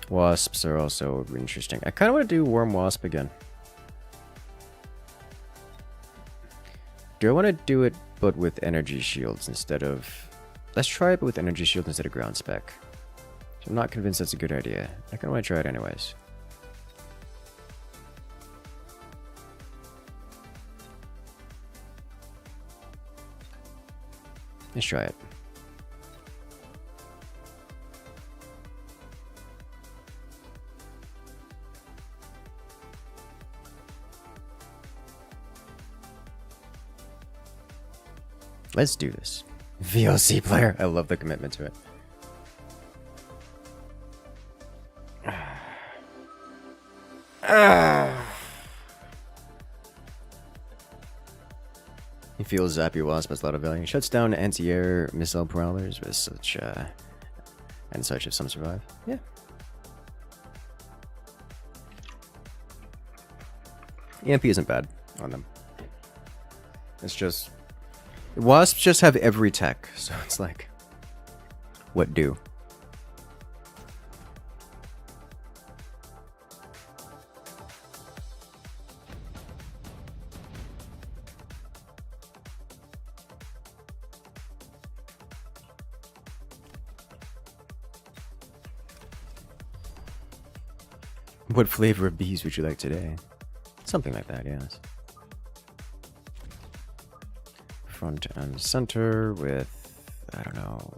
Wasps are also interesting. I kind of want to do Worm Wasp again. Do I want to do it but with energy shields instead of... Let's try it but with energy shields instead of ground spec. I'm not convinced that's a good idea. I kind of want to try it anyways. Let's try it. Let's do this. VLC player. I love the commitment to it. He feels Zappy Wasp has a lot of value. Shuts down anti-air missile prowlers with such and such if some survive. Yeah. EMP isn't bad on them. It's just Wasps just have every tech, so it's like, what do? What flavor of bees would you like today? Something like that, yes. Front and center with, I don't know,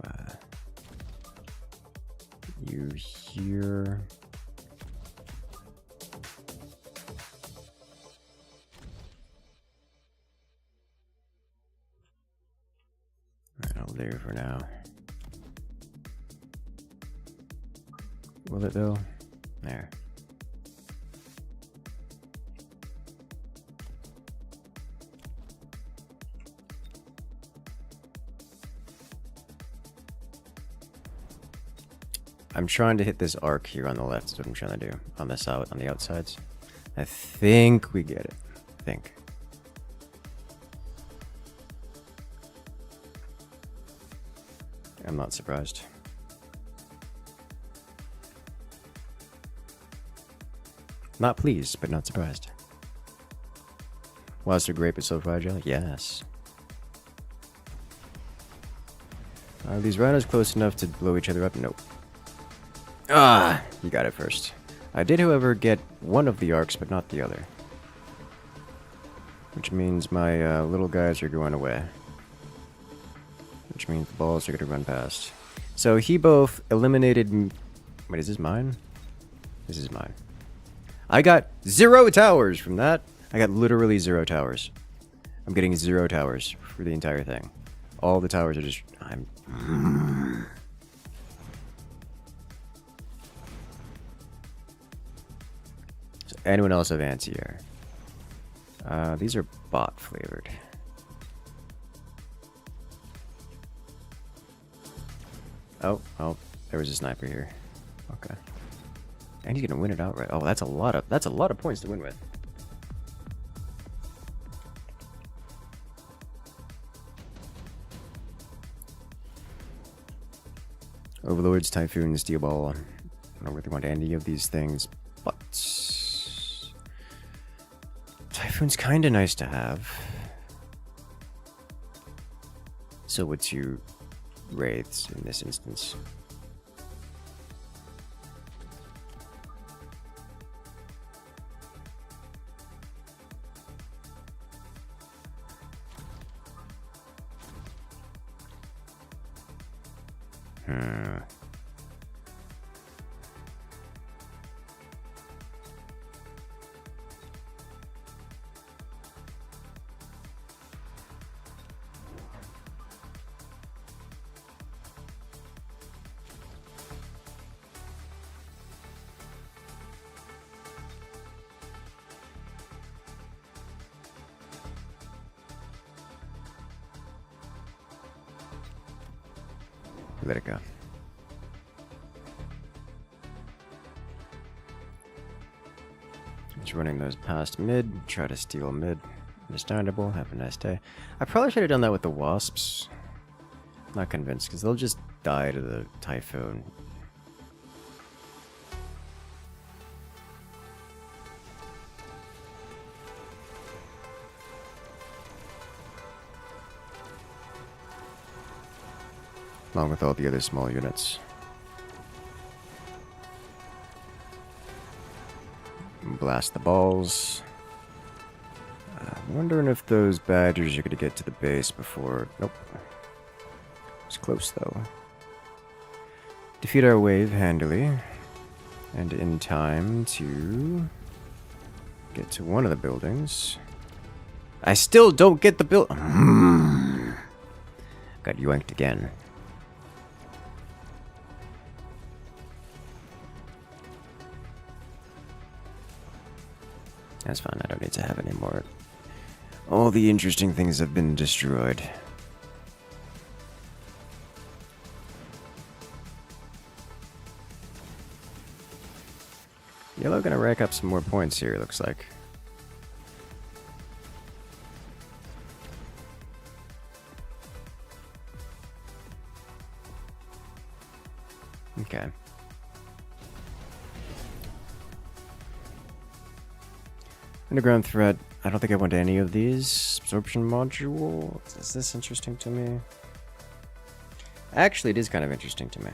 you here. I'll leave for now. Will it though? There. I'm trying to hit this arc here on the left is what I'm trying to do. On this out on the outsides. I think we get it. I think. I'm not surprised. Not pleased, but not surprised. Was it great but so fragile? Yes. Are these rhinos close enough to blow each other up? Nope. Ah, you got it first. I did, however, get one of the arcs, but not the other. Which means my little guys are going away. Which means the balls are going to run past. So he both eliminated... Wait, is this mine? This is mine. I got 0 towers from that. I got literally 0 towers. I'm getting 0 towers for the entire thing. All the towers are just... Anyone else have anti-air? These are bot flavored. Oh, there was a sniper here. Okay. And he's gonna win it outright. Oh, that's a lot of points to win with. Overlords, Typhoon, Steel Ball. I don't really want any of these things, but Typhoon's kinda nice to have. So would two Wraiths in this instance. Let it go. Just running those past mid, try to steal mid. Understandable, have a nice day. I probably should have done that with the Wasps. Not convinced, because they'll just die to the Typhoon. Along with all the other small units. Blast the balls. I'm wondering if those badgers are going to get to the base before... Nope. It's close, though. Defeat our wave handily. And in time to... get to one of the buildings. I still don't get the build... Got yoinked again. That's fine, I don't need to have any more. All the interesting things have been destroyed. Yellow gonna rack up some more points here, looks like. Okay. Underground threat. I don't think I want any of these. Absorption module. Is this interesting to me? Actually, it is kind of interesting to me.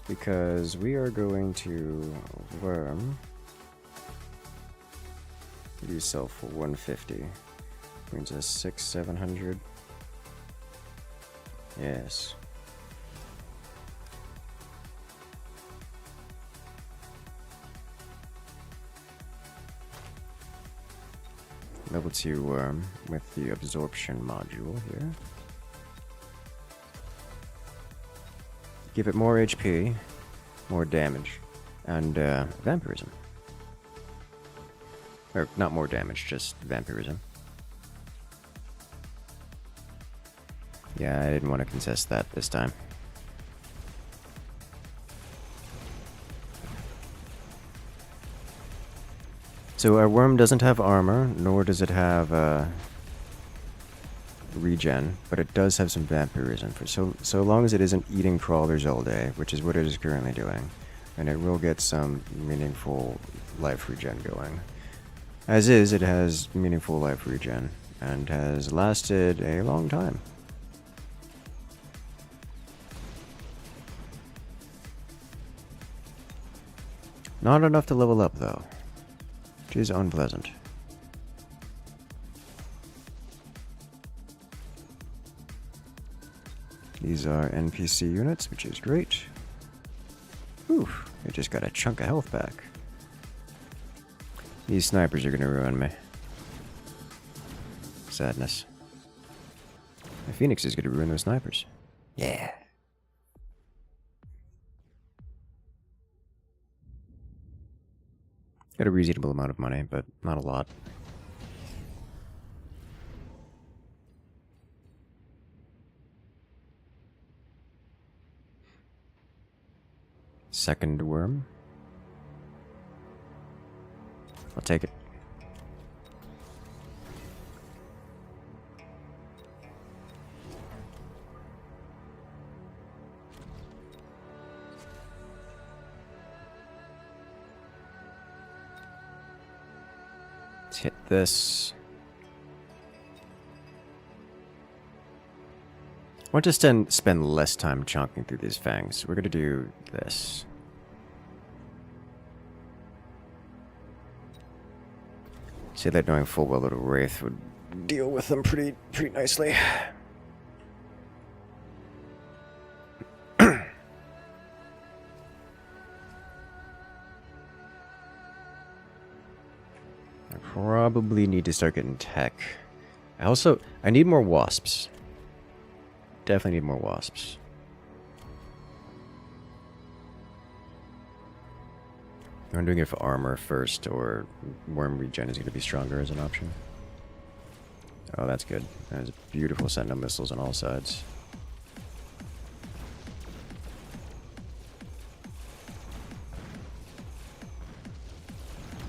Because we are going to worm. You sell for 150. Brings us 700. Yes. Level 2 worm with the absorption module here. Give it more HP, more damage, and vampirism. Or not more damage, just vampirism. Yeah, I didn't want to contest that this time. So our worm doesn't have armor, nor does it have regen, but it does have some vampirism. For so long as it isn't eating crawlers all day, which is what it is currently doing, and it will get some meaningful life regen going. As is, it has meaningful life regen, and has lasted a long time. Not enough to level up, though. Which is unpleasant. These are NPC units, which is great. Oof, I just got a chunk of health back. These snipers are gonna ruin me. Sadness. My Phoenix is gonna ruin those snipers. Yeah. Got a reasonable amount of money, but not a lot. Second worm. I'll take it. Let's hit this. I want to spend less time chonking through these fangs. We're gonna do this. Say that knowing full well that a Wraith would deal with them pretty nicely. I probably need to start getting tech. I need more wasps. Definitely need more wasps. I'm wondering if armor first or worm regen is going to be stronger as an option. Oh, that's good. There's beautiful sentinel missiles on all sides.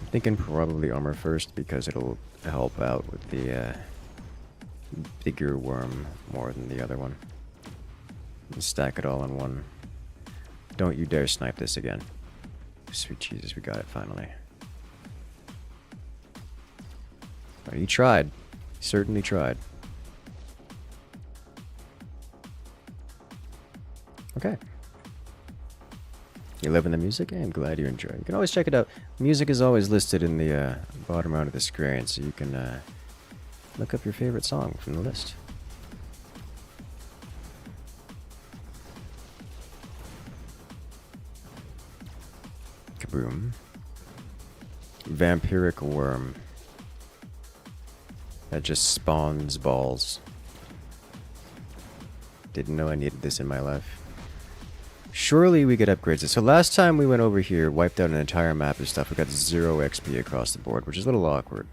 I'm thinking probably armor first because it'll help out with the bigger worm more than the other one. And stack it all in one. Don't you dare snipe this again. Sweet Jesus, we got it finally. But he tried. He certainly tried. Okay. You loving the music? I'm glad you enjoy. You can always check it out. Music is always listed in the bottom right of the screen, so you can look up your favorite song from the list. Kaboom. Vampiric worm. That just spawns balls. Didn't know I needed this in my life. Surely we could upgrade this. So last time we went over here, wiped out an entire map of stuff. We got 0 XP across the board, which is a little awkward.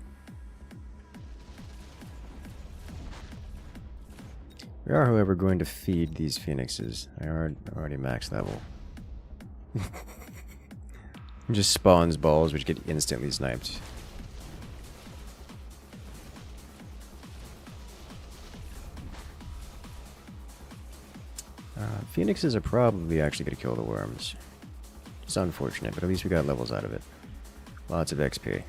We are, however, going to feed these phoenixes. They are already max level. Just spawns balls which get instantly sniped. Phoenixes are probably actually going to kill the worms. It's unfortunate, but at least we got levels out of it. Lots of XP.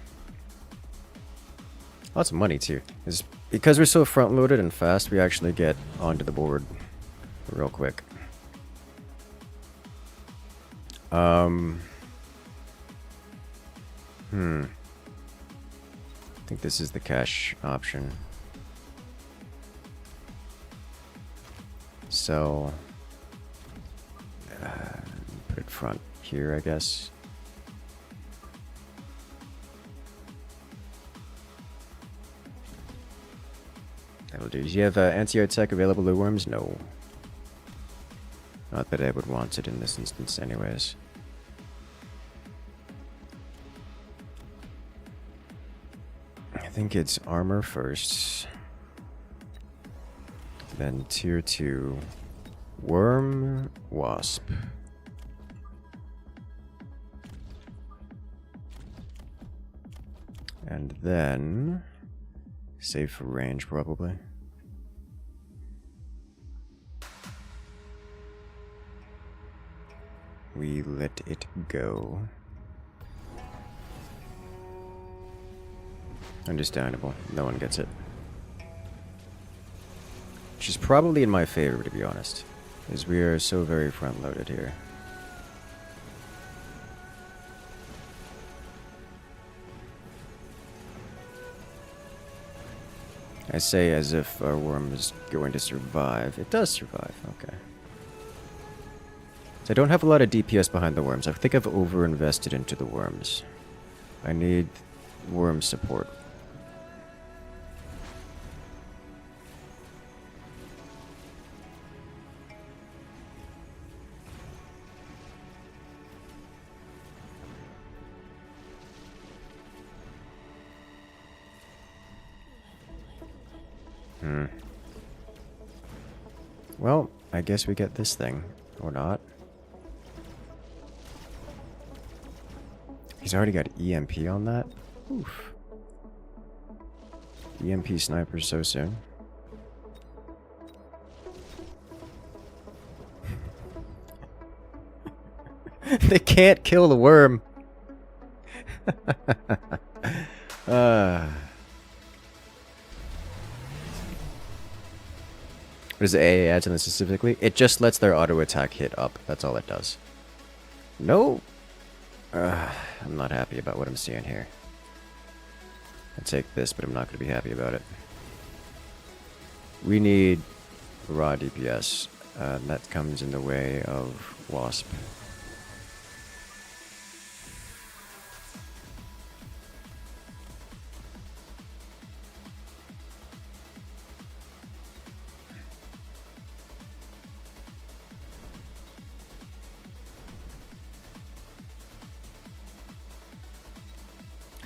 Lots of money, too. Because we're so front-loaded and fast, we actually get onto the board real quick. I think this is the cash option. So, put it front here, I guess. That'll do. Do you have anti-air tech available to worms? No. Not that I would want it in this instance anyways. I think it's armor first. Then tier 2. Worm, Wasp. And then save for range, probably. We let it go. Understandable. No one gets it. Which is probably in my favor, to be honest. Because we are so very front-loaded here. I say as if our worm is going to survive. It does survive, okay. So I don't have a lot of DPS behind the worms. I think I've over-invested into the worms. I need worm support. Well, I guess we get this thing. Or not. He's already got EMP on that? Oof. EMP sniper so soon. They can't kill the worm. What does the AA add to them specifically? It just lets their auto attack hit up. That's all it does. No. I'm not happy about what I'm seeing here. I take this, but I'm not going to be happy about it. We need raw DPS. That comes in the way of Wasp.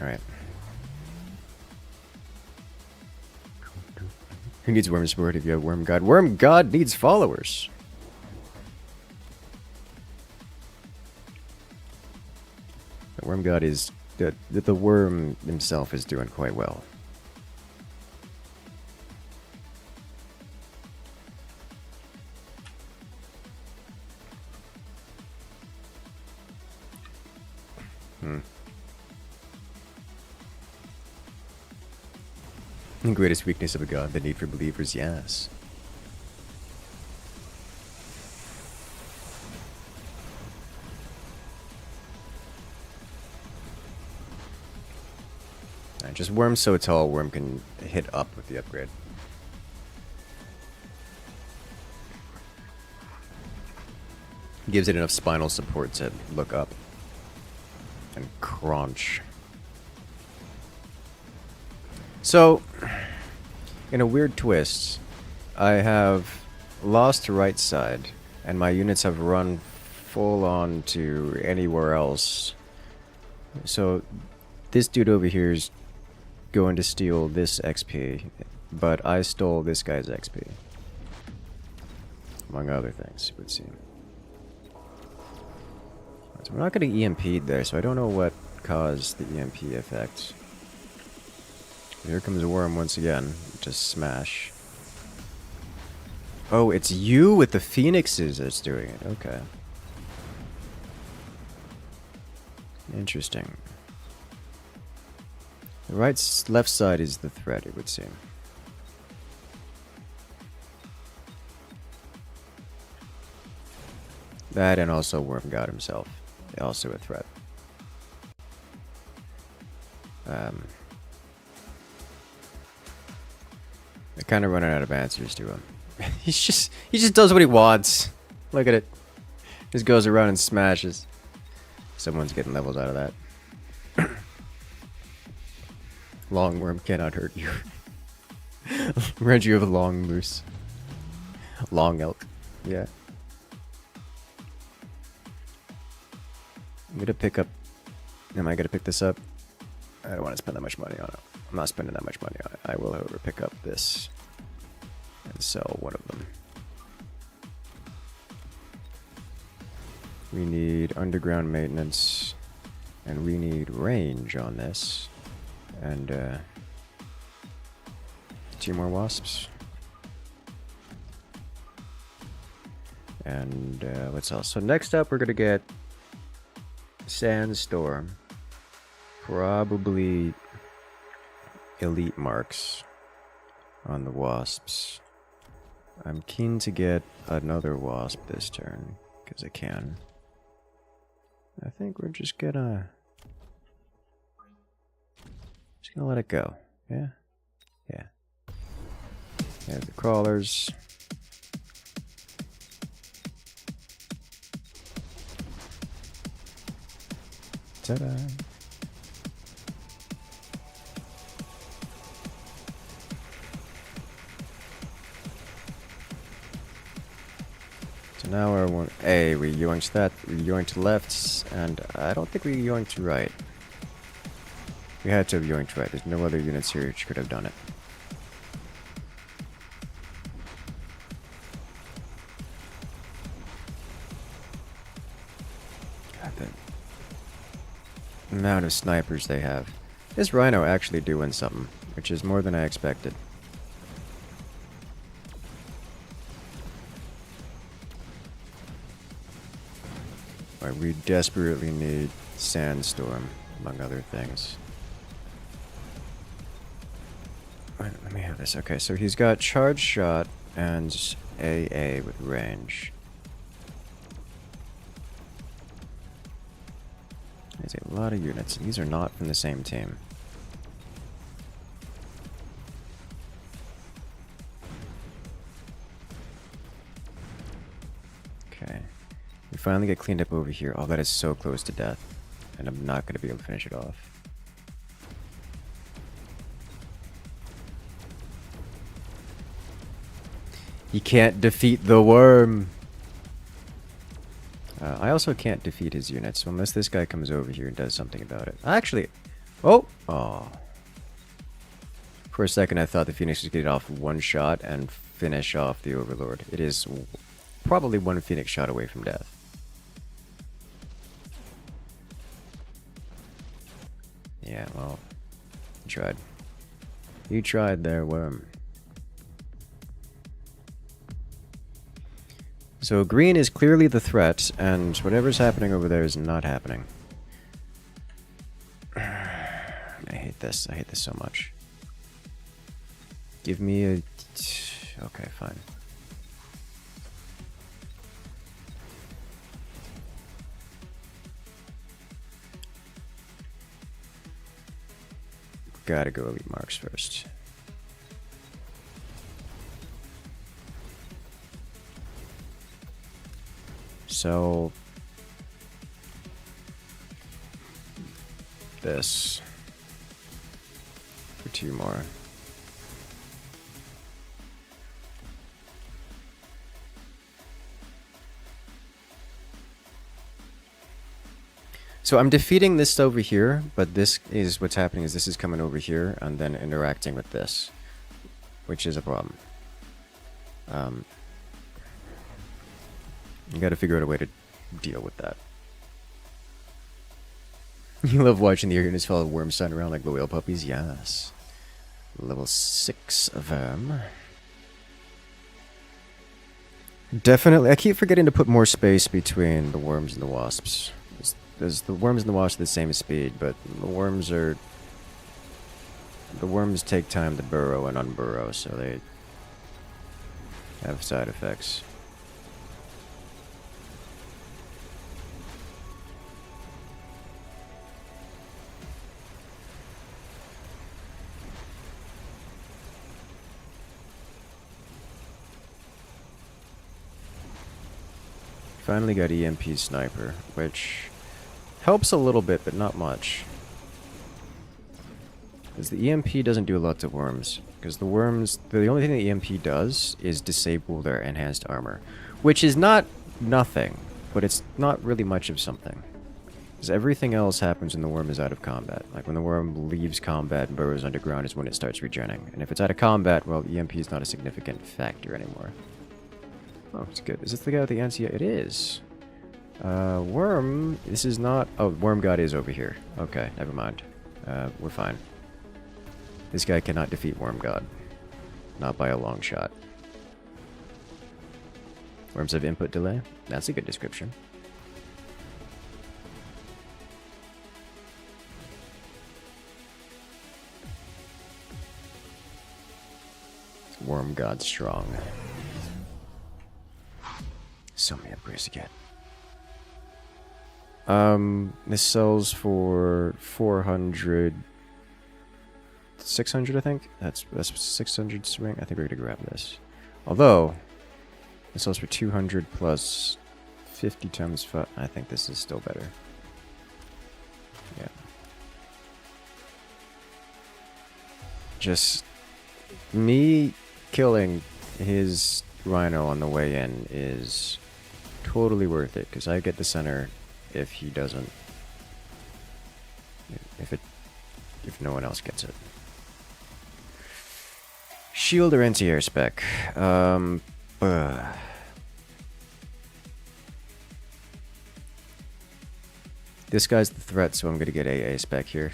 Alright. Who needs Worm support if you have Worm God? Worm God needs followers. The Worm God is... The worm himself is doing quite well. The greatest weakness of a god, the need for believers, yes. Alright, just Worm so tall, Worm can hit up with the upgrade. Gives it enough spinal support to look up. And crunch. So, in a weird twist, I have lost right side, and my units have run full on to anywhere else. So, this dude over here is going to steal this XP, but I stole this guy's XP. Among other things, it would seem. So we're not getting EMP'd there, so I don't know what caused the EMP effect. Here comes a worm once again. Just smash. Oh, it's you with the phoenixes that's doing it. Okay. Interesting. The left side is the threat, it would seem. That and also Worm God himself. Also a threat. They're kind of running out of answers to him. he just does what he wants. Look at it. Just goes around and smashes. Someone's getting levels out of that. Long worm cannot hurt you. Reminds you of a long moose. Long elk. Yeah. I'm gonna pick up... Am I gonna pick this up? I don't want to spend that much money on it. I'm not spending that much money on it. I will, however, pick up this and sell one of them. We need underground maintenance, and we need range on this, and 2 more wasps. And what's else? So next up, we're gonna get Sandstorm. Probably elite marks on the wasps. I'm keen to get another wasp this turn, because I can. I think we're just gonna let it go. Yeah? Yeah. There's the crawlers. Ta-da! So now we're one. Hey, we yoinked that, we yoinked left, and I don't think we yoinked right. We had to have yoinked right. There's no other units here which could have done it. God, amount of snipers they have. This Rhino actually doing something, which is more than I expected. Alright, we desperately need Sandstorm, among other things. Alright, let me have this. Okay, so he's got Charge Shot and AA with range. There's a lot of units. These are not from the same team. Okay. We finally get cleaned up over here. Oh, that is so close to death. And I'm not going to be able to finish it off. He can't defeat the worm! I also can't defeat his units unless this guy comes over here and does something about it. Actually... Oh! Oh. For a second I thought the Phoenix was getting off one shot and finish off the Overlord. It is probably one Phoenix shot away from death. Yeah, well... You tried. You tried there, worm. So green is clearly the threat, and whatever's happening over there is not happening. I hate this. I hate this so much. Give me a... Okay, fine. Gotta go elite marks first. So this for 2 more. So I'm defeating this over here, but this is what's happening is this is coming over here and then interacting with this, which is a problem. You gotta figure out a way to deal with that. You love watching the units follow worms sign around like the whale puppies? Yes. Level 6 of them. Definitely. I keep forgetting to put more space between the worms and the wasps. Because the worms and the wasps are the same speed, but the worms are... The worms take time to burrow and unburrow, so they have side effects. Finally got EMP Sniper, which helps a little bit, but not much. Because the EMP doesn't do a lot to worms. Because the worms, the only thing the EMP does is disable their enhanced armor. Which is not nothing, but it's not really much of something. Because everything else happens when the worm is out of combat. Like when the worm leaves combat and burrows underground is when it starts regenerating. And if it's out of combat, well, EMP is not a significant factor anymore. Oh, it's good. Is this the guy with the anti? It is. Worm. This is not. Oh, Worm God is over here. Okay, never mind. We're fine. This guy cannot defeat Worm God. Not by a long shot. Worms have input delay? That's a good description. Worm God strong. So many upgrades to get. This sells for 400... 600, I think? That's 600 swing. I think we're gonna grab this. Although, it sells for 200 plus 50 times 5. I think this is still better. Yeah. Just me killing his Rhino on the way in is totally worth it, because I get the center if he doesn't. If no one else gets it. Shield or anti-air spec? This This guy's the threat, so I'm gonna get AA spec here.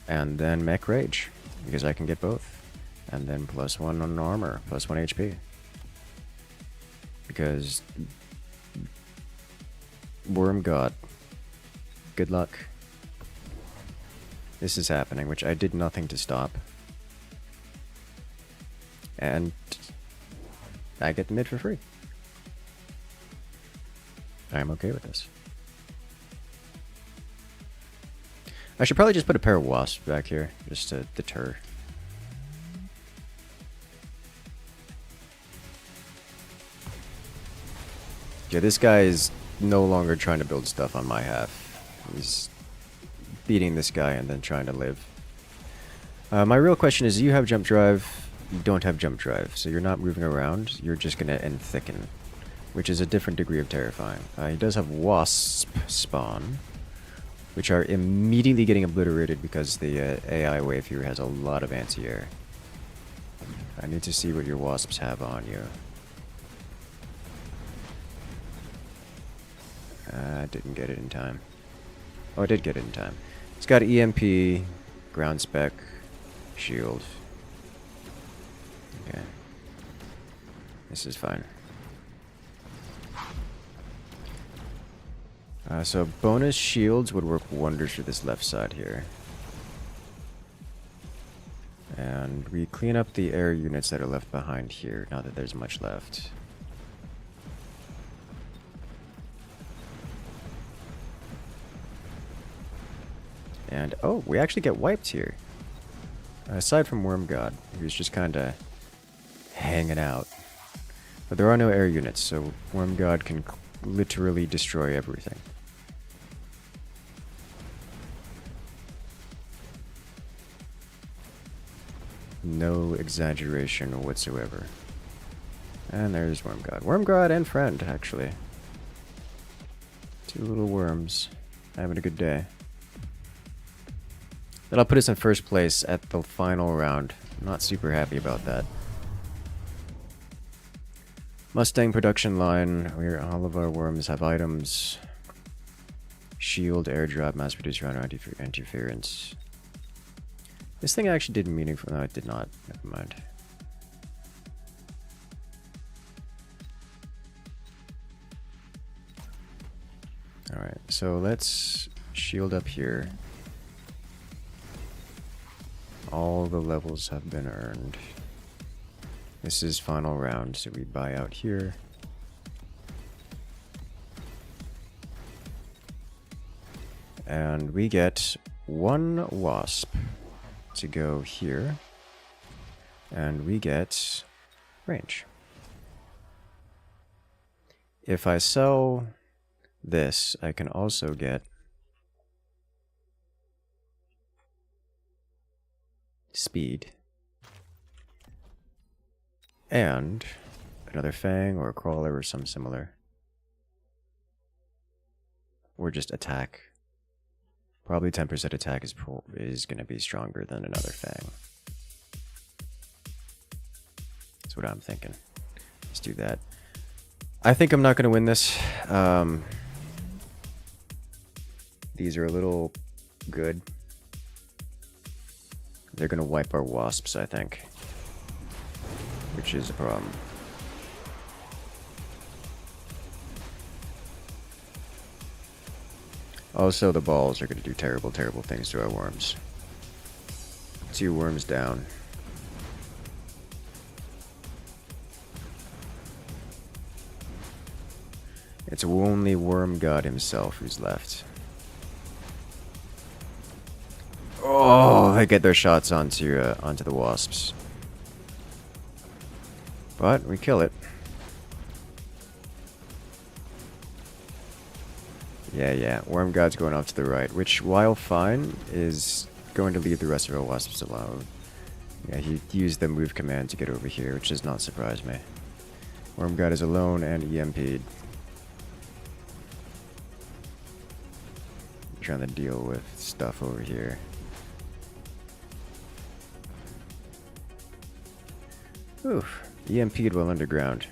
And then mech rage, because I can get both. And then +1 on armor, +1 HP. Because Worm God. Good luck. This is happening, which I did nothing to stop. And I get the mid for free. I'm okay with this. I should probably just put a pair of wasps back here, just to deter. Yeah, this guy is no longer trying to build stuff on my half. He's beating this guy and then trying to live. My real question is, do you have jump drive? You don't have jump drive, so you're not moving around. You're just going to end thicken, which is a different degree of terrifying. He does have wasp spawn, which are immediately getting obliterated because the AI wave here has a lot of anti-air. I need to see what your wasps have on you. I didn't get it in time. Oh, I did get it in time. It's got EMP, ground spec, shield. Okay. This is fine. So bonus shields would work wonders for this left side here. And we clean up the air units that are left behind here, not that there's much left. And, oh, we actually get wiped here. Aside from Worm God, who's just kind of hanging out. But there are no air units, so Worm God can literally destroy everything. No exaggeration whatsoever. And there's Worm God. Worm God and friend, actually. Two little worms having a good day. That'll put us in first place at the final round. I'm not super happy about that. Mustang production line, where all of our worms have items. Shield, airdrop, mass-produced Rhino interference. This thing actually did meaningful. No, it did not. Never mind. Alright, so let's shield up here. All the levels have been earned. This is final round, so we buy out here. And we get one wasp to go here. And we get range. If I sell this, I can also get speed. And another fang or a crawler or some similar. Or just attack. Probably 10% attack is going to be stronger than another fang. That's what I'm thinking. Let's do that. I think I'm not going to win this. These are a little good. They're going to wipe our wasps, I think. Which is a problem. Also, the balls are going to do terrible, terrible things to our worms. 2 worms down. It's only Worm God himself who's left. Oh, they get their shots onto the wasps. But we kill it. Yeah. Worm God's going off to the right, which, while fine, is going to leave the rest of our wasps alone. Yeah, he used the move command to get over here, which does not surprise me. Worm God is alone and EMP'd. Trying to deal with stuff over here. Oof. EMP'd while underground.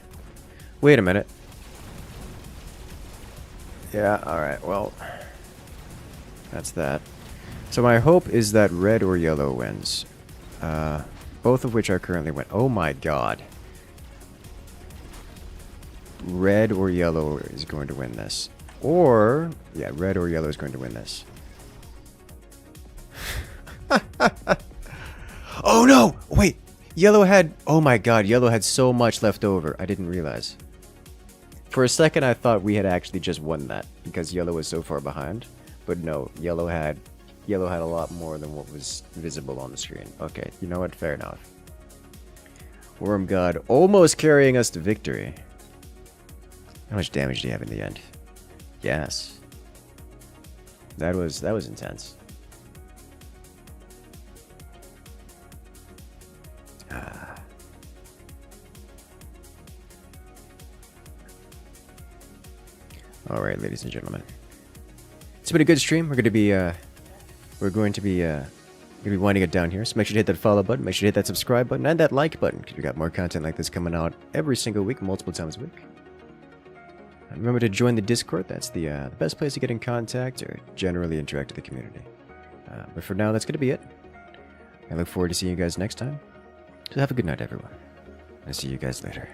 Wait a minute. Yeah, alright, well, that's that. So my hope is that red or yellow wins. Both of which are currently win. Oh my god. Red or yellow is going to win this. Or, yeah, red or yellow is going to win this. Oh no! Wait! Yellow had... Oh my god, yellow had so much left over. I didn't realize. For a second I thought we had actually just won that, because yellow was so far behind. But no, yellow had a lot more than what was visible on the screen. Okay, you know what? Fair enough. Worm God almost carrying us to victory. How much damage do you have in the end? Yes. That was intense. All right, ladies and gentlemen. It's been a good stream. We're going to be winding it down here. So make sure to hit that follow button, make sure to hit that subscribe button, and that like button, because we got more content like this coming out every single week, multiple times a week. And remember to join the Discord. That's the best place to get in contact or generally interact with the community. But for now, that's going to be it. I look forward to seeing you guys next time. So have a good night, everyone. I'll see you guys later.